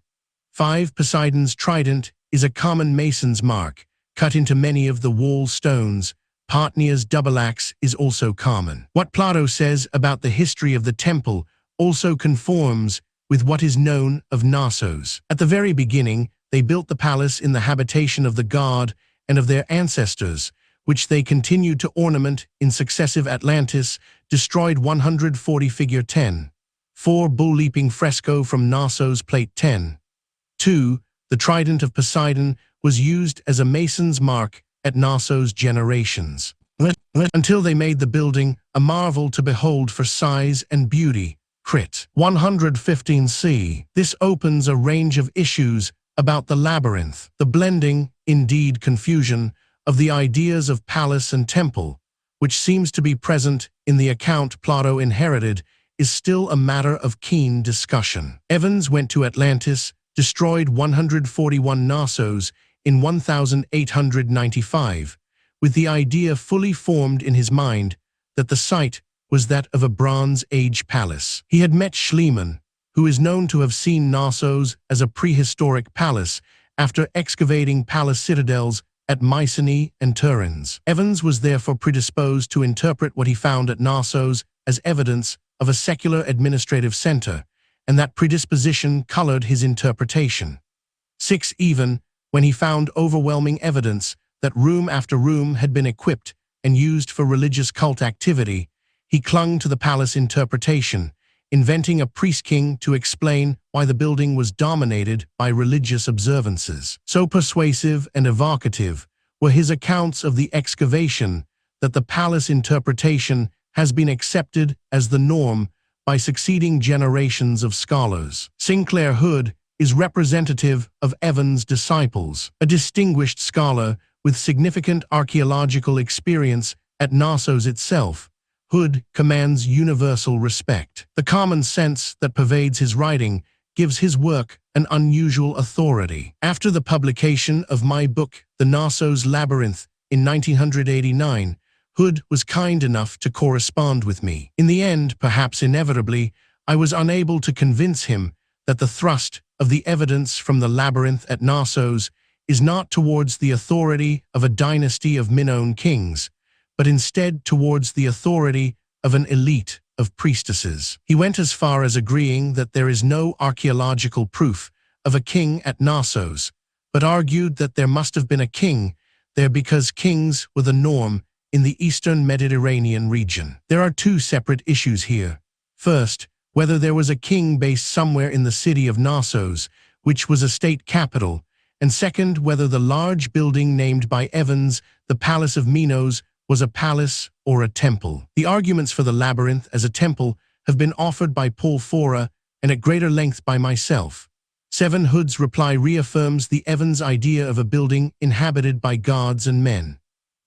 A: 5. Poseidon's trident is a common mason's mark, cut into many of the wall stones. Partnia's double axe is also common. What Plato says about the history of the temple also conforms with what is known of Knossos. At the very beginning, they built the palace in the habitation of the god and of their ancestors, which they continued to ornament in successive Atlantis Destroyed 140 Figure 10. 4. Bull-leaping fresco from Knossos Plate 10. 2. The trident of Poseidon was used as a mason's mark at Knossos generations, until they made the building a marvel to behold for size and beauty. Crit. 115 C. This opens a range of issues about the labyrinth. The blending, indeed confusion, of the ideas of palace and temple, which seems to be present in the account Plato inherited, is still a matter of keen discussion. Evans went to Atlantis, destroyed 141 Knossos in 1895, with the idea fully formed in his mind that the site was that of a Bronze Age palace. He had met Schliemann, who is known to have seen Knossos as a prehistoric palace after excavating palace citadels at Mycenae and Tiryns. Evans was therefore predisposed to interpret what he found at Knossos as evidence of a secular administrative center, and that predisposition colored his interpretation. 6. Even when he found overwhelming evidence that room after room had been equipped and used for religious cult activity, he clung to the palace interpretation, inventing a priest-king to explain why the building was dominated by religious observances. So persuasive and evocative were his accounts of the excavation that the palace interpretation has been accepted as the norm by succeeding generations of scholars. Sinclair Hood is representative of Evan's disciples, a distinguished scholar with significant archaeological experience at Knossos itself. Hood commands universal respect. The common sense that pervades his writing gives his work an unusual authority. After the publication of my book, The Knossos Labyrinth, in 1989, Hood was kind enough to correspond with me. In the end, perhaps inevitably, I was unable to convince him that the thrust of the evidence from the labyrinth at Knossos is not towards the authority of a dynasty of Minoan kings, but instead towards the authority of an elite of priestesses. He went as far as agreeing that there is no archaeological proof of a king at Knossos, but argued that there must have been a king there because kings were the norm in the eastern Mediterranean region. There are two separate issues here. First, whether there was a king based somewhere in the city of Knossos, which was a state capital, and second, whether the large building named by Evans, the Palace of Minos, was a palace or a temple. The arguments for the labyrinth as a temple have been offered by Paul Thera and at greater length by myself. 7. Hood's reply reaffirms the Evans idea of a building inhabited by gods and men.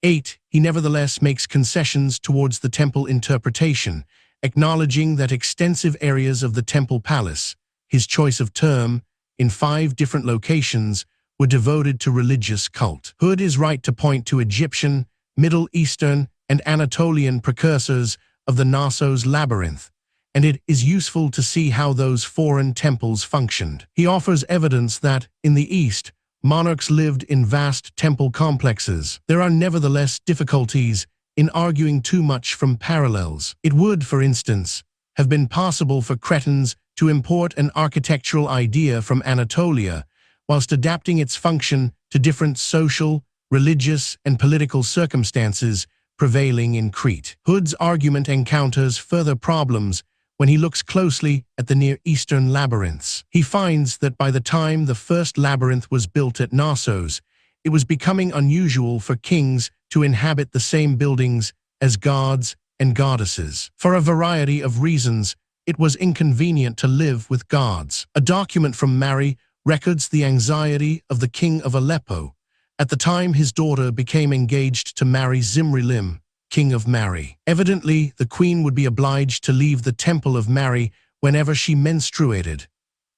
A: 8. He nevertheless makes concessions towards the temple interpretation, acknowledging that extensive areas of the temple palace, his choice of term, in 5 different locations, were devoted to religious cult. Hood is right to point to Egyptian, Middle Eastern, and Anatolian precursors of the Knossos labyrinth, and it is useful to see how those foreign temples functioned. He offers evidence that, in the East, monarchs lived in vast temple complexes. There are nevertheless difficulties in arguing too much from parallels. It would, for instance, have been possible for Cretans to import an architectural idea from Anatolia, whilst adapting its function to different social, religious, and political circumstances prevailing in Crete. Hood's argument encounters further problems when he looks closely at the Near Eastern labyrinths. He finds that by the time the first labyrinth was built at Knossos, it was becoming unusual for kings to inhabit the same buildings as gods and goddesses. For a variety of reasons, it was inconvenient to live with gods. A document from Mari records the anxiety of the king of Aleppo at the time his daughter became engaged to marry Zimri-Lim, king of Mari. Evidently, the queen would be obliged to leave the temple of Mari whenever she menstruated.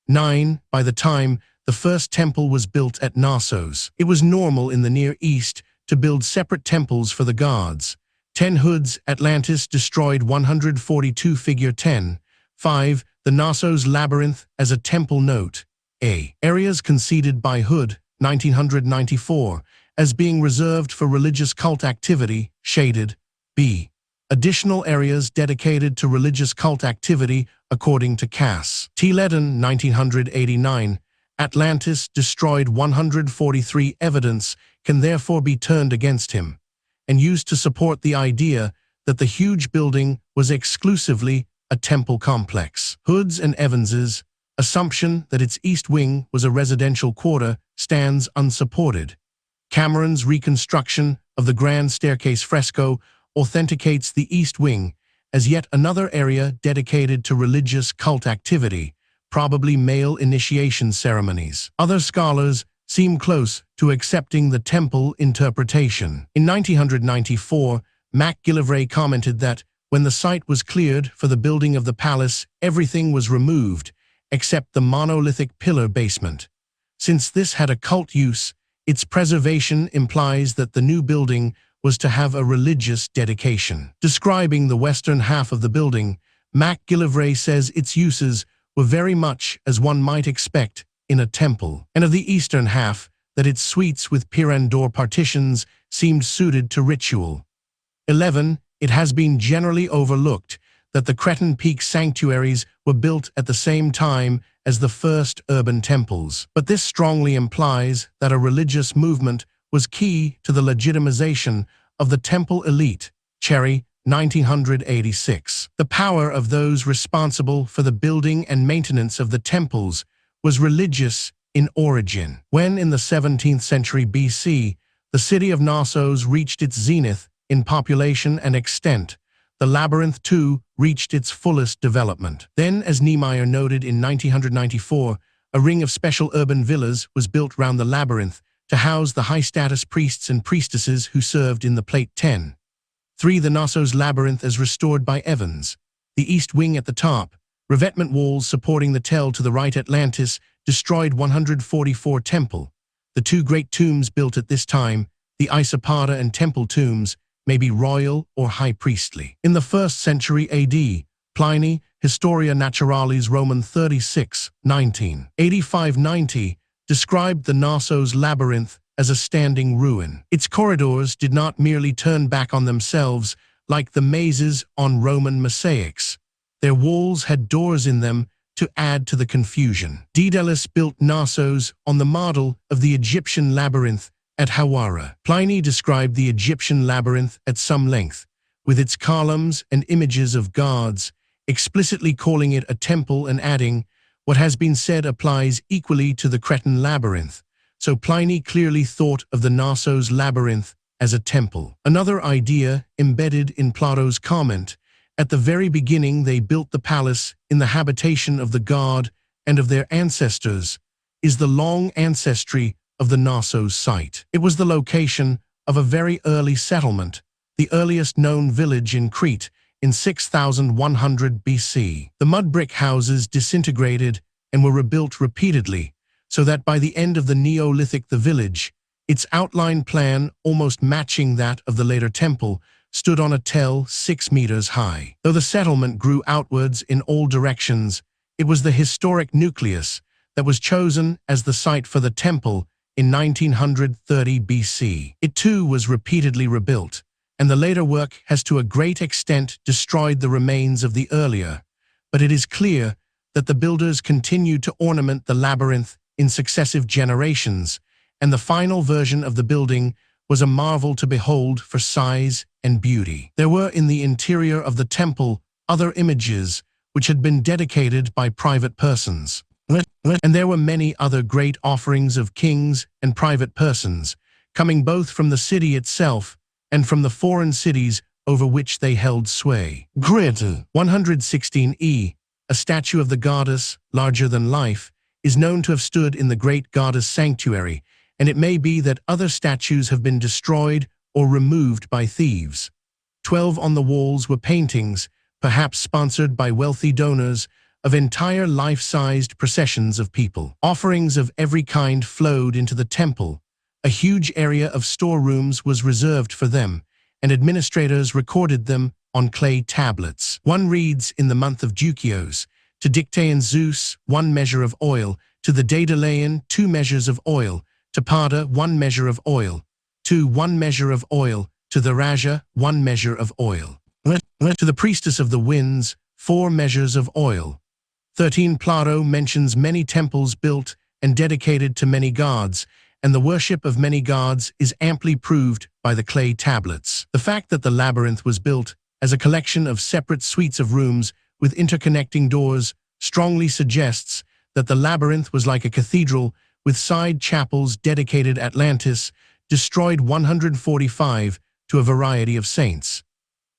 A: 9. By the time the first temple was built at Knossos, it was normal in the Near East to build separate temples for the gods. 10. Hood's Atlantis Destroyed 142 Figure 10. 5. The Knossos Labyrinth as a temple note. A. Areas conceded by Hood, 1994, as being reserved for religious cult activity, shaded. B. Additional areas dedicated to religious cult activity, according to Cass. T. Ledden, 1989. Atlantis Destroyed 143 evidence can therefore be turned against him, and used to support the idea that the huge building was exclusively a temple complex. Hood's and Evans's assumption that its east wing was a residential quarter stands unsupported. Cameron's reconstruction of the grand staircase fresco authenticates the east wing as yet another area dedicated to religious cult activity, probably male initiation ceremonies. Other scholars seem close to accepting the temple interpretation. In 1994, MacGillivray commented that when the site was cleared for the building of the palace, everything was removed except the monolithic pillar basement. Since this had a cult use, its preservation implies that the new building was to have a religious dedication. Describing the western half of the building, MacGillivray says its uses were very much as one might expect in a temple, and of the eastern half, that its suites with piran door partitions seemed suited to ritual. 11. It has been generally overlooked that the Cretan peak sanctuaries were built at the same time as the first urban temples, but this strongly implies that a religious movement was key to the legitimization of the temple elite. Cherry, 1986. The power of those responsible for the building and maintenance of the temples was religious in origin. When in the 17th century BC, the city of Knossos reached its zenith in population and extent, the labyrinth too reached its fullest development. Then, as Niemeyer noted in 1994, A ring of special urban villas was built round the labyrinth to house the high-status priests and priestesses who served in the Plate 10. 3. The Knossos Labyrinth as restored by Evans. The east wing at the top, revetment walls supporting the tell to the right. Atlantis Destroyed 144 Temple. The two great tombs built at this time, the Isopada and Temple tombs, may be royal or high priestly. In the 1st century AD, Pliny, Historia Naturalis Roman 36, 19, 85-90, described the Knossos Labyrinth as a standing ruin. Its corridors did not merely turn back on themselves like the mazes on Roman mosaics. Their walls had doors in them to add to the confusion. Daedalus built Knossos on the model of the Egyptian labyrinth at Hawara. Pliny described the Egyptian labyrinth at some length, with its columns and images of gods, explicitly calling it a temple and adding, "What has been said applies equally to the Cretan labyrinth." So Pliny clearly thought of the Knossos labyrinth as a temple. Another idea embedded in Plato's comment: at the very beginning they built the palace in the habitation of the god and of their ancestors, is the long ancestry of the Knossos site. It was the location of a very early settlement, the earliest known village in Crete, in 6100 BC. The mud brick houses disintegrated and were rebuilt repeatedly, so that by the end of the Neolithic the village, its outline plan almost matching that of the later temple, stood on a tell 6 meters high. Though the settlement grew outwards in all directions, it was the historic nucleus that was chosen as the site for the temple in 1930 BC. It too was repeatedly rebuilt, and the later work has to a great extent destroyed the remains of the earlier, but it is clear that the builders continued to ornament the labyrinth in successive generations, and the final version of the building was a marvel to behold for size and beauty. There were in the interior of the temple other images which had been dedicated by private persons. And there were many other great offerings of kings and private persons, coming both from the city itself and from the foreign cities over which they held sway. Grid 116e, a statue of the goddess, larger than life, is known to have stood in the great goddess sanctuary, and it may be that other statues have been destroyed or removed by thieves. 12 on the walls were paintings, perhaps sponsored by wealthy donors, of entire life-sized processions of people. Offerings of every kind flowed into the temple. A huge area of storerooms was reserved for them, and administrators recorded them on clay tablets. One reads in the month of Dukios, to Dictaean Zeus 1 measure of oil, to the Daedalean 2 measures of oil, to Pada 1 measure of oil, to 1 measure of oil, to the Raja 1 measure of oil, to the priestess of the winds 4 measures of oil. 13. Plato mentions many temples built and dedicated to many gods, and the worship of many gods is amply proved by the clay tablets. The fact that the labyrinth was built as a collection of separate suites of rooms with interconnecting doors strongly suggests that the labyrinth was like a cathedral with side chapels dedicated Atlantis, destroyed 145 to a variety of saints.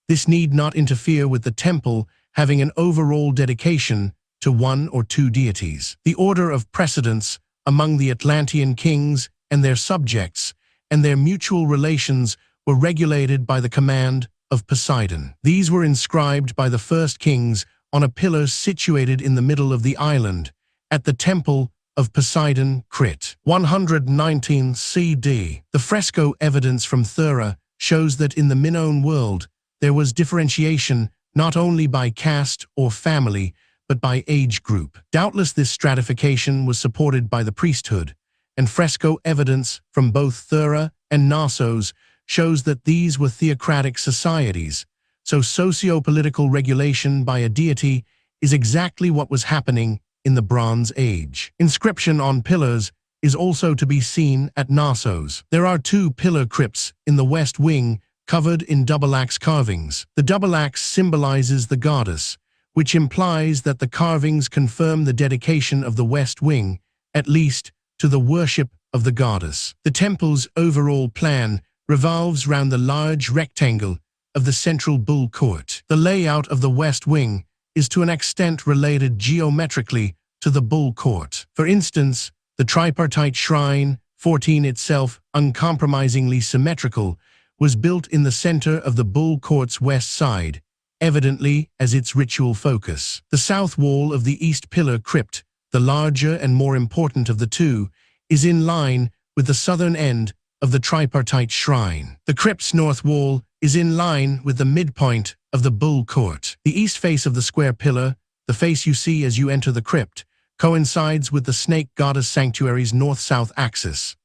A: This need not interfere with the temple having an overall dedication to 1 or 2 deities. The order of precedence among the Atlantean kings and their subjects and their mutual relations were regulated by the command of Poseidon. These were inscribed by the first kings on a pillar situated in the middle of the island, at the temple of Poseidon, Crete. 119 CE. The fresco evidence from Thera shows that in the Minoan world there was differentiation not only by caste or family, but by age group. Doubtless this stratification was supported by the priesthood, and fresco evidence from both Thera and Knossos shows that these were theocratic societies, so socio-political regulation by a deity is exactly what was happening in the Bronze Age. Inscription on pillars is also to be seen at Knossos. There are 2 pillar crypts in the west wing covered in double-axe carvings. The double axe symbolizes the goddess, which implies that the carvings confirm the dedication of the west wing, at least to the worship of the goddess. The temple's overall plan revolves round the large rectangle of the central bull court. The layout of the west wing is to an extent related geometrically to the bull court. For instance, the tripartite shrine, 14 itself uncompromisingly symmetrical, was built in the center of the bull court's west side, evidently as its ritual focus. The south wall of the east pillar crypt, the larger and more important of the two, is in line with the southern end of the tripartite shrine. The crypt's north wall is in line with the midpoint of the bull court. The east face of the square pillar, the face you see as you enter the crypt, coincides with the snake goddess sanctuary's north-south axis.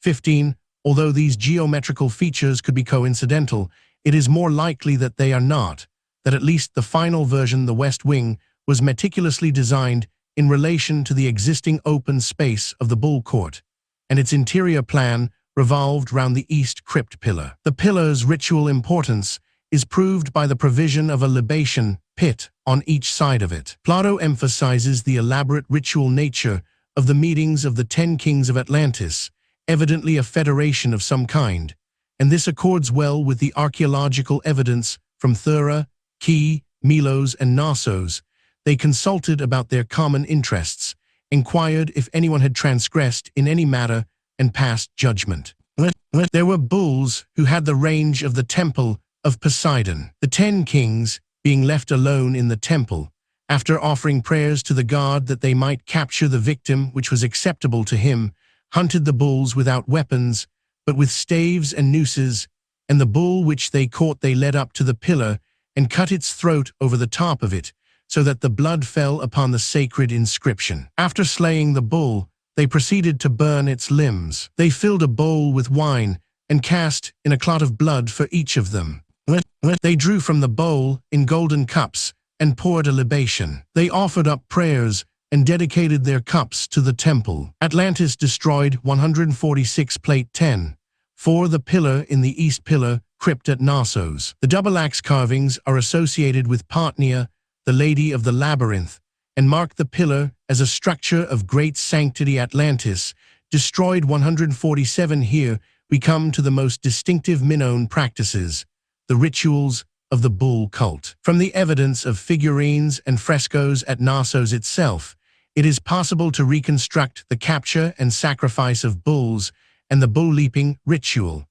A: 15. Although these geometrical features could be coincidental, it is more likely that they are not, that at least the final version, the west wing, was meticulously designed in relation to the existing open space of the bull court, and its interior plan revolved round the east crypt pillar. The pillar's ritual importance is proved by the provision of a libation pit on each side of it. Plato emphasizes the elaborate ritual nature of the meetings of the 10 kings of Atlantis, evidently a federation of some kind, and this accords well with the archaeological evidence from Thera, Ki, Milos, and Knossos. They consulted about their common interests, inquired if anyone had transgressed in any matter, and passed judgment. There were bulls who had the range of the temple of Poseidon. The 10 kings, being left alone in the temple, after offering prayers to the god that they might capture the victim which was acceptable to him, hunted the bulls without weapons, but with staves and nooses, and the bull which they caught they led up to the pillar, and cut its throat over the top of it, so that the blood fell upon the sacred inscription. After slaying the bull, they proceeded to burn its limbs. They filled a bowl with wine, and cast in a clot of blood for each of them. They drew from the bowl in golden cups, and poured a libation. They offered up prayers, and dedicated their cups to the temple. Atlantis Destroyed 146 Plate 10. 4. The pillar in the east pillar, crypt at Knossos. The double-axe carvings are associated with Partnia, the Lady of the Labyrinth, and mark the pillar as a structure of great sanctity. Atlantis Destroyed 147. Here we come to the most distinctive Minoan practices, the rituals of the bull cult. From the evidence of figurines and frescoes at Knossos itself, it is possible to reconstruct the capture and sacrifice of bulls and the bull-leaping ritual.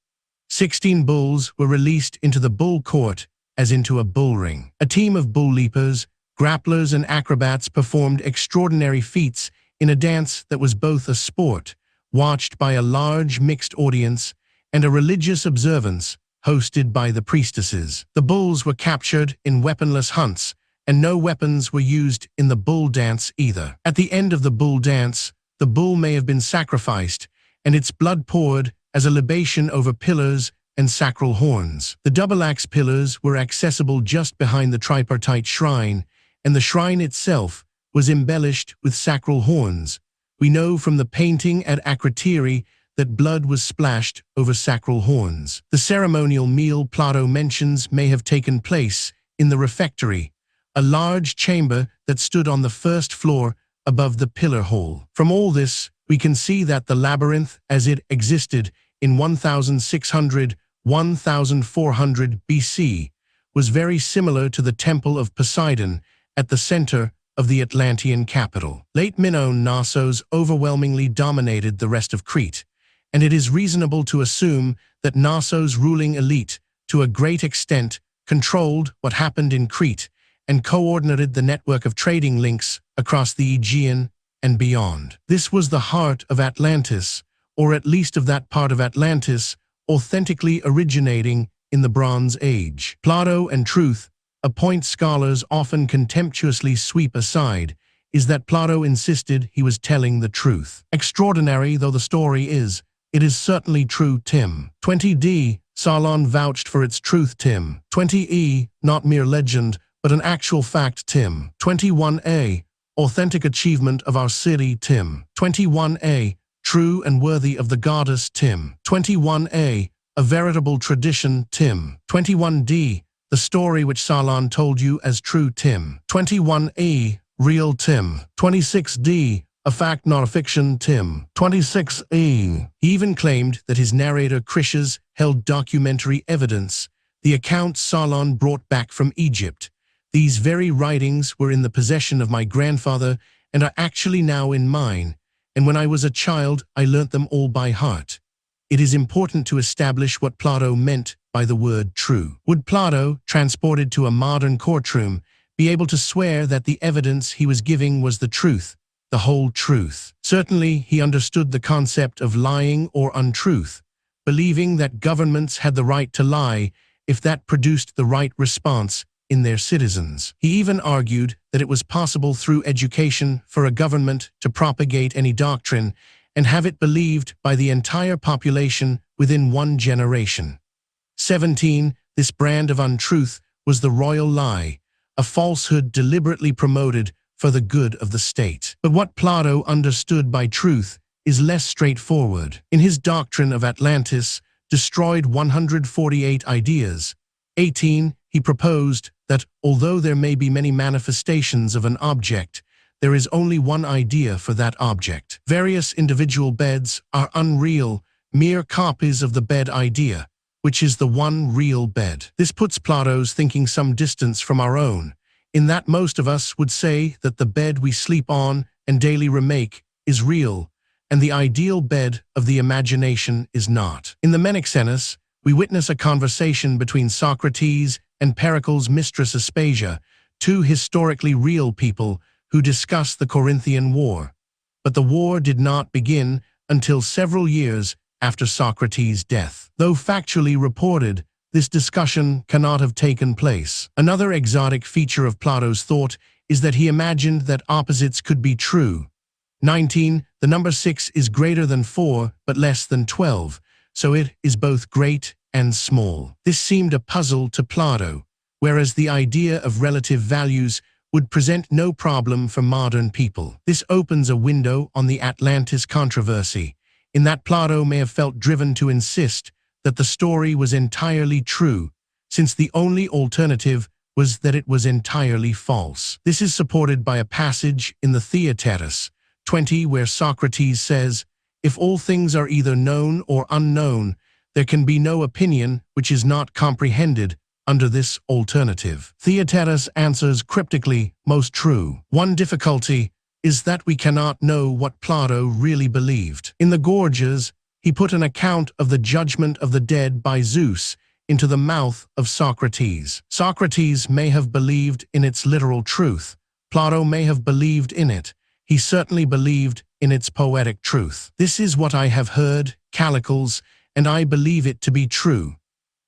A: 16 bulls were released into the bull court as into a bull ring. A team of bull leapers, grapplers, and acrobats performed extraordinary feats in a dance that was both a sport, watched by a large mixed audience, and a religious observance hosted by the priestesses. The bulls were captured in weaponless hunts, and no weapons were used in the bull dance either. At the end of the bull dance, the bull may have been sacrificed, and its blood poured as a libation over pillars and sacral horns. The double-axe pillars were accessible just behind the tripartite shrine, and the shrine itself was embellished with sacral horns. We know from the painting at Akrotiri that blood was splashed over sacral horns. The ceremonial meal Plato mentions may have taken place in the refectory, a large chamber that stood on the first floor above the pillar hall. From all this, we can see that the labyrinth, as it existed in 1600–1400 BC, was very similar to the Temple of Poseidon at the center of the Atlantean capital. Late Minoan Knossos overwhelmingly dominated the rest of Crete, and it is reasonable to assume that Knossos' ruling elite, to a great extent, controlled what happened in Crete and coordinated the network of trading links across the Aegean and beyond. This was the heart of Atlantis, or at least of that part of Atlantis authentically originating in the Bronze Age. Plato and truth, a point scholars often contemptuously sweep aside, is that Plato insisted he was telling the truth. Extraordinary though the story is, it is certainly true. Tim. 20d, Solon vouched for its truth. Tim. 20e, not mere legend, but an actual fact. Tim. 21a, authentic achievement of our city. Tim. 21a, true and worthy of the goddess. Tim. 21a, a veritable tradition. Tim. 21d, the story which Solon told you as true. Tim. 21e, real. Tim. 26d, a fact not a fiction. Tim. 26e, he even claimed that his narrator Critias held documentary evidence, the accounts Solon brought back from Egypt. These very writings were in the possession of my grandfather, and are actually now in mine, and when I was a child I learnt them all by heart. It is important to establish what Plato meant by the word true. Would Plato, transported to a modern courtroom, be able to swear that the evidence he was giving was the truth, the whole truth? Certainly he understood the concept of lying or untruth, believing that governments had the right to lie if that produced the right response in their citizens. He even argued that it was possible through education for a government to propagate any doctrine and have it believed by the entire population within one generation. 17. This brand of untruth was the royal lie, a falsehood deliberately promoted for the good of the state. But what Plato understood by truth is less straightforward. In his doctrine of Atlantis Destroyed 148 ideas, 18, he proposed that although there may be many manifestations of an object, there is only one idea for that object. Various individual beds are unreal, mere copies of the bed idea, which is the one real bed. This puts Plato's thinking some distance from our own, in that most of us would say that the bed we sleep on and daily remake is real, and the ideal bed of the imagination is not. In the Menexenus, we witness a conversation between Socrates and Pericles' mistress Aspasia, two historically real people who discuss the Corinthian War. But the war did not begin until several years after Socrates' death. Though factually reported, this discussion cannot have taken place. Another exotic feature of Plato's thought is that he imagined that opposites could be true. 19. The number 6 is greater than 4 but less than 12, so it is both great and small. This seemed a puzzle to Plato, whereas the idea of relative values would present no problem for modern people. This opens a window on the Atlantis controversy, in that Plato may have felt driven to insist that the story was entirely true, since the only alternative was that it was entirely false. This is supported by a passage in the Thera 20 where Socrates says, "If all things are either known or unknown, there can be no opinion which is not comprehended under this alternative." Theaetetus answers cryptically, "Most true." One difficulty is that we cannot know what Plato really believed. In the Gorgias, he put an account of the judgment of the dead by Zeus into the mouth of Socrates. Socrates may have believed in its literal truth. Plato may have believed in it. He certainly believed in its poetic truth. "This is what I have heard, Callicles, and I believe it to be true.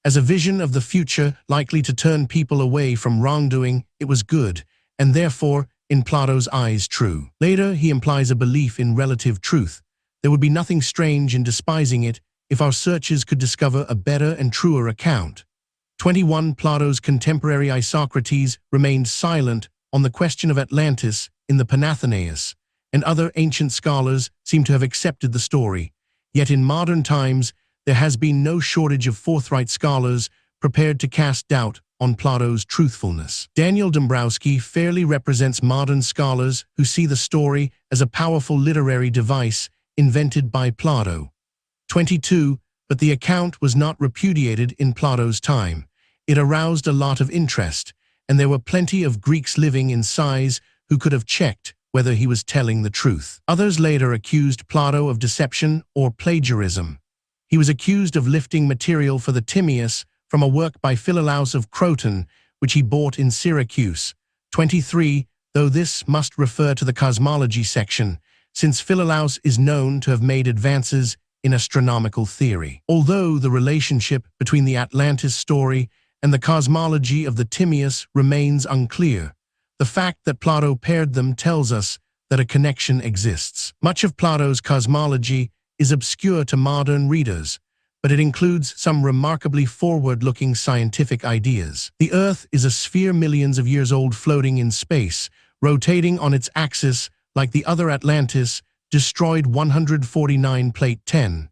A: As a vision of the future likely to turn people away from wrongdoing, it was good, and therefore, in Plato's eyes, true." Later, he implies a belief in relative truth. There would be nothing strange in despising it if our searches could discover a better and truer account. 21. Plato's contemporary Isocrates remained silent on the question of Atlantis in the Panathenaeus, and other ancient scholars seem to have accepted the story. Yet in modern times, there has been no shortage of forthright scholars prepared to cast doubt on Plato's truthfulness. Daniel Dombrowski fairly represents modern scholars who see the story as a powerful literary device invented by Plato. 22. But the account was not repudiated in Plato's time. It aroused a lot of interest, and there were plenty of Greeks living in Sais who could have checked whether he was telling the truth. Others later accused Plato of deception or plagiarism. He was accused of lifting material for the Timaeus from a work by Philolaus of Croton, which he bought in Syracuse. 23. Though this must refer to the cosmology section, since Philolaus is known to have made advances in astronomical theory. Although the relationship between the Atlantis story and the cosmology of the Timaeus remains unclear, the fact that Plato paired them tells us that a connection exists. Much of Plato's cosmology is obscure to modern readers, but it includes some remarkably forward-looking scientific ideas. The Earth is a sphere millions of years old floating in space, rotating on its axis like the other Atlantis Destroyed 149 Plate 10.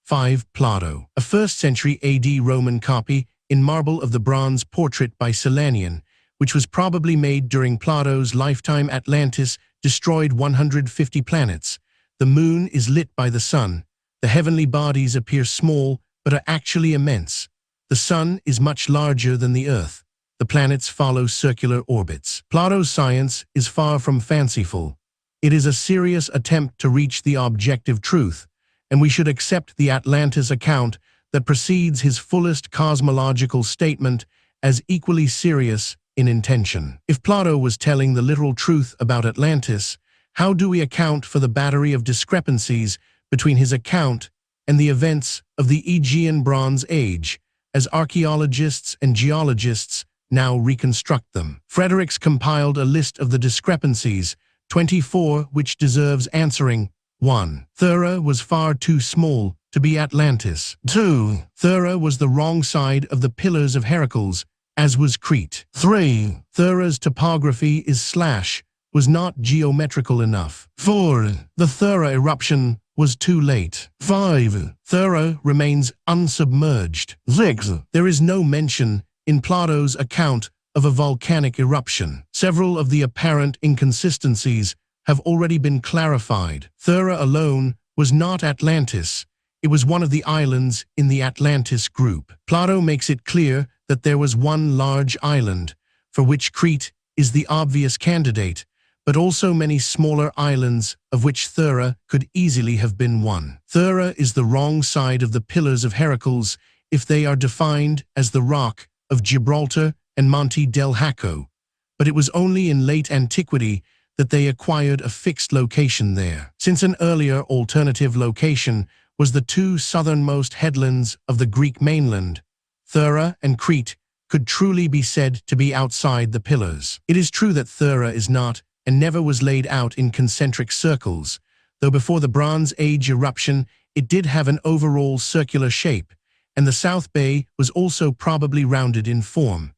A: 5. Plato. A 1st century AD Roman copy in marble of the bronze portrait by Silanion, which was probably made during Plato's lifetime. Atlantis destroyed 150 planets. The moon is lit by the sun. The heavenly bodies appear small but are actually immense. The sun is much larger than the Earth. The planets follow circular orbits. Plato's science is far from fanciful. It is a serious attempt to reach the objective truth, and we should accept the Atlantis account that precedes his fullest cosmological statement as equally serious in intention. If Plato was telling the literal truth about Atlantis, how do we account for the battery of discrepancies between his account and the events of the Aegean Bronze Age, as archaeologists and geologists now reconstruct them? Fredericks compiled a list of the discrepancies, 24, which deserves answering. 1. Thera was far too small to be Atlantis. 2. Thera was the wrong side of the Pillars of Heracles, as was Crete. 3. Thera's topography was not geometrical enough. 4. The Thera eruption was too late. 5. Thera remains unsubmerged. 6. There is no mention in Plato's account of a volcanic eruption. Several of the apparent inconsistencies have already been clarified. Thera alone was not Atlantis. It was one of the islands in the Atlantis group. Plato makes it clear that there was one large island, for which Crete is the obvious candidate, but also many smaller islands, of which Thera could easily have been one. Thera is the wrong side of the Pillars of Heracles if they are defined as the Rock of Gibraltar and Monte del Haco, but it was only in late antiquity that they acquired a fixed location there, since an earlier alternative location was the two southernmost headlands of the Greek mainland. Thera and Crete could truly be said to be outside the pillars. It is true that Thera is not and never was laid out in concentric circles, though before the Bronze Age eruption it did have an overall circular shape, and the South Bay was also probably rounded in form.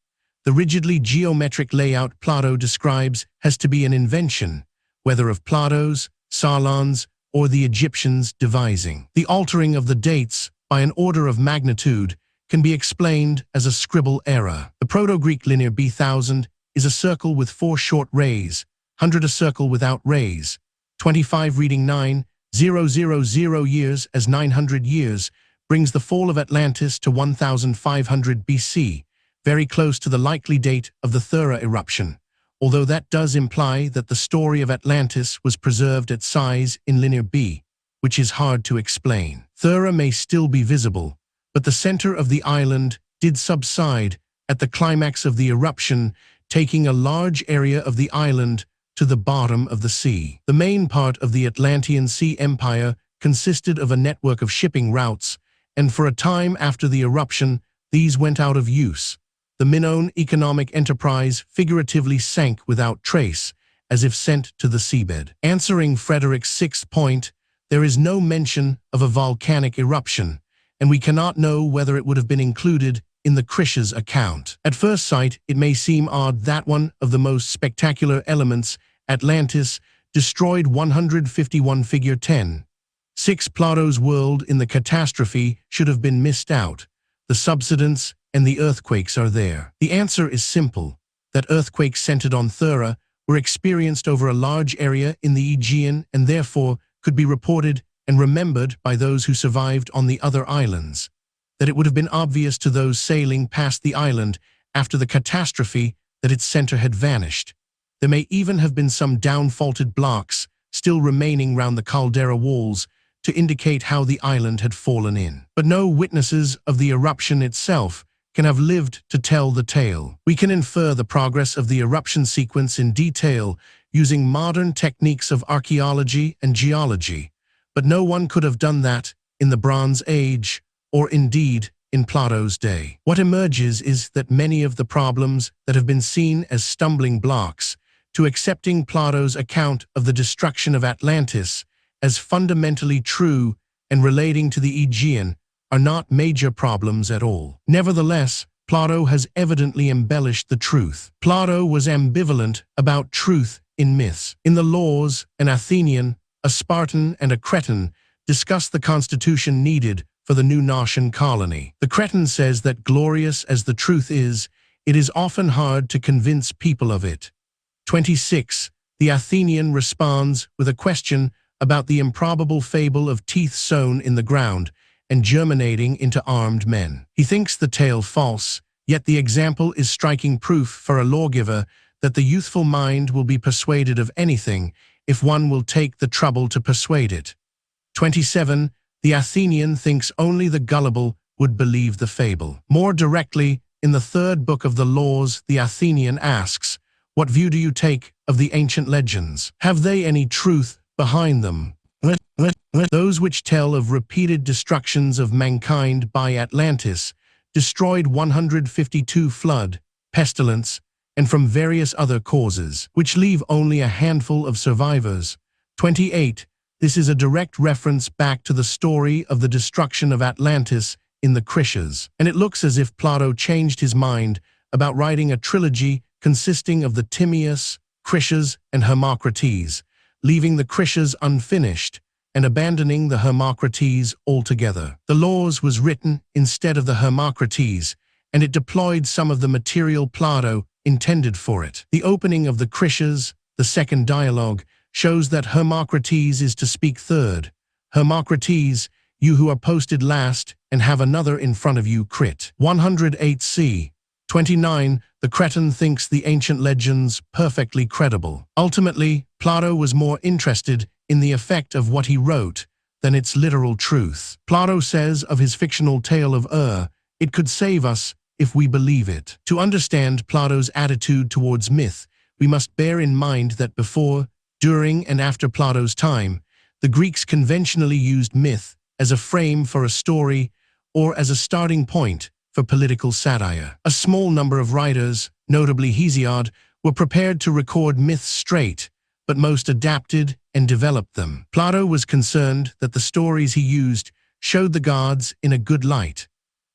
A: The rigidly geometric layout Plato describes has to be an invention, whether of Plato's, Solon's, or the Egyptians' devising. The altering of the dates by an order of magnitude can be explained as a scribble error. The Proto-Greek linear B1000 is a circle with 4 short rays, 100 a circle without rays, 25 reading 9,000 years as 900 years, brings the fall of Atlantis to 1500 BC, very close to the likely date of the Thera eruption, although that does imply that the story of Atlantis was preserved at size in linear B, which is hard to explain. Thera may still be visible, but the center of the island did subside at the climax of the eruption, taking a large area of the island to the bottom of the sea. The main part of the Atlantean Sea Empire consisted of a network of shipping routes, and for a time after the eruption, these went out of use. The Minoan economic enterprise figuratively sank without trace, as if sent to the seabed. Answering Frederick's sixth point, there is no mention of a volcanic eruption, and we cannot know whether it would have been included in the Krish's account. At first sight, it may seem odd that one of the most spectacular elements, Atlantis, destroyed 151 figure 10. 6 Plato's world in the catastrophe should have been missed out. The subsidence and the earthquakes are there. The answer is simple, that earthquakes centered on Thera were experienced over a large area in the Aegean and therefore could be reported and remembered by those who survived on the other islands. That it would have been obvious to those sailing past the island after the catastrophe that its center had vanished. There may even have been some down-faulted blocks still remaining round the caldera walls to indicate how the island had fallen in. But no witnesses of the eruption itself can have lived to tell the tale. We can infer the progress of the eruption sequence in detail using modern techniques of archaeology and geology, but no one could have done that in the Bronze Age, or indeed in Plato's day. What emerges is that many of the problems that have been seen as stumbling blocks to accepting Plato's account of the destruction of Atlantis as fundamentally true and relating to the Aegean are not major problems at all. Nevertheless, Plato has evidently embellished the truth. Plato was ambivalent about truth in myths. In the Laws, an Athenian, a Spartan, and a Cretan discuss the constitution needed for the new Gnostian colony. The Cretan says that glorious as the truth is, it is often hard to convince people of it. 26. The Athenian responds with a question about the improbable fable of teeth sown in the ground and germinating into armed men. He thinks the tale false, yet the example is striking proof for a lawgiver that the youthful mind will be persuaded of anything, if one will take the trouble to persuade it. 27. The Athenian thinks only the gullible would believe the fable. More directly, in the third book of the Laws, the Athenian asks, "What view do you take of the ancient legends? Have they any truth behind them? Those which tell of repeated destructions of mankind by Atlantis, destroyed 152 flood, pestilence, and from various other causes, which leave only a handful of survivors." 28. This is a direct reference back to the story of the destruction of Atlantis in the Critias, and it looks as if Plato changed his mind about writing a trilogy consisting of the Timaeus, Critias, and Hermocrates, leaving the Critias unfinished and abandoning the Hermocrates altogether. The Laws was written instead of the Hermocrates, and it deployed some of the material Plato intended for it. The opening of the Critias, the second dialogue, shows that Hermocrates is to speak third. "Hermocrates, you who are posted last and have another in front of you, Crit." 108c. 29. The Cretan thinks the ancient legends perfectly credible. Ultimately, Plato was more interested in the effect of what he wrote than its literal truth. Plato says of his fictional tale of "It could save us if we believe it." To understand Plato's attitude towards myth, we must bear in mind that before, during, and after Plato's time, the Greeks conventionally used myth as a frame for a story or as a starting point for political satire. A small number of writers, notably Hesiod, were prepared to record myths straight, but most adapted and developed them. Plato was concerned that the stories he used showed the gods in a good light.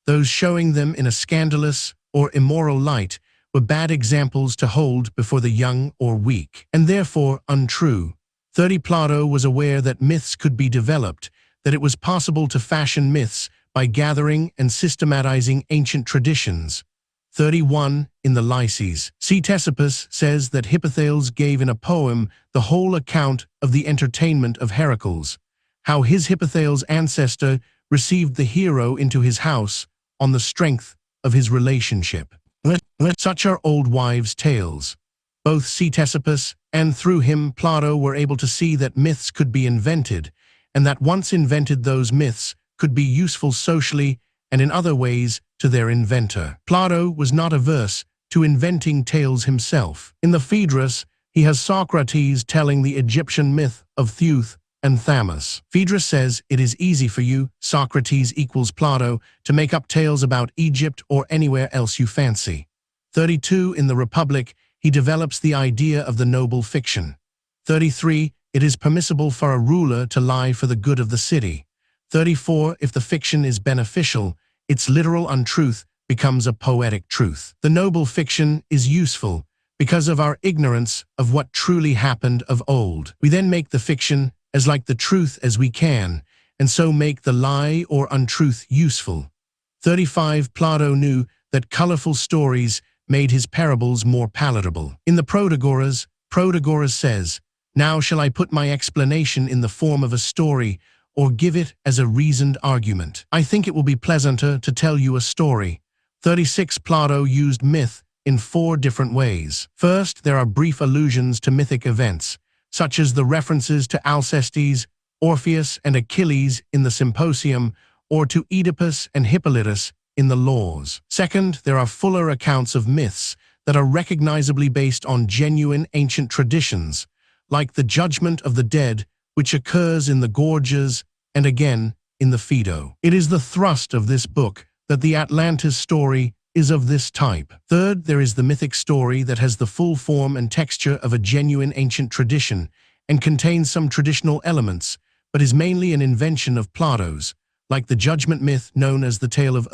A: Those showing them in a scandalous or immoral light were bad examples to hold before the young or weak, and therefore untrue. 30. Plato was aware that myths could be developed, that it was possible to fashion myths by gathering and systematizing ancient traditions. 31. In the Lyces, Ctesippus says that Hippothales gave in a poem the whole account of the entertainment of Heracles, how his Hippothales' ancestor received the hero into his house on the strength of his relationship. Such are old wives' tales. Both Ctesippus and through him Plato were able to see that myths could be invented, and that once invented those myths could be useful socially and in other ways to their inventor. Plato was not averse to inventing tales himself. In the Phaedrus, he has Socrates telling the Egyptian myth of Theuth and Thamus. Phaedrus says, "It is easy for you, Socrates equals Plato, to make up tales about Egypt or anywhere else you fancy." 32. In the Republic, he develops the idea of the noble fiction. 33. It is permissible for a ruler to lie for the good of the city. 34. If the fiction is beneficial, its literal untruth becomes a poetic truth. The noble fiction is useful because of our ignorance of what truly happened of old. We then make the fiction as like the truth as we can, and so make the lie or untruth useful. 35. Plato knew that colorful stories made his parables more palatable. In the Protagoras, Protagoras says, "Now shall I put my explanation in the form of a story, or give it as a reasoned argument? I think it will be pleasanter to tell you a story." 36. Plato used myth in 4 different ways. First, there are brief allusions to mythic events, such as the references to Alcestis, Orpheus, and Achilles in the Symposium, or to Oedipus and Hippolytus in the Laws. Second, there are fuller accounts of myths that are recognizably based on genuine ancient traditions, like the Judgment of the Dead, which occurs in the Gorgias and again in the Phaedo. It is the thrust of this book that the Atlantis story is of this type. Third, there is the mythic story that has the full form and texture of a genuine ancient tradition and contains some traditional elements, but is mainly an invention of Plato's, like the judgment myth known as the Tale of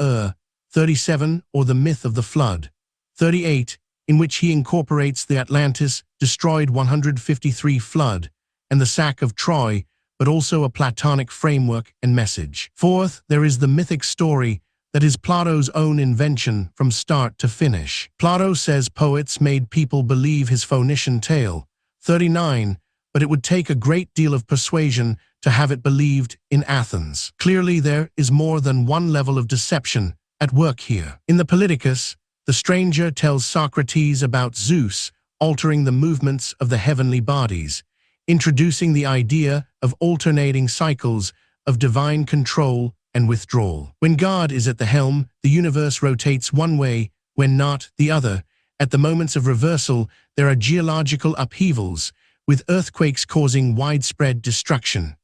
A: 37, or the myth of the flood. 38, in which he incorporates the Atlantis Destroyed 153 flood and the sack of Troy, but also a Platonic framework and message. Fourth, there is the mythic story that is Plato's own invention from start to finish. Plato says poets made people believe his Phoenician tale. 39, but it would take a great deal of persuasion to have it believed in Athens. Clearly there is more than one level of deception at work here. In the Politicus, the stranger tells Socrates about Zeus altering the movements of the heavenly bodies. introducing the idea of alternating cycles of divine control and withdrawal. When God is at the helm, the universe rotates one way, when not, the other. At the moments of reversal, there are geological upheavals, with earthquakes causing widespread destruction.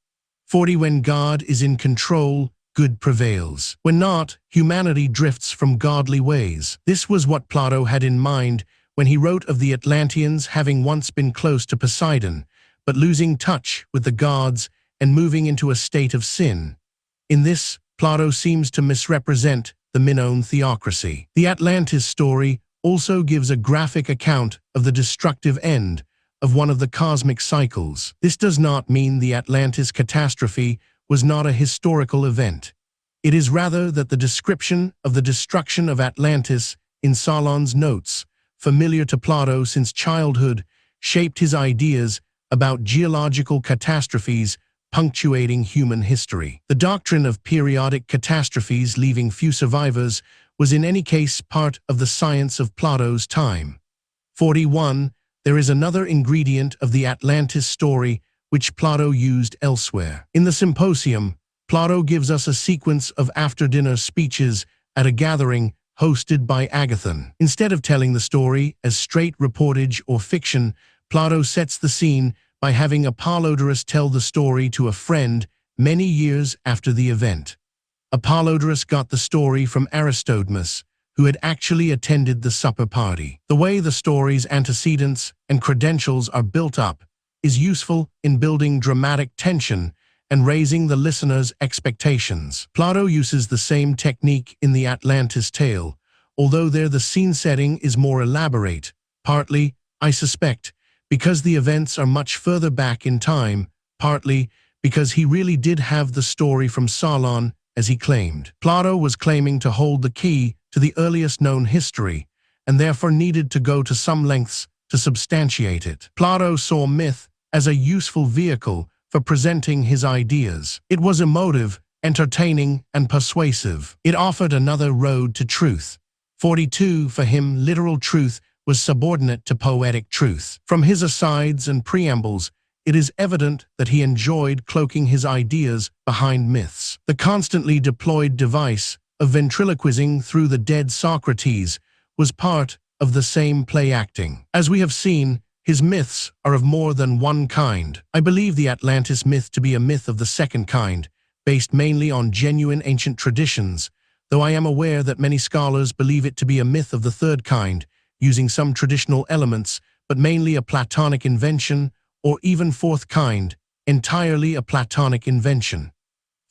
A: 40. When God is in control, good prevails. When not, humanity drifts from godly ways. This was what Plato had in mind when he wrote of the Atlanteans having once been close to Poseidon, but losing touch with the gods and moving into a state of sin. In this, Plato seems to misrepresent the Minoan theocracy. The Atlantis story also gives a graphic account of the destructive end of one of the cosmic cycles. This does not mean the Atlantis catastrophe was not a historical event. It is rather that the description of the destruction of Atlantis in Solon's notes, familiar to Plato since childhood, shaped his ideas about geological catastrophes punctuating human history. The doctrine of periodic catastrophes leaving few survivors was in any case part of the science of Plato's time. 41. There is another ingredient of the Atlantis story which Plato used elsewhere. In the Symposium, Plato gives us a sequence of after-dinner speeches at a gathering hosted by Agathon. Instead of telling the story as straight reportage or fiction, Plato sets the scene by having Apollodorus tell the story to a friend many years after the event. Apollodorus got the story from Aristodmus, who had actually attended the supper party. The way the story's antecedents and credentials are built up is useful in building dramatic tension and raising the listener's expectations. Plato uses the same technique in the Atlantis tale, although there the scene setting is more elaborate, partly, I suspect, because the events are much further back in time, partly because he really did have the story from Solon as he claimed. Plato was claiming to hold the key to the earliest known history, and therefore needed to go to some lengths to substantiate it. Plato saw myth as a useful vehicle for presenting his ideas. It was emotive, entertaining, and persuasive. It offered another road to truth. 42. For him, literal truth was subordinate to poetic truth. From his asides and preambles, it is evident that he enjoyed cloaking his ideas behind myths. The constantly deployed device of ventriloquizing through the dead Socrates was part of the same play acting. As we have seen, his myths are of more than one kind. I believe the Atlantis myth to be a myth of the second kind, based mainly on genuine ancient traditions, though I am aware that many scholars believe it to be a myth of the third kind, using some traditional elements, but mainly a Platonic invention, or even fourth kind, entirely a Platonic invention.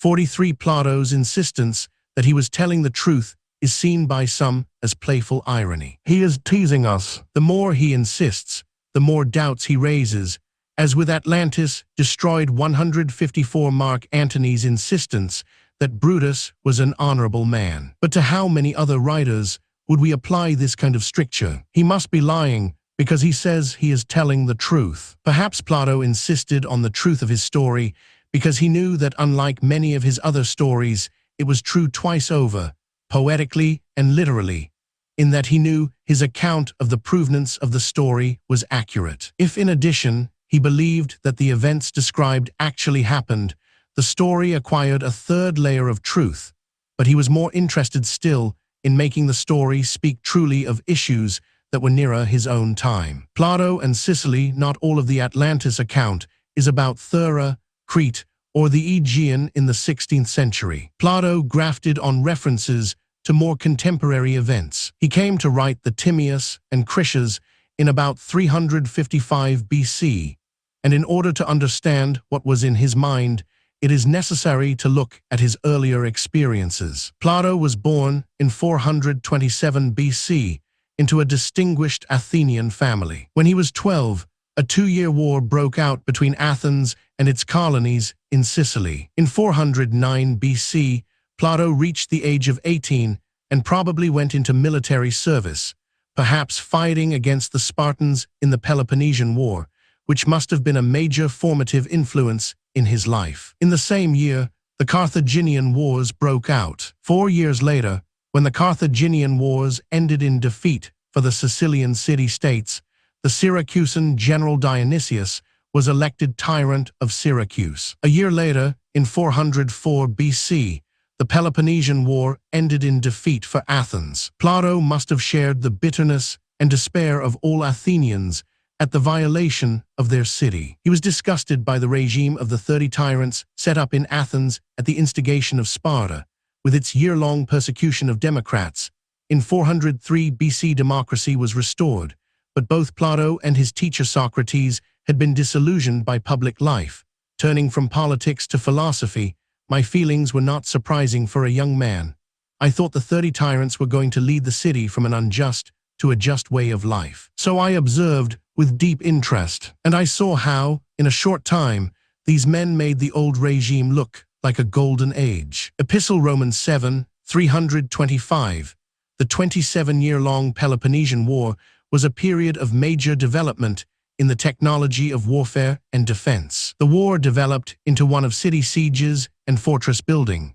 A: 43. Plato's insistence that he was telling the truth is seen by some as playful irony. He is teasing us. The more he insists, the more doubts he raises, as with Atlantis Destroyed 154. Mark Antony's insistence that Brutus was an honorable man. But to how many other writers would we apply this kind of stricture? He must be lying, because he says he is telling the truth. Perhaps Plato insisted on the truth of his story because he knew that unlike many of his other stories, it was true twice over, poetically and literally, in that he knew his account of the provenance of the story was accurate. If in addition, he believed that the events described actually happened, the story acquired a third layer of truth, but he was more interested still in making the story speak truly of issues that were nearer his own time. Plato and Sicily, not all of the Atlantis account, is about Thera, Crete, or the Aegean in the 16th century. Plato grafted on references to more contemporary events. He came to write the Timaeus and Critias in about 355 BC, and in order to understand what was in his mind, it is necessary to look at his earlier experiences. Plato was born in 427 BC into a distinguished Athenian family. When he was 12, a 2-year war broke out between Athens and its colonies in Sicily. In 409 BC, Plato reached the age of 18 and probably went into military service, perhaps fighting against the Spartans in the Peloponnesian War, which must have been a major formative influence in his life. In the same year, the Carthaginian Wars broke out. 4 years later, when the Carthaginian Wars ended in defeat for the Sicilian city-states, the Syracusan general Dionysius was elected tyrant of Syracuse. A year later, in 404 BC, the Peloponnesian War ended in defeat for Athens. Plato must have shared the bitterness and despair of all Athenians at the violation of their city. He was disgusted by the regime of the 30 tyrants set up in Athens at the instigation of Sparta, with its year-long persecution of democrats. In 403 BC, democracy was restored, but both Plato and his teacher Socrates had been disillusioned by public life. Turning from politics to philosophy, my feelings were not surprising for a young man. I thought the 30 tyrants were going to lead the city from an unjust to a just way of life. So I observed with deep interest, and I saw how, in a short time, these men made the old regime look like a golden age. Epistle Romans 7, 325. The 27-year-long Peloponnesian War was a period of major development in the technology of warfare and defense. The war developed into one of city sieges and fortress building.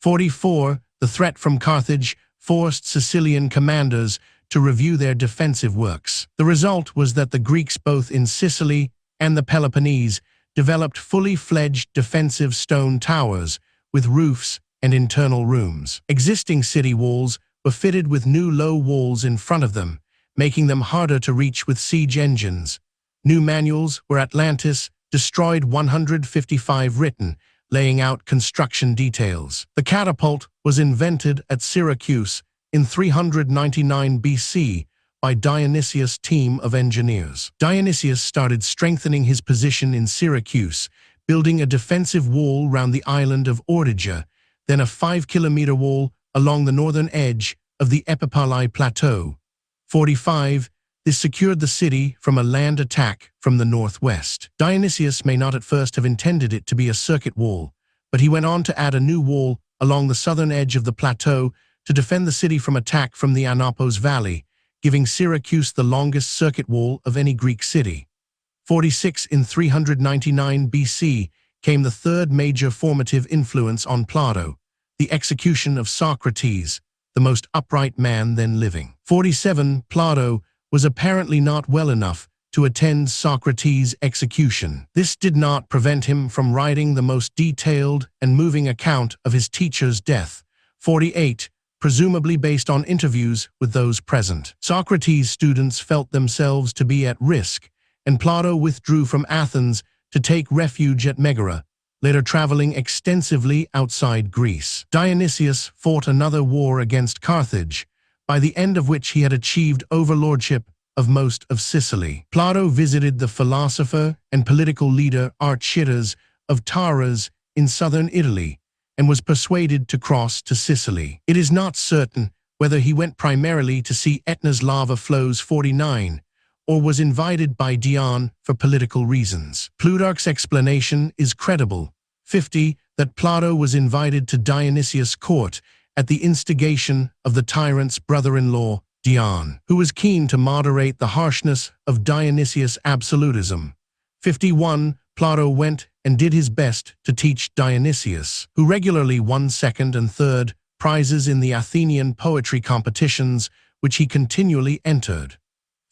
A: 44. The threat from Carthage forced Sicilian commanders to review their defensive works. The result was that the Greeks both in Sicily and the Peloponnese developed fully fledged defensive stone towers with roofs and internal rooms. Existing city walls were fitted with new low walls in front of them, making them harder to reach with siege engines. New manuals were Atlantis Destroyed 155 written, laying out construction details. The catapult was invented at Syracuse in 399 BC by Dionysius' team of engineers. Dionysius started strengthening his position in Syracuse, building a defensive wall round the island of Ortygia, then a 5-kilometer wall along the northern edge of the Epipalae Plateau. 45. This secured the city from a land attack from the northwest. Dionysius may not at first have intended it to be a circuit wall, but he went on to add a new wall along the southern edge of the plateau to defend the city from attack from the Anapos Valley, giving Syracuse the longest circuit wall of any Greek city. 46. In 399 BC came the third major formative influence on Plato, the execution of Socrates, the most upright man then living. 47. Plato was apparently not well enough to attend Socrates' execution. This did not prevent him from writing the most detailed and moving account of his teacher's death. 48. Presumably based on interviews with those present. Socrates' students felt themselves to be at risk, and Plato withdrew from Athens to take refuge at Megara, later traveling extensively outside Greece. Dionysius fought another war against Carthage, by the end of which he had achieved overlordship of most of Sicily. Plato visited the philosopher and political leader Archytas of Taras in southern Italy, and was persuaded to cross to Sicily. It is not certain whether he went primarily to see Etna's lava flows 49, or was invited by Dion for political reasons. Plutarch's explanation is credible. 50. That Plato was invited to Dionysius' court at the instigation of the tyrant's brother-in-law, Dion, who was keen to moderate the harshness of Dionysius' absolutism. 51. Plato went and did his best to teach Dionysius, who regularly won second and third prizes in the Athenian poetry competitions, which he continually entered.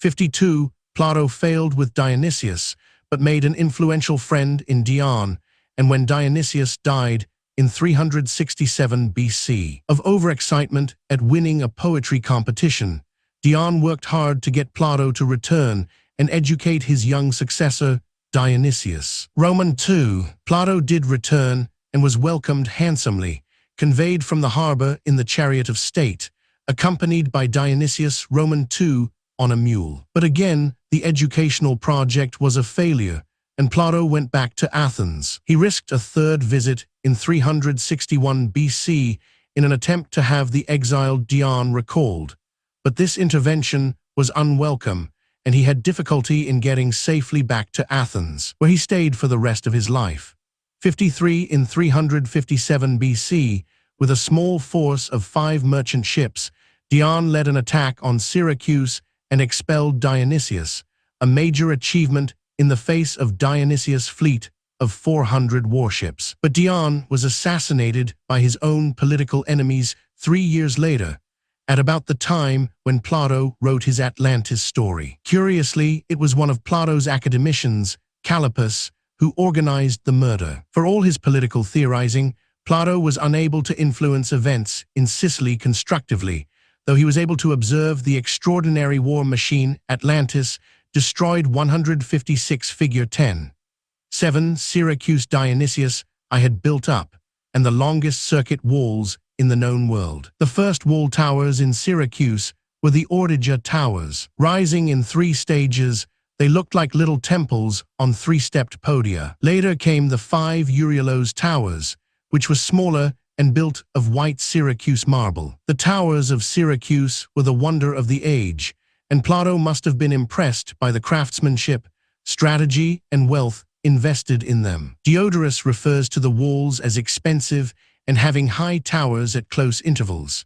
A: 52. Plato failed with Dionysius, but made an influential friend in Dion, and when Dionysius died in 367 BC. Of overexcitement at winning a poetry competition, Dion worked hard to get Plato to return and educate his young successor, Dionysius. Roman 2. Plato did return and was welcomed handsomely, conveyed from the harbor in the chariot of state, accompanied by Dionysius Roman 2 on a mule. But again, the educational project was a failure, and Plato went back to Athens. He risked a third visit in 361 BC in an attempt to have the exiled Dion recalled. But this intervention was unwelcome, and he had difficulty in getting safely back to Athens, where he stayed for the rest of his life. 53. In 357 BC, with a small force of 5 merchant ships, Dion led an attack on Syracuse and expelled Dionysius, a major achievement in the face of Dionysius' fleet of 400 warships. But Dion was assassinated by his own political enemies 3 years later, at about the time when Plato wrote his Atlantis story. Curiously, it was one of Plato's academicians, Calipus, who organized the murder. For all his political theorizing, Plato was unable to influence events in Sicily constructively, though he was able to observe the extraordinary war machine Atlantis Destroyed 156 figure 10. 7. Syracuse Dionysius I had built up, and the longest circuit walls in the known world. The first wall towers in Syracuse were the Ortigia Towers. Rising in 3 stages, they looked like little temples on 3-stepped podia. Later came the 5 Euryalus Towers, which were smaller and built of white Syracuse marble. The towers of Syracuse were the wonder of the age, and Plato must have been impressed by the craftsmanship, strategy, and wealth invested in them. Diodorus refers to the walls as expensive and having high towers at close intervals.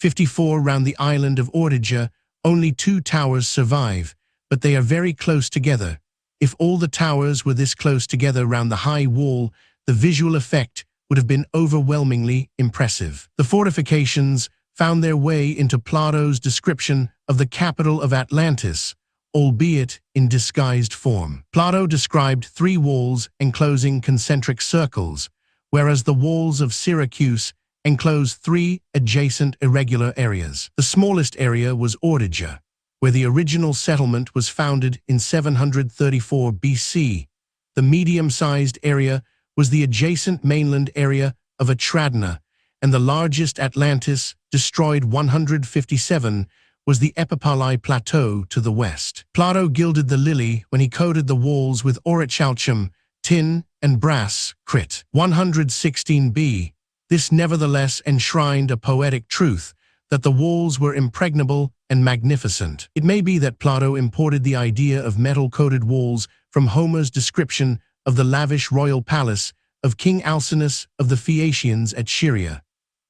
A: 54 round the island of Ortigia, only 2 towers survive, but they are very close together. If all the towers were this close together round the high wall, the visual effect would have been overwhelmingly impressive. The fortifications found their way into Plato's description of the capital of Atlantis, albeit in disguised form. Plato described 3 walls enclosing concentric circles, whereas the walls of Syracuse enclosed 3 adjacent irregular areas. The smallest area was Ortigia, where the original settlement was founded in 734 BC. The medium-sized area was the adjacent mainland area of Atradna, and the largest Atlantis Destroyed 157 was the Epipalae Plateau to the west. Plato gilded the lily when he coated the walls with orichalcum, tin, and brass, Crit. 116b. This nevertheless enshrined a poetic truth, that the walls were impregnable and magnificent. It may be that Plato imported the idea of metal-coated walls from Homer's description of the lavish royal palace of King Alcinous of the Phaeacians at Scheria.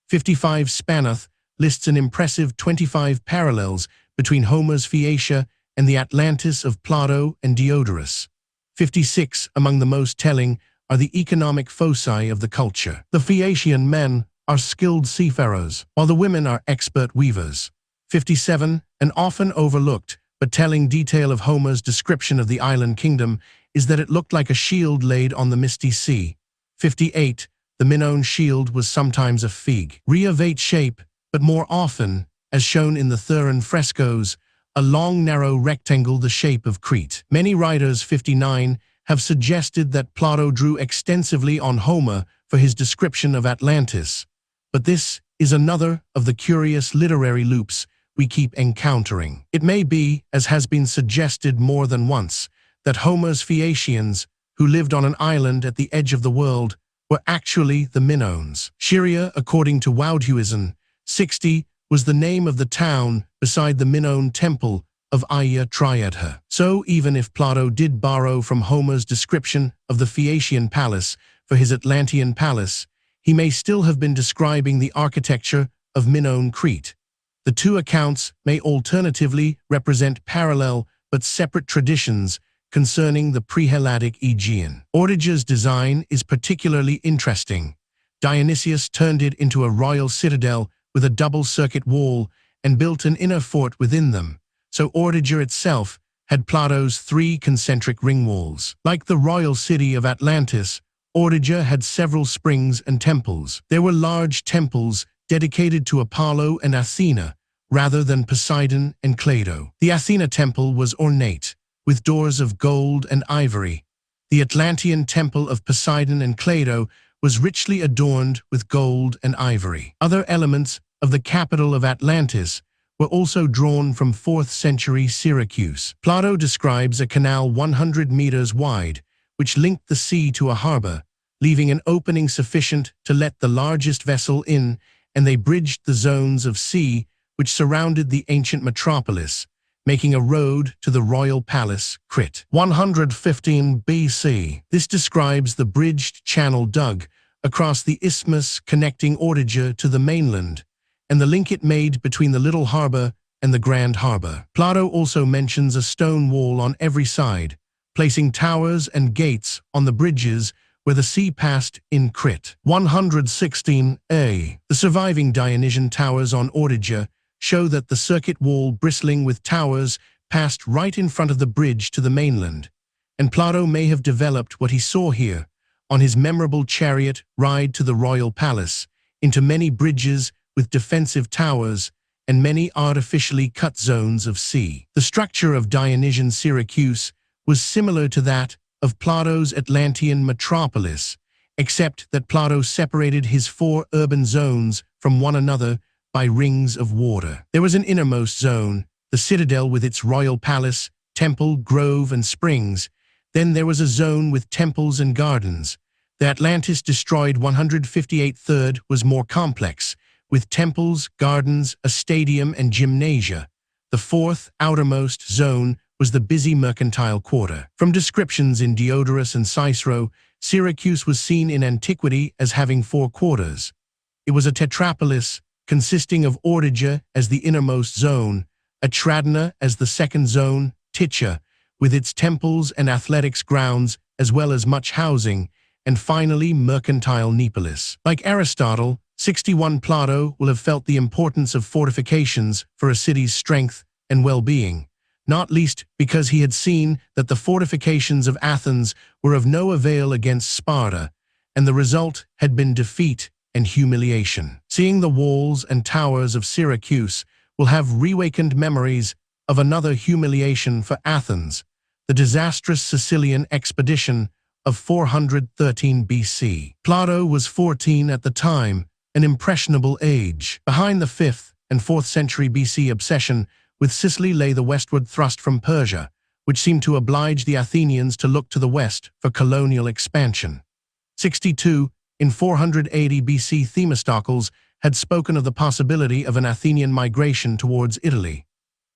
A: 55 Spanoth lists an impressive 25 parallels between Homer's Phaeacia and the Atlantis of Plato and Diodorus. 56 among the most telling are the economic foci of the culture. The Phaeacian men are skilled seafarers, while the women are expert weavers. 57, an often overlooked but telling detail of Homer's description of the island kingdom is that it looked like a shield laid on the misty sea. 58, the Minoan shield was sometimes a fig. Reovate shape, but more often, as shown in the Theran frescoes, a long narrow rectangle the shape of Crete. Many writers, 59, have suggested that Plato drew extensively on Homer for his description of Atlantis, but this is another of the curious literary loops we keep encountering. It may be, as has been suggested more than once, that Homer's Phaeacians, who lived on an island at the edge of the world, were actually the Minoans. Scheria, according to Woudhuizen, 60, was the name of the town beside the Minoan temple of Aia Triadha. So even if Plato did borrow from Homer's description of the Phaeacian palace for his Atlantean palace, he may still have been describing the architecture of Minoan Crete. The 2 accounts may alternatively represent parallel but separate traditions concerning the pre-Helladic Aegean. Ortigia's design is particularly interesting. Dionysius turned it into a royal citadel with a double-circuit wall and built an inner fort within them, so Ortigia itself had Plato's 3 concentric ring walls. Like the royal city of Atlantis, Ortigia had several springs and temples. There were large temples dedicated to Apollo and Athena, rather than Poseidon and Clado. The Athena temple was ornate, with doors of gold and ivory. The Atlantean temple of Poseidon and Clado was richly adorned with gold and ivory. Other elements of the capital of Atlantis were also drawn from 4th century Syracuse. Plato describes a canal 100 meters wide, which linked the sea to a harbor, leaving an opening sufficient to let the largest vessel in, and they bridged the zones of sea which surrounded the ancient metropolis, making a road to the royal palace, Crete. 115 BC. This describes the bridged channel dug across the isthmus connecting Ortigia to the mainland, and the link it made between the little harbor and the grand harbor. Plato also mentions a stone wall on every side, placing towers and gates on the bridges where the sea passed in Crete. 116a. The surviving Dionysian towers on Ortigia show that the circuit wall bristling with towers passed right in front of the bridge to the mainland, and Plato may have developed what he saw here on his memorable chariot ride to the royal palace, into many bridges with defensive towers and many artificially cut zones of sea. The structure of Dionysian Syracuse was similar to that of Plato's Atlantean metropolis, except that Plato separated his 4 urban zones from one another by rings of water. There was an innermost zone, the citadel with its royal palace, temple, grove, and springs. Then there was a zone with temples and gardens. The Atlantis Destroyed 158 third was more complex, with temples, gardens, a stadium, and gymnasia. The 4th, outermost zone was the busy mercantile quarter. From descriptions in Diodorus and Cicero, Syracuse was seen in antiquity as having 4 quarters. It was a tetrapolis consisting of Ortygia as the innermost zone, Atradina as the 2nd zone, Titia, with its temples and athletics grounds as well as much housing, and finally mercantile Neapolis. Like Aristotle, 61 Plato will have felt the importance of fortifications for a city's strength and well-being, not least because he had seen that the fortifications of Athens were of no avail against Sparta, and the result had been defeat and humiliation. Seeing the walls and towers of Syracuse will have reawakened memories of another humiliation for Athens, the disastrous Sicilian expedition of 413 BC. Plato was 14 at the time, an impressionable age. Behind the 5th and 4th century BC obsession with Sicily lay the westward thrust from Persia, which seemed to oblige the Athenians to look to the west for colonial expansion. 62, in 480 BC, Themistocles had spoken of the possibility of an Athenian migration towards Italy.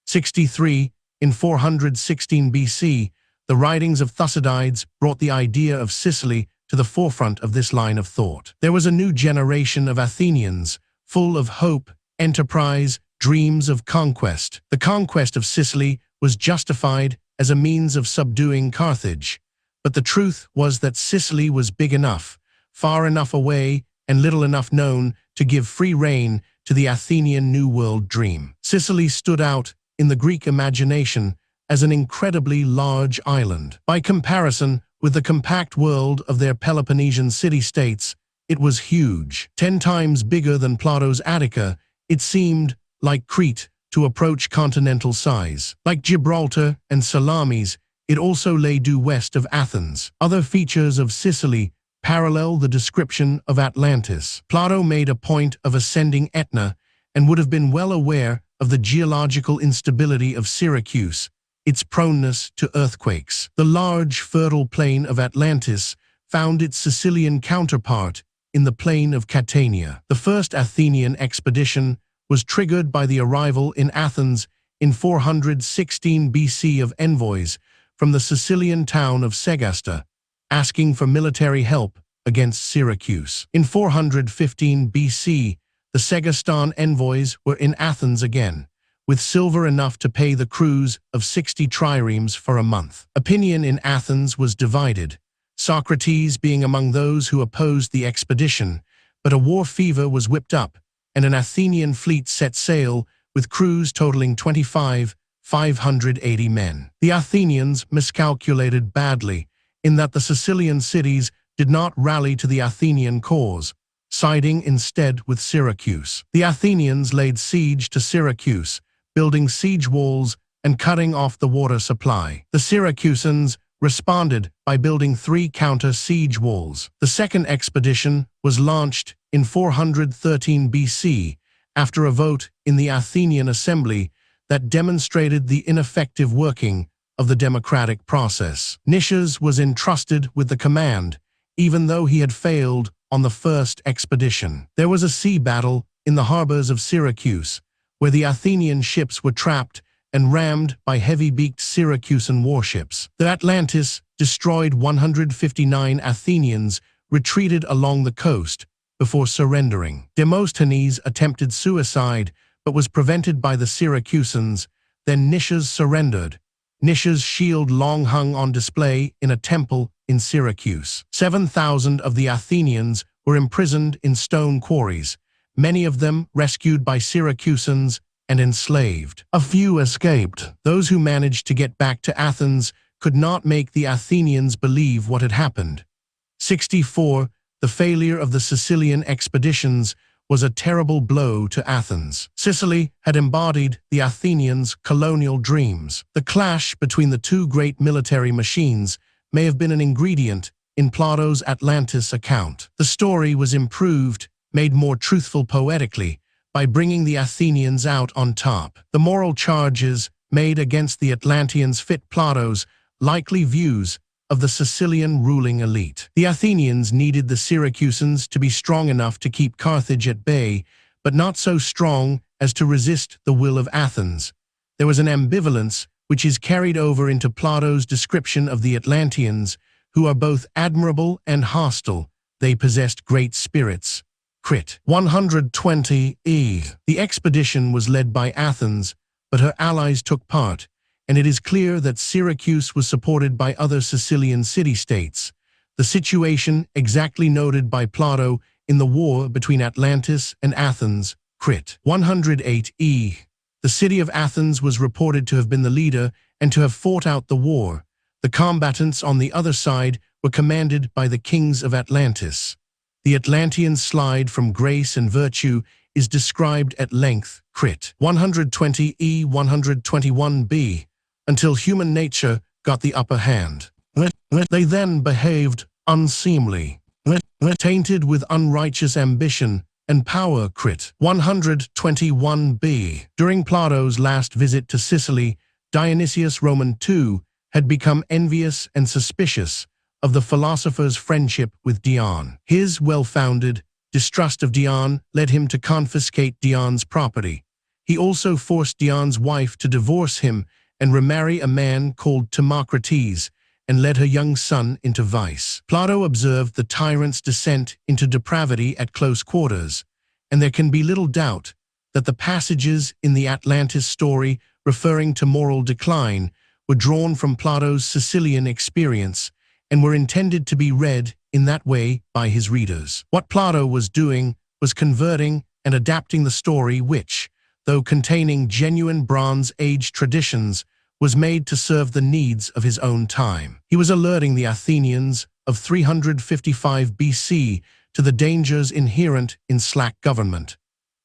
A: 63, in 416 BC, the writings of Thucydides brought the idea of Sicily to the forefront of this line of thought. There was a new generation of Athenians, full of hope, enterprise, dreams of conquest. The conquest of Sicily was justified as a means of subduing Carthage, but the truth was that Sicily was big enough, far enough away, and little enough known to give free rein to the Athenian New World dream. Sicily stood out in the Greek imagination as an incredibly large island. By comparison with the compact world of their Peloponnesian city-states, it was huge. 10 times bigger than Plato's Attica, it seemed, like Crete, to approach continental size. Like Gibraltar and Salamis, it also lay due west of Athens. Other features of Sicily parallel the description of Atlantis. Plato made a point of ascending Etna and would have been well aware of the geological instability of Syracuse, its proneness to earthquakes. The large, fertile plain of Atlantis found its Sicilian counterpart in the plain of Catania. The first Athenian expedition was triggered by the arrival in Athens in 416 BC of envoys from the Sicilian town of Segesta, asking for military help against Syracuse. In 415 BC, the Segestan envoys were in Athens again, with silver enough to pay the crews of 60 triremes for a month. Opinion in Athens was divided, Socrates being among those who opposed the expedition, but a war fever was whipped up, and an Athenian fleet set sail with crews totaling 580 men. The Athenians miscalculated badly, in that the Sicilian cities did not rally to the Athenian cause, siding instead with Syracuse. The Athenians laid siege to Syracuse, building siege walls and cutting off the water supply. The Syracusans responded by building 3 counter-siege walls. The second expedition was launched in 413 BC after a vote in the Athenian assembly that demonstrated the ineffective working of the democratic process. Nicias was entrusted with the command, even though he had failed on the first expedition. There was a sea battle in the harbors of Syracuse, where the Athenian ships were trapped and rammed by heavy-beaked Syracusan warships. The Atlantis Destroyed 159 Athenians retreated along the coast before surrendering. Demosthenes attempted suicide, but was prevented by the Syracusans. Then Nicias surrendered. Nicias' shield long hung on display in a temple in Syracuse. 7,000 of the Athenians were imprisoned in stone quarries, many of them rescued by Syracusans and enslaved. A few escaped. Those who managed to get back to Athens could not make the Athenians believe what had happened. 64. The failure of the Sicilian expeditions was a terrible blow to Athens. Sicily had embodied the Athenians' colonial dreams. The clash between the two great military machines may have been an ingredient in Plato's Atlantis account. The story was improved, made more truthful poetically, by bringing the Athenians out on top. The moral charges made against the Atlanteans fit Plato's likely views of the Sicilian ruling elite. The Athenians needed the Syracusans to be strong enough to keep Carthage at bay, but not so strong as to resist the will of Athens. There was an ambivalence which is carried over into Plato's description of the Atlanteans, who are both admirable and hostile. They possessed great spirits. Crit. 120e. The expedition was led by Athens, but her allies took part, and it is clear that Syracuse was supported by other Sicilian city-states. The situation exactly noted by Plato in the war between Atlantis and Athens. Crit. 108e. The city of Athens was reported to have been the leader and to have fought out the war. The combatants on the other side were commanded by the kings of Atlantis. The Atlantean slide from grace and virtue is described at length. Crit. 120e, 121b. Until human nature got the upper hand. They then behaved unseemly, tainted with unrighteous ambition and power. Crit. 121b. During Plato's last visit to Sicily, Dionysius Roman II had become envious and suspicious of the philosopher's friendship with Dion. His well-founded distrust of Dion led him to confiscate Dion's property. He also forced Dion's wife to divorce him and remarry a man called Timocrates, and led her young son into vice. Plato observed the tyrant's descent into depravity at close quarters, and there can be little doubt that the passages in the Atlantis story referring to moral decline were drawn from Plato's Sicilian experience and were intended to be read in that way by his readers. What Plato was doing was converting and adapting the story which, though containing genuine Bronze Age traditions, was made to serve the needs of his own time. He was alerting the Athenians of 355 BC to the dangers inherent in slack government.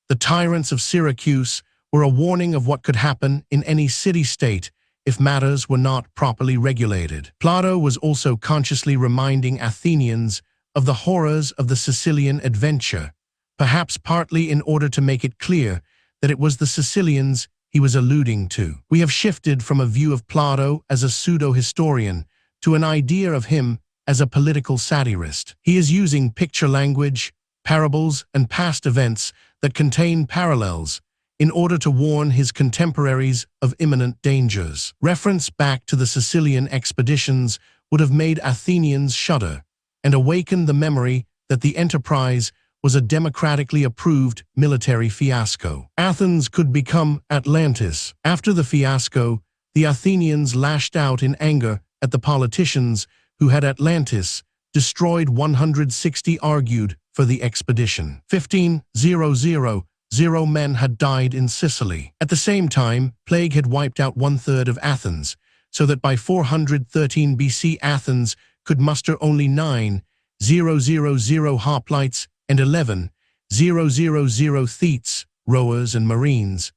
A: The tyrants of Syracuse were a warning of what could happen in any city-state if matters were not properly regulated. Plato was also consciously reminding Athenians of the horrors of the Sicilian adventure, perhaps partly in order to make it clear that it was the Sicilians he was alluding to. We have shifted from a view of Plato as a pseudo-historian to an idea of him as a political satirist. He is using picture language, parables, and past events that contain parallels in order to warn his contemporaries of imminent dangers. Reference back to the Sicilian expeditions would have made Athenians shudder and awakened the memory that the enterprise was a democratically approved military fiasco. Athens could become Atlantis. After the fiasco, the Athenians lashed out in anger at the politicians who had Atlantis destroyed. 160 argued for the expedition. 15,000 men had died in Sicily. At the same time, plague had wiped out 1/3 of Athens, so that by 413 BC Athens could muster only 9,000 hoplites and 11,000 thetes, rowers and marines,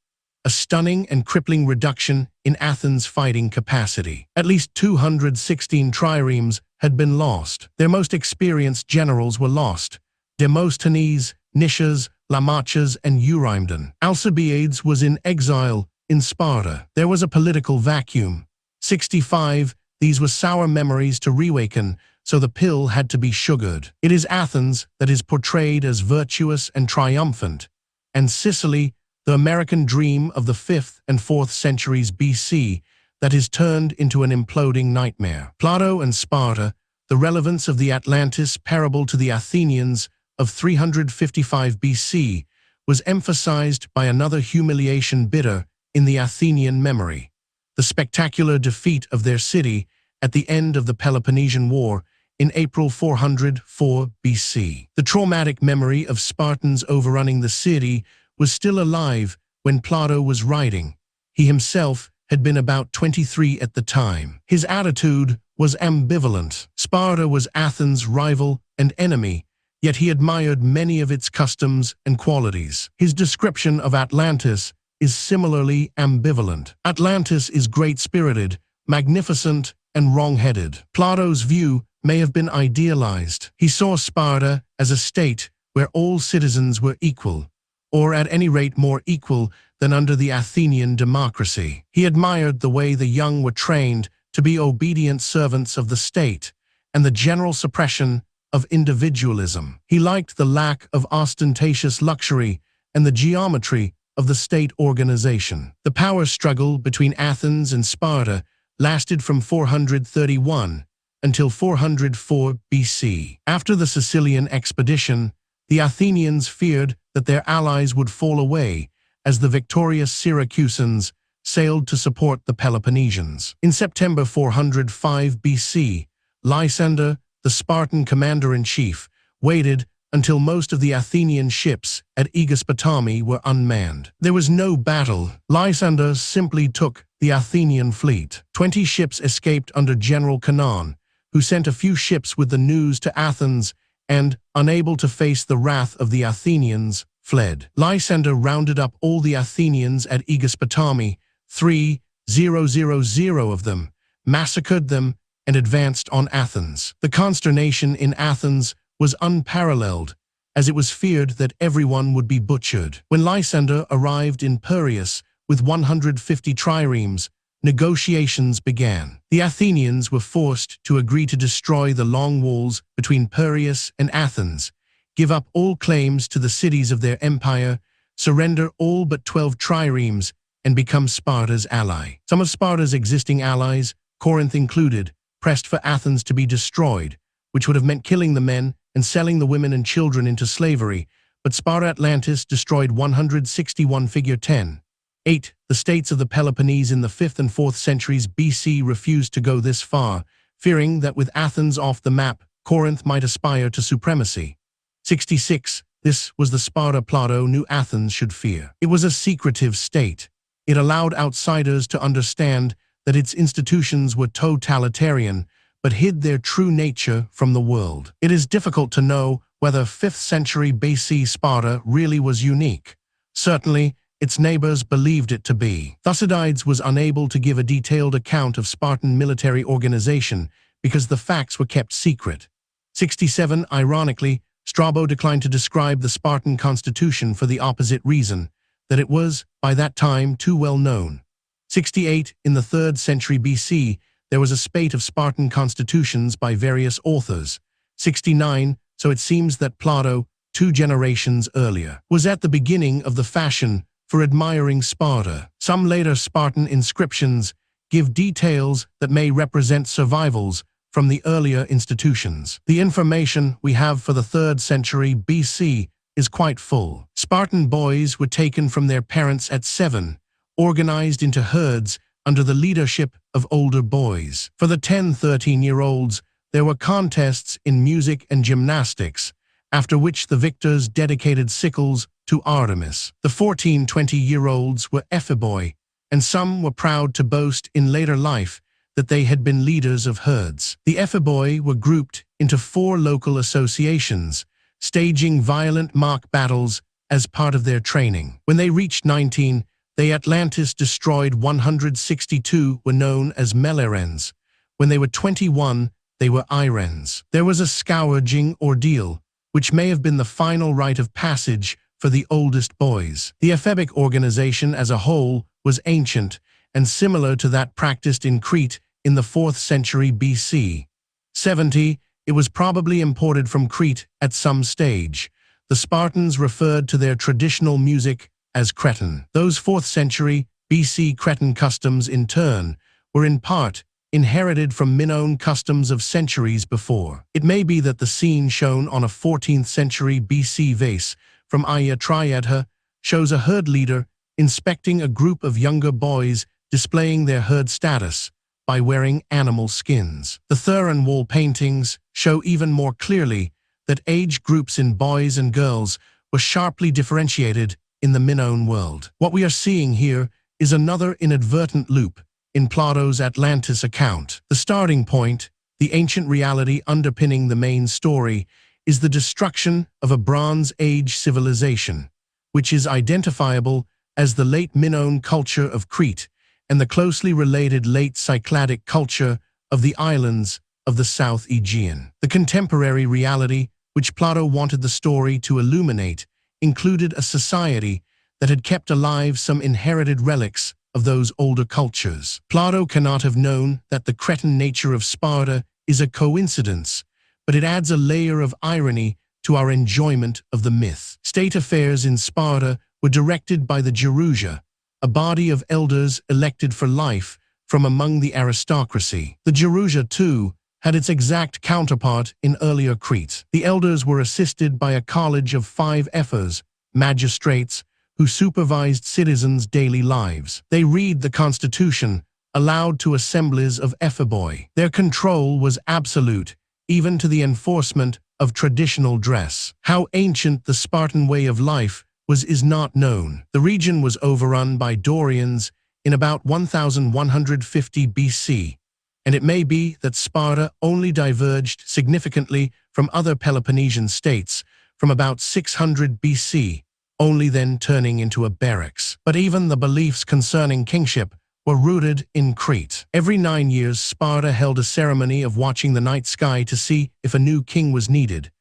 A: a stunning and crippling reduction in Athens' fighting capacity. At least 216 triremes had been lost. Their most experienced generals were lost: Demosthenes, Nicias, Lamachus, and Eurymedon. Alcibiades was in exile in Sparta. There was a political vacuum. 65. These were sour memories to reawaken, so the pill had to be sugared. It is Athens that is portrayed as virtuous and triumphant, and Sicily, the American dream of the 5th and 4th centuries BC, that is turned into an imploding nightmare. Plato and Sparta, the relevance of the Atlantis parable to the Athenians of 355 BC, was emphasized by another humiliation bitter in the Athenian memory: the spectacular defeat of their city at the end of the Peloponnesian War in April 404 BC. The traumatic memory of Spartans overrunning the city was still alive when Plato was writing. He himself had been about 23 at the time. His attitude was ambivalent. Sparta was Athens' rival and enemy, yet he admired many of its customs and qualities. His description of Atlantis is similarly ambivalent. Atlantis is great-spirited, magnificent, and wrong-headed. Plato's view may have been idealized. He saw Sparta as a state where all citizens were equal, or at any rate more equal than under the Athenian democracy. He admired the way the young were trained to be obedient servants of the state, and the general suppression of individualism. He liked the lack of ostentatious luxury and the geometry of the state organization. The power struggle between Athens and Sparta lasted from 431 until 404 BC. After the Sicilian expedition, the Athenians feared that their allies would fall away as the victorious Syracusans sailed to support the Peloponnesians. In September 405 BC, Lysander, the Spartan commander-in-chief, waited until most of the Athenian ships at Aegispotami were unmanned. There was no battle. Lysander simply took the Athenian fleet. 20 ships escaped under General Canaan, who sent a few ships with the news to Athens and, unable to face the wrath of the Athenians, fled. Lysander rounded up all the Athenians at Aegispotami, 3,000 of them, massacred them, and advanced on Athens. The consternation in Athens was unparalleled, as it was feared that everyone would be butchered. When Lysander arrived in Piraeus with 150 triremes, negotiations began. The Athenians were forced to agree to destroy the long walls between Piraeus and Athens, give up all claims to the cities of their empire, surrender all but 12 triremes, and become Sparta's ally. Some of Sparta's existing allies, Corinth included, pressed for Athens to be destroyed, which would have meant killing the men and selling the women and children into slavery, but Sparta Atlantis destroyed 161. Figure 10. 8. The states of the Peloponnese in the 5th and 4th centuries BC refused to go this far, fearing that with Athens off the map, Corinth might aspire to supremacy. 66. This was the Sparta Plato knew Athens should fear. It was a secretive state. It allowed outsiders to understand that its institutions were totalitarian, but hid their true nature from the world. It is difficult to know whether 5th century BC Sparta really was unique. Certainly, its neighbors believed it to be. Thucydides was unable to give a detailed account of Spartan military organization because the facts were kept secret. 67. Ironically, Strabo declined to describe the Spartan constitution for the opposite reason, that it was, by that time, too well known. 68. In the 3rd century BC, there was a spate of Spartan constitutions by various authors. 69. So it seems that Plato, 2 generations earlier, was at the beginning of the fashion for admiring Sparta. Some later Spartan inscriptions give details that may represent survivals from the earlier institutions. The information we have for the 3rd century BC is quite full. Spartan boys were taken from their parents at 7, organized into herds under the leadership of older boys. For the 10-13-year-olds, there were contests in music and gymnastics, after which the victors dedicated sickles to Artemis. The 14-20-year-olds were epheboi, and some were proud to boast in later life that they had been leaders of herds. The epheboi were grouped into 4 local associations, staging violent mock battles as part of their training. When they reached 19, the Atlantis Destroyed 162 were known as Melerens. When they were 21, they were Irens. There was a scourging ordeal, which may have been the final rite of passage for the oldest boys. The ephebic organization as a whole was ancient and similar to that practiced in Crete in the 4th century BC. 70. It was probably imported from Crete at some stage. The Spartans referred to their traditional music as Cretan. Those 4th century BC Cretan customs, in turn, were in part inherited from Minoan customs of centuries before. It may be that the scene shown on a 14th century BC vase from Akrotiri shows a herd leader inspecting a group of younger boys displaying their herd status by wearing animal skins. The Theran wall paintings show even more clearly that age groups in boys and girls were sharply differentiated in the Minoan world. What we are seeing here is another inadvertent loop in Plato's Atlantis account. The starting point, the ancient reality underpinning the main story, is the destruction of a Bronze Age civilization, which is identifiable as the late Minoan culture of Crete and the closely related late Cycladic culture of the islands of the South Aegean. The contemporary reality, which Plato wanted the story to illuminate, included a society that had kept alive some inherited relics of those older cultures. Plato cannot have known that the Cretan nature of Sparta is a coincidence, but it adds a layer of irony to our enjoyment of the myth. State affairs in Sparta were directed by the Gerousia, a body of elders elected for life from among the aristocracy. The Gerousia, too, had its exact counterpart in earlier Crete. The elders were assisted by a college of 5 ephors, magistrates, who supervised citizens' daily lives. They read the constitution, allowed to assemblies of epheboi. Their control was absolute, even to the enforcement of traditional dress. How ancient the Spartan way of life was is not known. The region was overrun by Dorians in about 1150 BC, and it may be that Sparta only diverged significantly from other Peloponnesian states from about 600 BC, only then turning into a barracks. But even the beliefs concerning kingship were rooted in Crete. Every 9 years, Sparta held a ceremony of watching the night sky to see if a new king was needed.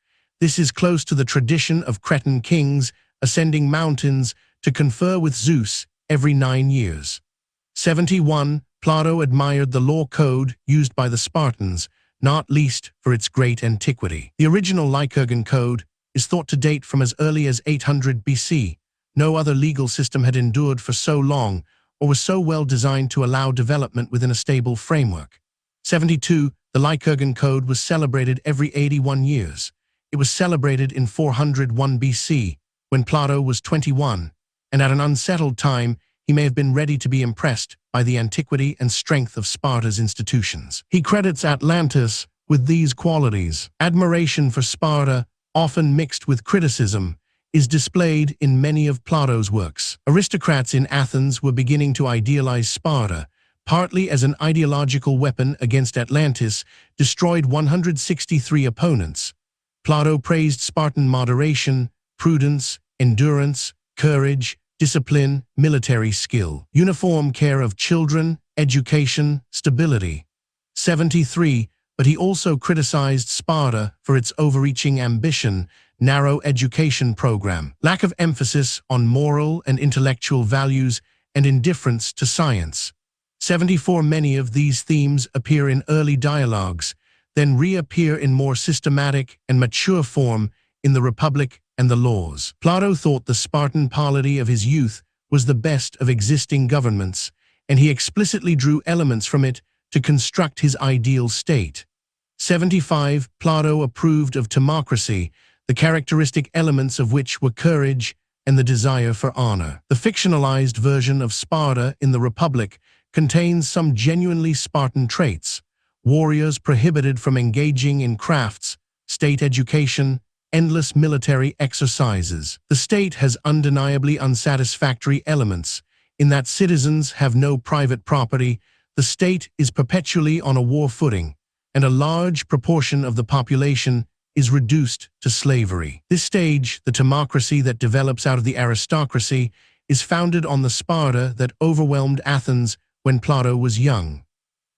A: This is close to the tradition of Cretan kings ascending mountains to confer with Zeus every 9 years. 71. Plato admired the law code used by the Spartans, not least for its great antiquity. The original Lycurgan Code is thought to date from as early as 800 BC. No other legal system had endured for so long or was so well designed to allow development within a stable framework. 72. The Lycurgan Code was celebrated every 81 years. It was celebrated in 401 BC, when Plato was 21, and at an unsettled time, he may have been ready to be impressed by the antiquity and strength of Sparta's institutions. He credits Atlantis with these qualities. Admiration for Sparta, often mixed with criticism, is displayed in many of Plato's works. Aristocrats in Athens were beginning to idealize Sparta, partly as an ideological weapon against Atlantis, destroyed 163 opponents. Plato praised Spartan moderation, prudence, endurance, courage, discipline, military skill, uniform care of children, education, stability. 73. But he also criticized Sparta for its overreaching ambition, narrow education program, lack of emphasis on moral and intellectual values, and indifference to science. 74. Many of these themes appear in early dialogues, then reappear in more systematic and mature form in the Republic and the Laws. Plato thought the Spartan polity of his youth was the best of existing governments, and he explicitly drew elements from it to construct his ideal state. 75. Plato approved of timocracy, the characteristic elements of which were courage and the desire for honor. The fictionalized version of Sparta in the Republic contains some genuinely Spartan traits: warriors prohibited from engaging in crafts, state education, endless military exercises. The state has undeniably unsatisfactory elements, in that citizens have no private property, the state is perpetually on a war footing, and a large proportion of the population is reduced to slavery. This stage, the timocracy that develops out of the aristocracy, is founded on the Sparta that overwhelmed Athens when Plato was young.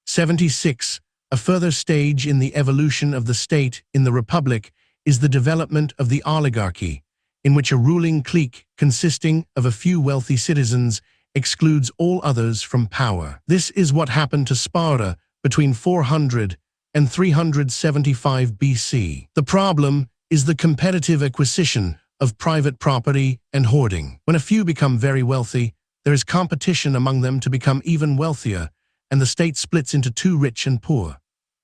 A: 76. A further stage in the evolution of the state in the Republic is the development of the oligarchy, in which a ruling clique consisting of a few wealthy citizens excludes all others from power. This is what happened to Sparta between 400 and 375 BC. The problem is the competitive acquisition of private property and hoarding. When a few become very wealthy, there is competition among them to become even wealthier, and the state splits into two, rich and poor.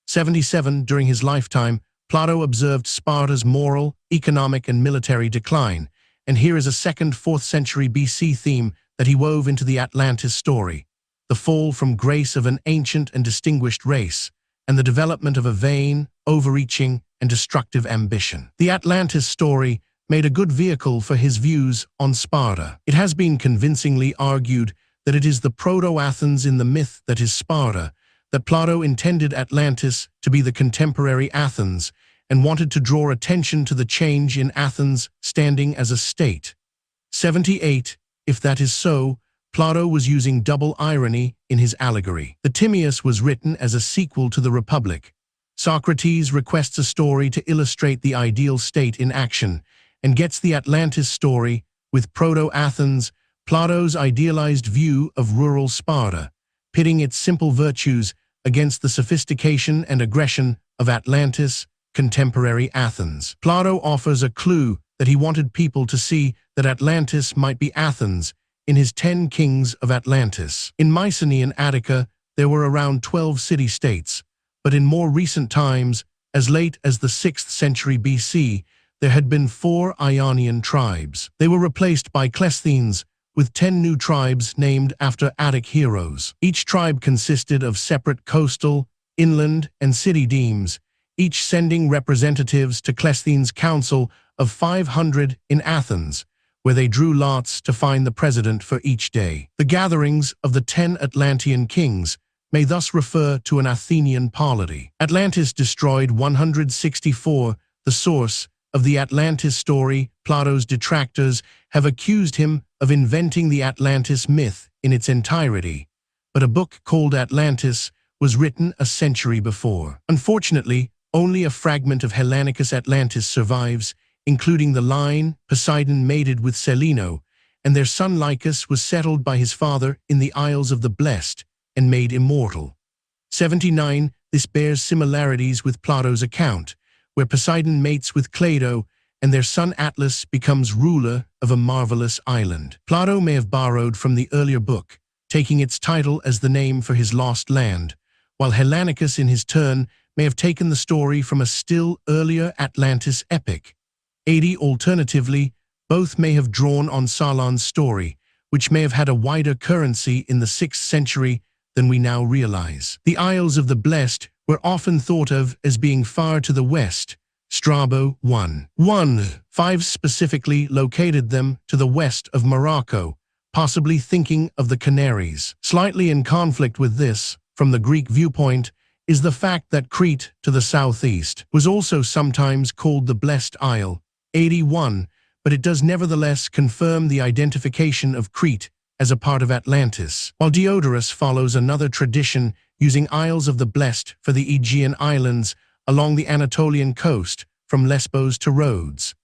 A: 77. During his lifetime, Plato observed Sparta's moral, economic, and military decline, and here is a 4th century BC theme that he wove into the Atlantis story: the fall from grace of an ancient and distinguished race, and the development of a vain, overreaching, and destructive ambition. The Atlantis story made a good vehicle for his views on Sparta. It has been convincingly argued that it is the Proto-Athens in the myth that is Sparta, that Plato intended Atlantis to be the contemporary Athens and wanted to draw attention to the change in Athens' standing as a state. 78. If that is so, Plato was using double irony in his allegory. The Timaeus was written as a sequel to the Republic. Socrates requests a story to illustrate the ideal state in action, and gets the Atlantis story with Proto-Athens, Plato's idealized view of rural Sparta, pitting its simple virtues against the sophistication and aggression of Atlantis, contemporary Athens. Plato offers a clue that he wanted people to see that Atlantis might be Athens in his 10 Kings of Atlantis. In Mycenae and Attica, there were around 12 city-states, but in more recent times, as late as the 6th century BC, there had been 4 Ionian tribes. They were replaced by Cleisthenes, with 10 new tribes named after Attic heroes. Each tribe consisted of separate coastal, inland, and city demes, each sending representatives to Cleisthenes' council of 500 in Athens, where they drew lots to find the president for each day. The gatherings of the 10 Atlantean kings may thus refer to an Athenian polity. Atlantis Destroyed 164, the source of the Atlantis story. Plato's detractors have accused him of inventing the Atlantis myth in its entirety, but a book called Atlantis was written a century before. Unfortunately, only a fragment of Hellenicus Atlantis survives, including the line, Poseidon mated with Seleno, and their son Lycus was settled by his father in the Isles of the Blessed and made immortal. 79. This bears similarities with Plato's account, where Poseidon mates with Cleito, and their son Atlas becomes ruler of a marvelous island. Plato may have borrowed from the earlier book, taking its title as the name for his lost land, while Hellanicus in his turn may have taken the story from a still earlier Atlantis epic. 80. Alternatively, both may have drawn on Solon's story, which may have had a wider currency in the 6th century than we now realize. The Isles of the Blessed were often thought of as being far to the west. Strabo 1:5 specifically located them to the west of Morocco, possibly thinking of the Canaries. Slightly in conflict with this, from the Greek viewpoint, is the fact that Crete, to the southeast, was also sometimes called the Blessed Isle. 81, but it does nevertheless confirm the identification of Crete as a part of Atlantis, while Diodorus follows another tradition using Isles of the Blessed for the Aegean Islands along the Anatolian coast from Lesbos to Rhodes.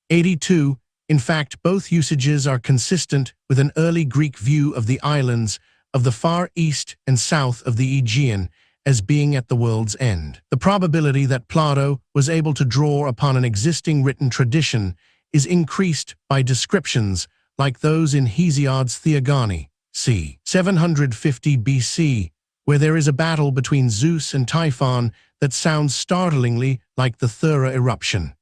A: 82. In fact, both usages are consistent with an early Greek view of the islands of the far east and south of the Aegean as being at the world's end. The probability that Plato was able to draw upon an existing written tradition is increased by descriptions like those in Hesiod's Theogony, c. 750 BC, where there is a battle between Zeus and Typhon that sounds startlingly like the Thera eruption.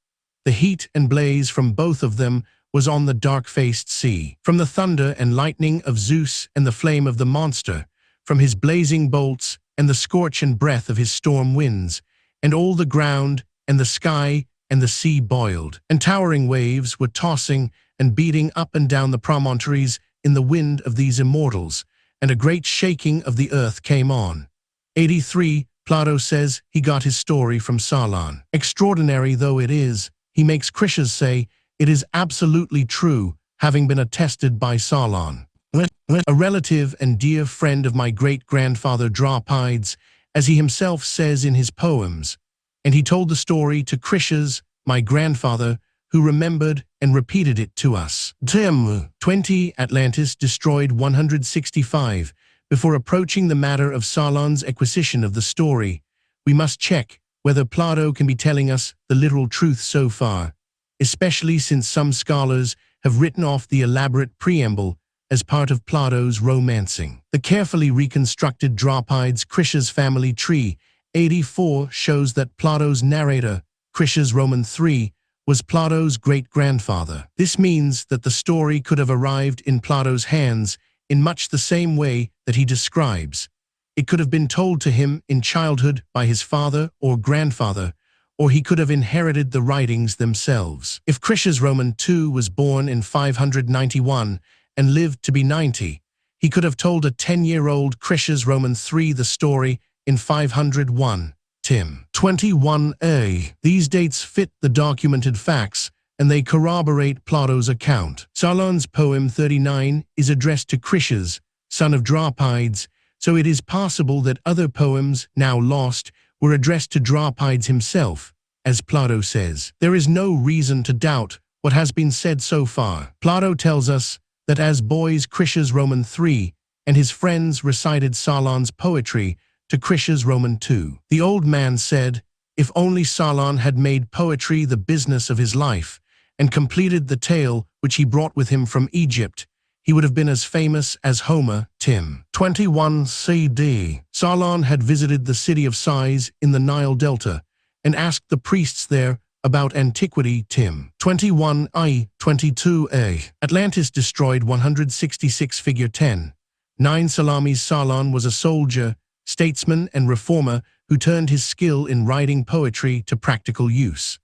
A: The heat and blaze from both of them was on the dark-faced sea. From the thunder and lightning of Zeus and the flame of the monster, from his blazing bolts and the scorch and breath of his storm winds, and all the ground and the sky and the sea boiled, and towering waves were tossing and beating up and down the promontories in the wind of these immortals, and a great shaking of the earth came on. 83. Plato says he got his story from Solon. Extraordinary though it is, he makes Critias say it is absolutely true, having been attested by Solon, a relative and dear friend of my great-grandfather Drapides, as he himself says in his poems, and he told the story to Critias, my grandfather, who remembered and repeated it to us. 20. Atlantis Destroyed 165. Before approaching the matter of Solon's acquisition of the story, we must check whether Plato can be telling us the literal truth so far, especially since some scholars have written off the elaborate preamble as part of Plato's romancing. The carefully reconstructed Drapides Critias family tree, 84, shows that Plato's narrator, Critias Roman III, was Plato's great-grandfather. This means that the story could have arrived in Plato's hands in much the same way that he describes. It could have been told to him in childhood by his father or grandfather, or he could have inherited the writings themselves. If Critias Roman II was born in 591 and lived to be 90, He could have told a 10-year-old Critias Roman III the story in 501. Tim. 21a. These dates fit the documented facts, and they corroborate Plato's account. Solon's poem 39 is addressed to Critias, son of Drapides, so it is possible that other poems, now lost, were addressed to Drapides himself, as Plato says. There is no reason to doubt what has been said so far. Plato tells us that as boys Critias Roman III and his friends recited Solon's poetry to Critias Roman II. The old man said, if only Solon had made poetry the business of his life and completed the tale which he brought with him from Egypt, he would have been as famous as Homer. Tim. 21 CD. Solon had visited the city of Sais in the Nile Delta and asked the priests there about antiquity. Tim. 21I. 22a. Atlantis Destroyed 166 Figure 10. 9 Salamis. Solon was a soldier, statesman and reformer who turned his skill in writing poetry to practical use.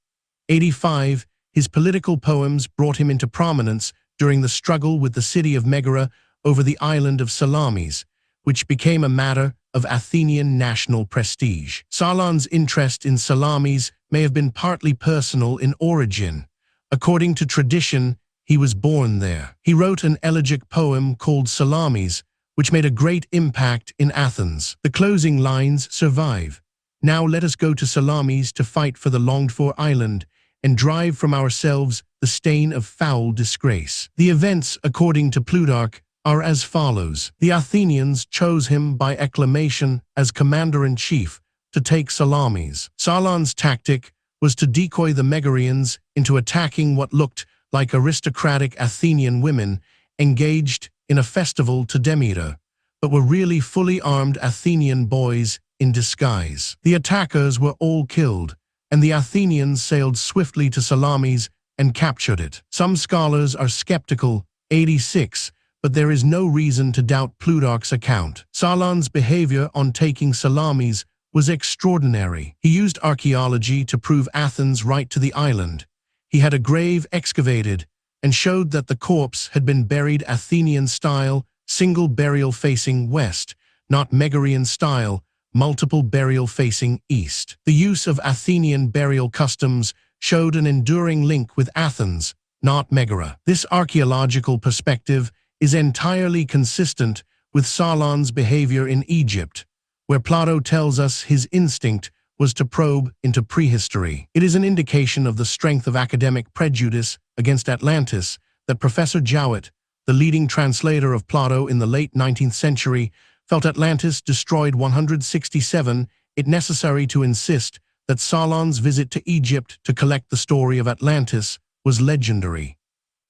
A: 85. His political poems brought him into prominence during the struggle with the city of Megara over the island of Salamis, which became a matter of Athenian national prestige. Solon's interest in Salamis may have been partly personal in origin. According to tradition, he was born there. He wrote an elegiac poem called Salamis, which made a great impact in Athens. The closing lines survive. Now let us go to Salamis to fight for the longed-for island and drive from ourselves the stain of foul disgrace. The events, according to Plutarch, are as follows. The Athenians chose him by acclamation as commander-in-chief to take Salamis. Solon's tactic was to decoy the Megarians into attacking what looked like aristocratic Athenian women engaged in a festival to Demeter, but were really fully armed Athenian boys in disguise. The attackers were all killed, and the Athenians sailed swiftly to Salamis and captured it. Some scholars are skeptical, 86, but there is no reason to doubt Plutarch's account. Solon's behavior on taking Salamis was extraordinary. He used archaeology to prove Athens' right to the island. He had a grave excavated and showed that the corpse had been buried Athenian style, single burial facing west, not Megarian style, multiple burial facing east. The use of Athenian burial customs showed an enduring link with Athens, not Megara. This archaeological perspective is entirely consistent with Solon's behavior in Egypt, where Plato tells us his instinct was to probe into prehistory. It is an indication of the strength of academic prejudice against Atlantis that Professor Jowett, the leading translator of Plato in the late 19th century, felt Atlantis Destroyed 167 it necessary to insist that Solon's visit to Egypt to collect the story of Atlantis was legendary.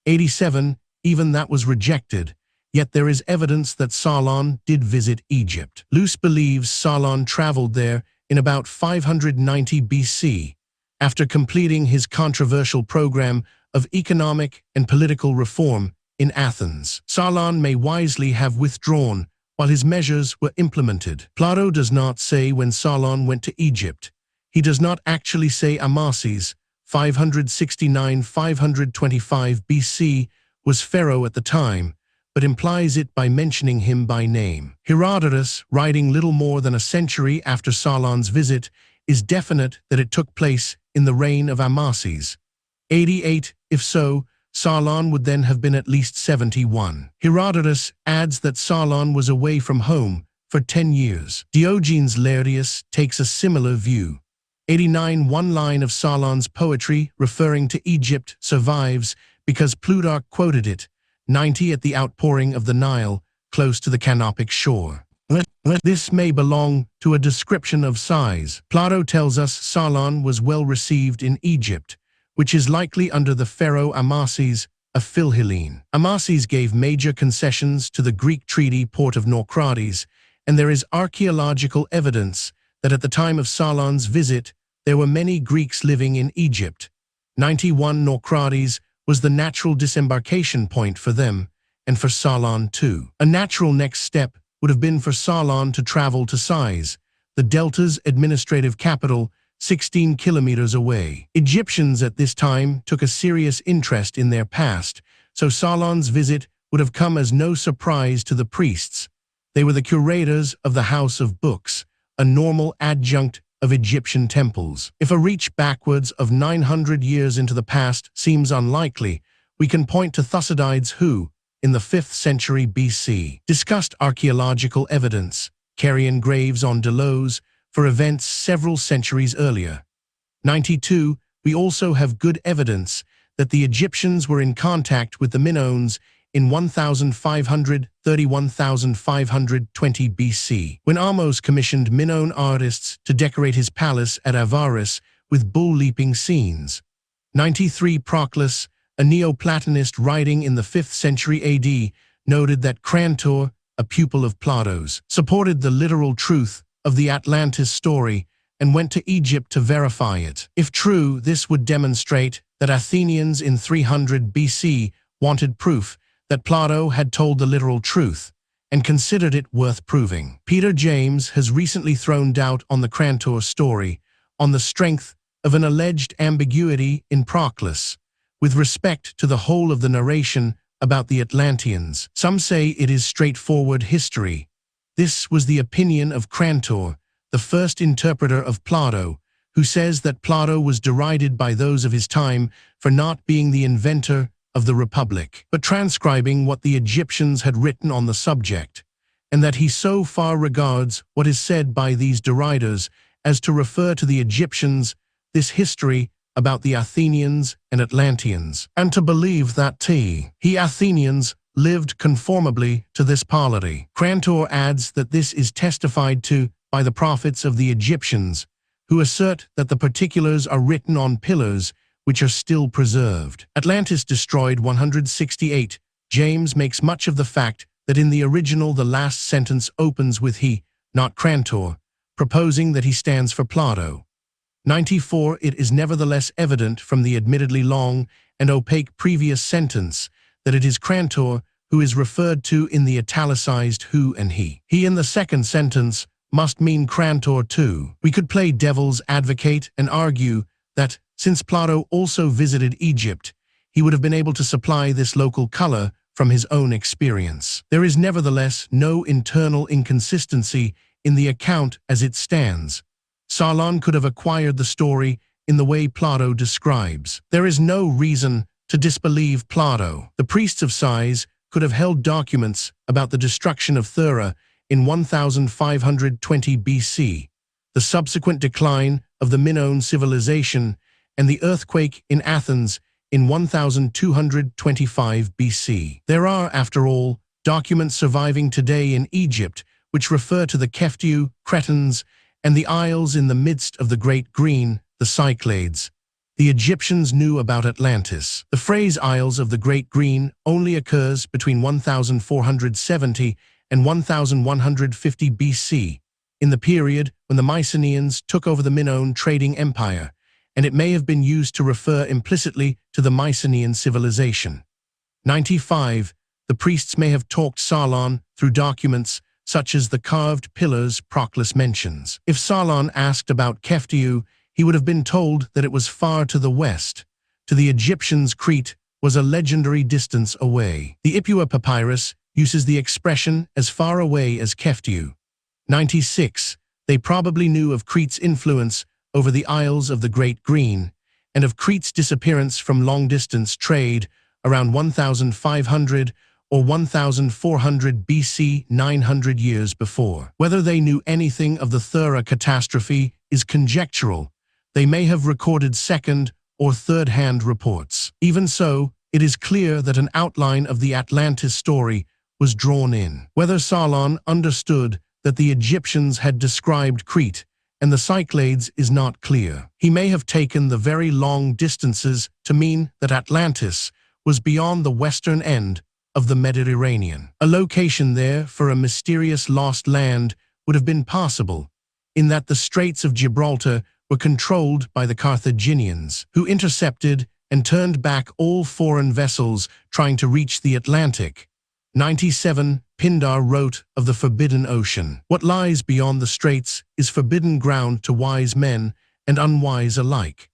A: 87, even that was rejected, yet there is evidence that Solon did visit Egypt. Luce believes Solon traveled there in about 590 BC, after completing his controversial program of economic and political reform in Athens. Solon may wisely have withdrawn while his measures were implemented. Plato does not say when Solon went to Egypt. He does not actually say Amasis, 569–525 BC, was pharaoh at the time, but implies it by mentioning him by name. Herodotus, writing little more than a century after Solon's visit, is definite that it took place in the reign of Amasis. 88, if so, Solon would then have been at least 71. Herodotus adds that Solon was away from home for 10 years. Diogenes Laertius takes a similar view. 89, one line of Solon's poetry referring to Egypt survives because Plutarch quoted it. 90, at the outpouring of the Nile, close to the Canopic shore. This may belong to a description of Sais. Plato tells us Solon was well received in Egypt, which is likely under the pharaoh Amasis, a Philhellene. Amasis gave major concessions to the Greek treaty port of Naucratis, and there is archaeological evidence that at the time of Solon's visit, there were many Greeks living in Egypt. 91, Naucratis was the natural disembarkation point for them, and for Solon too. A natural next step would have been for Solon to travel to Sais, the delta's administrative capital, 16 kilometers away. Egyptians at this time took a serious interest in their past, so Solon's visit would have come as no surprise to the priests. They were the curators of the House of Books, a normal adjunct of Egyptian temples. If a reach backwards of 900 years into the past seems unlikely, we can point to Thucydides who, in the 5th century BC, discussed archaeological evidence, carrion graves on Delos, for events several centuries earlier. 92. We also have good evidence that the Egyptians were in contact with the Minoans in 1530–1520 BC, when Ahmose commissioned Minoan artists to decorate his palace at Avaris with bull-leaping scenes. 93. Proclus, a Neoplatonist writing in the 5th century AD, noted that Crantor, a pupil of Plato's, supported the literal truth of the Atlantis story and went to Egypt to verify it. If true, this would demonstrate that Athenians in 300 BC wanted proof that Plato had told the literal truth, and considered it worth proving. Peter James has recently thrown doubt on the Crantor story, on the strength of an alleged ambiguity in Proclus, with respect to the whole of the narration about the Atlanteans. Some say it is straightforward history. This was the opinion of Crantor, the first interpreter of Plato, who says that Plato was derided by those of his time for not being the inventor of the Republic, but transcribing what the Egyptians had written on the subject, and that he so far regards what is said by these deriders as to refer to the Egyptians, this history about the Athenians and Atlanteans, and to believe that he Athenians lived conformably to this polity. Crantor adds that this is testified to by the prophets of the Egyptians, who assert that the particulars are written on pillars which are still preserved. Atlantis Destroyed 168. James makes much of the fact that in the original the last sentence opens with he, not Crantor, proposing that he stands for Plato. 94. It is nevertheless evident from the admittedly long and opaque previous sentence that it is Crantor who is referred to in the italicized who and he. He in the second sentence must mean Crantor too. We could play devil's advocate and argue that, since Plato also visited Egypt, he would have been able to supply this local color from his own experience. There is nevertheless no internal inconsistency in the account as it stands. Solon could have acquired the story in the way Plato describes. There is no reason to disbelieve Plato. The priests of Sais could have held documents about the destruction of Thera in 1520 BC, the subsequent decline of the Minoan civilization, and the earthquake in Athens in 1225 BC. There are, after all, documents surviving today in Egypt which refer to the Keftiu, Cretans, and the isles in the midst of the Great Green, the Cyclades. The Egyptians knew about Atlantis. The phrase Isles of the Great Green only occurs between 1470 and 1150 BC, in the period when the Mycenaeans took over the Minoan trading empire, and it may have been used to refer implicitly to the Mycenaean civilization. 95. The priests may have talked Solon through documents such as the carved pillars Proclus mentions. If Solon asked about Keftiu, he would have been told that it was far to the west. To the Egyptians, Crete was a legendary distance away. The Ipua papyrus uses the expression as far away as Keftiu. 96. They probably knew of Crete's influence over the Isles of the Great Green, and of Crete's disappearance from long-distance trade around 1500 or 1400 BC, 900 years before. Whether they knew anything of the Thera catastrophe is conjectural. They may have recorded second- or third-hand reports. Even so, it is clear that an outline of the Atlantis story was drawn in. Whether Solon understood that the Egyptians had described Crete and the Cyclades is not clear. He may have taken the very long distances to mean that Atlantis was beyond the western end of the Mediterranean. A location there for a mysterious lost land would have been possible, in that the Straits of Gibraltar were controlled by the Carthaginians, who intercepted and turned back all foreign vessels trying to reach the Atlantic. 97. Pindar wrote of the Forbidden Ocean. What lies beyond the straits is forbidden ground to wise men and unwise alike.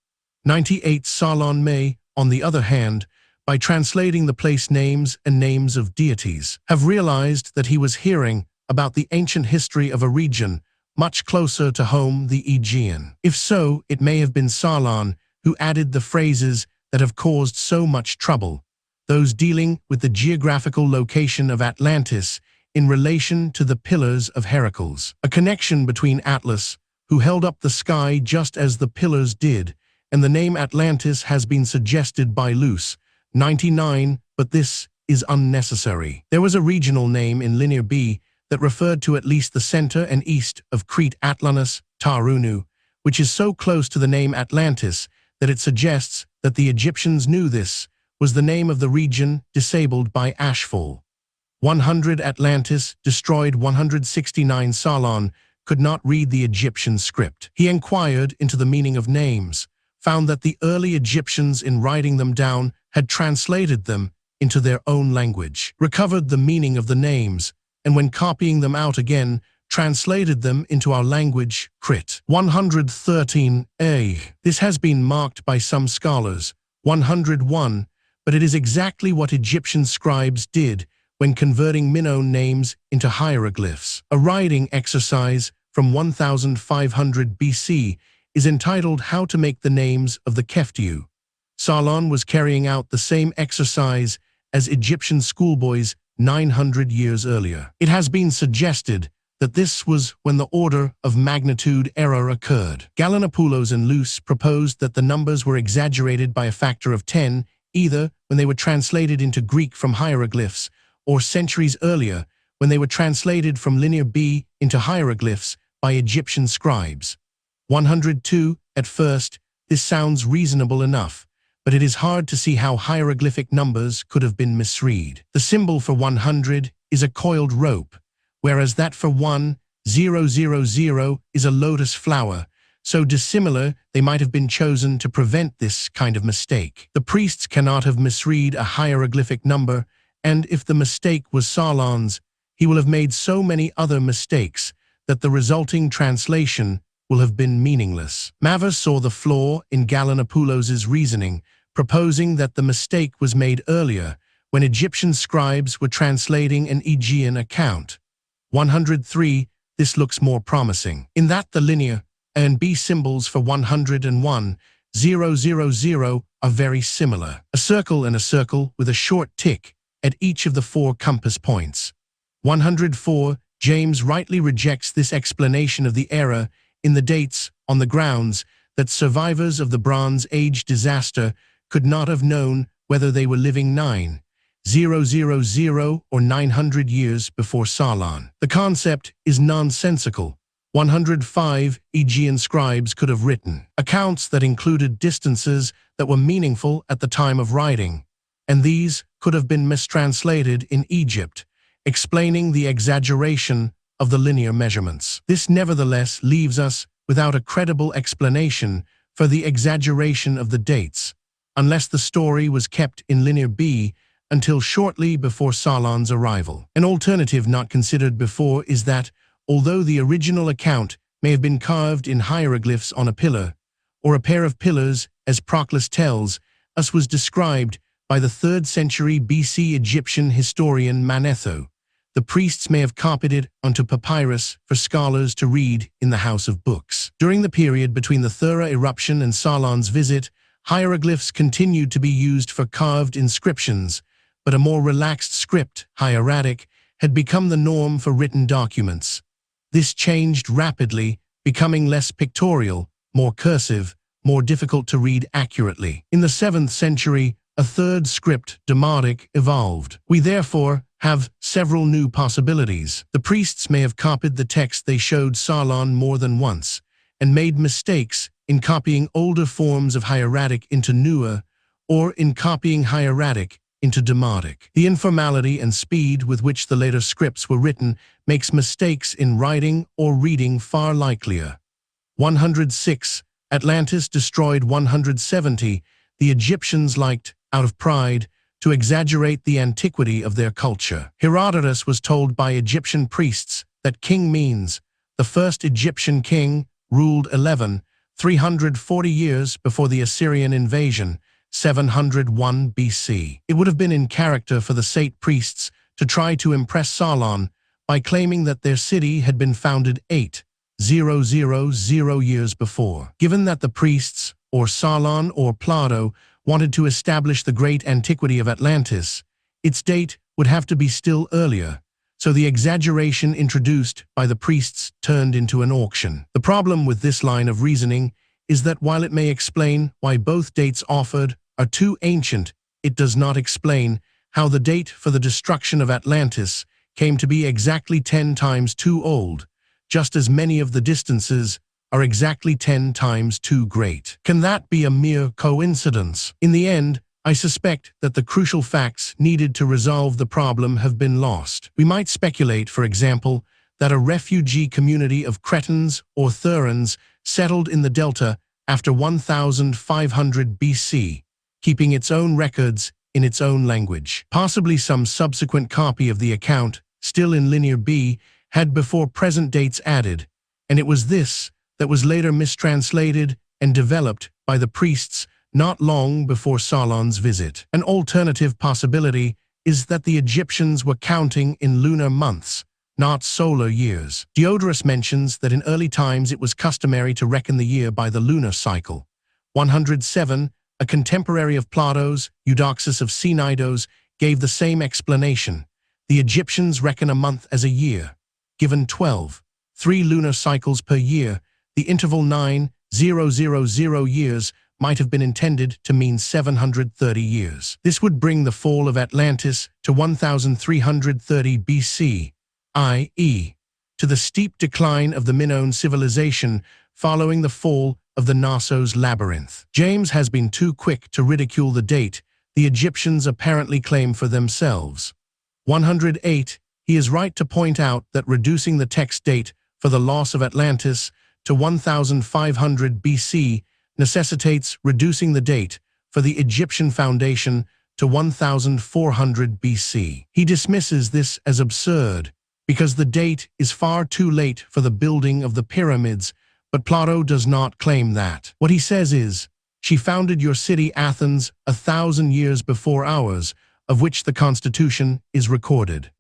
A: 98. Solon may, on the other hand, by translating the place names and names of deities, have realized that he was hearing about the ancient history of a region much closer to home, the Aegean. If so, it may have been Sarlan who added the phrases that have caused so much trouble, those dealing with the geographical location of Atlantis in relation to the Pillars of Heracles. A connection between Atlas, who held up the sky just as the pillars did, and the name Atlantis has been suggested by Luce, 99, but this is unnecessary. There was a regional name in Linear B that referred to at least the center and east of Crete, Atlanus Tarunu, which is so close to the name Atlantis that it suggests that the Egyptians knew this was the name of the region disabled by ashfall. 100 Atlantis Destroyed. 169 Sarlan could not read the Egyptian script. He inquired into the meaning of names, found that the early Egyptians in writing them down had translated them into their own language, recovered the meaning of the names, and when copying them out again, translated them into our language, Crit. 113a. This has been marked by some scholars, 101, but it is exactly what Egyptian scribes did when converting Minoan names into hieroglyphs. A writing exercise from 1500 BC is entitled How to Make the Names of the Keftiu. Sarlan was carrying out the same exercise as Egyptian schoolboys 900 years earlier. It has been suggested that this was when the order of magnitude error occurred. Galanopoulos and Luce proposed that the numbers were exaggerated by a factor of 10, either when they were translated into Greek from hieroglyphs, or centuries earlier when they were translated from Linear B into hieroglyphs by Egyptian scribes. 102. At first, this sounds reasonable enough, but it is hard to see how hieroglyphic numbers could have been misread. The symbol for 100 is a coiled rope, whereas that for 1000 is a lotus flower, so dissimilar they might have been chosen to prevent this kind of mistake. The priests cannot have misread a hieroglyphic number, and if the mistake was Sarlan's, he will have made so many other mistakes that the resulting translation will have been meaningless. Mavor saw the flaw in Galanopoulos' reasoning, proposing that the mistake was made earlier, when Egyptian scribes were translating an Aegean account. 103. This looks more promising, in that the linear A and B symbols for 101, 000 are very similar. A circle and a circle with a short tick at each of the 4 compass points. 104. James rightly rejects this explanation of the error in the dates on the grounds that survivors of the Bronze Age disaster could not have known whether they were living 900 or 900 years before Sarlan. The concept is nonsensical. 105 Aegean scribes could have written accounts that included distances that were meaningful at the time of writing, and these could have been mistranslated in Egypt, explaining the exaggeration of the linear measurements. This nevertheless leaves us without a credible explanation for the exaggeration of the dates, unless the story was kept in Linear B until shortly before Sarlan's arrival. An alternative not considered before is that, although the original account may have been carved in hieroglyphs on a pillar, or a pair of pillars, as Proclus tells us was described by the 3rd century BC Egyptian historian Manetho, the priests may have copied it onto papyrus for scholars to read in the House of Books. During the period between the Thera eruption and Sarlan's visit, hieroglyphs continued to be used for carved inscriptions, but a more relaxed script, hieratic, had become the norm for written documents. This changed rapidly, becoming less pictorial, more cursive, more difficult to read accurately. In the 7th century, a 3rd script, Demotic, evolved. We therefore have several new possibilities. The priests may have copied the text they showed Sarlan more than once, and made mistakes in copying older forms of hieratic into newer, or in copying hieratic into Demotic. The informality and speed with which the later scripts were written makes mistakes in writing or reading far likelier. 106. Atlantis Destroyed. 170. The Egyptians liked, out of pride, to exaggerate the antiquity of their culture. Herodotus was told by Egyptian priests that king means the first Egyptian king ruled 340 years before the Assyrian invasion, 701 BC. It would have been in character for the Sate priests to try to impress Solon by claiming that their city had been founded 8,000 years before. Given that the priests, or Solon or Plato, wanted to establish the great antiquity of Atlantis, its date would have to be still earlier, so the exaggeration introduced by the priests turned into an auction. The problem with this line of reasoning is that while it may explain why both dates offered are too ancient, it does not explain how the date for the destruction of Atlantis came to be exactly 10 times too old, just as many of the distances are exactly 10 times too great. Can that be a mere coincidence? In the end, I suspect that the crucial facts needed to resolve the problem have been lost. We might speculate, for example, that a refugee community of Cretans or Therans settled in the delta after 1500 BC, keeping its own records in its own language. Possibly some subsequent copy of the account, still in Linear B, had before present dates added, and it was this that was later mistranslated and developed by the priests not long before Solon's visit. An alternative possibility is that the Egyptians were counting in lunar months, not solar years. Diodorus mentions that in early times it was customary to reckon the year by the lunar cycle. 107, a contemporary of Plato's, Eudoxus of Cnidos, gave the same explanation. The Egyptians reckon a month as a year. Given 12, 3 lunar cycles per year, the interval 9,000 years might have been intended to mean 730 years. This would bring the fall of Atlantis to 1330 BC, i.e., to the steep decline of the Minoan civilization following the fall of the Knossos labyrinth. James has been too quick to ridicule the date the Egyptians apparently claim for themselves. 108, he is right to point out that reducing the text date for the loss of Atlantis to 1500 BC necessitates reducing the date for the Egyptian foundation to 1400 BC. He dismisses this as absurd because the date is far too late for the building of the pyramids, but Plato does not claim that. What he says is, "She founded your city Athens 1,000 years before ours, of which the constitution is recorded."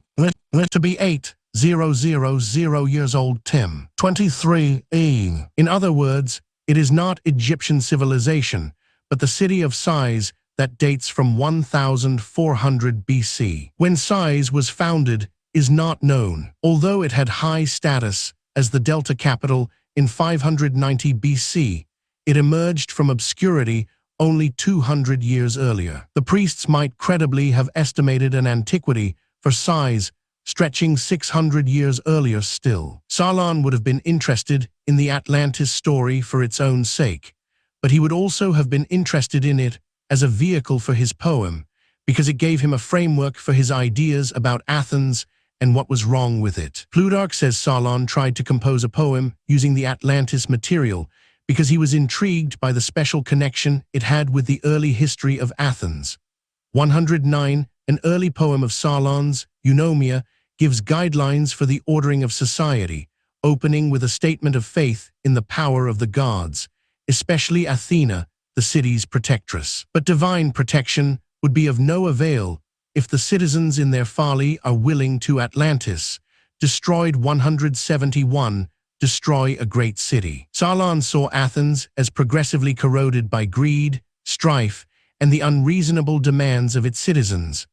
A: To be 8,000 years old. Tim. 23e. In other words, it is not Egyptian civilization, but the city of Sais that dates from 1400 BC. When Sais was founded is not known, although it had high status as the Delta capital in 590 BC. It emerged from obscurity only 200 years earlier. The priests might credibly have estimated an antiquity for Sais stretching 600 years earlier still. Solon would have been interested in the Atlantis story for its own sake, but he would also have been interested in it as a vehicle for his poem, because it gave him a framework for his ideas about Athens and what was wrong with it. Plutarch says Solon tried to compose a poem using the Atlantis material because he was intrigued by the special connection it had with the early history of Athens. 109, an early poem of Solon's, Eunomia, gives guidelines for the ordering of society, opening with a statement of faith in the power of the gods, especially Athena, the city's protectress. But divine protection would be of no avail if the citizens in their folly are willing to Atlantis, destroyed 171, destroy a great city. Solon saw Athens as progressively corroded by greed, strife, and the unreasonable demands of its citizens.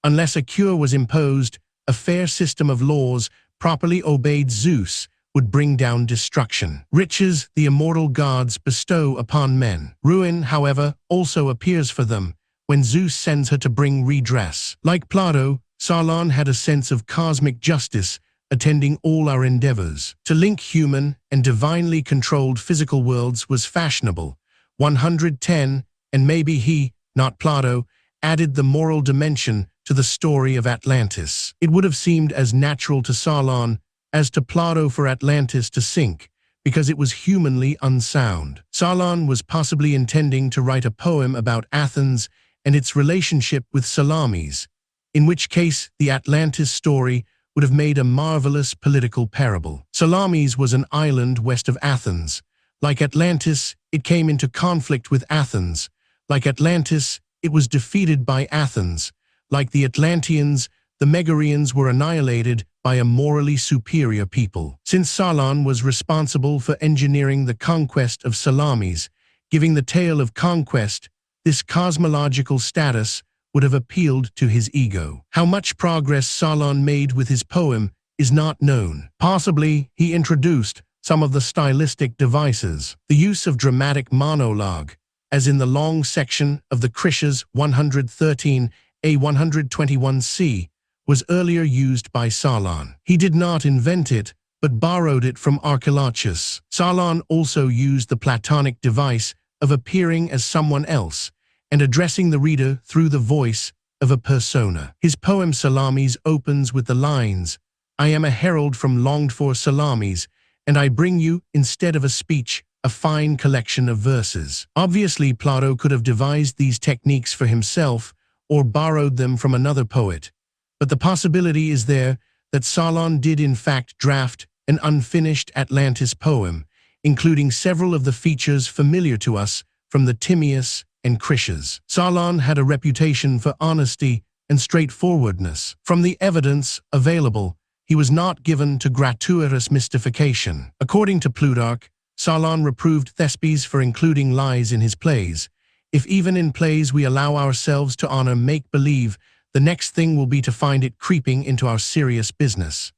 A: Unless a cure was imposed, a fair system of laws properly obeyed Zeus would bring down destruction. Riches the immortal gods bestow upon men. Ruin, however, also appears for them when Zeus sends her to bring redress. Like Plato, Solon had a sense of cosmic justice attending all our endeavors. To link human and divinely controlled physical worlds was fashionable. 110, and maybe he, not Plato, added the moral dimension to the story of Atlantis. It would have seemed as natural to Solon as to Plato for Atlantis to sink, because it was humanly unsound. Solon was possibly intending to write a poem about Athens and its relationship with Salamis, in which case the Atlantis story would have made a marvelous political parable. Salamis was an island west of Athens. Like Atlantis, it came into conflict with Athens. Like Atlantis, it was defeated by Athens. Like the Atlanteans, the Megarians were annihilated by a morally superior people. Since Solon was responsible for engineering the conquest of Salamis, giving the tale of conquest this cosmological status would have appealed to his ego. How much progress Solon made with his poem is not known. Possibly, he introduced some of the stylistic devices. The use of dramatic monologue, as in the long section of the Critias 113a 121c, was earlier used by Solon. He did not invent it, but borrowed it from Archilochus. Solon also used the Platonic device of appearing as someone else and addressing the reader through the voice of a persona. His poem Salamis opens with the lines, "I am a herald from longed-for Salamis, and I bring you, instead of a speech, a fine collection of verses." Obviously, Plato could have devised these techniques for himself or borrowed them from another poet, but the possibility is there that Solon did in fact draft an unfinished Atlantis poem, including several of the features familiar to us from the Timaeus and Critias. Solon had a reputation for honesty and straightforwardness. From the evidence available, he was not given to gratuitous mystification. According to Plutarch, Solon reproved Thespes for including lies in his plays. If even in plays we allow ourselves to honor make-believe, the next thing will be to find it creeping into our serious business.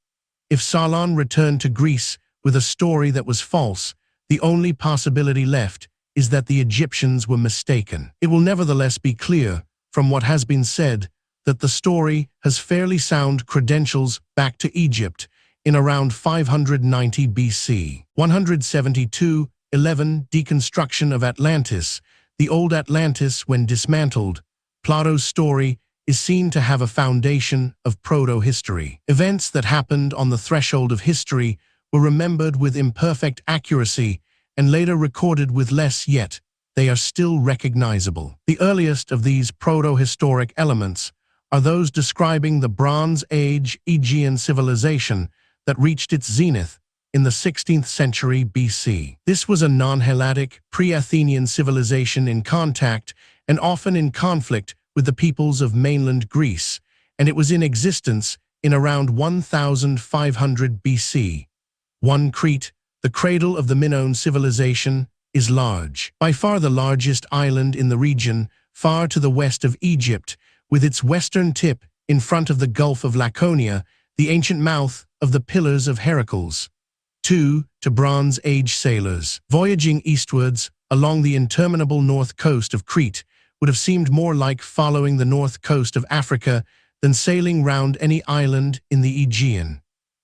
A: If Solon returned to Greece with a story that was false, the only possibility left is that the Egyptians were mistaken. It will nevertheless be clear, from what has been said, that the story has fairly sound credentials back to Egypt in around 590 BC. 172:11 Deconstruction of Atlantis. The old Atlantis, when dismantled, Plato's story is seen to have a foundation of proto-history. Events that happened on the threshold of history were remembered with imperfect accuracy and later recorded with less, yet they are still recognizable. The earliest of these proto-historic elements are those describing the Bronze Age Aegean civilization that reached its zenith in the 16th century BC. This was a non-Helladic, pre-Athenian civilization in contact and often in conflict with the peoples of mainland Greece, and it was in existence in around 1500 BC. 1. Crete, the cradle of the Minoan civilization, is large. By far the largest island in the region, far to the west of Egypt, with its western tip in front of the Gulf of Laconia, the ancient mouth of the Pillars of Heracles. 2. To Bronze Age sailors. Voyaging eastwards along the interminable north coast of Crete would have seemed more like following the north coast of Africa than sailing round any island in the Aegean.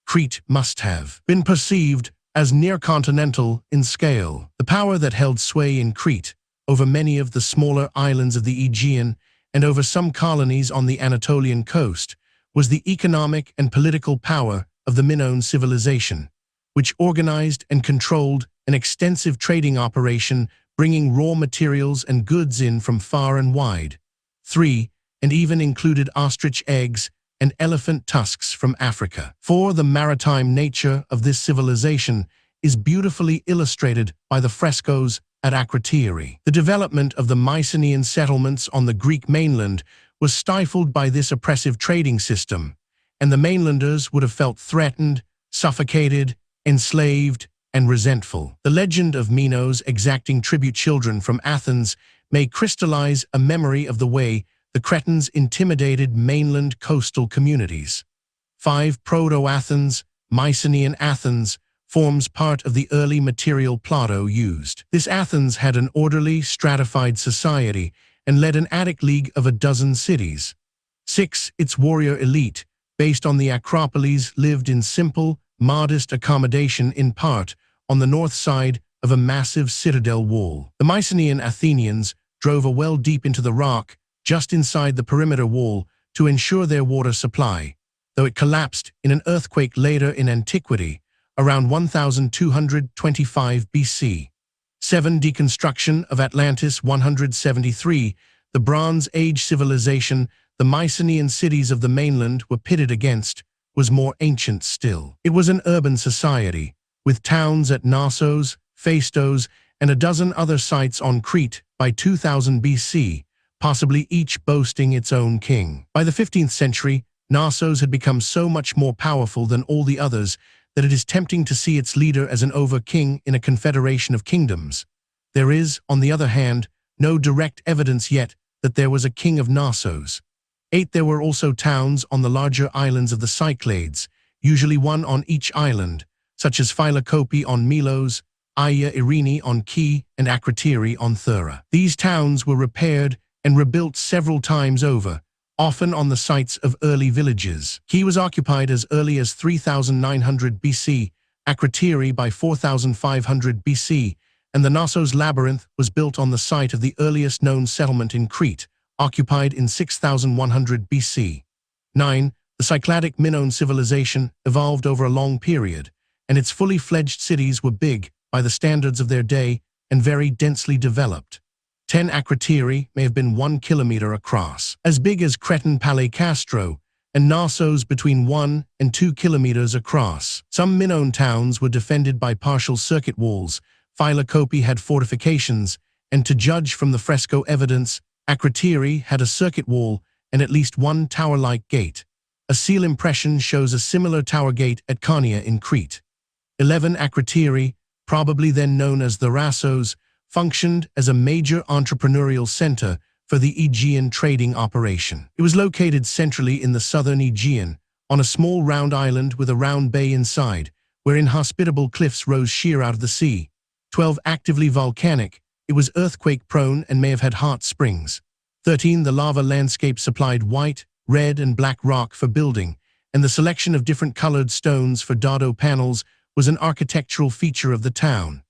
A: Crete must have been perceived as near-continental in scale. The power that held sway in Crete over many of the smaller islands of the Aegean and over some colonies on the Anatolian coast was the economic and political power of the Minoan civilization, which organized and controlled an extensive trading operation bringing raw materials and goods in from far and wide. 3. And even included ostrich eggs and elephant tusks from Africa. 4. The maritime nature of this civilization is beautifully illustrated by the frescoes at Akrotiri. The development of the Mycenaean settlements on the Greek mainland was stifled by this oppressive trading system, and the mainlanders would have felt threatened, suffocated, enslaved, and resentful. The legend of Minos exacting tribute children from Athens may crystallize a memory of the way the Cretans intimidated mainland coastal communities. 5. Proto-Athens, Mycenaean Athens, forms part of the early material Plato used. This Athens had an orderly, stratified society and led an Attic league of a dozen cities. 6. Its warrior elite, based on the Acropolis, lived in simple, modest accommodation in part on the north side of a massive citadel wall. The Mycenaean Athenians drove a well deep into the rock just inside the perimeter wall to ensure their water supply, though it collapsed in an earthquake later in antiquity, around 1225 BC. 7. Deconstruction of Atlantis 173. The Bronze Age civilization the Mycenaean cities of the mainland were pitted against was more ancient still. It was an urban society, with towns at Knossos, Phaistos, and a dozen other sites on Crete by 2000 BC, possibly each boasting its own king. By the 15th century, Knossos had become so much more powerful than all the others that it is tempting to see its leader as an over-king in a confederation of kingdoms. There is, on the other hand, no direct evidence yet that there was a king of Knossos. 8. There were also towns on the larger islands of the Cyclades, usually one on each island, such as Philokopi on Melos, Aia Irene on Key, and Akrotiri on Thera. These towns were repaired and rebuilt several times over, often on the sites of early villages. Key was occupied as early as 3900 BC, Akrotiri by 4500 BC, and the Knossos Labyrinth was built on the site of the earliest known settlement in Crete, occupied in 6100 BC. 9. The Cycladic Minoan civilization evolved over a long period, and its fully fledged cities were big by the standards of their day and very densely developed. 10. Akrotiri may have been 1 kilometer across, as big as Cretan Palais Castro, and Knossos between 1 and 2 kilometers across. Some Minoan towns were defended by partial circuit walls. Philokopi had fortifications, and to judge from the fresco evidence, Akrotiri had a circuit wall and at least one tower-like gate. A seal impression shows a similar tower gate at Konia in Crete. 11. Akrotiri, probably then known as the Rassos, functioned as a major entrepreneurial center for the Aegean trading operation. It was located centrally in the southern Aegean, on a small round island with a round bay inside, where inhospitable cliffs rose sheer out of the sea. 12. Actively volcanic, it was earthquake-prone and may have had hot springs. 13. The lava landscape supplied white, red, and black rock for building, and the selection of different colored stones for dado panels was an architectural feature of the town.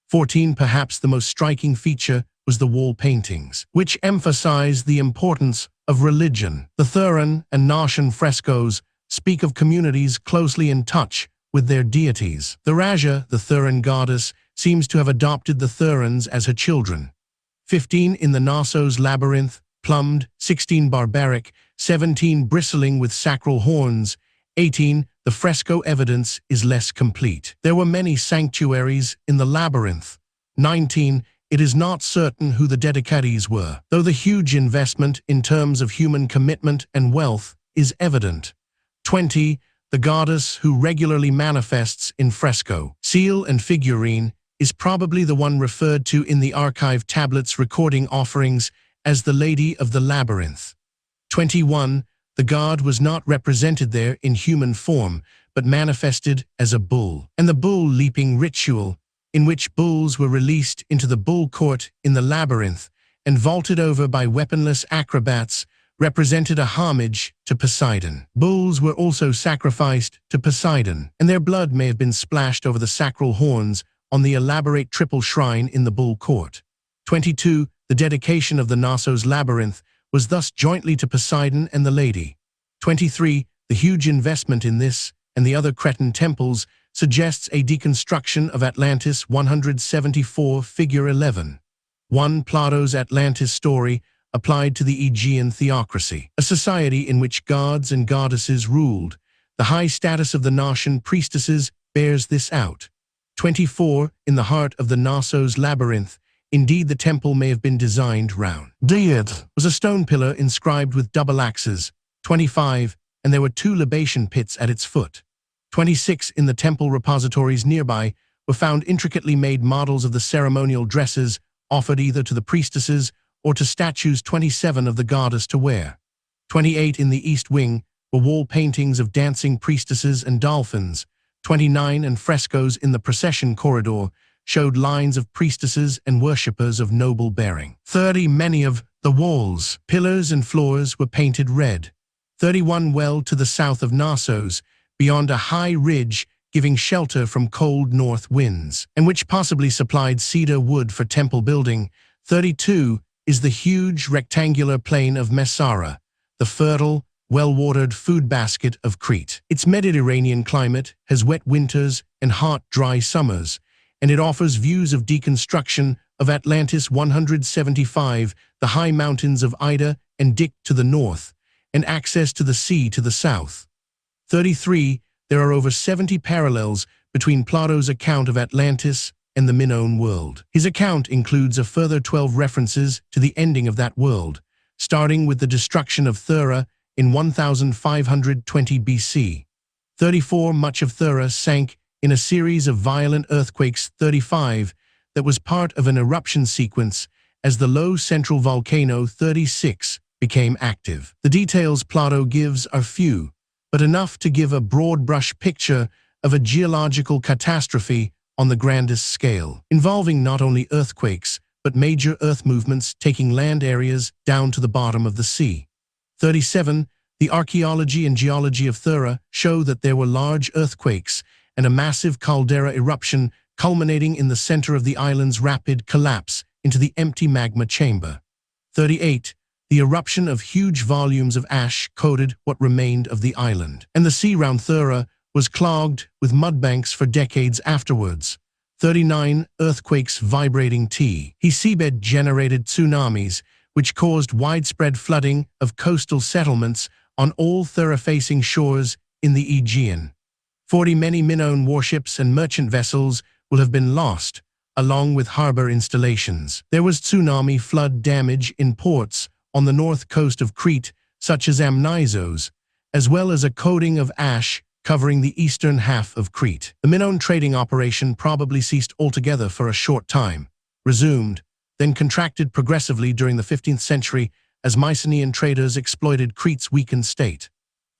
A: 14. Perhaps the most striking feature was the wall paintings, which emphasized the importance of religion. The Theran and Gnostian frescoes speak of communities closely in touch with their deities. The Raja, the Theran goddess, seems to have adopted the Therans as her children. 15. In the Knossos Labyrinth, plumbed. 16. Barbaric. 17. Bristling with sacral horns. 18. The fresco evidence is less complete. There were many sanctuaries in the labyrinth. 19. It is not certain who the dedicatees were, though the huge investment in terms of human commitment and wealth is evident. 20. The goddess who regularly manifests in fresco, seal, and figurine is probably the one referred to in the archived tablets recording offerings as the Lady of the Labyrinth. 21. The god was not represented there in human form, but manifested as a bull, and the bull leaping ritual, in which bulls were released into the bull court in the labyrinth and vaulted over by weaponless acrobats, represented a homage to Poseidon. Bulls were also sacrificed to Poseidon, and their blood may have been splashed over the sacral horns on the elaborate triple shrine in the bull court. 22. The dedication of the Knossos Labyrinth was thus jointly to Poseidon and the Lady. 23. The huge investment in this and the other Cretan temples suggests a deconstruction of Atlantis 174 figure 11. 1. Plato's Atlantis story applied to the Aegean theocracy, a society in which gods and goddesses ruled. The high status of the Gnostian priestesses bears this out. 24. In the heart of the Knossos Labyrinth, indeed the temple may have been designed round. It was a stone pillar inscribed with double axes. 25. And there were 2 libation pits at its foot. 26. In the temple repositories nearby were found intricately made models of the ceremonial dresses offered either to the priestesses or to statues 27 of the goddess to wear. 28. In the east wing were wall paintings of dancing priestesses and dolphins. 29. And frescoes in the procession corridor showed lines of priestesses and worshippers of noble bearing. 30. Many of the walls, pillars, and floors were painted red. 31. Well to the south of Knossos, beyond a high ridge giving shelter from cold north winds, and which possibly supplied cedar wood for temple building. 32. Is the huge rectangular plain of Messara, the fertile, well-watered food basket of Crete. Its Mediterranean climate has wet winters and hot, dry summers, and it offers views of deconstruction of Atlantis 175, the high mountains of Ida and Dik to the north, and access to the sea to the south. 33. There are over 70 parallels between Plato's account of Atlantis and the Minoan world. His account includes a further 12 references to the ending of that world, starting with the destruction of Thera in 1520 BC. 34 Much of Thera sank in a series of violent earthquakes. 35 That was part of an eruption sequence as the low central volcano. 36 Became active. The details Plato gives are few, but enough to give a broad brush picture of a geological catastrophe on the grandest scale, involving not only earthquakes, but major earth movements taking land areas down to the bottom of the sea. 37 The archaeology and geology of Thera show that there were large earthquakes and a massive caldera eruption culminating in the center of the island's rapid collapse into the empty magma chamber. 38 The eruption of huge volumes of ash coated what remained of the island, and the sea round Thera was clogged with mudbanks for decades afterwards. 39 Earthquakes vibrating seabed generated tsunamis, which caused widespread flooding of coastal settlements on all Thera-facing shores in the Aegean. 40 Many Minoan warships and merchant vessels will have been lost, along with harbor installations. There was tsunami flood damage in ports on the north coast of Crete, such as Amnisos, as well as a coating of ash covering the eastern half of Crete. The Minoan trading operation probably ceased altogether for a short time, resumed, then contracted progressively during the 15th century as Mycenaean traders exploited Crete's weakened state.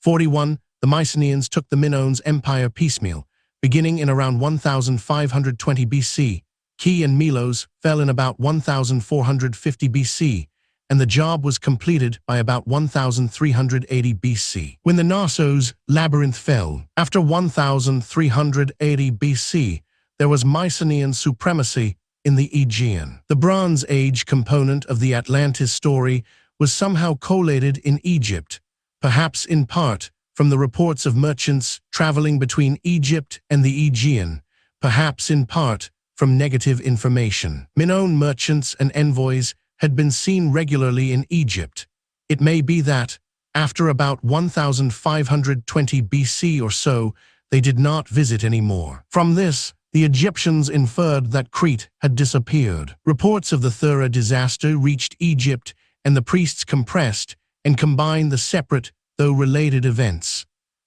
A: 41 The Mycenaeans took the Minoans' empire piecemeal, beginning in around 1520 BC. Kii and Melos fell in about 1450 BC, and the job was completed by about 1380 BC. When the Knossos labyrinth fell, after 1380 BC, there was Mycenaean supremacy in the Aegean. The Bronze Age component of the Atlantis story was somehow collated in Egypt, perhaps in part from the reports of merchants traveling between Egypt and the Aegean, perhaps in part from negative information. Minoan merchants and envoys had been seen regularly in Egypt. It may be that, after about 1520 BC or so, they did not visit anymore. From this, the Egyptians inferred that Crete had disappeared. Reports of the Thera disaster reached Egypt, and the priests compressed and combined the separate, though related events.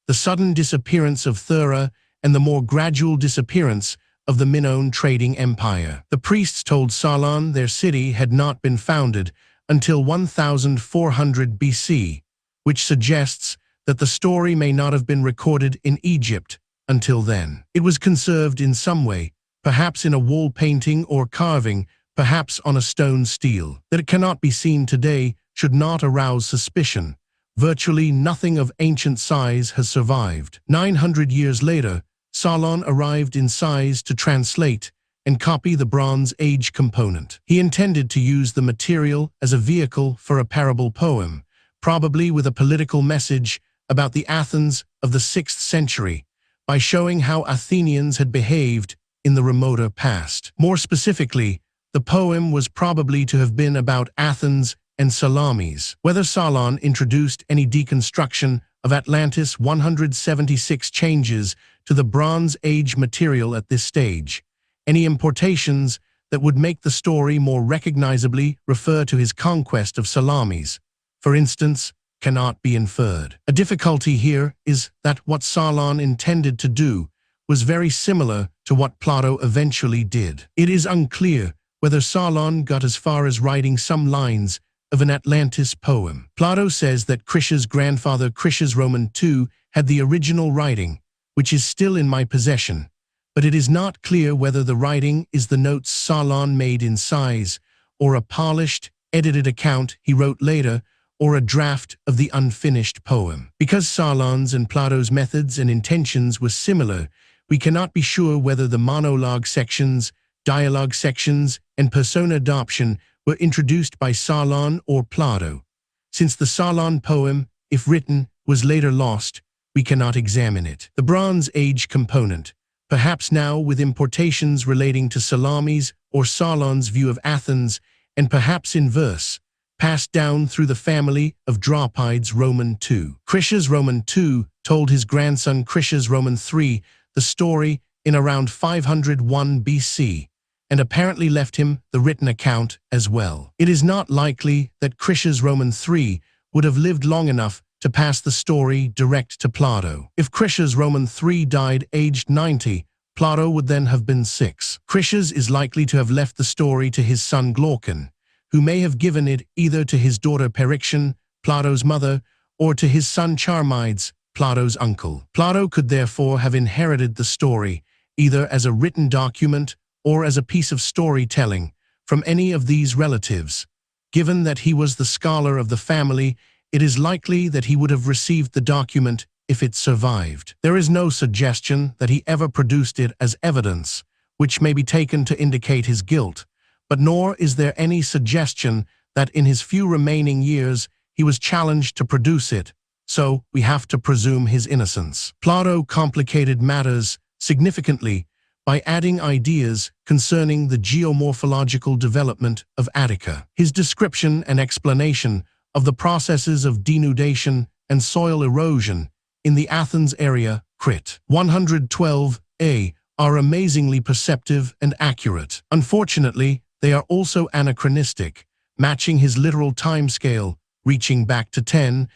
A: The sudden disappearance of Thera and the more gradual disappearance of the Minoan trading empire. The priests told Solon their city had not been founded until 1400 BC, which suggests that the story may not have been recorded in Egypt until then. It was conserved in some way, perhaps in a wall painting or carving, perhaps on a stone stele. That it cannot be seen today should not arouse suspicion. Virtually nothing of ancient size has survived. 900 years later, Solon arrived in size to translate and copy the Bronze Age component. He intended to use the material as a vehicle for a parable poem, probably with a political message about the Athens of the 6th century, by showing how Athenians had behaved in the remoter past. More specifically, the poem was probably to have been about Athens and Salamis. Whether Solon introduced any deconstruction of Atlantis 176 changes to the Bronze Age material at this stage, any importations that would make the story more recognizably refer to his conquest of Salamis, for instance, cannot be inferred. A difficulty here is that what Solon intended to do was very similar to what Plato eventually did. It is unclear whether Solon got as far as writing some lines of an Atlantis poem. Plato says that Critias' grandfather Critias Roman II had the original writing, which is still in my possession, but it is not clear whether the writing is the notes Solon made in size, or a polished, edited account he wrote later, or a draft of the unfinished poem. Because Solon's and Plato's methods and intentions were similar, we cannot be sure whether the monologue sections, dialogue sections, and persona adoption were introduced by Solon or Plato. Since the Solon poem, if written, was later lost, we cannot examine it. The Bronze Age component, perhaps now with importations relating to Salamis or Solon's view of Athens, and perhaps in verse, passed down through the family of Dropides Roman II. Critias Roman II told his grandson Critias Roman III the story in around 501 BC, and apparently left him the written account as well. It is not likely that Krishna's Roman III would have lived long enough to pass the story direct to Plato. If Krishna's Roman III died aged 90, Plato would then have been 6. Krishna's is likely to have left the story to his son Glaucon, who may have given it either to his daughter Periction, Plato's mother, or to his son Charmides, Plato's uncle. Plato could therefore have inherited the story, either as a written document or as a piece of storytelling, from any of these relatives. Given that he was the scholar of the family, it is likely that he would have received the document if it survived. There is no suggestion that he ever produced it as evidence, which may be taken to indicate his guilt, but nor is there any suggestion that in his few remaining years he was challenged to produce it, so we have to presume his innocence. Plato complicated matters significantly by adding ideas concerning the geomorphological development of Attica. His description and explanation of the processes of denudation and soil erosion in the Athens area, Crete 112a, are amazingly perceptive and accurate. Unfortunately, they are also anachronistic, matching his literal timescale, reaching back to 10,000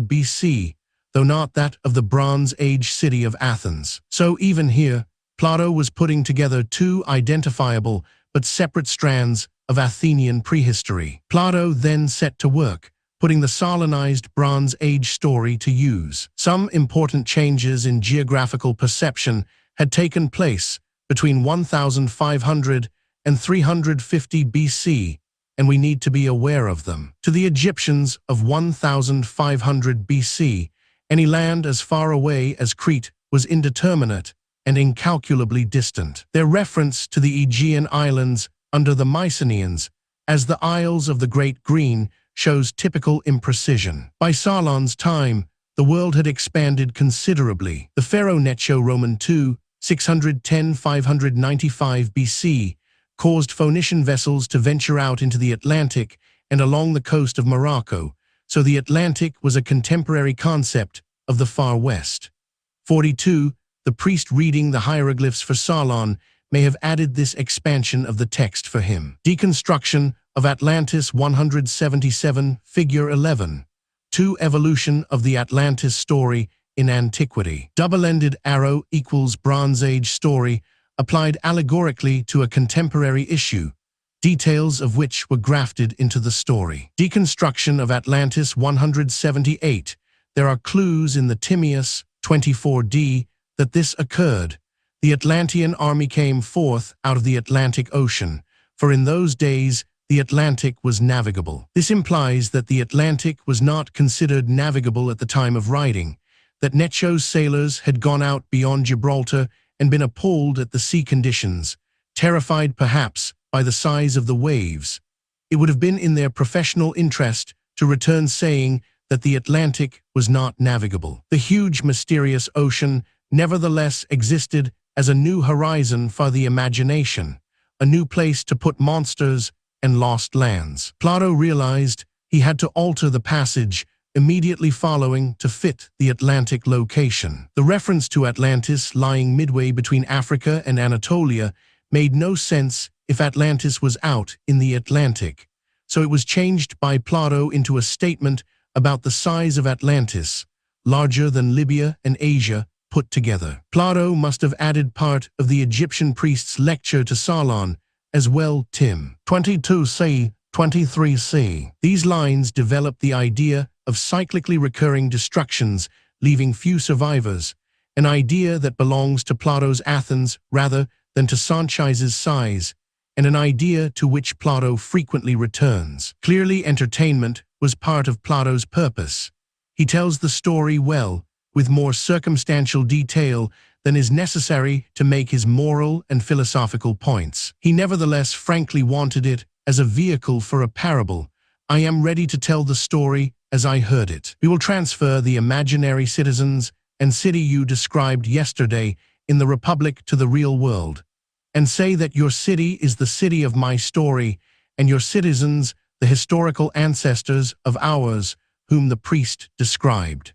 A: BC, though not that of the Bronze Age city of Athens. So even here, Plato was putting together two identifiable but separate strands of Athenian prehistory. Plato then set to work, putting the Salinized Bronze Age story to use. Some important changes in geographical perception had taken place between 1500 and 350 BC, and we need to be aware of them. To the Egyptians of 1500 BC, any land as far away as Crete was indeterminate and incalculably distant. Their reference to the Aegean Islands under the Mycenaeans as the Isles of the Great Green shows typical imprecision. By Solon's time, the world had expanded considerably. The pharaoh Necho Roman II, 610–595 BC, caused Phoenician vessels to venture out into the Atlantic and along the coast of Morocco, so the Atlantic was a contemporary concept of the Far West. 42. The priest reading the hieroglyphs for Solon may have added this expansion of the text for him. Deconstruction of Atlantis 177, Figure 11. 2. Evolution of the Atlantis story in antiquity. Double-ended arrow equals Bronze Age story applied allegorically to a contemporary issue, details of which were grafted into the story. Deconstruction of Atlantis 178. There are clues in the Timaeus 24d that this occurred. The Atlantean army came forth out of the Atlantic Ocean, for in those days the Atlantic was navigable. This implies that the Atlantic was not considered navigable at the time of writing, that Necho's sailors had gone out beyond Gibraltar and been appalled at the sea conditions, terrified perhaps by the size of the waves. It would have been in their professional interest to return saying that the Atlantic was not navigable. The huge mysterious ocean nevertheless existed as a new horizon for the imagination, a new place to put monsters and lost lands. Plato realized he had to alter the passage immediately following to fit the Atlantic location. The reference to Atlantis lying midway between Africa and Anatolia made no sense if Atlantis was out in the Atlantic, so it was changed by Plato into a statement about the size of Atlantis, larger than Libya and Asia put together. Plato must have added part of the Egyptian priest's lecture to Solon as well. Tim 22c, 23c. These lines develop the idea of cyclically recurring destructions, leaving few survivors, an idea that belongs to Plato's Athens rather than to Sanchez's size, and an idea to which Plato frequently returns. Clearly, entertainment was part of Plato's purpose. He tells the story well, with more circumstantial detail than is necessary to make his moral and philosophical points. He nevertheless frankly wanted it as a vehicle for a parable. I am ready to tell the story as I heard it. We will transfer the imaginary citizens and city you described yesterday in the Republic to the real world, and say that your city is the city of my story, and your citizens the historical ancestors of ours, whom the priest described.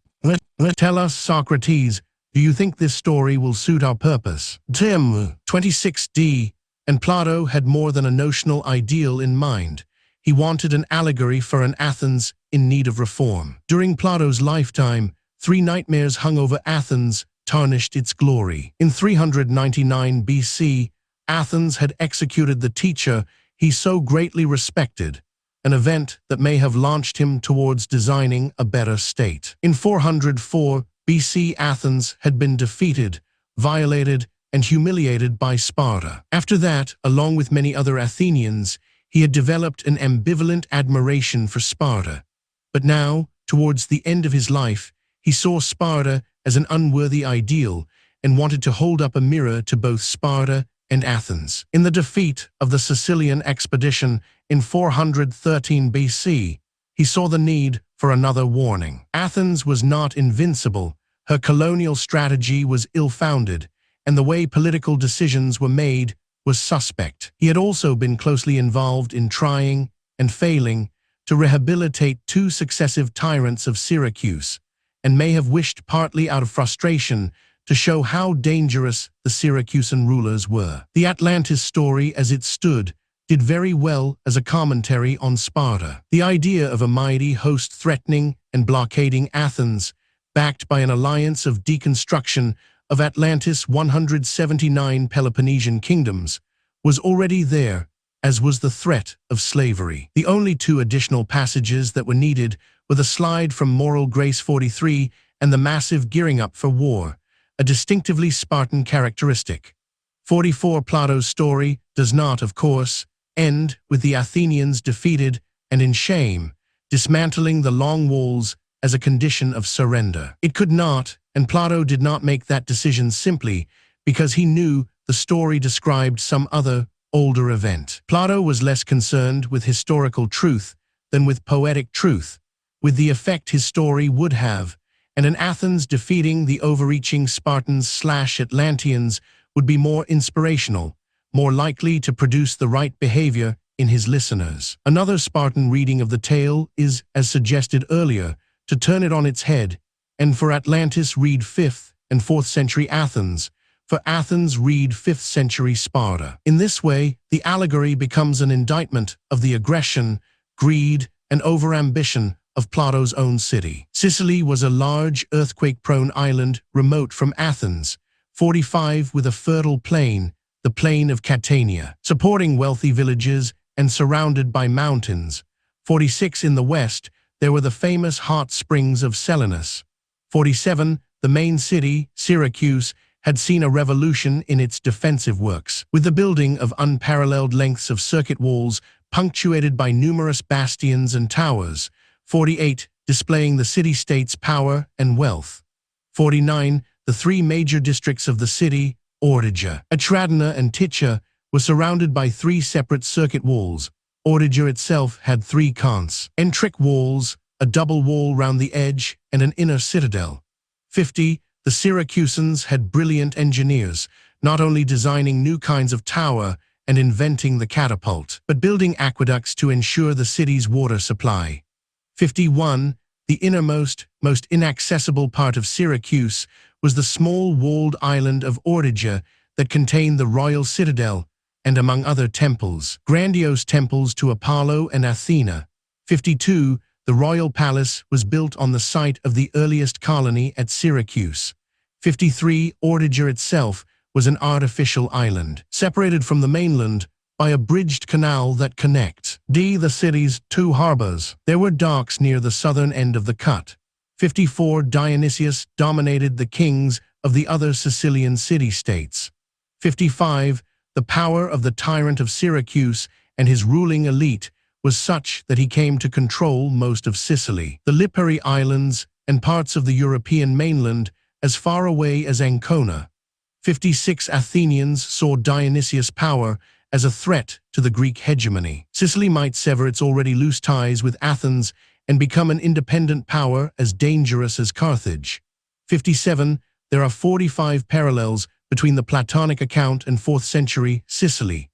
A: Tell us, Socrates, Do you think this story will suit our purpose? Tim, 26D, and Plato had more than a notional ideal in mind. He wanted an allegory for an Athens in need of reform. During Plato's lifetime, 3 nightmares hung over Athens, tarnished its glory. In 399 BC, Athens had executed the teacher he so greatly respected, an event that may have launched him towards designing a better state. In 404 BC, Athens had been defeated, violated, and humiliated by Sparta. After that, along with many other Athenians, he had developed an ambivalent admiration for Sparta. But now, towards the end of his life, he saw Sparta as an unworthy ideal and wanted to hold up a mirror to both Sparta and Athens. In the defeat of the Sicilian expedition in 413 BC, he saw the need for another warning. Athens was not invincible, her colonial strategy was ill-founded, and the way political decisions were made was suspect. He had also been closely involved in trying and failing to rehabilitate 2 successive tyrants of Syracuse, and may have wished, partly out of frustration, to show how dangerous the Syracusan rulers were. The Atlantis story as it stood did very well as a commentary on Sparta. The idea of a mighty host threatening and blockading Athens, backed by an alliance of deconstruction of Atlantis' 179 Peloponnesian kingdoms, was already there, as was the threat of slavery. The only 2 additional passages that were needed were the slide from Moral Grace 43 and the massive gearing up for war, a distinctively Spartan characteristic. 44 Plato's story does not, of course, end with the Athenians defeated and in shame, dismantling the long walls as a condition of surrender. It could not, and Plato did not make that decision simply because he knew the story described some other, older event. Plato was less concerned with historical truth than with poetic truth, with the effect his story would have, and an Athens defeating the overreaching Spartans/Atlanteans would be more inspirational, more likely to produce the right behavior in his listeners. Another Spartan reading of the tale is, as suggested earlier, to turn it on its head, and for Atlantis read 5th and 4th century Athens, for Athens read 5th century Sparta. In this way, the allegory becomes an indictment of the aggression, greed, and overambition of Plato's own city. Sicily was a large, earthquake-prone island remote from Athens, 45 with a fertile plain, the plain of Catania, supporting wealthy villages and surrounded by mountains. 46 in the west, there were the famous hot springs of Selinus. 47, the main city, Syracuse, had seen a revolution in its defensive works, with the building of unparalleled lengths of circuit walls punctuated by numerous bastions and towers. 48, displaying the city-state's power and wealth. 49, the 3 major districts of the city, Ortygia, Atradina, and Tycha, were surrounded by 3 separate circuit walls. Ortygia itself had 3 cants, entric walls, a double wall round the edge, and an inner citadel. 50, the Syracusans had brilliant engineers, not only designing new kinds of tower and inventing the catapult, but building aqueducts to ensure the city's water supply. 51, the innermost, most inaccessible part of Syracuse was the small walled island of Ortygia that contained the royal citadel and, among other temples, grandiose temples to Apollo and Athena. 52, the royal palace was built on the site of the earliest colony at Syracuse. 53, Ortygia itself was an artificial island, separated from the mainland by a bridged canal that connects the city's 2 harbors. There were docks near the southern end of the cut. 54, Dionysius dominated the kings of the other Sicilian city-states. 55, the power of the tyrant of Syracuse and his ruling elite was such that he came to control most of Sicily, the Lipari Islands, and parts of the European mainland as far away as Ancona. 56, Athenians saw Dionysius' power as a threat to the Greek hegemony. Sicily might sever its already loose ties with Athens and become an independent power as dangerous as Carthage. 57, there are 45 parallels between the Platonic account and 4th century Sicily.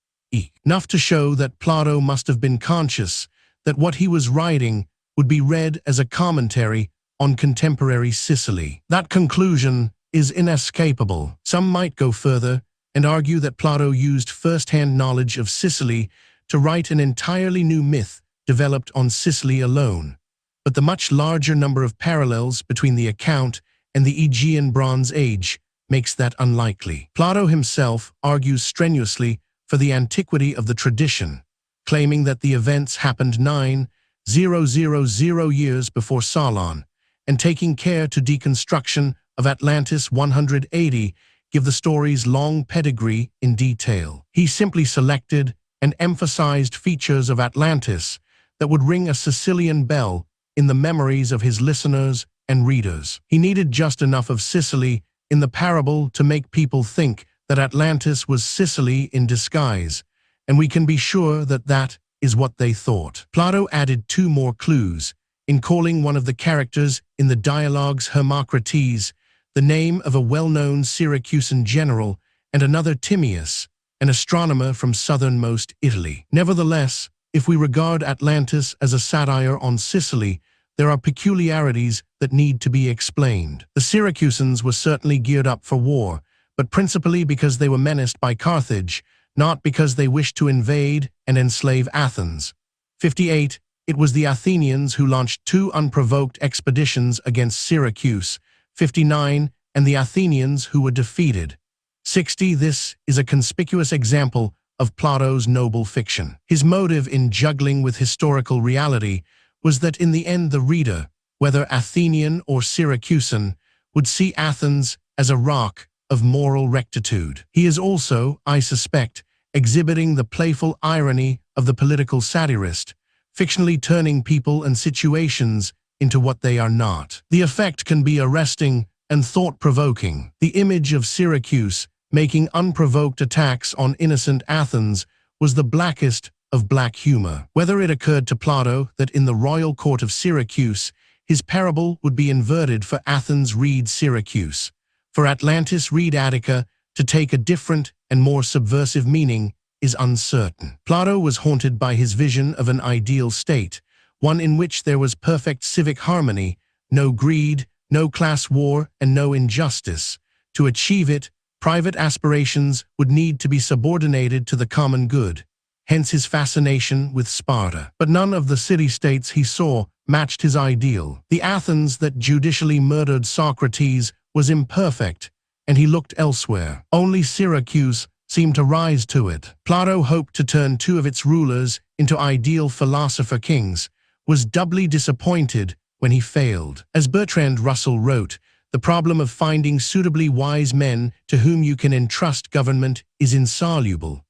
A: Enough to show that Plato must have been conscious that what he was writing would be read as a commentary on contemporary Sicily. That conclusion is inescapable. Some might go further and argue that Plato used first-hand knowledge of Sicily to write an entirely new myth developed on Sicily alone. But the much larger number of parallels between the account and the Aegean Bronze Age makes that unlikely. Plato himself argues strenuously for the antiquity of the tradition, claiming that the events happened 9,000 years before Solon, and taking care to Deconstruction of Atlantis 180 give the story's long pedigree in detail. He simply selected and emphasized features of Atlantis that would ring a Sicilian bell in the memories of his listeners and readers. He needed just enough of Sicily in the parable to make people think that Atlantis was Sicily in disguise, and we can be sure that that is what they thought. Plato added 2 more clues in calling one of the characters in the dialogues Hermocrates the name of a well-known Syracusan general, and another Timaeus, an astronomer from southernmost Italy. Nevertheless, if we regard Atlantis as a satire on Sicily, there are peculiarities that need to be explained. The Syracusans were certainly geared up for war, but principally because they were menaced by Carthage, not because they wished to invade and enslave Athens. 58. It was the Athenians who launched 2 unprovoked expeditions against Syracuse. 59. And the Athenians who were defeated. 60. This is a conspicuous example of Plato's noble fiction. His motive in juggling with historical reality was that in the end the reader, whether Athenian or Syracusan, would see Athens as a rock of moral rectitude. He is also, I suspect, exhibiting the playful irony of the political satirist, fictionally turning people and situations into what they are not. The effect can be arresting and thought-provoking. The image of Syracuse making unprovoked attacks on innocent Athens was the blackest of black humor. Whether it occurred to Plato that in the royal court of Syracuse, his parable would be inverted for Athens read Syracuse, for Atlantis read Attica, to take a different and more subversive meaning is uncertain. Plato was haunted by his vision of an ideal state, one in which there was perfect civic harmony, no greed, no class war, and no injustice. To achieve it, private aspirations would need to be subordinated to the common good, hence his fascination with Sparta. But none of the city-states he saw matched his ideal. The Athens that judicially murdered Socrates was imperfect, and he looked elsewhere. Only Syracuse seemed to rise to it. Plato hoped to turn 2 of its rulers into ideal philosopher kings, was doubly disappointed when he failed. As Bertrand Russell wrote, the problem of finding suitably wise men to whom you can entrust government is insoluble.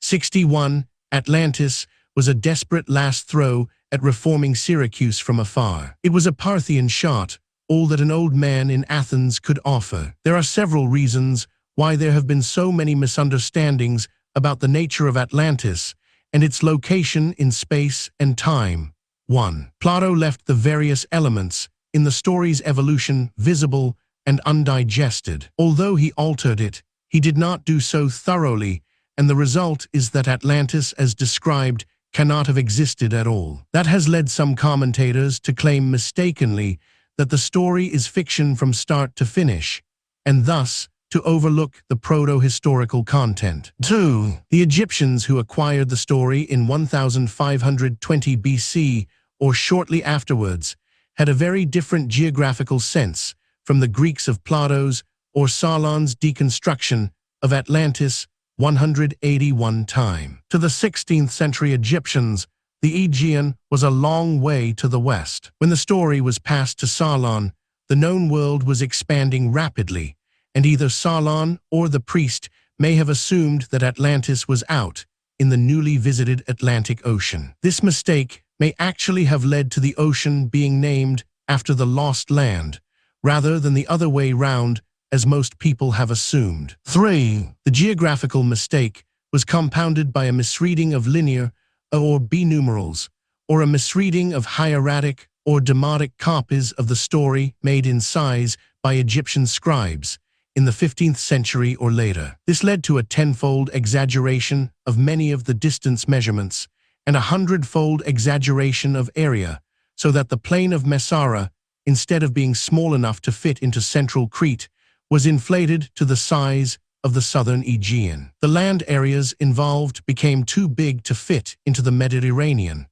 A: 61. Atlantis was a desperate last throw at reforming Syracuse from afar. It was a Parthian shot, all that an old man in Athens could offer. There are several reasons why there have been so many misunderstandings about the nature of Atlantis and its location in space and time. 1. Plato left the various elements in the story's evolution visible and undigested. Although he altered it, he did not do so thoroughly, and the result is that Atlantis, as described, cannot have existed at all. That has led some commentators to claim mistakenly that the story is fiction from start to finish, and thus to overlook the proto-historical content. 2. The Egyptians who acquired the story in 1520 BC or shortly afterwards had a very different geographical sense from the Greeks of Plato's or Solon's deconstruction of Atlantis 181 time. To the 16th century Egyptians, the Aegean was a long way to the west. When the story was passed to Solon, the known world was expanding rapidly, and either Solon or the priest may have assumed that Atlantis was out in the newly visited Atlantic Ocean. This mistake may actually have led to the ocean being named after the lost land, rather than the other way round, as most people have assumed. 3. The geographical mistake was compounded by a misreading of linear or B numerals, or a misreading of hieratic or demotic copies of the story made in size by Egyptian scribes in the 15th century or later. This led to a 10-fold exaggeration of many of the distance measurements and a 100-fold exaggeration of area, so that the plain of Messara, instead of being small enough to fit into central Crete, was inflated to the size of the southern Aegean. The land areas involved became too big to fit into the Mediterranean,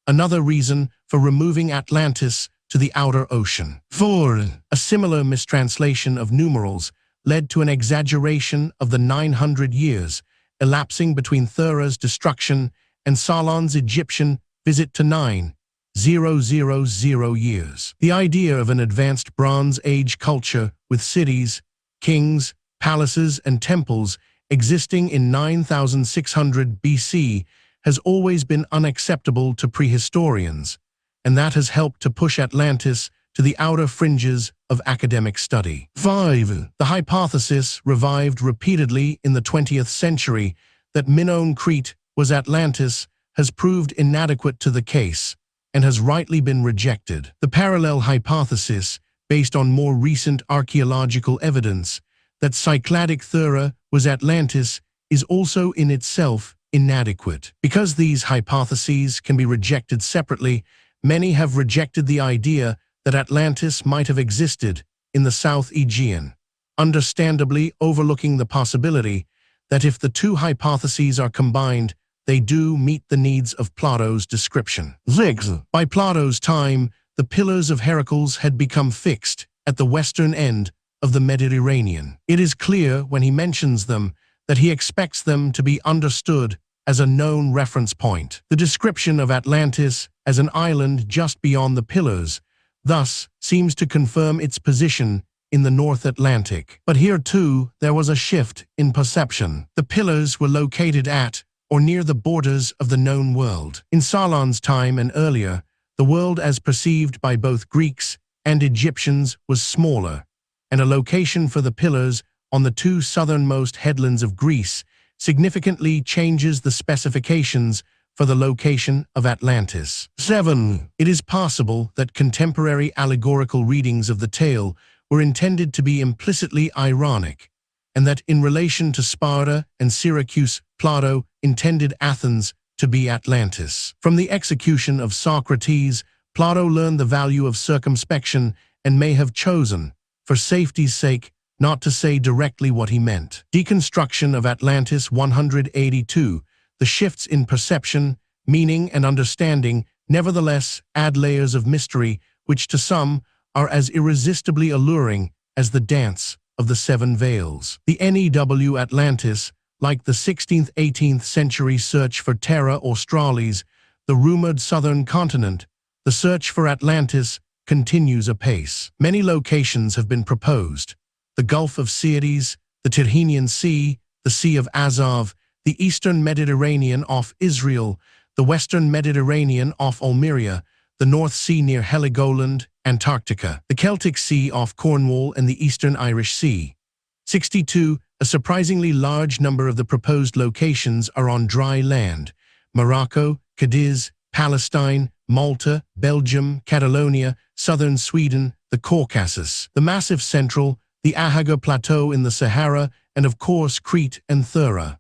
A: another reason for removing Atlantis to the outer ocean. 4. A similar mistranslation of numerals led to an exaggeration of the 900 years elapsing between Thera's destruction and Solon's Egyptian visit to 9,000 years. The idea of an advanced Bronze Age culture with cities, kings, palaces, and temples existing in 9600 BC has always been unacceptable to prehistorians, and that has helped to push Atlantis to the outer fringes of academic study. 5. The hypothesis, revived repeatedly in the 20th century, that Minoan Crete was Atlantis has proved inadequate to the case and has rightly been rejected. The parallel hypothesis, based on more recent archaeological evidence that Cycladic Thera was Atlantis, is also in itself inadequate. Because these hypotheses can be rejected separately, many have rejected the idea that Atlantis might have existed in the South Aegean, understandably overlooking the possibility that if the two hypotheses are combined, they do meet the needs of Plato's description. 6. By Plato's time, the Pillars of Heracles had become fixed at the western end of the Mediterranean. It is clear when he mentions them that he expects them to be understood as a known reference point. The description of Atlantis as an island just beyond the Pillars thus seems to confirm its position in the North Atlantic. But here too there was a shift in perception. The Pillars were located at or near the borders of the known world. In Solon's time and earlier, the world as perceived by both Greeks and Egyptians was smaller, and a location for the Pillars on the two southernmost headlands of Greece significantly changes the specifications for the location of Atlantis. 7. It is possible that contemporary allegorical readings of the tale were intended to be implicitly ironic, and that in relation to Sparta and Syracuse, Plato intended Athens to be Atlantis. From the execution of Socrates, Plato learned the value of circumspection and may have chosen, for safety's sake, not to say directly what he meant. Deconstruction of Atlantis 182. The shifts in perception, meaning, and understanding nevertheless add layers of mystery which to some are as irresistibly alluring as the dance of the seven veils. The New Atlantis, like the 16th-18th century search for Terra Australis, the rumored southern continent, the search for Atlantis continues apace. Many locations have been proposed: the Gulf of Syrtis, the Tyrrhenian Sea, the Sea of Azov, the Eastern Mediterranean off Israel, the Western Mediterranean off Almeria, the North Sea near Heligoland, Antarctica, the Celtic Sea off Cornwall, and the Eastern Irish Sea. 62. A surprisingly large number of the proposed locations are on dry land: Morocco, Cadiz, Palestine, Malta, Belgium, Catalonia, southern Sweden, the Caucasus, the massive central, the Ahaga Plateau in the Sahara, and of course Crete and Thera.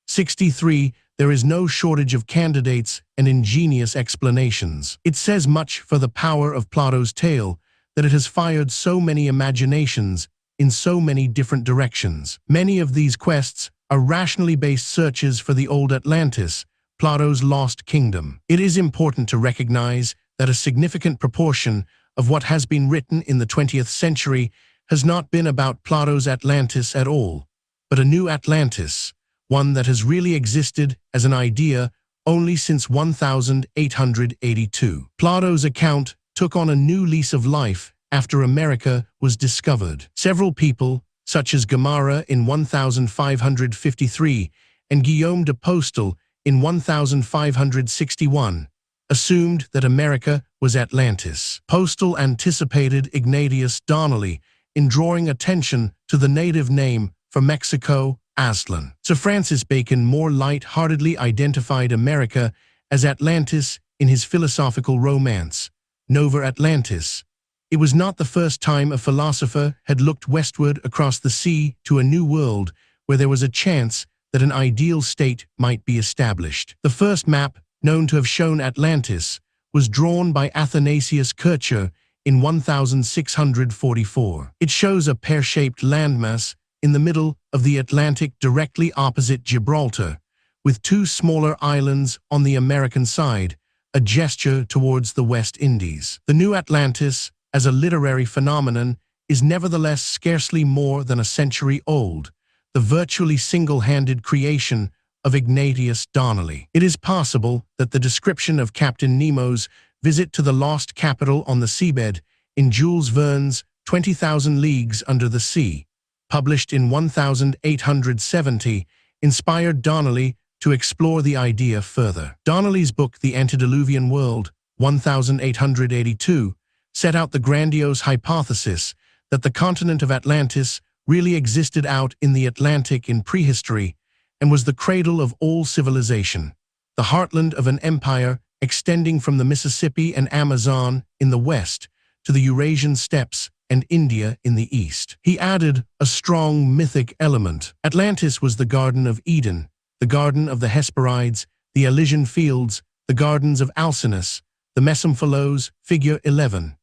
A: 63. There is no shortage of candidates and ingenious explanations. It says much for the power of Plato's tale that it has fired so many imaginations in so many different directions. Many of these quests are rationally based searches for the old Atlantis, Plato's lost kingdom. It is important to recognize that a significant proportion of what has been written in the 20th century has not been about Plato's Atlantis at all, but a new Atlantis, one that has really existed as an idea only since 1882. Plato's account took on a new lease of life after America was discovered. Several people, such as Gamara in 1553 and Guillaume de Postel in 1561, assumed that America was Atlantis. Postel anticipated Ignatius Donnelly in drawing attention to the native name for Mexico, Aztlan. Sir Francis Bacon more light-heartedly identified America as Atlantis in his philosophical romance, Nova Atlantis. It was not the first time a philosopher had looked westward across the sea to a new world where there was a chance that an ideal state might be established. The first map known to have shown Atlantis was drawn by Athanasius Kircher in 1644. It shows a pear-shaped landmass in the middle of the Atlantic directly opposite Gibraltar, with two smaller islands on the American side, a gesture towards the West Indies. The New Atlantis, as a literary phenomenon, is nevertheless scarcely more than a century old, the virtually single-handed creation of Ignatius Donnelly. It is possible that the description of Captain Nemo's visit to the lost capital on the seabed in Jules Verne's 20,000 Leagues Under the Sea, published in 1870, inspired Donnelly to explore the idea further. Donnelly's book The Antediluvian World, 1882, set out the grandiose hypothesis that the continent of Atlantis really existed out in the Atlantic in prehistory and was the cradle of all civilization, the heartland of an empire extending from the Mississippi and Amazon in the west to the Eurasian steppes and India in the east. He added a strong mythic element. Atlantis was the Garden of Eden, the Garden of the Hesperides, the Elysian Fields, the Gardens of Alcinous, the Mesomphalos, figure 11.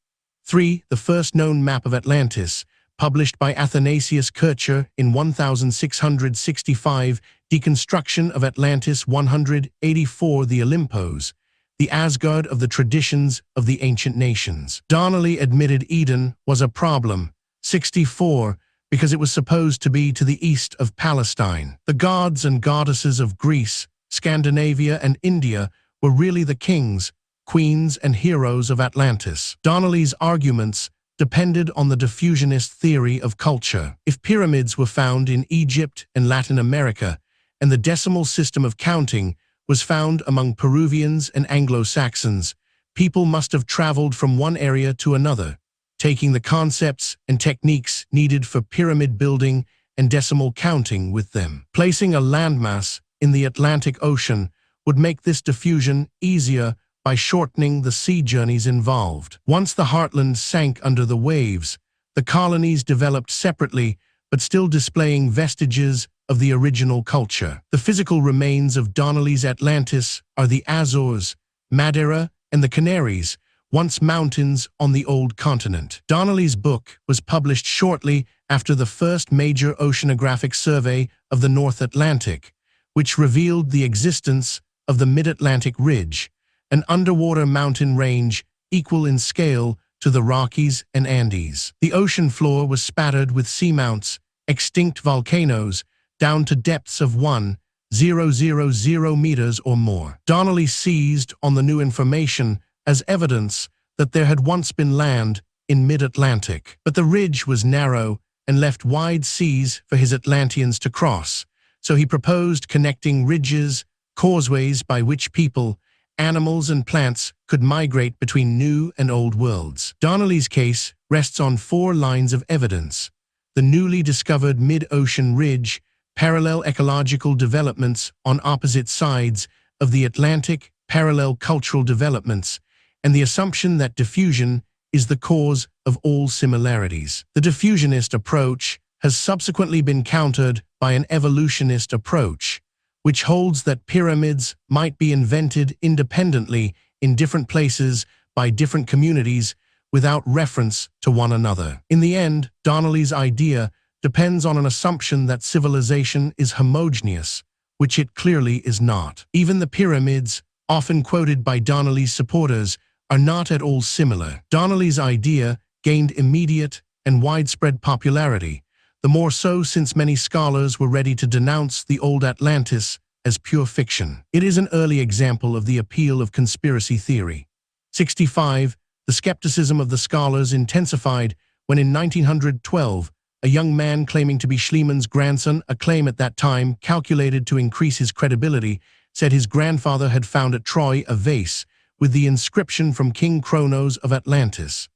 A: 3. The first known map of Atlantis, published by Athanasius Kircher in 1665, Deconstruction of Atlantis 184. The Olympos, the Asgard of the traditions of the ancient nations. Donnelly admitted Eden was a problem, 64, because it was supposed to be to the east of Palestine. The gods and goddesses of Greece, Scandinavia, and India were really the kings, queens, and heroes of Atlantis. Donnelly's arguments depended on the diffusionist theory of culture. If pyramids were found in Egypt and Latin America, and the decimal system of counting was found among Peruvians and Anglo-Saxons, people must have traveled from one area to another, taking the concepts and techniques needed for pyramid building and decimal counting with them. Placing a landmass in the Atlantic Ocean would make this diffusion easier by shortening the sea journeys involved. Once the heartland sank under the waves, the colonies developed separately but still displaying vestiges of the original culture. The physical remains of Donnelly's Atlantis are the Azores, Madeira, and the Canaries, once mountains on the old continent. Donnelly's book was published shortly after the first major oceanographic survey of the North Atlantic, which revealed the existence of the Mid-Atlantic Ridge, an underwater mountain range equal in scale to the Rockies and Andes. The ocean floor was spattered with seamounts, extinct volcanoes, down to depths of 1,000 meters or more. Donnelly seized on the new information as evidence that there had once been land in mid-Atlantic. But the ridge was narrow and left wide seas for his Atlanteans to cross, so he proposed connecting ridges, causeways by which people, animals, and plants could migrate between new and old worlds. Donnelly's case rests on 4 lines of evidence: the newly discovered mid-ocean ridge, parallel ecological developments on opposite sides of the Atlantic, parallel cultural developments, and the assumption that diffusion is the cause of all similarities. The diffusionist approach has subsequently been countered by an evolutionist approach, which holds that pyramids might be invented independently in different places by different communities without reference to one another. In the end, Donnelly's idea depends on an assumption that civilization is homogeneous, which it clearly is not. Even the pyramids, often quoted by Donnelly's supporters, are not at all similar. Donnelly's idea gained immediate and widespread popularity, the more so since many scholars were ready to denounce the old Atlantis as pure fiction. It is an early example of the appeal of conspiracy theory. 65. The skepticism of the scholars intensified when in 1912, a young man claiming to be Schliemann's grandson, a claim at that time calculated to increase his credibility, said his grandfather had found at Troy a vase with the inscription from King Kronos of Atlantis.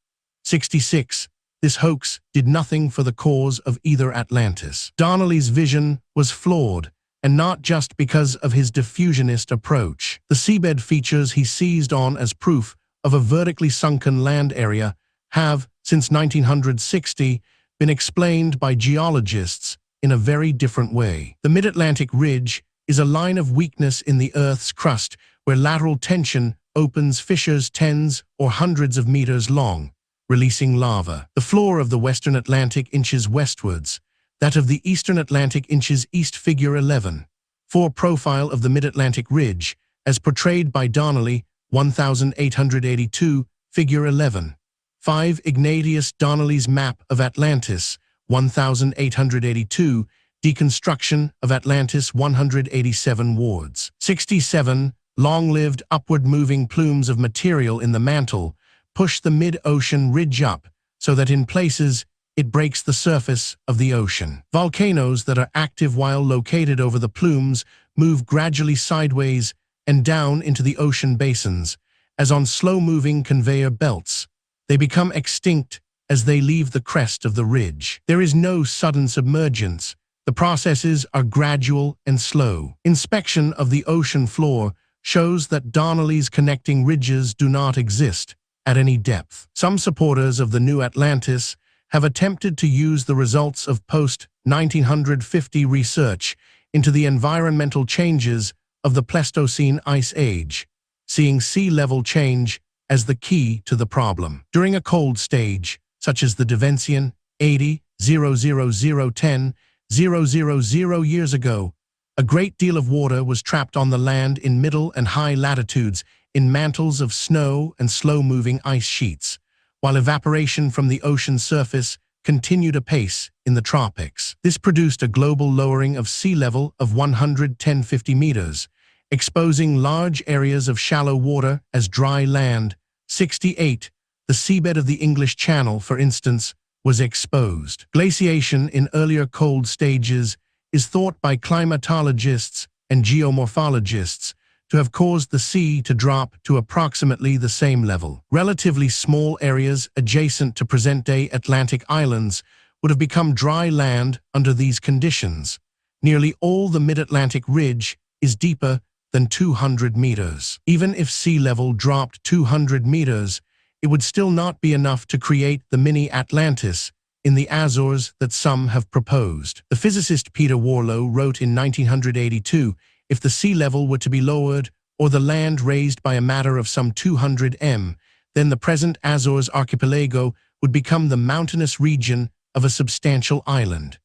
A: 66. This hoax did nothing for the cause of either Atlantis. Donnelly's vision was flawed, and not just because of his diffusionist approach. The seabed features he seized on as proof of a vertically sunken land area have, since 1960, been explained by geologists in a very different way. The Mid-Atlantic Ridge is a line of weakness in the Earth's crust where lateral tension opens fissures tens or hundreds of meters long, releasing lava. The floor of the Western Atlantic inches westwards, that of the Eastern Atlantic inches east. Figure 11. 4. Profile of the Mid-Atlantic Ridge, as portrayed by Donnelly, 1882, Figure 11. 5. Ignatius Donnelly's Map of Atlantis, 1882, Deconstruction of Atlantis, 187 wards. 67. Long-lived upward-moving plumes of material in the mantle push the mid-ocean ridge up so that in places it breaks the surface of the ocean. Volcanoes that are active while located over the plumes move gradually sideways and down into the ocean basins, as on slow-moving conveyor belts. They become extinct as they leave the crest of the ridge. There is no sudden submergence. The processes are gradual and slow. Inspection of the ocean floor shows that Donnelly's connecting ridges do not exist at any depth. Some supporters of the new Atlantis have attempted to use the results of post-1950 research into the environmental changes of the Pleistocene Ice Age, seeing sea level change as the key to the problem. During a cold stage, such as the Devensian 80,00010,000 years ago, a great deal of water was trapped on the land in middle and high latitudes in mantles of snow and slow-moving ice sheets, while evaporation from the ocean surface continued apace in the tropics. This produced a global lowering of sea level of 150 meters, exposing large areas of shallow water as dry land. 68. The seabed of the English Channel, for instance, was exposed. Glaciation in earlier cold stages is thought by climatologists and geomorphologists to have caused the sea to drop to approximately the same level. Relatively small areas adjacent to present-day Atlantic islands would have become dry land under these conditions. Nearly all the mid-Atlantic ridge is deeper than 200 meters. Even if sea level dropped 200 meters, it would still not be enough to create the mini-Atlantis in the Azores that some have proposed. The physicist Peter Warlow wrote in 1982, if the sea level were to be lowered or the land raised by a matter of some 200 m, then the present Azores archipelago would become the mountainous region of a substantial island.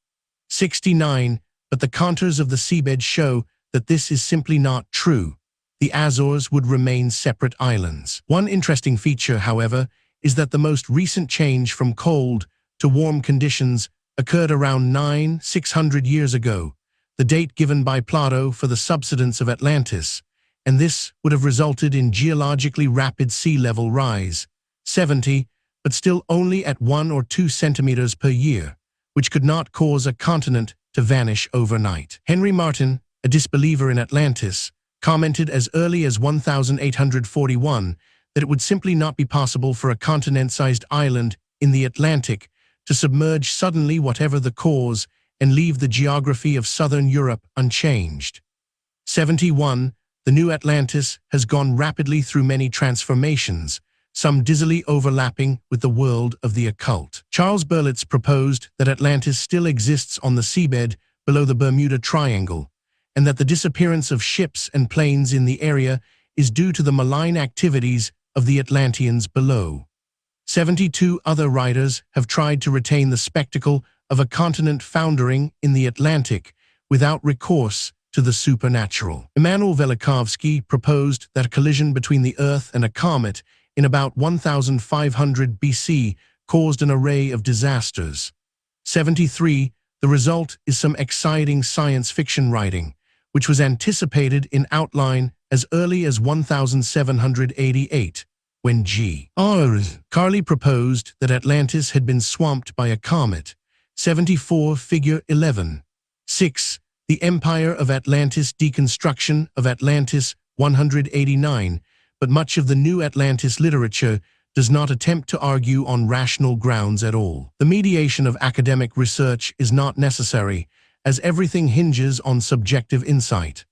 A: 69. But the contours of the seabed show that this is simply not true. The Azores would remain separate islands. One interesting feature, however, is that the most recent change from cold to warm conditions occurred around 600 years ago, the date given by Plato for the subsidence of Atlantis, and this would have resulted in geologically rapid sea level rise. 70, but still only at 1 or 2 centimeters per year, which could not cause a continent to vanish overnight. Henry Martin, a disbeliever in Atlantis, commented as early as 1841 that it would simply not be possible for a continent-sized island in the Atlantic to submerge suddenly, whatever the cause, and leave the geography of southern Europe unchanged. 71. The new Atlantis has gone rapidly through many transformations, some dizzily overlapping with the world of the occult. Charles Berlitz proposed that Atlantis still exists on the seabed below the Bermuda Triangle, and that the disappearance of ships and planes in the area is due to the malign activities of the Atlanteans below. 72 other writers have tried to retain the spectacle of a continent foundering in the Atlantic without recourse to the supernatural. Immanuel Velikovsky proposed that a collision between the Earth and a comet in about 1500 BC caused an array of disasters. 73. The result is some exciting science fiction writing, which was anticipated in outline as early as 1788, when G.R. Carley proposed that Atlantis had been swamped by a comet. 74. Figure 11. 6. The Empire of Atlantis, Deconstruction of Atlantis, 189, but much of the new Atlantis literature does not attempt to argue on rational grounds at all. The mediation of academic research is not necessary, as everything hinges on subjective insight.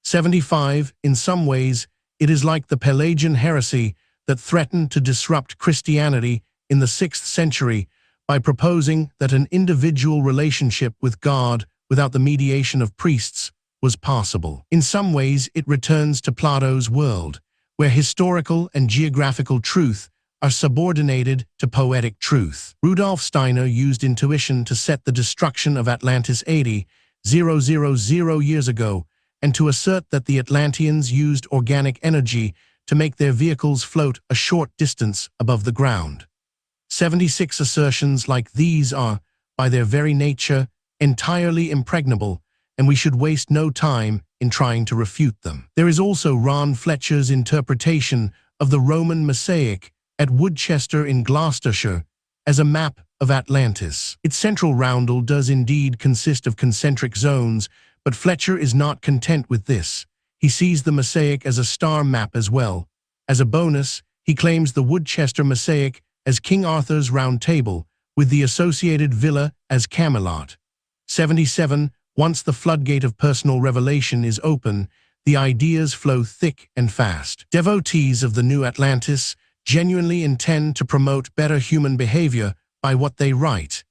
A: 75. In some ways, it is like the Pelagian heresy that threatened to disrupt Christianity in the 6th century by proposing that an individual relationship with God without the mediation of priests was possible. In some ways, it returns to Plato's world, where historical and geographical truth are subordinated to poetic truth. Rudolf Steiner used intuition to set the destruction of Atlantis 80,000 years ago, and to assert that the Atlanteans used organic energy to make their vehicles float a short distance above the ground. 76 assertions like these are, by their very nature, entirely impregnable, and we should waste no time in trying to refute them. There is also Ron Fletcher's interpretation of the Roman mosaic at Woodchester in Gloucestershire as a map of Atlantis. Its central roundel does indeed consist of concentric zones, but Fletcher is not content with this. He sees the mosaic as a star map as well. As a bonus, he claims the Woodchester mosaic as King Arthur's Round Table, with the associated villa as Camelot. 77. Once the floodgate of personal revelation is open, the ideas flow thick and fast. Devotees of the new Atlantis genuinely intend to promote better human behavior by what they write,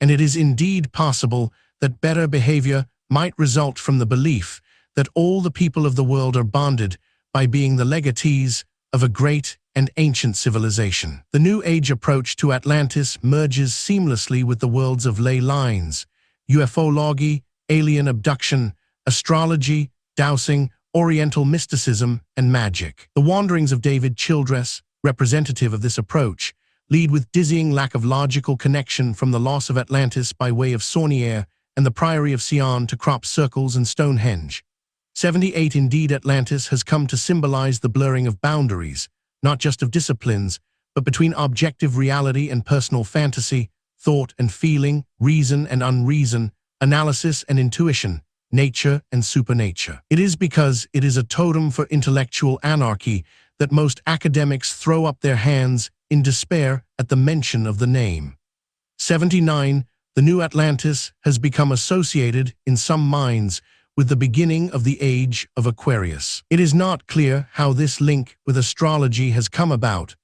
A: and it is indeed possible that better behavior might result from the belief that all the people of the world are bonded by being the legatees of a great and ancient civilization. The New Age approach to Atlantis merges seamlessly with the worlds of ley lines, ufology, alien abduction, astrology, dowsing, Oriental mysticism, and magic. The wanderings of David Childress, representative of this approach, lead with dizzying lack of logical connection from the loss of Atlantis by way of Saunier and the Priory of Sion to crop circles and Stonehenge. 78. Indeed, Atlantis has come to symbolize the blurring of boundaries, not just of disciplines, but between objective reality and personal fantasy, thought and feeling, reason and unreason, analysis and intuition, nature and supernature. It is because it is a totem for intellectual anarchy that most academics throw up their hands in despair at the mention of the name. 79. The new Atlantis has become associated, in some minds, with the beginning of the age of Aquarius. It is not clear how this link with astrology has come about,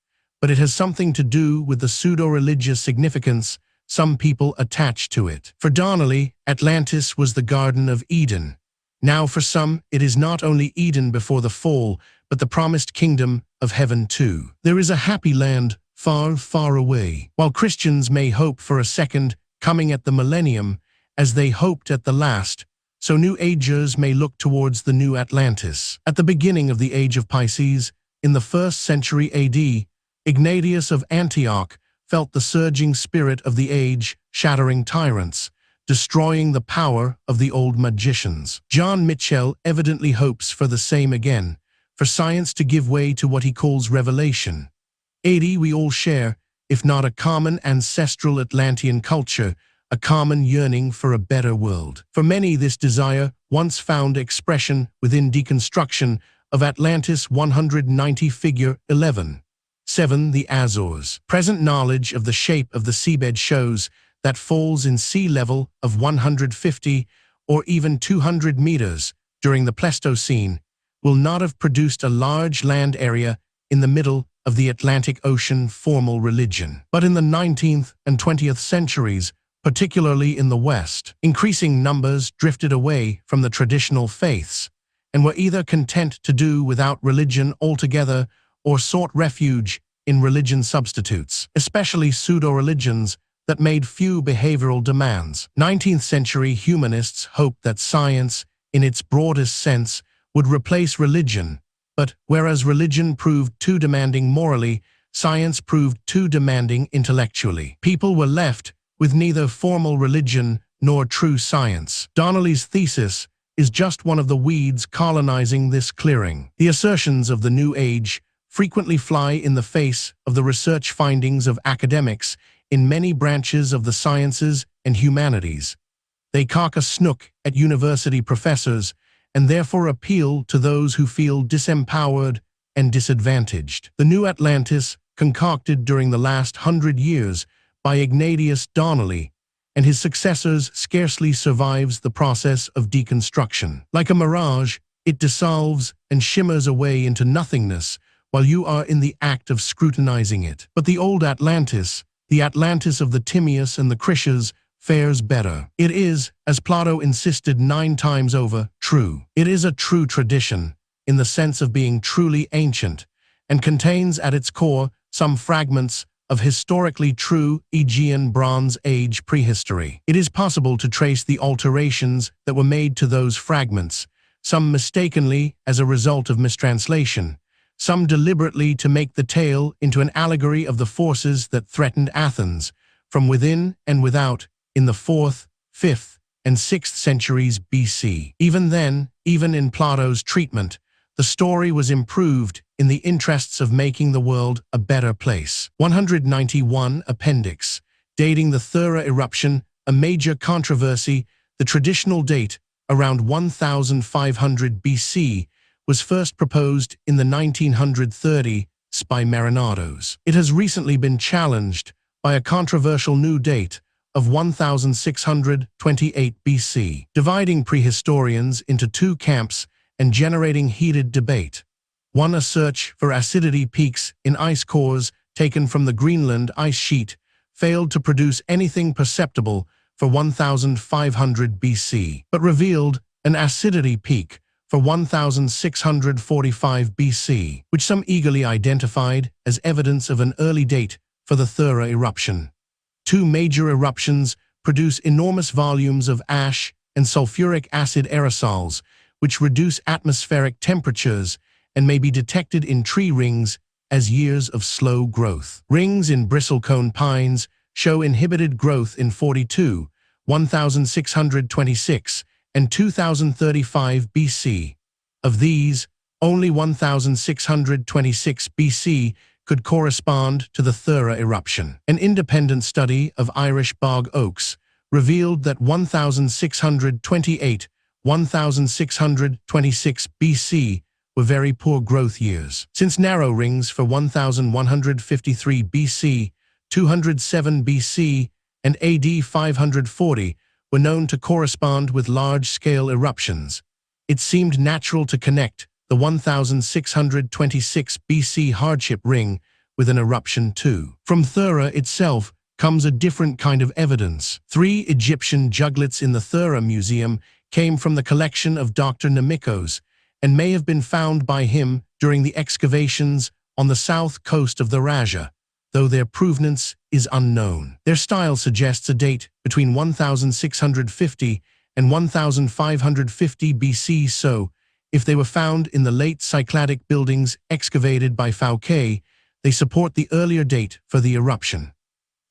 A: but it has something to do with the pseudo-religious significance some people attach to it. For Donnelly, Atlantis was the Garden of Eden. Now for some, it is not only Eden before the fall, but the promised kingdom of heaven too. There is a happy land far, far away. While Christians may hope for a second coming at the millennium, as they hoped at the last, so New Agers may look towards the new Atlantis. At the beginning of the age of Pisces, in the 1st century AD, Ignatius of Antioch felt the surging spirit of the age, shattering tyrants, destroying the power of the old magicians. John Mitchell evidently hopes for the same again, for science to give way to what he calls revelation. 80. We all share, if not a common ancestral Atlantean culture, a common yearning for a better world. For many, this desire once found expression within Deconstruction of Atlantis 190 figure 11. 7. The Azores. Present knowledge of the shape of the seabed shows that falls in sea level of 150 or even 200 meters during the Pleistocene will not have produced a large land area in the middle of the Atlantic Ocean formal religion. But in the 19th and 20th centuries, particularly in the West, increasing numbers drifted away from the traditional faiths and were either content to do without religion altogether or sought refuge in religion substitutes, especially pseudo-religions that made few behavioral demands. 19th century humanists hoped that science, in its broadest sense, would replace religion, but whereas religion proved too demanding morally, science proved too demanding intellectually. People were left with neither formal religion nor true science. Donnelly's thesis is just one of the weeds colonizing this clearing. The assertions of the New Age frequently fly in the face of the research findings of academics in many branches of the sciences and humanities. They cock a snook at university professors and therefore appeal to those who feel disempowered and disadvantaged. The new Atlantis, concocted during the last 100 years by Ignatius Donnelly and his successors, scarcely survives the process of deconstruction. Like a mirage, it dissolves and shimmers away into nothingness while you are in the act of scrutinizing it. But the old Atlantis, the Atlantis of the Timaeus and the Critias, fares better. It is, as Plato insisted 9 times over, true. It is a true tradition, in the sense of being truly ancient, and contains at its core some fragments of historically true Aegean Bronze Age prehistory. It is possible to trace the alterations that were made to those fragments, some mistakenly as a result of mistranslation, some deliberately to make the tale into an allegory of the forces that threatened Athens, from within and without, in the 4th, 5th, and 6th centuries BC. Even then, even in Plato's treatment, the story was improved in the interests of making the world a better place. 191 Appendix. Dating the Thera eruption, a major controversy. The traditional date, around 1500 BC, was first proposed in the 1930s by Marinados. It has recently been challenged by a controversial new date of 1628 BC, dividing prehistorians into two camps and generating heated debate. One, a search for acidity peaks in ice cores taken from the Greenland ice sheet, failed to produce anything perceptible for 1500 BC, but revealed an acidity peak for 1645 BC, which some eagerly identified as evidence of an early date for the Thera eruption. Two major eruptions produce enormous volumes of ash and sulfuric acid aerosols, which reduce atmospheric temperatures and may be detected in tree rings as years of slow growth. Rings in bristlecone pines show inhibited growth in 42, 1626, and 2035 BC. Of these, only 1626 BC could correspond to the Thera eruption. An independent study of Irish bog oaks revealed that 1628, 1626 BC were very poor growth years. Since narrow rings for 1153 BC, 207 BC, and AD 540 were known to correspond with large-scale eruptions, it seemed natural to connect the 1626 BC hardship ring with an eruption too. From Thera itself comes a different kind of evidence. 3 Egyptian juglets in the Thera Museum came from the collection of Dr. Nemikos and may have been found by him during the excavations on the south coast of the Raja, though their provenance is unknown. Their style suggests a date between 1650 and 1550 BC, so if they were found in the late Cycladic buildings excavated by Fouquet, they support the earlier date for the eruption.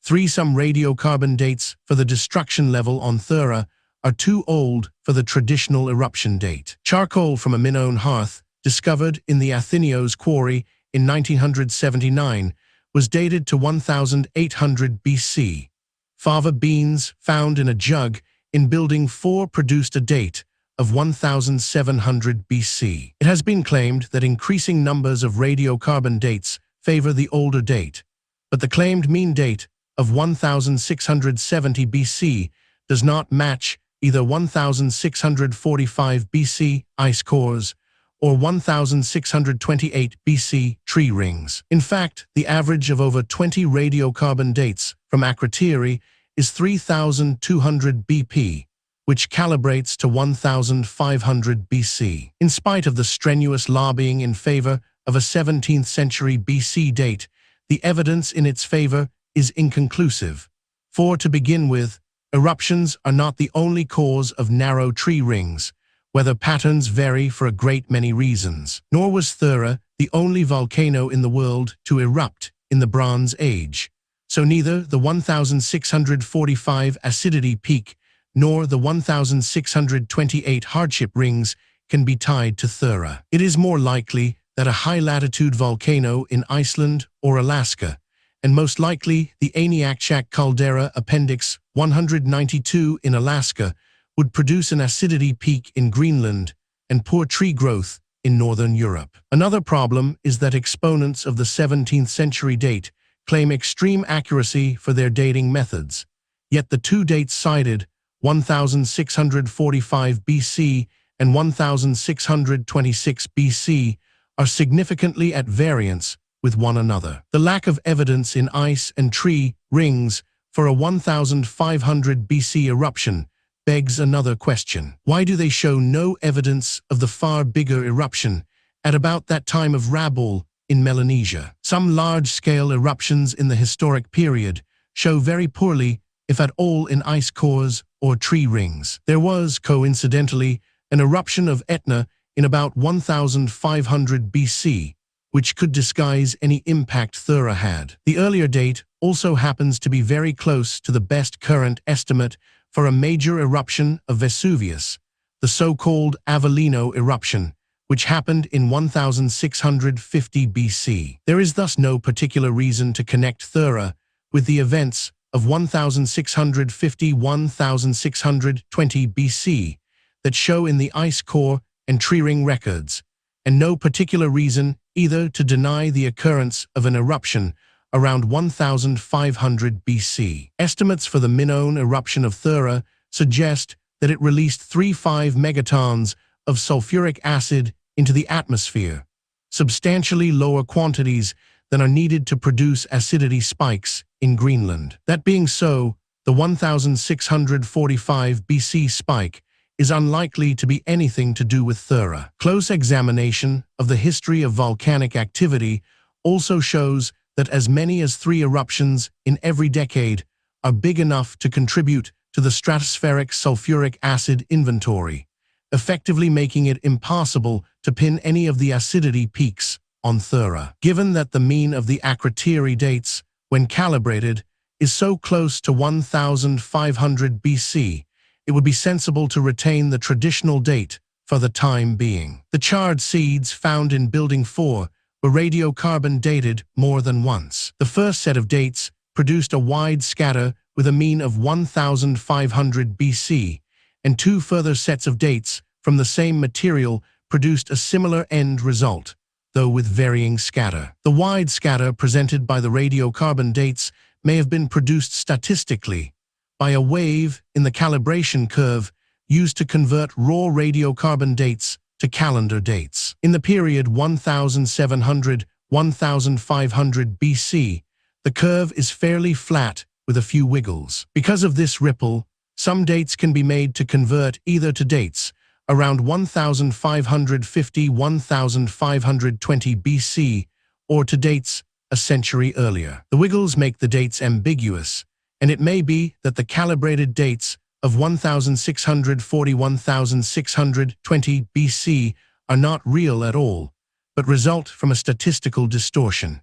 A: 3 Some radiocarbon dates for the destruction level on Thera are too old for the traditional eruption date. Charcoal from a Minoan hearth, discovered in the Atheneos quarry in 1979, was dated to 1800 BC. Fava beans found in a jug in Building 4 produced a date of 1700 BC. It has been claimed that increasing numbers of radiocarbon dates favor the older date, but the claimed mean date of 1670 BC does not match either 1645 BC ice cores or 1628 BC tree rings. In fact, the average of over 20 radiocarbon dates from Akrotiri is 3200 BP, which calibrates to 1500 BC. In spite of the strenuous lobbying in favor of a 17th century BC date, the evidence in its favor is inconclusive. For, to begin with, eruptions are not the only cause of narrow tree rings. Weather patterns vary for a great many reasons. Nor was Thera the only volcano in the world to erupt in the Bronze Age. So neither the 1645 acidity peak nor the 1628 hardship rings can be tied to Thera. It is more likely that a high-latitude volcano in Iceland or Alaska, and most likely the Aniakchak caldera Appendix 192 in Alaska, would produce an acidity peak in Greenland and poor tree growth in Northern Europe. Another problem is that exponents of the 17th century date claim extreme accuracy for their dating methods, yet the two dates cited, 1645 BC and 1626 BC, are significantly at variance with one another. The lack of evidence in ice and tree rings for a 1500 BC eruption begs another question. Why do they show no evidence of the far bigger eruption at about that time of Rabaul in Melanesia. Some large-scale eruptions in the historic period show very poorly, if at all, in ice cores or tree rings. There was, coincidentally, an eruption of Etna in about 1500 BC, which could disguise any impact Thera had. The earlier date also happens to be very close to the best current estimate for a major eruption of Vesuvius, the so-called Avellino eruption, which happened in 1650 BC. There is thus no particular reason to connect Thera with the events of 1650–1620 BC that show in the ice core and tree ring records, and no particular reason either to deny the occurrence of an eruption around 1500 BC. Estimates for the Minoan eruption of Thera suggest that it released 3–5 megatons of sulfuric acid into the atmosphere, substantially lower quantities than are needed to produce acidity spikes in Greenland. That being so, the 1645 BC spike is unlikely to be anything to do with Thera. Close examination of the history of volcanic activity also shows that as many as 3 eruptions in every decade are big enough to contribute to the stratospheric sulfuric acid inventory, effectively making it impossible to pin any of the acidity peaks on Thera. Given that the mean of the Akrotiri dates, when calibrated, is so close to 1500 BC, it would be sensible to retain the traditional date for the time being. The charred seeds found in Building 4 were radiocarbon dated more than once. The first set of dates produced a wide scatter with a mean of 1500 BC, and 2 further sets of dates from the same material produced a similar end result, though with varying scatter. The wide scatter presented by the radiocarbon dates may have been produced statistically by a wave in the calibration curve used to convert raw radiocarbon dates to calendar dates. In the period 1700–1500 BC, the curve is fairly flat with a few wiggles. Because of this ripple, some dates can be made to convert either to dates around 1550–1520 BC or to dates a century earlier. The wiggles make the dates ambiguous, and it may be that the calibrated dates of 1640–1620 BC are not real at all, but result from a statistical distortion.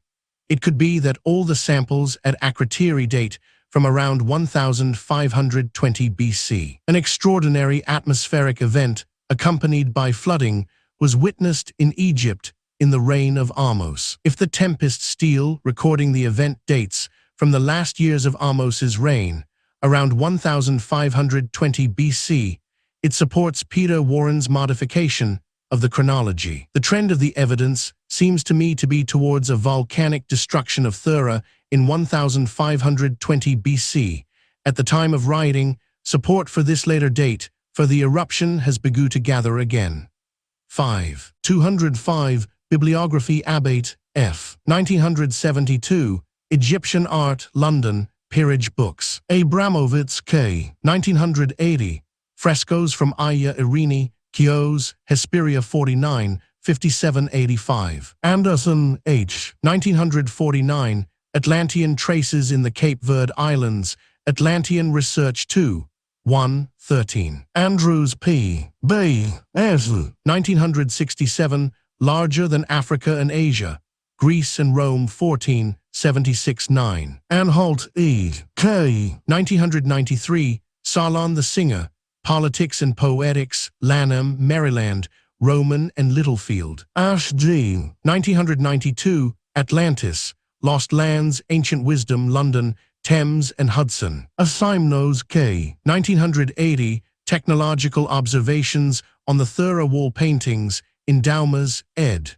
A: It could be that all the samples at Akrotiri date from around 1520 BC. An extraordinary atmospheric event accompanied by flooding was witnessed in Egypt in the reign of Ahmose. If the Tempest stele recording the event dates from the last years of Ahmose's reign, around 1520 BC, it supports Peter Warren's modification of the chronology. The trend of the evidence seems to me to be towards a volcanic destruction of Thera in 1520 BC. At the time of writing, support for this later date for the eruption has begun to gather again. 5. 205 Bibliography Abate, F. 1972, Egyptian Art, London, Peerage Books. Abramovitz, K. 1980, Frescoes from Aya Irini, Chios, Hesperia 49, 5785. Anderson, H. 1949, Atlantean Traces in the Cape Verde Islands, Atlantean Research 2, 1, 13. Andrews, P. B. S. 1967, Larger Than Africa and Asia, Greece and Rome 14, 76-9. Anhalt, E. K. 1993, Salon the Singer, Politics and Poetics, Lanham, Maryland, Roman and Littlefield. Ash, G. 1992, Atlantis, Lost Lands, Ancient Wisdom, London, Thames and Hudson. Asimnos, K. 1980, Technological Observations on the Thera Wall Paintings, Endowmas, ed.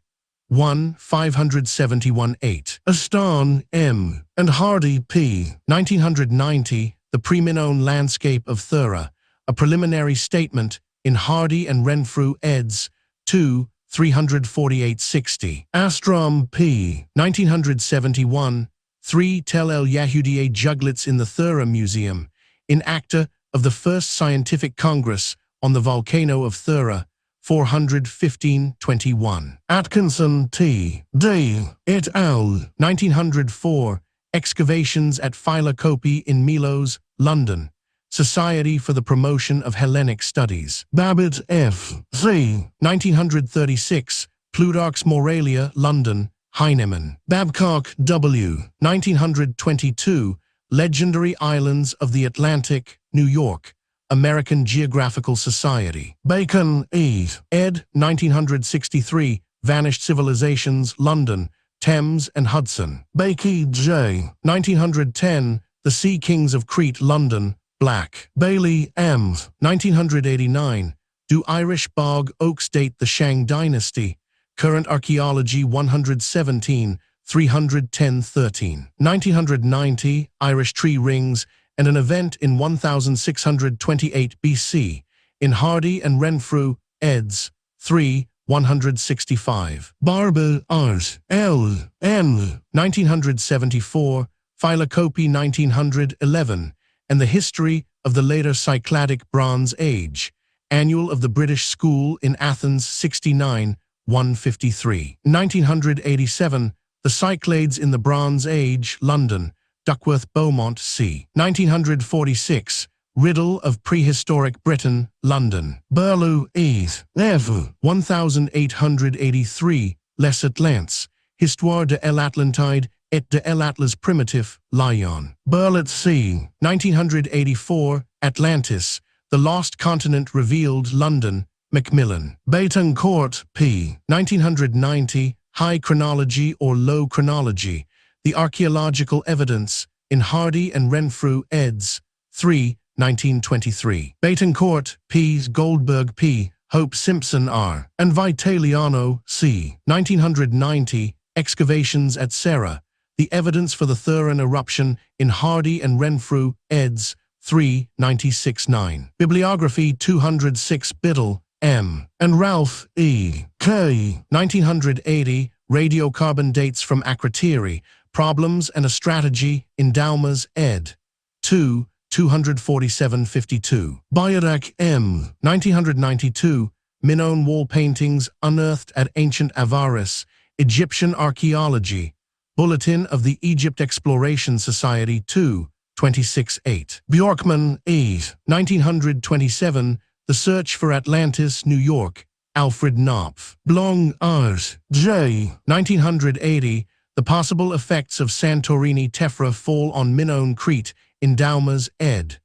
A: 1, 571-8. Aston, M. and Hardy, P. 1990, The Pre-Minoan Landscape of Thera, a Preliminary Statement in Hardy and Renfrew, eds. 2, 348-60. Astrom, P. 1971, 3 Tel El Yahudiyeh Juglets in the Thera Museum, in acta of the First Scientific Congress on the Volcano of Thera, 415-21. Atkinson T. D. et al. 1904. Excavations at Phylocopi in Milos, London. Society for the Promotion of Hellenic Studies. Babbitt F. Z. 1936. Plutarch's Moralia, London. Heinemann. Babcock W. 1922. Legendary Islands of the Atlantic, New York. American Geographical Society. Bacon E. ed. 1963. Vanished Civilizations, London. Thames and Hudson. Bakey J. 1910. The Sea Kings of Crete, London. Black. Bailey M. 1989. Do Irish bog oaks date the Shang dynasty? Current Archaeology 117, 310-13. 1990. Irish tree rings and an event in 1628 BC. In Hardy and Renfrew, eds. 3, 165. Barber Art. L. N. 1974. Phylocopi 1911. And the History of the Later Cycladic Bronze Age. Annual of the British School in Athens 69, 153. 1987. The Cyclades in the Bronze Age, London. Duckworth Beaumont C. 1946. Riddle of Prehistoric Britain, London. Burlew E. F. 1883. Les Atlantes. Histoire de l'Atlantide et de l'Atlas Primitif, Lyon. Burlett C. 1984. Atlantis. The Lost Continent Revealed, London. Macmillan. Betancourt P. 1990. High Chronology or Low Chronology. The Archaeological Evidence, in Hardy and Renfrew, eds. 3, 1923. Betancourt P. Goldberg P. Hope Simpson R. and Vitaliano C. 1990. Excavations at Thera. The Evidence for the Theran Eruption, in Hardy and Renfrew, eds. 3, 96-9. Bibliography 206. Biddle, M. and Ralph E. K. 1980. Radiocarbon Dates from Akrotiri. Problems and a Strategy, in Dalmas, ed. 2, 247-52. Bayadak M. 1992. Minoan Wall Paintings Unearthed at Ancient Avaris. Egyptian Archaeology. Bulletin of the Egypt Exploration Society 2, 26-8. Bjorkman E. 1927. The Search for Atlantis, New York. Alfred Knopf. Blong Ars. J. 1980. The Possible Effects of Santorini Tephra Fall on Minoan Crete, in Dalmas, ed.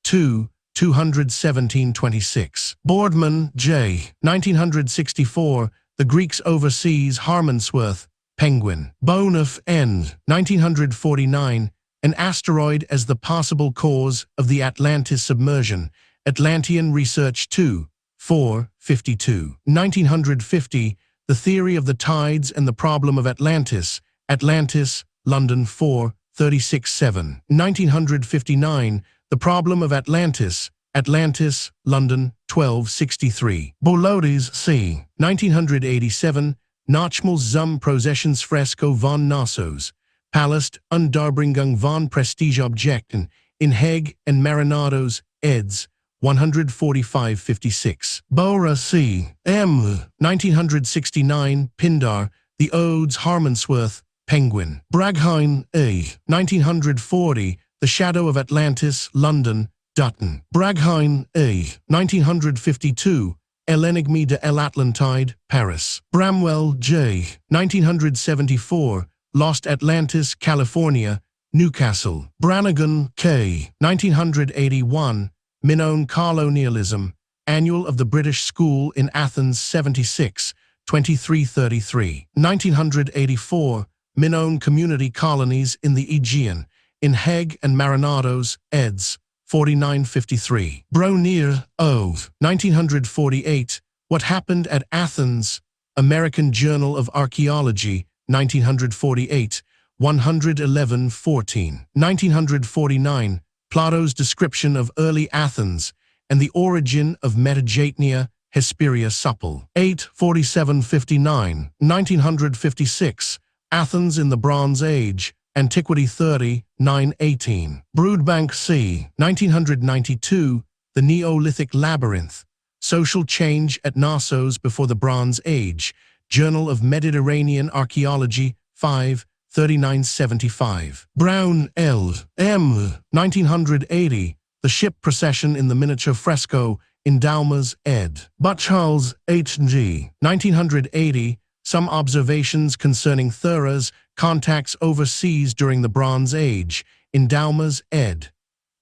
A: 2, 217-26. Boardman J. 1964. The Greeks Overseas, Harmonsworth. Penguin. Bonif N. 1949. An Asteroid as the Possible Cause of the Atlantis Submersion. Atlantean Research 2, 4, 52. 1950. The Theory of the Tides and the Problem of Atlantis. Atlantis, London 4, 36-7. 1959. The Problem of Atlantis. Atlantis, London 1263. Bolodes C. 1987. Nachmal zum Prozessionsfresco von Nassos. Palast Undarbringung von Prestigeobjekten, in Heg and Marinados, eds. 145-56. Bora C. M. 1969. Pindar, The Odes Harmonsworth, Penguin. Bragheim A. 1940. The Shadow of Atlantis, London, Dutton. Bragheim A. 1952. L'Enigme de l'Atlantide, Paris. Bramwell J. 1974. Lost Atlantis, California, Newcastle. Brannigan K. 1981. Minoan Colonialism. Annual of the British School in Athens 76, 2333. 1984. Minoan Community Colonies in the Aegean, in Heg and Marinados, eds. 4953. Bronier O. 1948. What Happened at Athens. American Journal of Archaeology, 1948, 111-14. 1949. Plato's Description of Early Athens and the Origin of Metageitnia, Hesperia Supple. 847-59. 1956. Athens in the Bronze Age. Antiquity 30, 918. Broodbank C. 1992. The Neolithic Labyrinth. Social Change at Knossos Before the Bronze Age, Journal of Mediterranean Archaeology, 5, 3975. Brown, L. M. 1980, The Ship Procession in the Miniature Fresco, in Dalmas, ed. Butchhulls, H.G. 1980, Some Observations Concerning Thera's Contacts Overseas During the Bronze Age, in Dalmas, ed.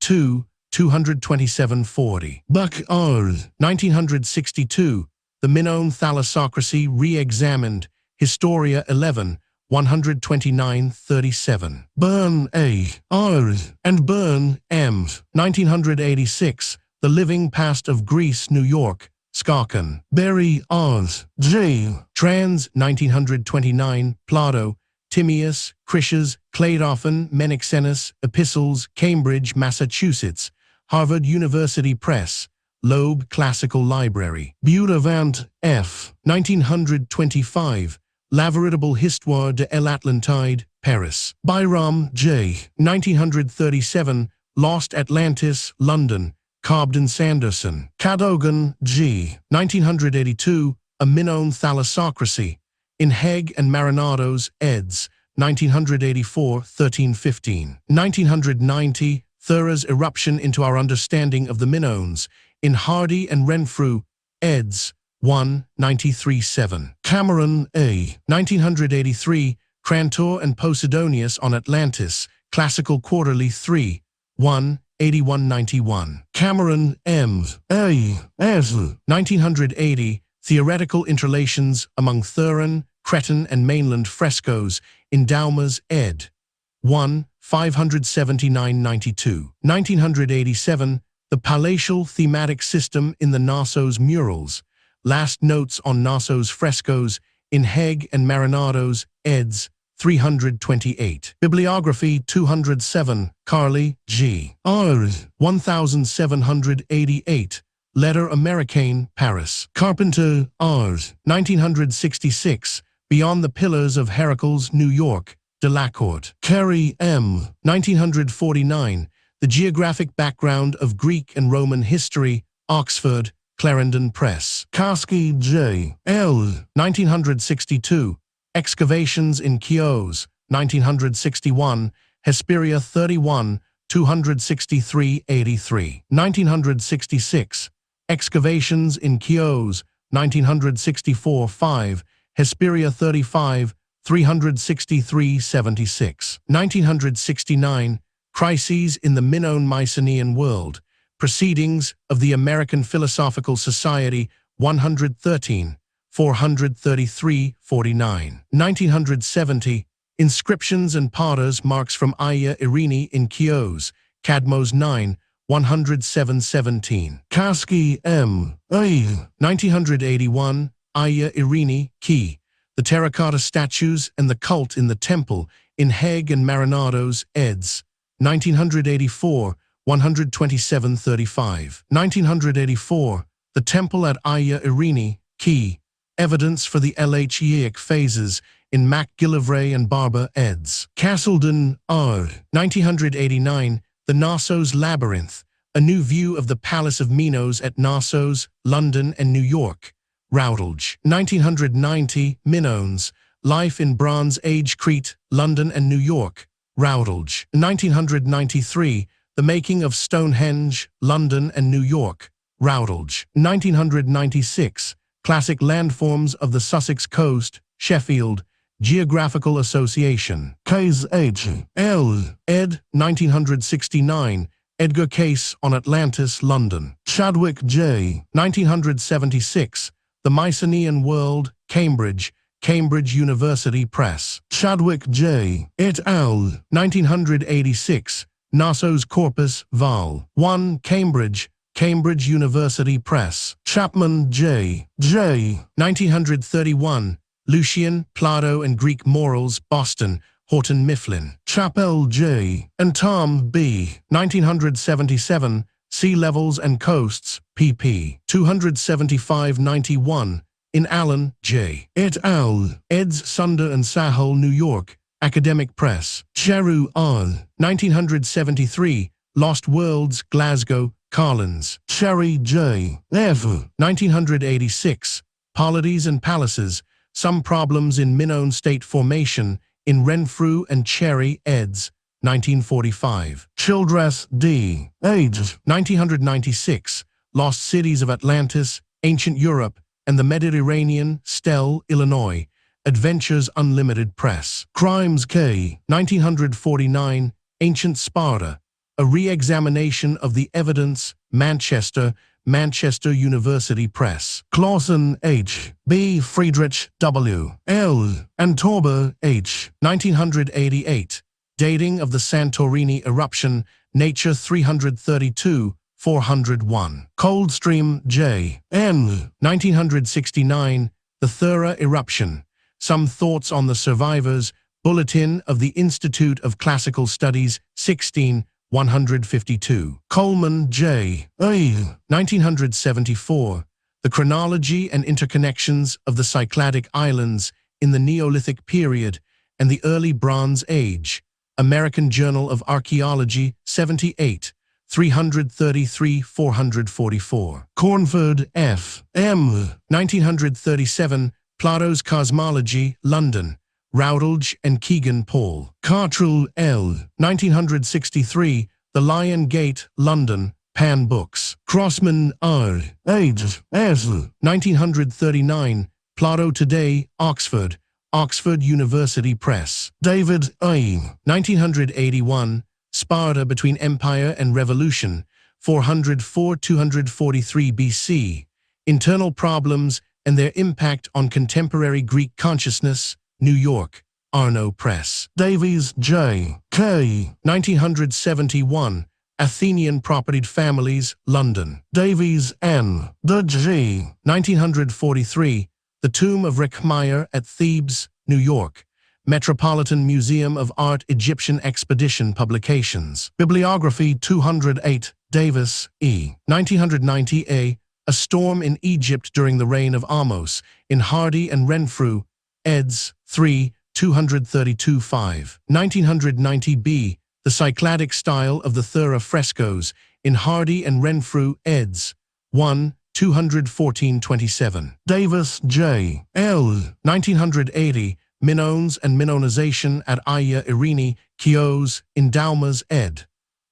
A: 2, 22740. Buck R. 1962, The Minoan Thalassocracy Re-Examined, Historia 11, 129-37. Byrne A. R. and Byrne M. 1986, The Living Past of Greece, New York, Skarkan. Berry R. J. Trans, 1929, Plado, Timaeus, Krishas, Cladoffen, Menexenus, Epistles, Cambridge, Massachusetts, Harvard University Press, Loeb Classical Library. Buravant F. 1925, La véritable histoire de l'Atlantide, Paris. Byram J. 1937, Lost Atlantis, London, Cobden Sanderson. Cadogan G. 1982, A Minoan Thalassocracy, in Hegg and Marinados, eds. 1984, 1315. 1990, Thera's Eruption into Our Understanding of the Minoans, in Hardy and Renfrew, eds. 1, 93-7. Cameron A. 1983, Crantor and Posidonius on Atlantis, Classical Quarterly 3, 1, 81-91. Cameron M. A. S. 1980, Theoretical Interrelations Among Theran, Cretan and Mainland Frescoes, in Dalmas, ed. 1, 579-92. 1987, The Palatial Thematic System in the Knossos Murals, Last Notes on Knossos Frescoes, in Hegg and Marinados, eds. 328. Bibliography 207, Carly, G. R. 1788, Letter Américaine, Paris. Carpenter, R. 1966, Beyond the Pillars of Heracles, New York, Delacourt. Carey, M. 1949, The Geographic Background of Greek and Roman History, Oxford, Clarendon Press. Karski, J. L. 1962, Excavations in Chios, 1961, Hesperia 31, 263-83. 1966, Excavations in Chios, 1964-5, Hesperia 35, 363-76. 1969, Crises in the Minoan Mycenaean World, Proceedings of the American Philosophical Society, 113, 433-49. 1970, Inscriptions and Potters' Marks from Aya Irene in Chios, Cadmos 9, 107-17. Karski, M. A. 1981, Aya Irene, Key, The Terracotta Statues and the Cult in the Temple, in Hegg and Marinados, eds. 1984, 127-35. 1984, The Temple at Aya Irene, Key, Evidence for the Lhaic Phases, in MacGillivray and Barber, eds. Castleton, R. 1989, The Knossos Labyrinth, A New View of the Palace of Minos at Knossos, London and New York, Routledge. 1990, Minoans, Life in Bronze Age Crete, London and New York, Routledge. 1993, The Making of Stonehenge, London and New York, Routledge. 1996, Classic Landforms of the Sussex Coast, Sheffield, Geographical Association. Case H. L. ed. 1969, Edgar Case on Atlantis, London. Chadwick J. 1976, The Mycenaean World, Cambridge, Cambridge University Press. Chadwick J. et al. 1986, Knossos Corpus, Vol. 1, Cambridge, Cambridge University Press. Chapman J. J. 1931, Lucian, Plato and Greek Morals, Boston, Horton Mifflin. Chappell J. and Tom B. 1977, Sea Levels and Coasts, pp. 275-91, in Allen, J. et al., eds. Sunder and Sahel, New York, Academic Press. Cheru R. 1973, Lost Worlds, Glasgow, Carlins. Cherry J. F. 1986. Polities and Palaces. Some Problems in Minoan State Formation in Renfrew and Cherry eds. 1945. Childress D. Age. 1996. Lost Cities of Atlantis, Ancient Europe, and the Mediterranean, Stell, Illinois. Adventures Unlimited Press. Crimes K. 1949. Ancient Sparta. A Re-Examination of the Evidence, Manchester, Manchester University Press. Clausen H. B. Friedrich W. L. and Torber H. 1988. Dating of the Santorini Eruption, Nature 332, 401. Coldstream J. N. 1969. The Thera Eruption. Some Thoughts on the Survivors, Bulletin of the Institute of Classical Studies, 16, 152. Coleman J. A. 1974. The Chronology and Interconnections of the Cycladic Islands in the Neolithic Period and the Early Bronze Age. American Journal of Archaeology, 78, 333-444. Cornford F. M. 1937. Plato's Cosmology, London. Routledge and Keegan Paul. Cartrell L. 1963. The Lion Gate, London. Pan Books. Crossman R. Age. S. 1939. Plato Today, Oxford. Oxford University Press. David A. 1981. Sparta Between Empire and Revolution, 404-243 BC. Internal Problems and Their Impact on Contemporary Greek Consciousness, New York, Arno Press. Davies J. K. 1971. Athenian Propertied Families, London. Davies N. The G. 1943. The Tomb of Rekhmire at Thebes, New York. Metropolitan Museum of Art Egyptian Expedition Publications. Bibliography 208. Davis, E. 1990 A Storm in Egypt During the Reign of Ahmose, in Hardy and Renfrew, eds. 3, 232-5. 1990 B. The Cycladic Style of the Thera Frescoes, in Hardy and Renfrew, eds. 1, 214-27. Davis, J. L. 1980. Minoans and Minoanization at Aya Irini, Chios, in Daumas, ed.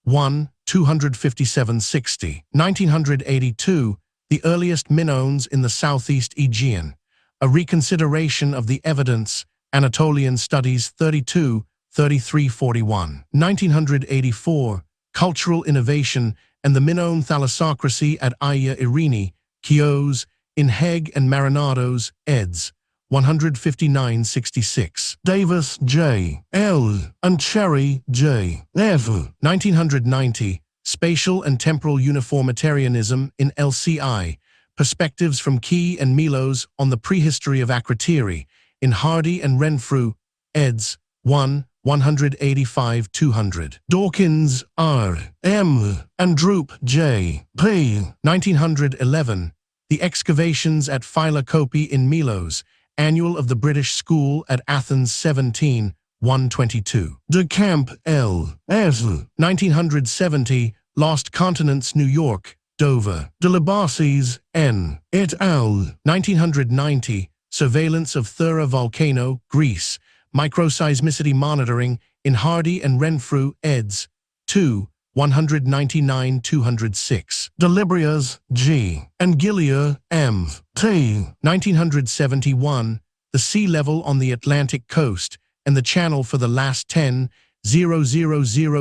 A: 1, 257-60. 1982. The Earliest Minoans in the Southeast Aegean. A Reconsideration of the Evidence, Anatolian Studies 32, 33-41. 1984. Cultural Innovation and the Minoan Thalassocracy at Aya Irini, Chios, in Hegg and Marinados, eds. 159-66. Davis, J. L. and Cherry, J. F. 1990. Spatial and Temporal Uniformitarianism in LCI. Perspectives from Key and Milos on the Prehistory of Akrotiri, in Hardy and Renfrew, eds. 1, 185-200. Dawkins, R. M. and Droop, J. P. 1911. The Excavations at Phylocopi in Milos, Annual of the British School at Athens 17, 122. De Camp, L. S. 1970. Lost Continents, New York, Dover. De Labases, N. et al. 1990. Surveillance of Thera Volcano, Greece. Microseismicity Monitoring, in Hardy and Renfrew, eds. 2, 199-206. Delibrias, G. and Gilia, M. T. 1971. The Sea Level on the Atlantic Coast and the Channel for the Last 10,000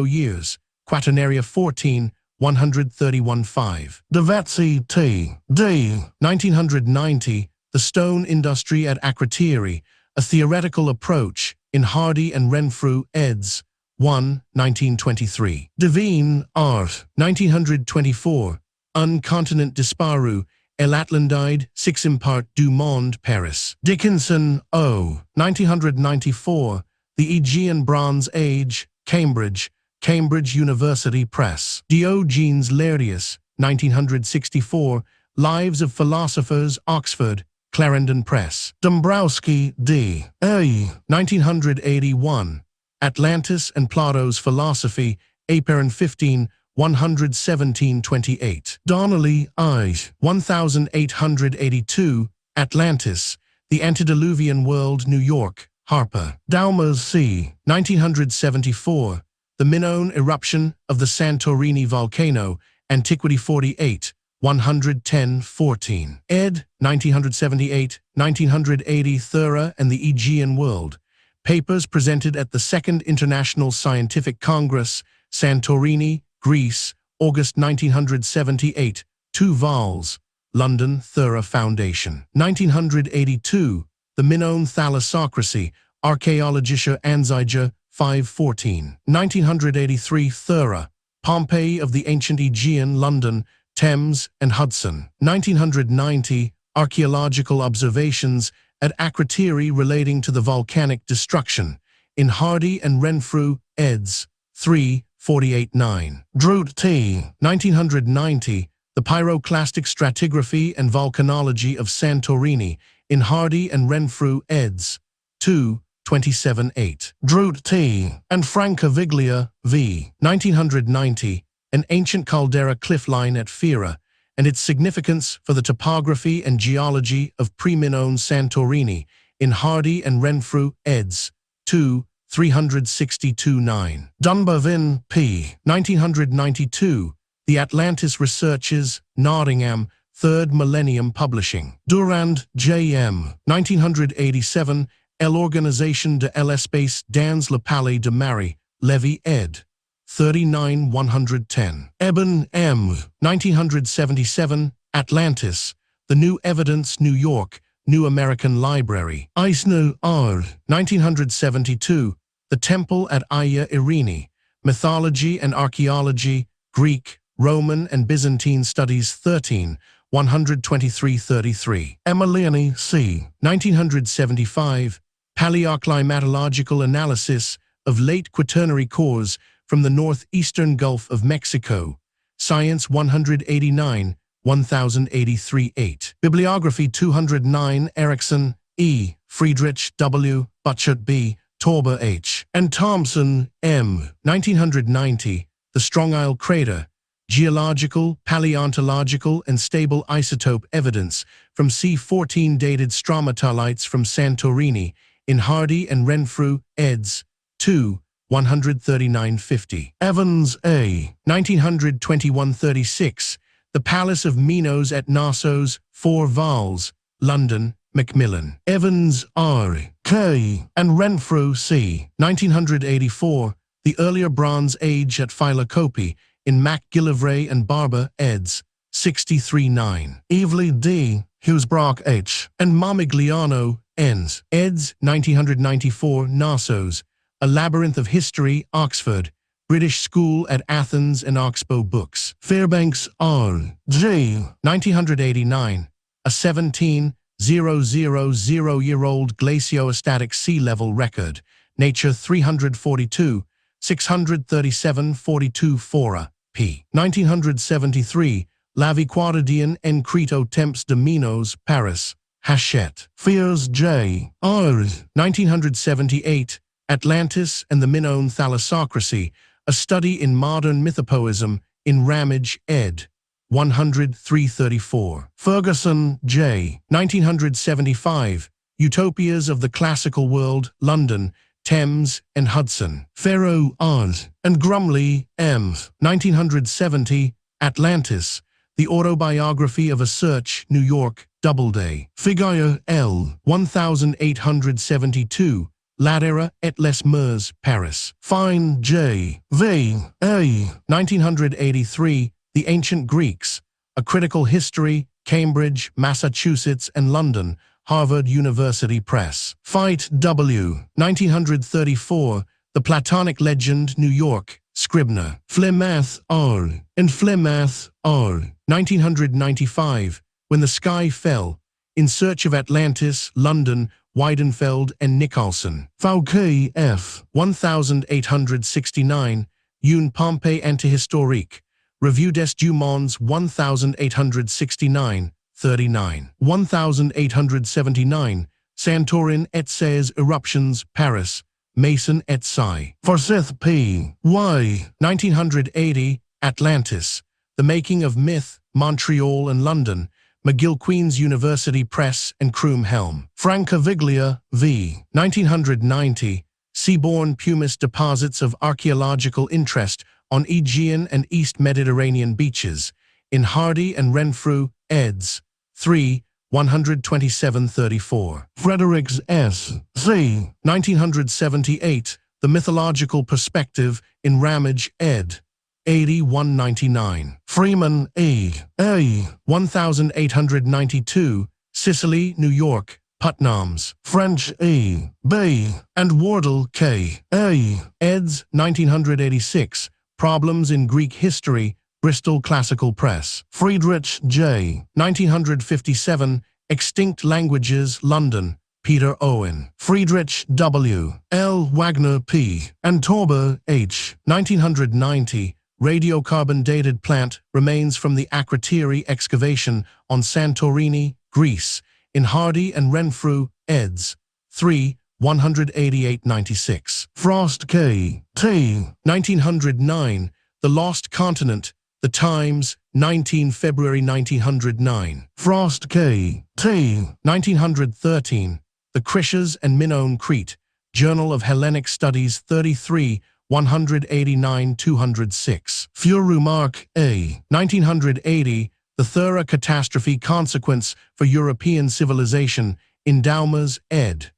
A: years. Quaternaria 14, 131-5. Davatsi, T. D. 1990. The Stone Industry at Akrotiri, A Theoretical Approach, in Hardy and Renfrew, eds. 1, 1923. Devine, Art. 1924. Un continent disparu, El Atlantide, 6 impart du monde, Paris. Dickinson, O. 1994. The Aegean Bronze Age, Cambridge, Cambridge University Press. Diogenes Laertius, 1964. Lives of Philosophers, Oxford, Clarendon Press. Dombrowski, D. A. 1981. Atlantis and Plato's Philosophy, Aperin 15, 11728. Donnelly, I. 1882, Atlantis, The Antediluvian World, New York, Harper. Dowmers, C. 1974, The Minoan Eruption of the Santorini Volcano, Antiquity 48, 110-14. Ed. 1978, 1980, Thera and the Aegean World. Papers presented at the Second International Scientific Congress, Santorini, Greece, August 1978, 2 vols. London, Thera Foundation. 1982, The Minoan Thalassocracy, Archaeologische Anzeige, 514. 1983, Thera, Pompeii of the Ancient Aegean, London, Thames and Hudson. 1990, Archaeological Observations at Akrotiri relating to the volcanic destruction, in Hardy and Renfrew, eds. 3, 48-9. Droot T. 1990, The Pyroclastic Stratigraphy and Volcanology of Santorini, in Hardy and Renfrew, eds. 2, 27-8. Droot T. and Francaviglia, v. 1990, An Ancient Caldera Cliffline at Thera, and its significance for the topography and geology of pre-Minoan Santorini, in Hardy and Renfrew, eds. 2, 362-9. Dunbarvin, P. 1992, The Atlantis Researches, Nottingham, 3rd Millennium Publishing. Durand, J.M. 1987, L'Organisation de l'espace dans le Palais de Marie, Levy, ed. 39-110. Eben, M. 1977, Atlantis, The New Evidence, New York, New American Library. Eisner, R. 1972, The Temple at Aya Irene, Mythology and Archaeology, Greek, Roman and Byzantine Studies 13, 123-33. Emiliani, C. 1975, Paleoclimatological Analysis of Late Quaternary Cores from the Northeastern Gulf of Mexico, Science 189, 1083-8. Bibliography 209, Erickson, E., Friedrich W., Butchert B., Torber H., and Thompson, M. 1990, The Strong Isle Crater, Geological, Paleontological, and Stable Isotope Evidence from C14 Dated Stromatolites from Santorini, in Hardy and Renfrew, eds. 2, 139-50. Evans, A. 1921-36, The Palace of Minos at Knossos, 4 vols. London, Macmillan. Evans, R. K. and Renfrew, C. 1984, The Earlier Bronze Age at Philocopi, in MacGillivray and Barber, eds. 63-9. Evely, D. Hughesbrock, H. and Mamigliano, N.s. eds. 1994, Knossos, A Labyrinth of History, Oxford, British School at Athens and Oxbow Books. Fairbanks, R. J. 1989, A 17,000-year-old glaciostatic sea level record, Nature 342, 637-42 Fora, p. 1973, La vie quotidienne en Crito Temps de Minos, Paris, Hachette. Fears, J. R. 1978, Atlantis and the Minoan Thalassocracy, A Study in Modern Mythopoeism, in Ramage, ed. 103-34. Ferguson, J. 1975, Utopias of the Classical World, London, Thames and Hudson. Farrow, R. and Grumley, M. 1970, Atlantis, The Autobiography of a Search, New York, Doubleday. Figure, L. 1872, Ladera et les Mers, Paris. Fine, J. V. A. 1983, The Ancient Greeks, A Critical History, Cambridge, Massachusetts and London, Harvard University Press. Fight, W. 1934, The Platonic Legend, New York, Scribner. Flemeth, R. and Flemeth, R. 1995, When the Sky Fell, In Search of Atlantis, London, Weidenfeld and Nicholson. Fouquet, F. 1869, Une Pompeii Antihistorique, Revue des Dumons 1869, 39. 1879, Santorin et ses Eruptions, Paris, Mason et Cie. Forsyth, P. Y. 1980, Atlantis, The Making of Myth, Montreal and London, McGill Queen's University Press and Croom Helm. Francaviglia, v. 1990, Seaborne pumice deposits of archaeological interest on Aegean and East Mediterranean beaches, in Hardy and Renfrew, eds. 3, 127-34. Fredericks S. C. 1978, The Mythological Perspective in Ramage, ed. 8199. Freeman E. A. 1892, Sicily, New York, Putnams. French E. B. and Wardle K. A. eds. 1986, Problems in Greek History, Bristol Classical Press. Friedrich J. 1957, Extinct Languages, London, Peter Owen. Friedrich W. L. Wagner P. and Torber H. 1990, Radiocarbon-dated plant remains from the Akrotiri excavation on Santorini, Greece, in Hardy and Renfrew, eds. 3, 188-96. Frost K. T. 1909, The Lost Continent, The Times, 19 February 1909. Frost K. T. 1913, The Krishas and Minoan Crete, Journal of Hellenic Studies 33, 189-206. Furu Mark A. 1980, The Thera Catastrophe Consequence for European Civilization, Endowmas, ed.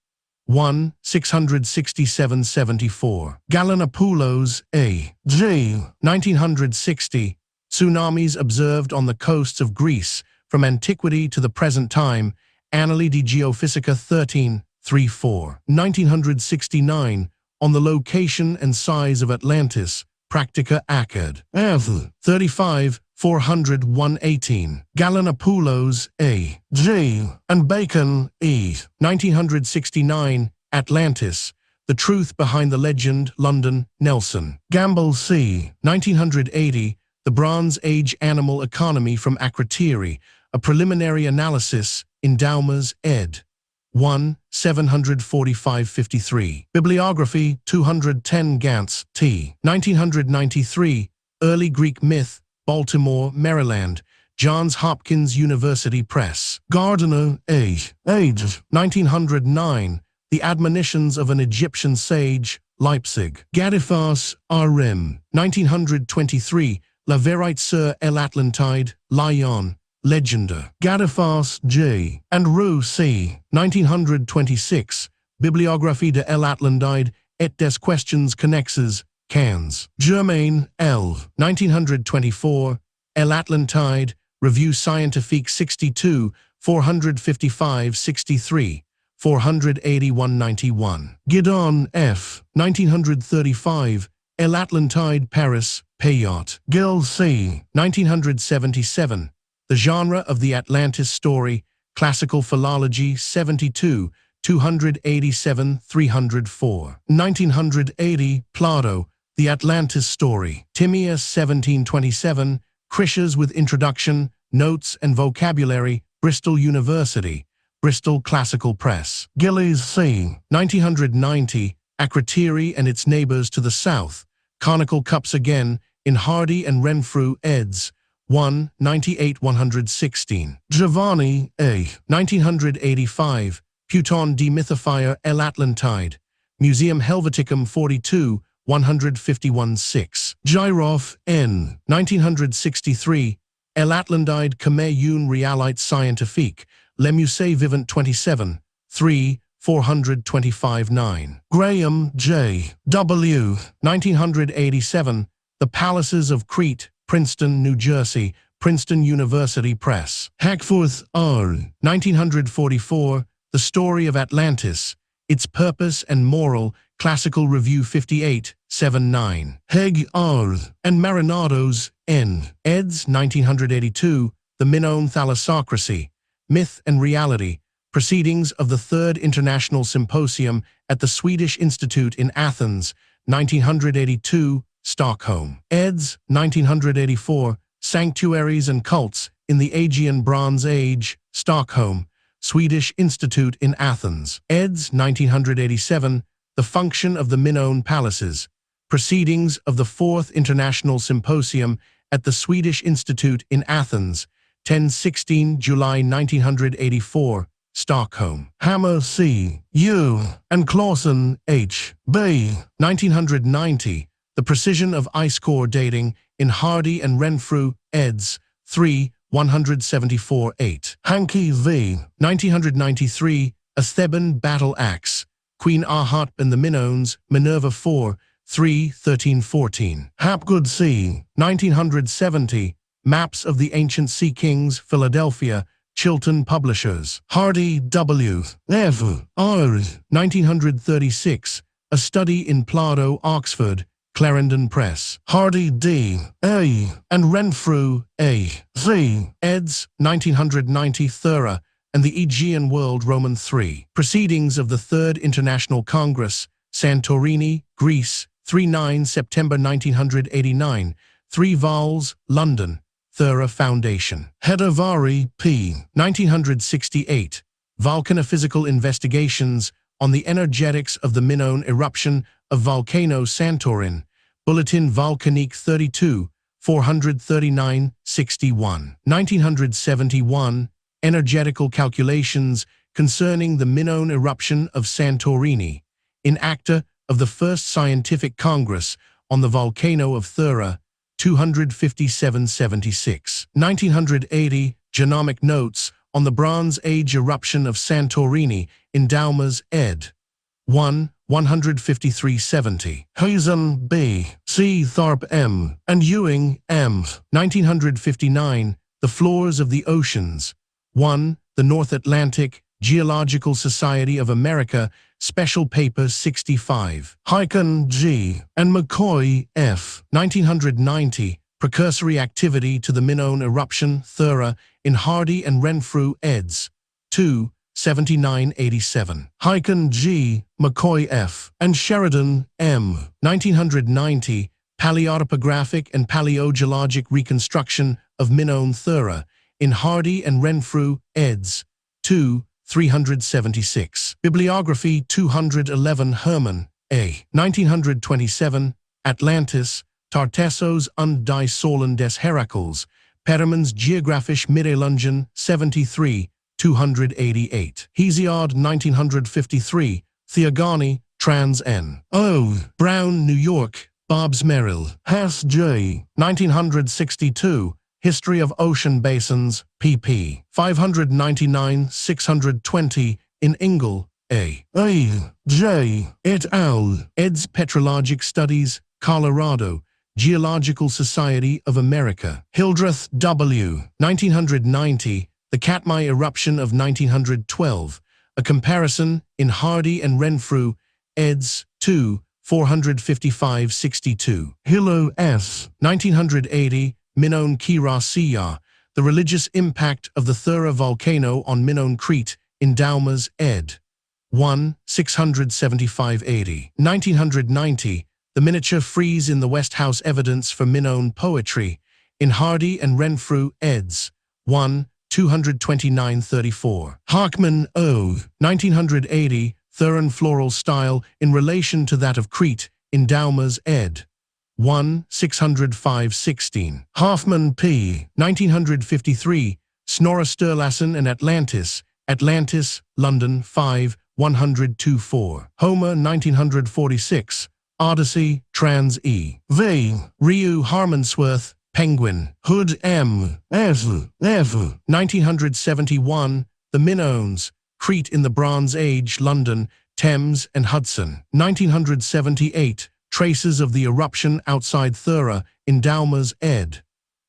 A: 1, 667-74. Galanopoulos A. G. 1960, Tsunamis Observed on the Coasts of Greece from Antiquity to the Present Time, Annali di Geofisica 13, 3-4. 1969, On the Location and Size of Atlantis, Practica Acad. F. 35, 400-118. Galanopoulos A. G. and Bacon E. 1969, Atlantis, The Truth Behind the Legend, London, Nelson. Gamble C. 1980, The Bronze Age Animal Economy from Akrotiri, A Preliminary Analysis, Endowmas, ed. 1, 745-53. Bibliography 210 Gantz, T. 1993, Early Greek Myth, Baltimore, Maryland, Johns Hopkins University Press. Gardiner A. Age. 1909, The Admonitions of an Egyptian Sage, Leipzig. Gadifas R.M. 1923, La Vérité sur l'Atlantide, Lyon, Legenda. Gadifas J. and Roux C. 1926, Bibliographie de l'Atlantide et des questions connexes, Cairns. Germain L. 1924, L'Atlantide, Revue Scientifique 62, 455-63, 481-91. Guidon F. 1935, L'Atlantide, Paris, Payot. Gill C. 1977, The Genre of the Atlantis Story, Classical Philology 72, 287-304. 1980, Plado, The Atlantis Story. Timaeus 1727, Krishas with Introduction, Notes and Vocabulary, Bristol University, Bristol Classical Press. Gillies C. 1990, Akrotiri and Its Neighbors to the South, Conical Cups Again, in Hardy and Renfrew, eds. 1, 98-116. Giovanni A. 1985, Puton Demythifier l'Atlantide, Museum Helveticum 42, 151-6. Gyroff N. 1963, L'Atlantide comme une réalité scientifique, Le Musée Vivant 27, 3, 425-9. Graham J. W. 1987, The Palaces of Crete, Princeton, New Jersey, Princeton University Press. Hackforth R. 1944, The Story of Atlantis, Its Purpose and Moral, Classical Review 58, 7-9. Hegg R. and Marinados N. eds. 1982, The Minoan Thalassocracy, Myth and Reality, Proceedings of the Third International Symposium at the Swedish Institute in Athens, 1982, Stockholm. Eds. 1984, Sanctuaries and Cults in the Aegean Bronze Age, Stockholm, Swedish Institute in Athens. Eds. 1987, The Function of the Minoan Palaces, Proceedings of the Fourth International Symposium at the Swedish Institute in Athens, 10-16 July 1984, Stockholm. Hammer C. U. and Clausen H. B. 1990, The Precision of Ice Core Dating in Hardy and Renfrew, eds. 3, 174-8. Hankey v. 1993, A Theban Battle Axe, Queen Ahat and the Minoans, Minerva 4, 3, 13-14. Hapgood C. 1970, Maps of the Ancient Sea Kings, Philadelphia, Chilton Publishers. Hardy W. F. R. 1936, A Study in Plado, Oxford, Clarendon Press. Hardy D. A. and Renfrew A. Z. eds. 1990, Thera and the Aegean World, Roman 3. Proceedings of the Third International Congress, Santorini, Greece, 3-9 September 1989, 3 vols, London, Thera Foundation. Hedavari P. 1968, Volcanophysical Investigations on the Energetics of the Minoan Eruption of Volcano Santorin, Bulletin Volcanique 32, 439-61. 1971, Energetical Calculations Concerning the Minoan Eruption of Santorini, in Acta of the First Scientific Congress on the Volcano of Thera, 257-76. 1980, Genomic Notes on the Bronze Age Eruption of Santorini in Daumas, ed. 1, 153-70. Hazen B. C. Tharp M. and Ewing M. 1959, The Floors of the Oceans. 1. The North Atlantic Geological Society of America, Special Paper 65. Hyken G. and McCoy F. 1990, Precursory Activity to the Minoan Eruption, Thera, in Hardy and Renfrew, eds. 2, 79-87. Hyken G., McCoy F., and Sheridan M. 1990, Paleotopographic and Paleogeologic Reconstruction of Minoan Thera, in Hardy and Renfrew, eds. 2, 376. Bibliography 211. Herman A. 1927, Atlantis, Tartessos und die Säulen des Herakles, Perrimans Geographische Mitteilungen 73, 288. Hesiod 1953, Theogony, Trans N. O. Brown, New York, Bobbs Merrill. Hess J. 1962, History of Ocean Basins, pp. 599-620, in Ingle, A. J. et al., eds. Petrologic Studies, Colorado, Geological Society of America. Hildreth W. 1990, The Katmai Eruption of 1912, A Comparison, in Hardy and Renfrew, eds. 2, 455-62. Hillo S. 1980, Minoan Kira Siya, The Religious Impact of the Thera Volcano on Minoan Crete, in Daumas, ed. 1, 675-80. 1990, The Miniature Frieze in the Westhouse Evidence for Minoan Poetry, in Hardy and Renfrew, eds. 1, 229-34. Harkman O. 1980, Theran Floral Style in Relation to that of Crete, in Daumas, ed. 1, 605-16. Hoffman P. 1953, Snorre Sturlason and Atlantis, Atlantis, London, 5, 102-4. Homer 1946, Odyssey, Trans E. V. Ryu Harmansworth, Penguin. Hood M. F. 1971, The Minoans, Crete in the Bronze Age, London, Thames and Hudson. 1978, Traces of the Eruption Outside Thera, in Daumas, ed.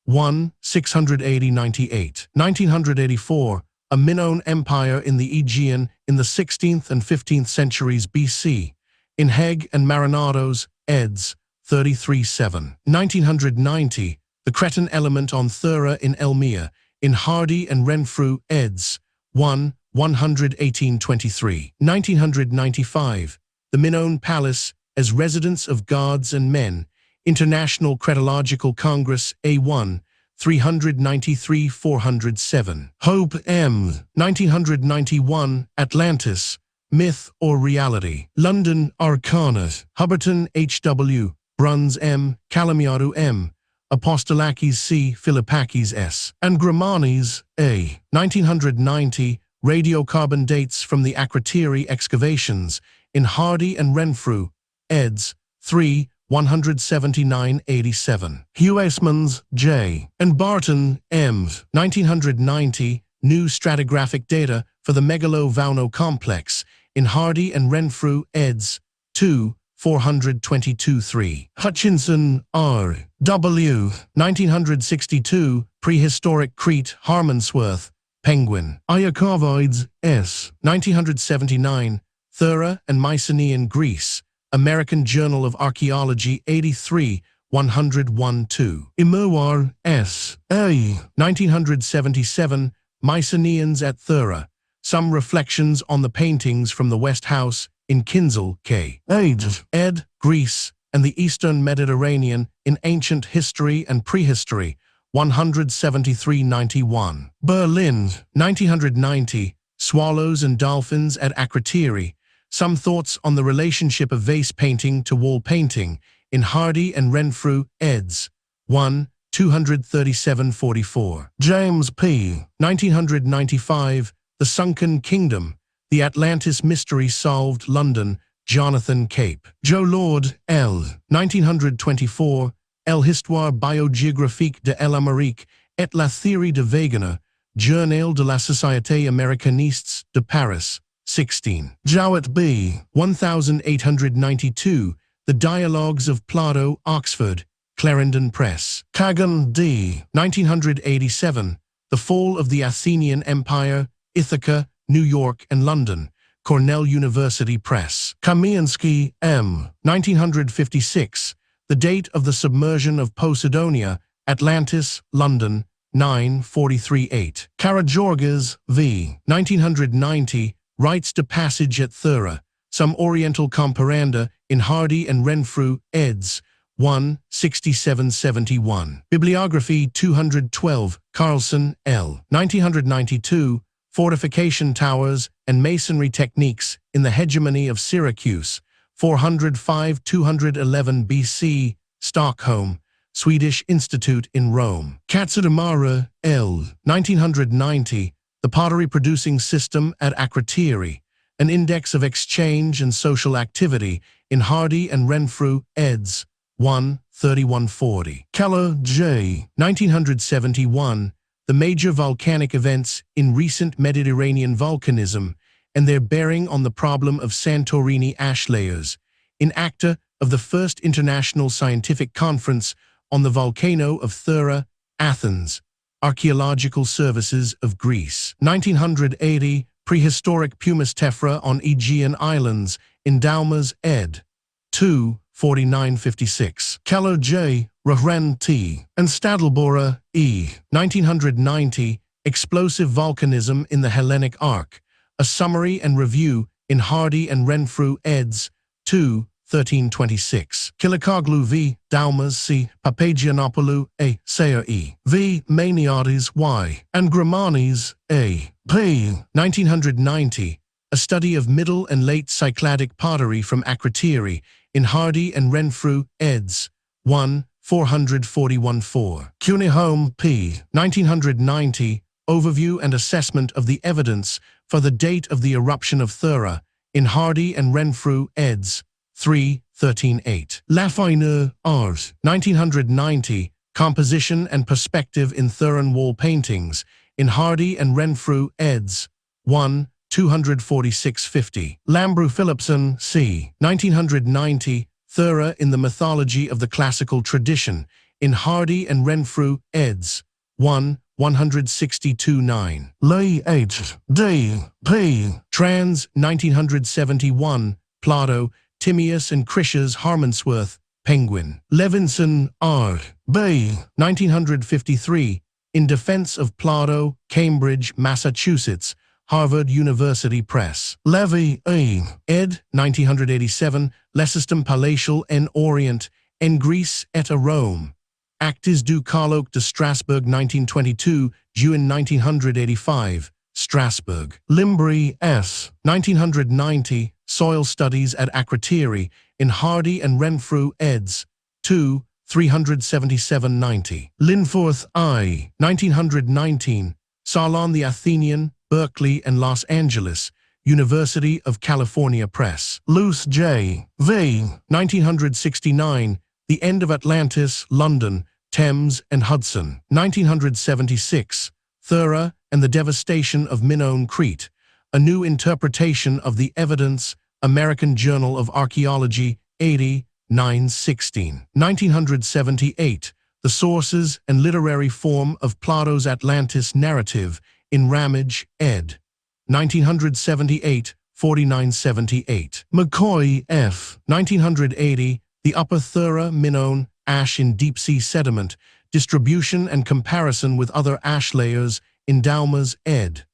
A: 1, 680-98. 1984, A Minoan Empire in the Aegean in the 16th and 15th centuries BC, in Hegg and Marinados, eds. 33-7. 1990, The Cretan Element on Thera in Elmia, in Hardy and Renfrew, eds. 1, 118-23. 1995, The Minoan Palace as Residence of Gods and Men, International Cretological Congress, A1, 393-407. Hope M. 1991, Atlantis, Myth or Reality. London, Arcana. Huberton H.W., Bruns M., Calamiaru M., Apostolakis C. Philippakis S. and Gramanis A. 1990, radiocarbon dates from the Akrotiri excavations in Hardy and Renfrew, eds. 3, 179-87. Huysmans J. and Barton M. 1990, new stratigraphic data for the Megalo-Vauno complex in Hardy and Renfrew, eds. 2, 422-3. Hutchinson R. W. 1962, Prehistoric Crete, Harmonsworth, Penguin. Iakovaides S. 1979, Thera and Mycenaean Greece, American Journal of Archaeology 83, 101-2. Imowar S. A. 1977, Mycenaeans at Thera, Some Reflections on the Paintings from the West House in Kinzel, K. ed. Greece and the Eastern Mediterranean in Ancient History and Prehistory, 173-91. Berlin, 1990, Swallows and Dolphins at Akrotiri, Some Thoughts on the Relationship of Vase Painting to Wall Painting in Hardy and Renfrew, eds. 1, 237-44. James P. 1995, The Sunken Kingdom, The Atlantis Mystery Solved, London, Jonathan Cape. Joe Lord, L. 1924, L'Histoire biogéographique de l'Amérique et la théorie de Wegener, Journal de la Société Américaniste de Paris, 16. Jowett B. 1892, The Dialogues of Plato, Oxford, Clarendon Press. Kagan D. 1987, The Fall of the Athenian Empire, Ithaca, New York and London, Cornell University Press. Kamiansky M. 1956, The Date of the Submersion of Posidonia, Atlantis, London, 943-8. Karageorges V. 1990, Rites de Passage at Thera, Some Oriental Comparanda in Hardy and Renfrew, eds. 1, 67-71. Bibliography 212, Carlson, L. 1992, Fortification Towers and Masonry Techniques in the Hegemony of Syracuse, 405-211 BC, Stockholm, Swedish Institute in Rome. Katsadamara, L. 1990, The Pottery Producing System at Akrotiri, An Index of Exchange and Social Activity in Hardy and Renfrew, eds. 1, 3140. Keller, J. 1971, The Major Volcanic Events in Recent Mediterranean Volcanism and Their Bearing on the Problem of Santorini Ash Layers, in Acta of the First International Scientific Conference on the Volcano of Thera, Athens, Archaeological Services of Greece. 1980, Prehistoric Pumice Tephra on Aegean Islands in Daumas, ed. 2, 4956. Keller J., Rohren T., and Stadelbora E. 1990, Explosive Volcanism in the Hellenic Arc, A Summary and Review in Hardy and Renfrew, eds. 2, 1326. Kilakoglu V. Daumas C. Papagiannopoulou A. Sayer E. V. Maniatis Y. and Gramanis A. P. 1990, A Study of Middle and Late Cycladic Pottery from Akrotiri in Hardy and Renfrew, eds. 1, 441-4. Cunningham P. 1990, Overview and Assessment of the Evidence for the Date of the Eruption of Thera in Hardy and Renfrew, eds. 3, 13-8. Lafayette Art. 1990, Composition and Perspective in Theran Wall Paintings in Hardy and Renfrew, eds. 1, 246-50. Lambrou Philipson C. 1990, Thera in the Mythology of the Classical Tradition in Hardy and Renfrew, eds. 1, 162-9. Lay H. D. P. Trans. 1971, Plato, Timaeus and Krish's Harmonsworth, Penguin. Levinson R. B. 1953, In Defense of Plato, Cambridge, Massachusetts, Harvard University Press. Levy A. ed. 1987, Lesistem Palatial en Orient, en Greece et à Rome. Actes du Colloque de Strasbourg 1922, June 1985, Strasbourg. Limbri S. 1990, Soil Studies at Akrotiri in Hardy and Renfrew, eds. 2, 377-90. Linforth I. 1919. Salon the Athenian, Berkeley and Los Angeles, University of California Press. Luce J. V. 1969. The End of Atlantis, London, Thames and Hudson. 1976. Thera and the Devastation of Minoan Crete, A New Interpretation of the Evidence, American Journal of Archaeology, 80, 916. 1978. The Sources and Literary Form of Plato's Atlantis Narrative in Ramage, ed. 1978, 4978. McCoy F. 1980. The Upper Thera Minoan Ash in Deep-Sea Sediment, Distribution and Comparison with Other Ash Layers, Endowmas, ed.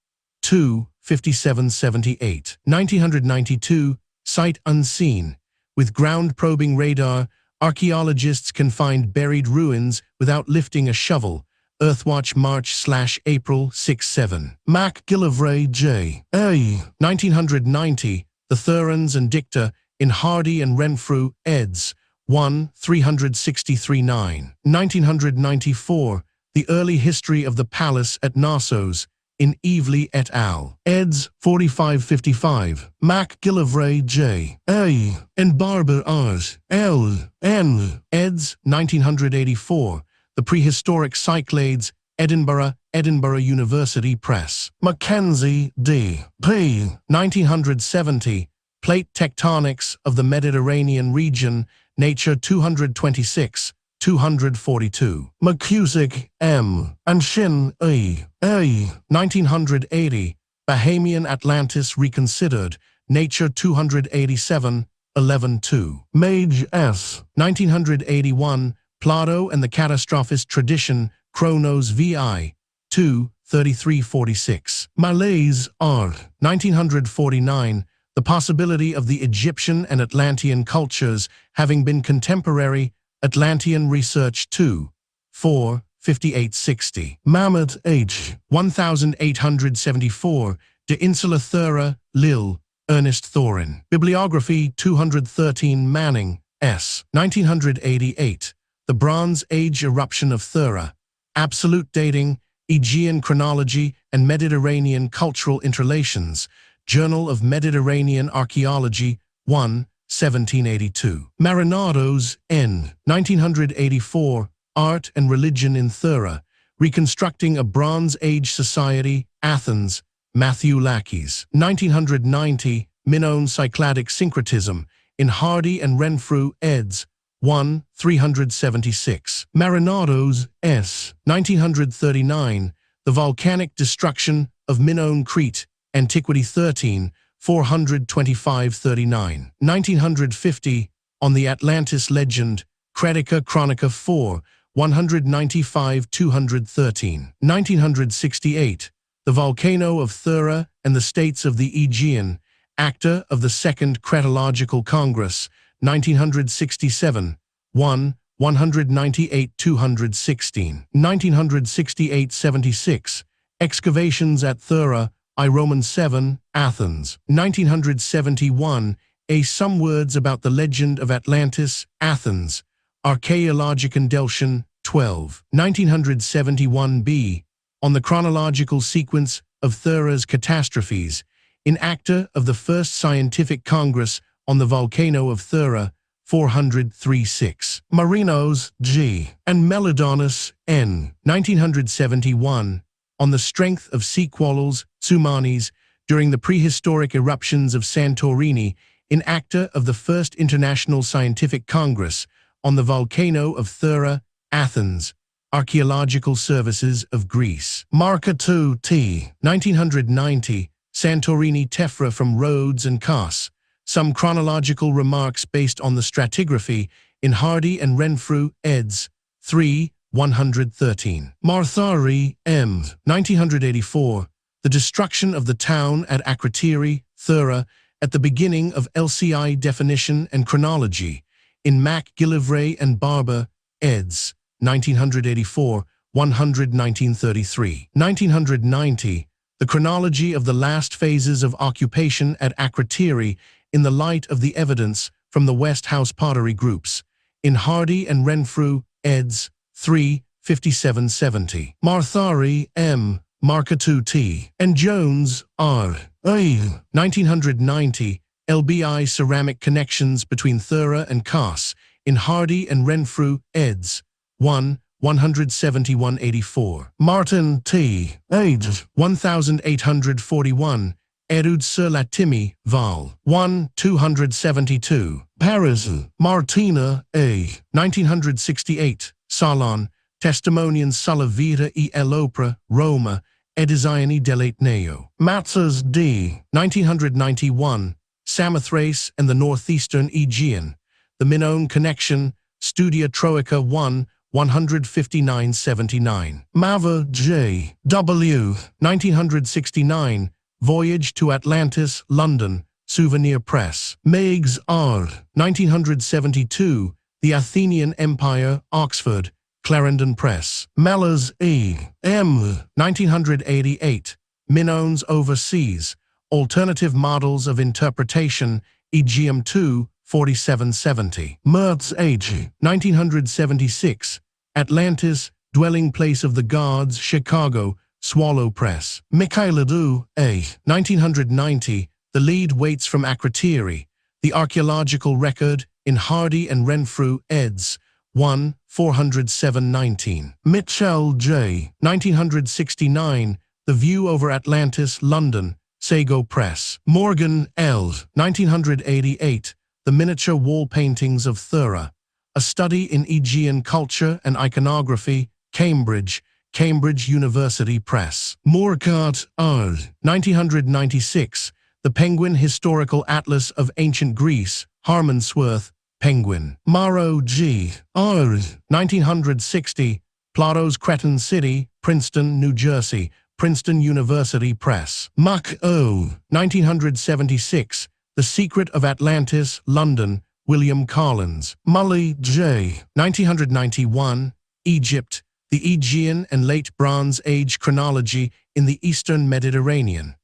A: 2, 5778. 1992. Sight Unseen. With ground-probing radar, archaeologists can find buried ruins without lifting a shovel. Earthwatch March/April 6-7. MacGillivray J. A. 1990. The Therans and Dicta in Hardy and Renfrew, eds. 1, 363-9. 1994. The Early History of the Palace at Knossos, in Evely et al. eds. 4555. MacGillivray J. A. and Barber Rs. L. N. eds. 1984. The Prehistoric Cyclades, Edinburgh, Edinburgh University Press. Mackenzie D. P. 1970. Plate Tectonics of the Mediterranean Region, Nature 226, 242. McCusick M. and Shin E. A. 1980. Bahamian Atlantis Reconsidered, Nature 287, 11-2. Mage S. 1981. Plato and the Catastrophist Tradition, Chronos VI, 2, 3346. Malaise R. 1949. The Possibility of the Egyptian and Atlantean Cultures Having Been Contemporary, Atlantean Research 2, 4, 5860. Mamet H. 1874. De Insula Thera, Lil, Ernest Thorin. Bibliography 213. Manning, S. 1988. The Bronze Age Eruption of Thera, Absolute Dating, Aegean Chronology and Mediterranean Cultural Interrelations, Journal of Mediterranean Archaeology, 1, 1782. Marinados, N. 1984, Art and Religion in Thera, Reconstructing a Bronze Age Society, Athens, Matthew Lackey's. 1990, Minoan Cycladic Syncretism, in Hardy and Renfrew, eds. 1, 376. Marinados, S. 1939. The Volcanic Destruction of Minoan Crete, Antiquity 13, 425-39. 1950. On the Atlantis Legend, Credica Chronica 4, 195-213. 1968. The Volcano of Thera and the States of the Aegean, Acta of the Second Cretological Congress, 1967, 1, 198-216. 1968-76. Excavations at Thera, I Roman 7, Athens. 1971. Some Words About the Legend of Atlantis, Athens. Archaeologican Deltion, 12. 1971b. On the Chronological Sequence of Thera's Catastrophes, in Acta of the First Scientific Congress on the Volcano of Thera, 400-36. Marinos, G. and Melodonus, N. 1971. On the Strength of Sequols, Tsumanis, during the prehistoric eruptions of Santorini, in Acta of the First International Scientific Congress on the Volcano of Thera, Athens, Archaeological Services of Greece. Marca 2 T. 1990. Santorini tephra from Rhodes and Kos. Some chronological remarks based on the stratigraphy in Hardy and Renfrew, eds. 3, 113. Marthari, M. 1984. The Destruction of the Town at Akrotiri, Thera, at the Beginning of LCI Definition and Chronology, in MacGillivray and Barber, eds. 1984, 100-1933. 1990. The Chronology of the Last Phases of Occupation at Akrotiri in the Light of the Evidence from the West House Pottery Groups, in Hardy and Renfrew, eds. 3, 5770. Marthari, M. Markatu T. and Jones, R. A. 1990, LBI Ceramic Connections between Thera and Kars, in Hardy and Renfrew, eds. 1, 17184. Martin T. age. 1841, Erud sur la Timi, Val. 1, 272. Paris. Martina A. 1968, Salon, Testimonian sulla vita e l'opera, Roma, e designi dell'Ateneo. Matzes D. 1991, Samothrace and the Northeastern Aegean, the Minoan Connection, Studia Troica 1, 15979. Mava J. W. 1969, Voyage to Atlantis, London, Souvenir Press. Meigs R. 1972, The Athenian Empire, Oxford, Clarendon Press. Mellors E. M. 1988, Minoans Overseas, Alternative Models of Interpretation, Aegeum 2, 4770. Mertz H. 1976, Atlantis, Dwelling Place of the Gods, Chicago, Swallow Press. Mikhailadou A. 1990, The Lead Waits from Akrotiri, The Archaeological Record, in Hardy and Renfrew, eds. 1, 40719. Mitchell J. 1969, The View over Atlantis, London, Sago Press. Morgan L. 1988, The Miniature Wall Paintings of Thera, A Study in Aegean Culture and Iconography, Cambridge, Cambridge University Press. Moorcourt R. 1996, The Penguin Historical Atlas of Ancient Greece, Harmonsworth, Penguin. Morrow G. R. 1960, Plato's Cretan City, Princeton, New Jersey, Princeton University Press. Muck O. 1976, The Secret of Atlantis, London, William Collins. Mully J. 1991, Egypt, The Aegean and Late Bronze Age Chronology in the Eastern Mediterranean.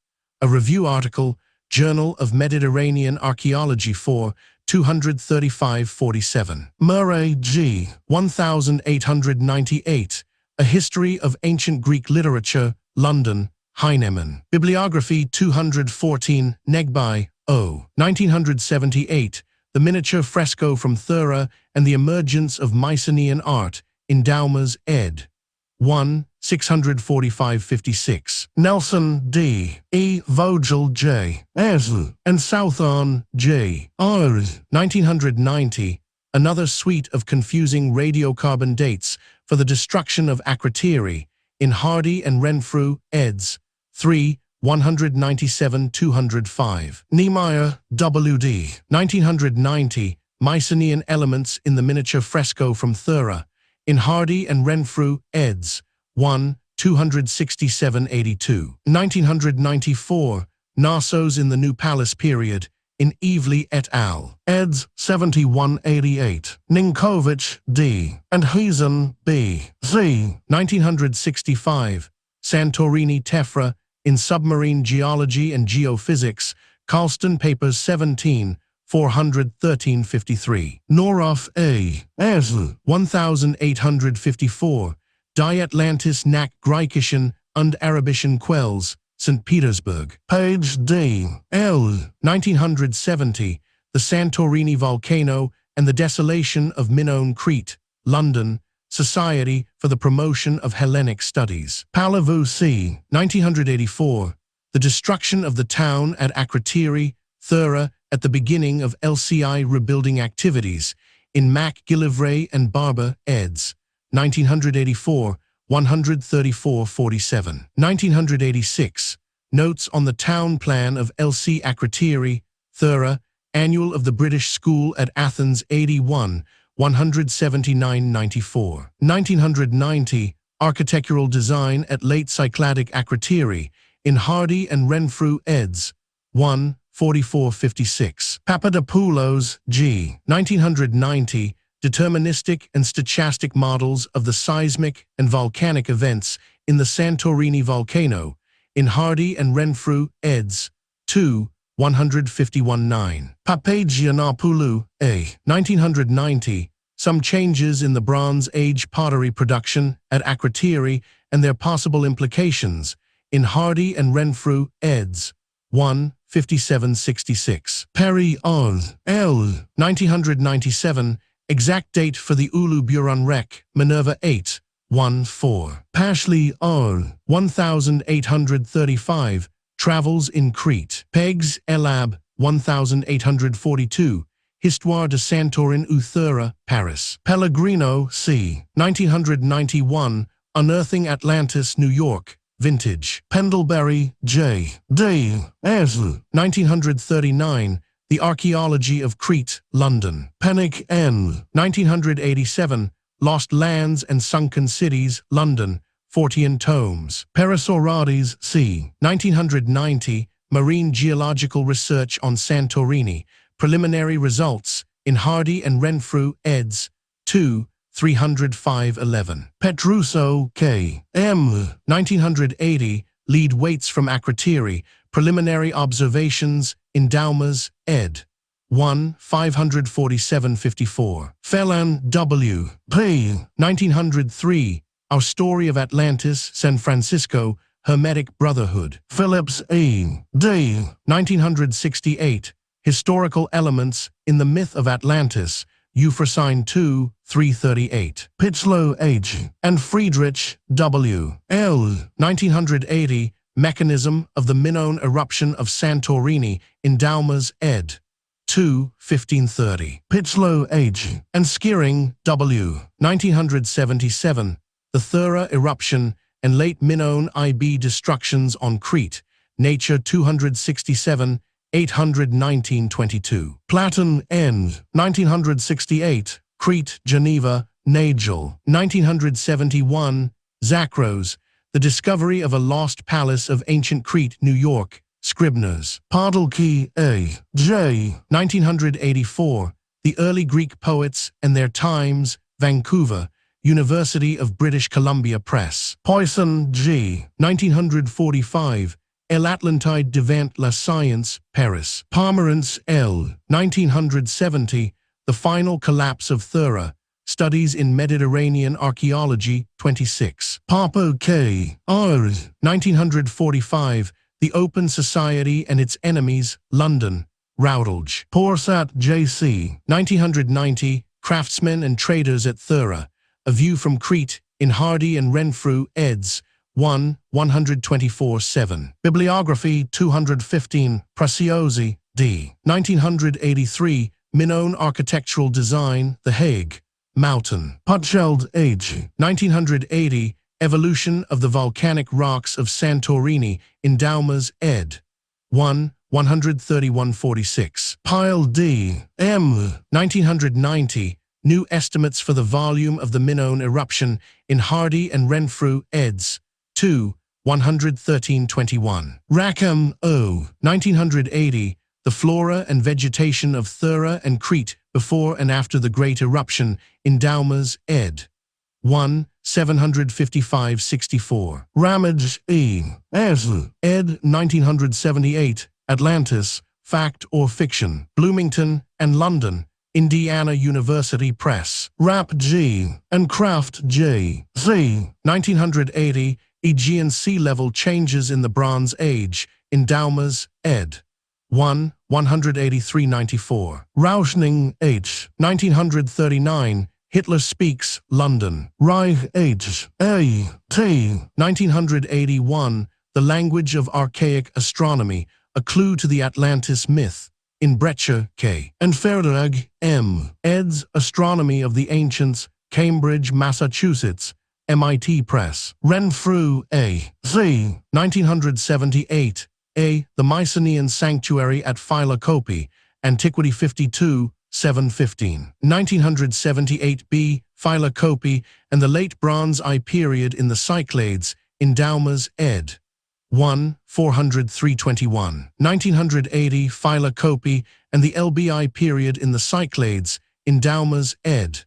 A: A review article, Journal of Mediterranean Archaeology 4, 235-47. Murray G. 1898, A History of Ancient Greek Literature, London, Heinemann. Bibliography 214, Negbai, O. 1978, The Miniature Fresco from Thera and the Emergence of Mycenaean Art, in Daumas, ed. 1, 645-56. Nelson D. E. Vogel J. S. and Southorn J. R. 1990, Another Suite of Confusing Radiocarbon Dates for the Destruction of Akrotiri, in Hardy and Renfrew, eds. 3, 197-205. Niemeyer W.D. 1990, Mycenaean Elements in the Miniature Fresco from Thera, in Hardy and Renfrew, eds. 1, 267-82. 1994, Knossos in the New Palace Period, in Evely et al. eds. 7188. Ninkovich D. and Hazen B. Z. 1965, Santorini Tephra, in Submarine Geology and Geophysics, Carlston Papers 17, 413-53. Noroff A. S. 1854, Die Atlantis nach Griechischen und Arabischen Quells, St. Petersburg. Page D. L. 1970, The Santorini Volcano and the Desolation of Minoan Crete, London, Society for the Promotion of Hellenic Studies. Palavou C. 1984, The Destruction of the Town at Akrotiri, Thera, at the beginning of LCI rebuilding activities, in MacGillivray and Barber, eds. 1984, 134-47. 1986, Notes on the Town Plan of LC Akrotiri, Thera, Annual of the British School at Athens 81, 179-94. 1990, Architectural Design at Late Cycladic Akrotiri, in Hardy and Renfrew, eds. 1, 44-56. Papadopoulos, G. 1990, Deterministic and Stochastic Models of the Seismic and Volcanic Events in the Santorini Volcano, in Hardy and Renfrew, eds. 2, 151-9. Papagiannopoulou, A. 1990, some changes in the Bronze Age pottery production at Akrotiri and their possible implications, in Hardy and Renfrew, eds. 1, 5766. Perry L. 1997, exact date for the Ulu Buran Rec, Minerva 8, 1-4. Pashley R. 1835, Travels in Crete. Pegs Elab 1842, Histoire de Santorin ou Thera, Paris. Pellegrino C. 1991, Unearthing Atlantis, New York, Vintage. Pendlebury J. D. S. 1939, The Archaeology of Crete, London. Pennick N. 1987, Lost Lands and Sunken Cities, London, Fortean Tomes. Perisaurades C. 1990, Marine Geological Research on Santorini, Preliminary Results, in Hardy and Renfrew, eds. 2, 305-11. Petruso K. M. 1980, Lead Weights from Akrotiri, Preliminary Observations, Endowmas, ed. 1, 547-54. Phelan W. P. 1903, Our Story of Atlantis, San Francisco, Hermetic Brotherhood. Phillips A. D. 1968, Historical Elements in the Myth of Atlantis, Euphrosyne 2, 338. Pitzlow H. and Friedrich W. L. 1980, Mechanism of the Minoan Eruption of Santorini, Endowmas, ed. 2, 1530. Pitzlow H. and Skiering W. 1977, The Thera Eruption and Late Minoan IB Destructions on Crete, Nature 267, 819-22. Platon N. 1968, Crete, Geneva, Nagel. 1971, Zachros, The Discovery of a Lost Palace of Ancient Crete, New York, Scribners. Podolsky A. J. 1984, The Early Greek Poets and Their Times, Vancouver, University of British Columbia Press. Poisson G. 1945, L'Atlantide devant la science, Paris. Pomerantz L. 1970, The Final Collapse of Thera, Studies in Mediterranean Archaeology, 26. Papo K. R. 1945, The Open Society and Its Enemies, London, Routledge. Porsat J.C. 1990, Craftsmen and Traders at Thera, A View from Crete, in Hardy and Renfrew, eds. 1, 124-7. Bibliography 215, Preziosi, D. 1983, Minoan Architectural Design, The Hague, Mountain. Putscheld H. 1980, Evolution of the Volcanic Rocks of Santorini, Endowmas, ed. 1, 131-46. Pyle D. M. 1990, New Estimates for the Volume of the Minoan Eruption, in Hardy and Renfrew, eds. 2, 113-21. Rackham O. 1980, The Flora and Vegetation of Thera and Crete Before and After the Great Eruption, Endowmas, ed. 1, 755-64. Ramage E. S. ed. 1978, Atlantis, Fact or Fiction, Bloomington and London, Indiana University Press. Rapp G. and Kraft J. Z. 1980, Aegean Sea Level Changes in the Bronze Age, Endowmas, ed. 1, 183-94. Rauschning H. 1939, Hitler Speaks, London. Reich H. A. T. 1981, The Language of Archaic Astronomy, A Clue to the Atlantis Myth, in Brecher K. and Ferdag M. eds. Astronomy of the Ancients, Cambridge, Massachusetts, MIT Press. Renfrew A. Z. 1978, A. The Mycenaean Sanctuary at Philokopi, Antiquity 52, 715. 1978 B. Philokopi and the Late Bronze I Period in the Cyclades, Endowmas, ed. 1, 403-21. 1980 Philokopi and the LBI Period in the Cyclades, Endowmas, ed.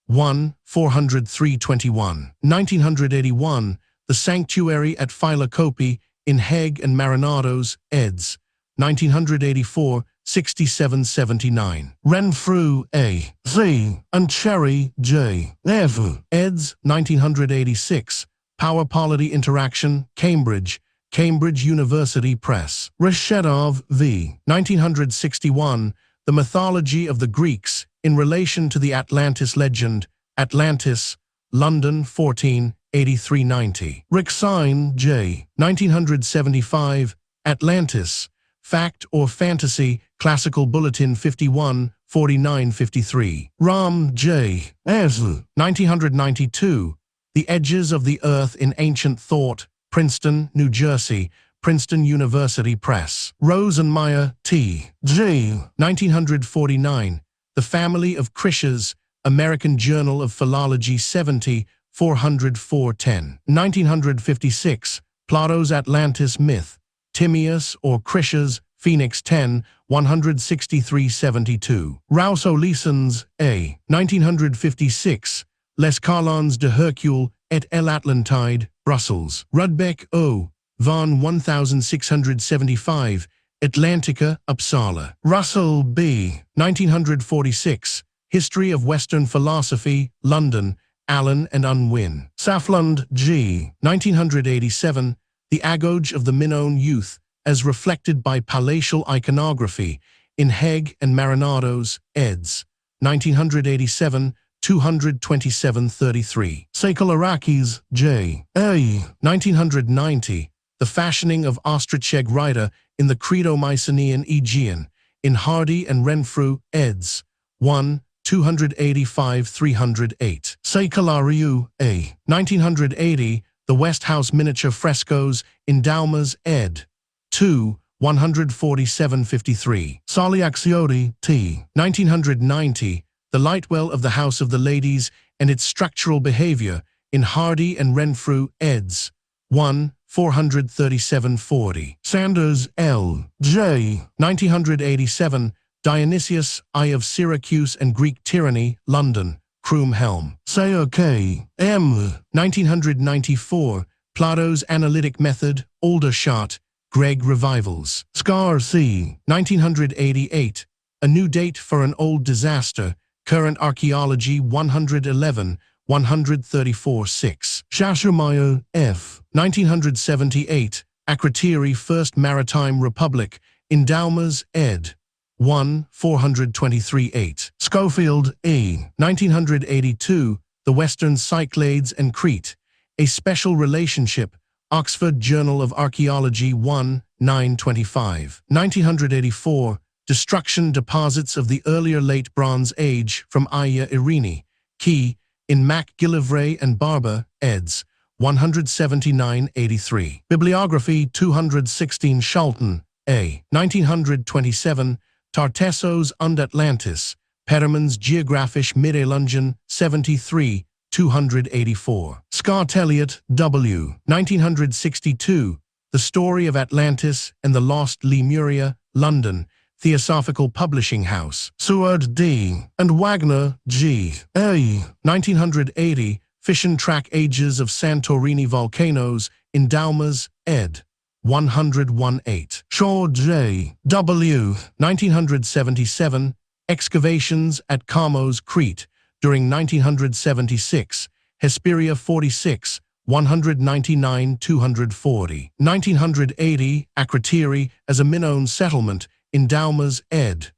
A: 1, 403-21. 1981, The Sanctuary at Philokopi, in Hegg and Marinados, eds. 1984, 6779. Renfrew A. Z. and Cherry J. F. eds. 1986. Power Polity Interaction, Cambridge, Cambridge University Press. Reshedov V. 1961. The Mythology of the Greeks in Relation to the Atlantis Legend, Atlantis, London 148390. Rixine J. 1975. Atlantis, Fact or Fantasy, Classical Bulletin 51, 4953. Ram J. S. 1992. The Edges of the Earth in Ancient Thought, Princeton, New Jersey, Princeton University Press. Rosenmeyer T. J. 1949. The Family of Krishas, American Journal of Philology 70, 400-410. 1956. Plato's Atlantis Myth, Timaeus or Krishas, Phoenix 10, 163-72. Rousseau-Leesons A. 1956. Les Carlons de Hercule et l'Atlantide, Brussels. Rudbeck O. Von 1675. Atlantica, Uppsala. Russell B. 1946. History of Western Philosophy, London, Allen and Unwin. Saflund G. 1987. The Agoge of the Minoan Youth, as reflected by palatial iconography, in Hegg and Marinados, eds. 1987, 227-33. Sakalarakis J. A. 1990. The Fashioning of Ostracheg Rider in the Credo-Mycenaean Aegean, in Hardy and Renfrew, eds. 1, 285-308. Sakalariu A. 1980. The West House Miniature Frescoes in Daumas, ed. 2, 147-53. Saliaxioti T. 1990. The Lightwell of the House of the Ladies and its Structural Behavior in Hardy and Renfrew, eds. 1, 437-40. Sanders L. J. 1987. Dionysius I of Syracuse and Greek Tyranny, London, Croom-Helm. Sayer K. M. 1994. Plato's Analytic Method, Aldershot, Gregg Revivals. Scar C. 1988. A New Date for an Old Disaster, Current Archaeology 111, 134-6. Shashumayo F. 1978. Akrotiri First Maritime Republic, in Daumas, ed. 1, 423-8. Schofield E. 1982. The Western Cyclades and Crete, A Special Relationship, Oxford Journal of Archaeology 1, 925. 1984. Destruction Deposits of the Earlier Late Bronze Age from Aya Irini, Key, in MacGillivray and Barber, eds. 179-83. Bibliography 216. Schalten, A. 1927. Tartessos und Atlantis, Perriman's Geographische Mitteilungen 73, 284. Scott Elliott W. 1962. The Story of Atlantis and the Lost Lemuria, London, Theosophical Publishing House. Seward D. and Wagner G. A. 1980. Fission Track Ages of Santorini Volcanoes in Daumas, ed. 101-8. Shaw J. W. 1977. Excavations at Kamos, Crete, during 1976. Hesperia 46, 199-240. 1980. Akrotiri as a Minoan Settlement, in Daumas, ed.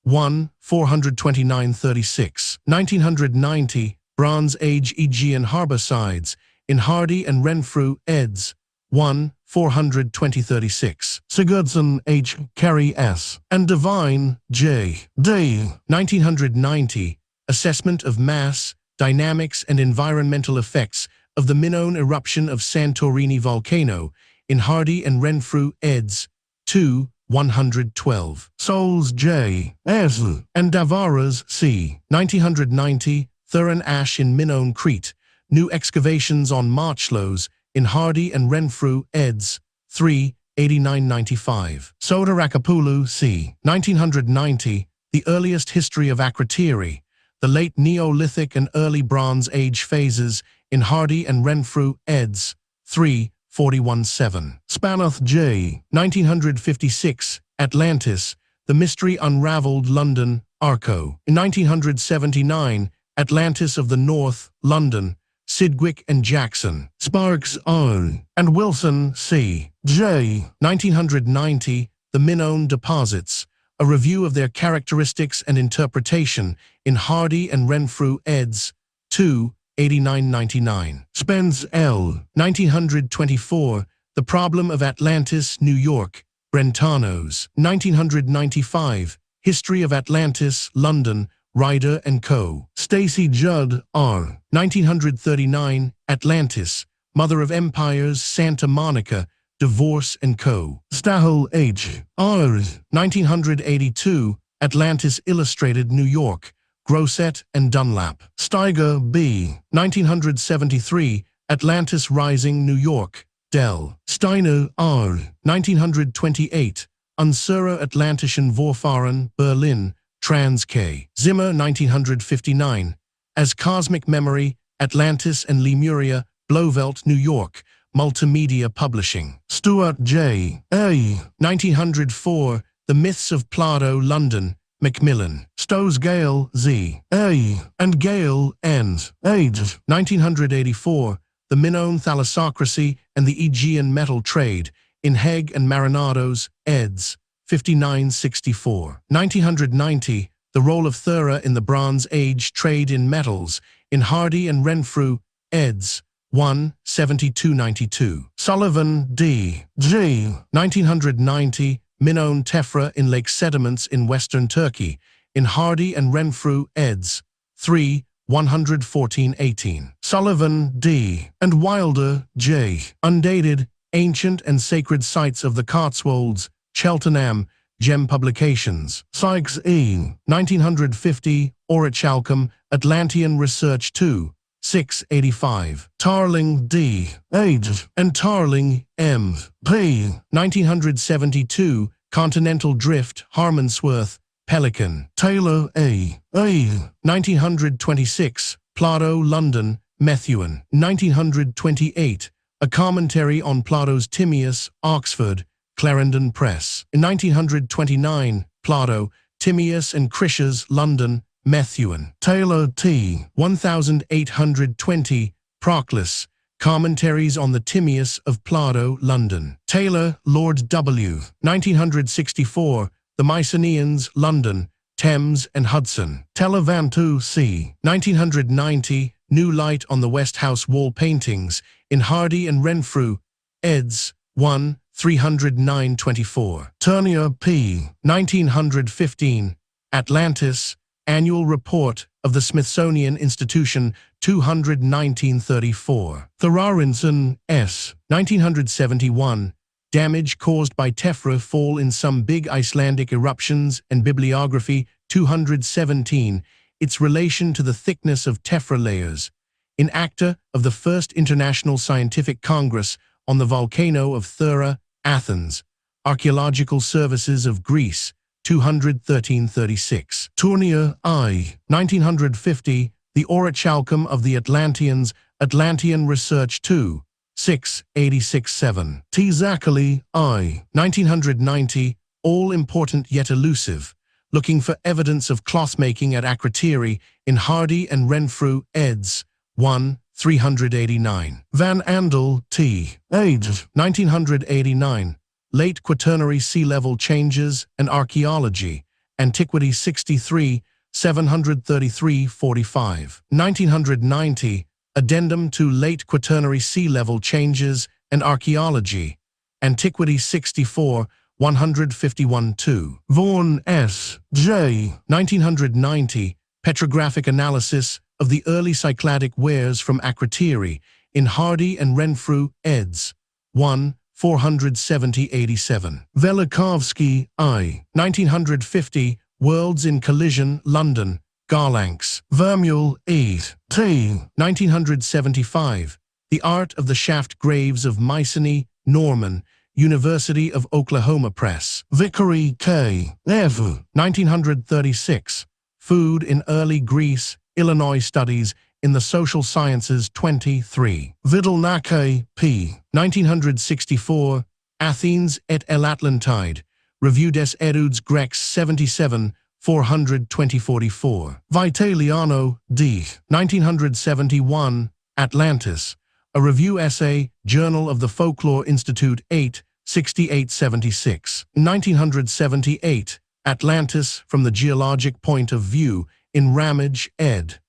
A: 1, 429-36. 1990. Bronze Age Aegean Harboursides, in Hardy and Renfrew, eds. 1, 420-36. Sigurdsson H. Kerry S. and Devine J. D. 1990. Assessment of Mass, Dynamics and Environmental Effects of the Minoan Eruption of Santorini Volcano, in Hardy and Renfrew, eds. 2, 112. Souls J. S. and Davaras C. 1990. Theran Ash in Minoan Crete, New Excavations on Marchloes, in Hardy and Renfrew, eds. 3, 89-95. Soda-Rakapulu C. 1990. The Earliest History of Akrotiri, The Late Neolithic and Early Bronze Age Phases, in Hardy and Renfrew, eds. 3, 41-7. Spanoth J. 1956. Atlantis, The Mystery Unraveled, London, Arco. In 1979, Atlantis of the North, London, Sidgwick and Jackson, Sparks R. and Wilson C. J. 1990, The Minoan Deposits, a review of their characteristics and interpretation in Hardy and Renfrew eds. 2, 8999. Spence L. 1924, The Problem of Atlantis, New York, Brentanos. 1995, History of Atlantis, London, Ryder & Co. Stacy Judd R. 1939, Atlantis, Mother of Empires, Santa Monica, Divorce & Co. Stahel H. R. 1982, Atlantis Illustrated, New York, Grosset and Dunlap. Steiger B. 1973, Atlantis Rising, New York, Dell. Steiner R. 1928, Unsere Atlantischen Vorfahren, Berlin, Trans K. Zimmer 1959, As Cosmic Memory, Atlantis and Lemuria, Blauvelt, New York, Multimedia Publishing. Stuart J. A. 1904, The Myths of Plato, London, Macmillan. Stowes Gale Z. A. and Gale N. Age. 1984, The Minoan Thalassocracy and the Aegean Metal Trade, in Hegg and Marinados, eds. 5964. 1990, The Role of Thera in the Bronze Age Trade in Metals, in Hardy and Renfrew, eds. 1, 7292. Sullivan D. G. 1990, Minoan Tephra in Lake Sediments in Western Turkey, in Hardy and Renfrew, eds. 3, 11418. Sullivan D. and Wilder J. Undated, Ancient and Sacred Sites of the Cotswolds, Cheltenham, Gem Publications. Sykes E. 1950, Orichalcum, Atlantean Research 2, 685. Tarling D. Age. and Tarling M. P. 1972, Continental Drift, Harmonsworth, Pelican. Taylor A. 1926, Plato, London, Methuen. 1928, A Commentary on Plato's Timaeus, Oxford, Clarendon Press. In 1929, Plato, Timaeus and Critias, London, Methuen. Taylor T. 1820, Proclus, Commentaries on the Timaeus of Plato, London. Taylor, Lord W. 1964, The Mycenaeans, London, Thames and Hudson. Televantu C. 1990, New Light on the West House Wall Paintings, in Hardy and Renfrew, eds. 1, 309-24. Turnier P. 1915, Atlantis, Annual Report of the Smithsonian Institution, 21934. Therarinson S. 1971, Damage Caused by Tephra Fall in Some Big Icelandic Eruptions and Bibliography, 217, Its Relation to the Thickness of Tephra Layers, in Acta of the First International Scientific Congress on the Volcano of Thera, Athens, Archaeological Services of Greece, 213-36. Tournier I. 1950, The Orichalcum of the Atlanteans, Atlantean Research 2, 686-7. T. Zachary I. 1990, All Important Yet Elusive, Looking for Evidence of Clothmaking at Akrotiri, in Hardy and Renfrew, eds. 1, 389. Van Andel T. Age. 1989, Late Quaternary Sea Level Changes and Archaeology, Antiquity 63, 733-45. 1990, Addendum to Late Quaternary Sea Level Changes and Archaeology, Antiquity 64, 151-2. Vaughan S. J. 1990, Petrographic Analysis of the Early Cycladic Wares from Akrotiri, in Hardy and Renfrew, eds. 1, 470-87. Velikovsky I. 1950, Worlds in Collision, London, Garlanx. Vermeuil E. T. 1975, The Art of the Shaft Graves of Mycenae, Norman, University of Oklahoma Press. Vickery K. F. 1936, Food in Early Greece, Illinois Studies in the Social Sciences 23. Vidalnake P. 1964, Athens et l'Atlantide, Revue des Etudes Grecques 77, 400-2044. Vitaliano, D. 1971, Atlantis. A Review Essay, Journal of the Folklore Institute 8, 6876. 1978, Atlantis from the Geologic Point of View, in Ramage, ed.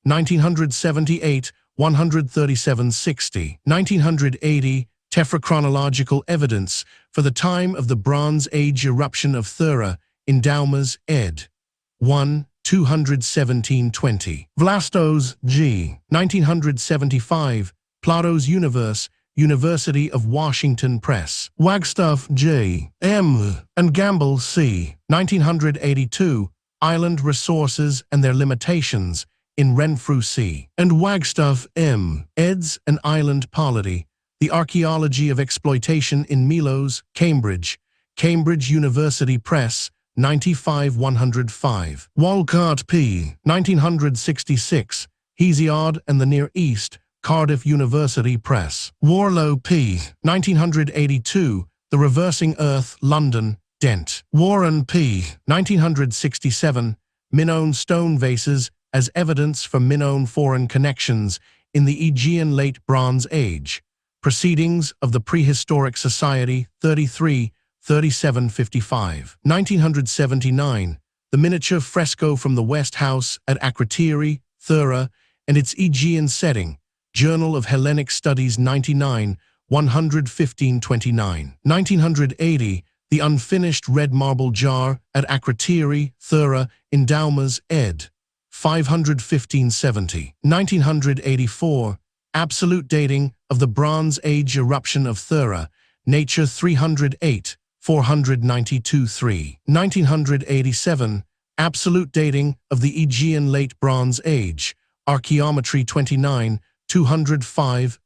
A: 1978, 13760. 1980, Tephrochronological Evidence for the Time of the Bronze Age Eruption of Thera, in Daumas, ed. 1, 21720. Vlastos, G. 1975, Plato's Universe, University of Washington Press. Wagstaff, J. M. and Gamble, C. 1982, Island Resources and Their Limitations, in Renfrew, C. and Wagstaff, M. eds. An Island Polity, The Archaeology of Exploitation in Melos, Cambridge. Cambridge University Press, 95-105. Walcott, P. 1966, Hesiod and the Near East, Cardiff University Press. Warlow, P. 1982, The Reversing Earth, London, Dent. Warren, P. 1967, Minoan Stone Vases as Evidence for Minoan Foreign Connections in the Aegean Late Bronze Age. Proceedings of the Prehistoric Society, 33, 3755. 1979, The Miniature Fresco from the West House at Akrotiri, Thera, and its Aegean Setting, Journal of Hellenic Studies 99, 115-29. 1980, The Unfinished Red Marble Jar at Akrotiri, Thera, in Daumas, ed. 515-70. 1984, Absolute Dating of the Bronze Age Eruption of Thera, Nature 308, 492-3. 1987, Absolute Dating of the Aegean Late Bronze Age, Archaeometry 29, 205-11.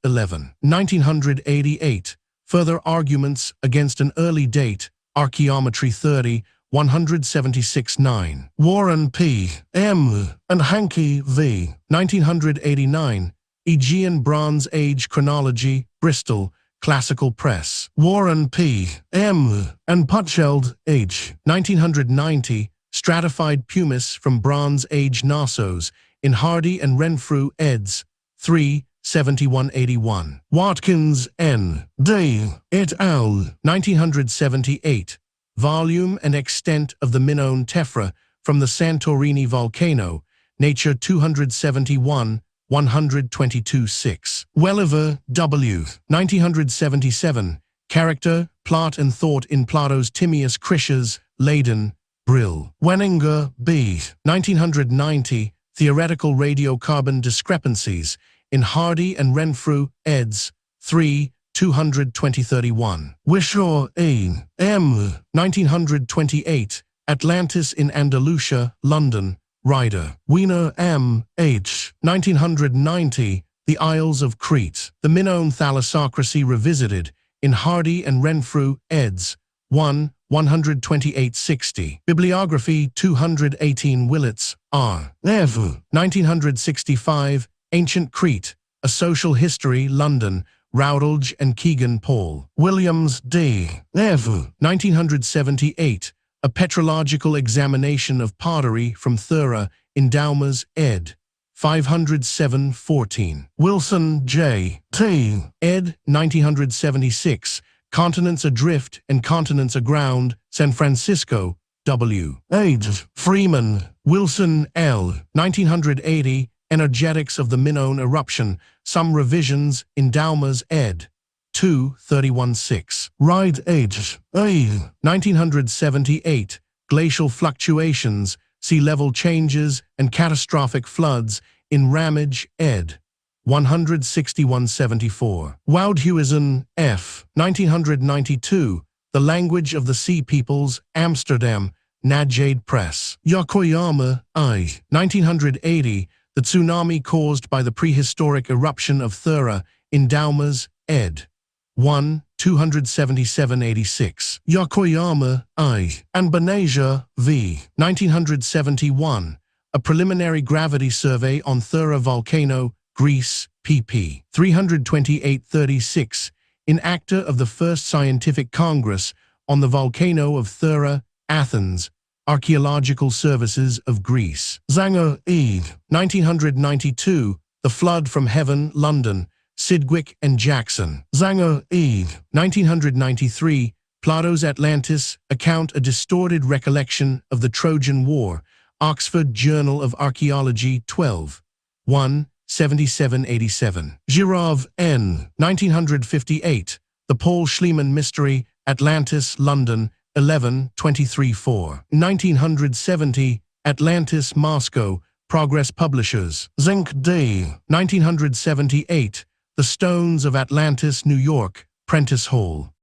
A: 1988, Further Arguments Against an Early Date, Archaeometry 30, 176-9. Warren, P. M. and Hankey, V. 1989, Aegean Bronze Age Chronology, Bristol, Classical Press. Warren, P. M. and Putscheld, H. 1990, Stratified Pumice from Bronze Age Knossos, in Hardy and Renfrew, eds. 3, 7181. Watkins, N. D. et al. 1978, Volume and Extent of the Minoan Tephra from the Santorini Volcano, Nature 271, 122-6. Welliver, W. 1977, Character, Plot and Thought in Plato's Timaeus Critias, Leiden, Brill. Wenninger, B. 1990, Theoretical Radiocarbon Discrepancies, in Hardy and Renfrew, eds. 3, 200-2031. Wishaw, A. M. 1928, Atlantis in Andalusia, London, Ryder. Wiener, M. H. 1990, The Isles of Crete, The Minoan Thalassocracy Revisited, in Hardy and Renfrew, eds. 1, 128-60. Bibliography 218 Willits, R. Ev. 1965, Ancient Crete, A Social History, London, Routledge and Keegan Paul. Williams, D. Ev. 1978, A Petrological Examination of Pottery from Thera, in Daumas, ed. 507-14. Wilson, J. T. ed. 1976, Continents Adrift and Continents Aground, San Francisco, W. H. Freeman. Wilson, L. 1980, Energetics of the Minoan Eruption, Some Revisions, in Daumas, ed. 2, 31-6. Wright, H. A. 1978, Glacial Fluctuations, Sea Level Changes and Catastrophic Floods, in Ramage, ed. 161-74. Woudhuizen, F. 1992, The Language of the Sea Peoples, Amsterdam, Najade Press. Yokoyama, I. 1980, The Tsunami Caused by the Prehistoric Eruption of Thera, in Daumas, ed. 1, 277-86. Yokoyama, I. and Benaja, V. 1971, A Preliminary Gravity Survey on Thera Volcano, Greece, pp. 328-36, in Acta of the First Scientific Congress, on the volcano of Thera, Athens, Archaeological Services of Greece. Zanger, ed. 1992, The Flood from Heaven, London, Sidgwick and Jackson. Zanger, ed. 1993, Plato's Atlantis, Account a Distorted Recollection of the Trojan War, Oxford Journal of Archaeology 12. 1, 7787. Girov, N. 1958, The Paul Schliemann Mystery, Atlantis, London, 11, 23-4. 1970, Atlantis, Moscow, Progress Publishers. Zink, D. 1978, The Stones of Atlantis, New York, Prentice Hall.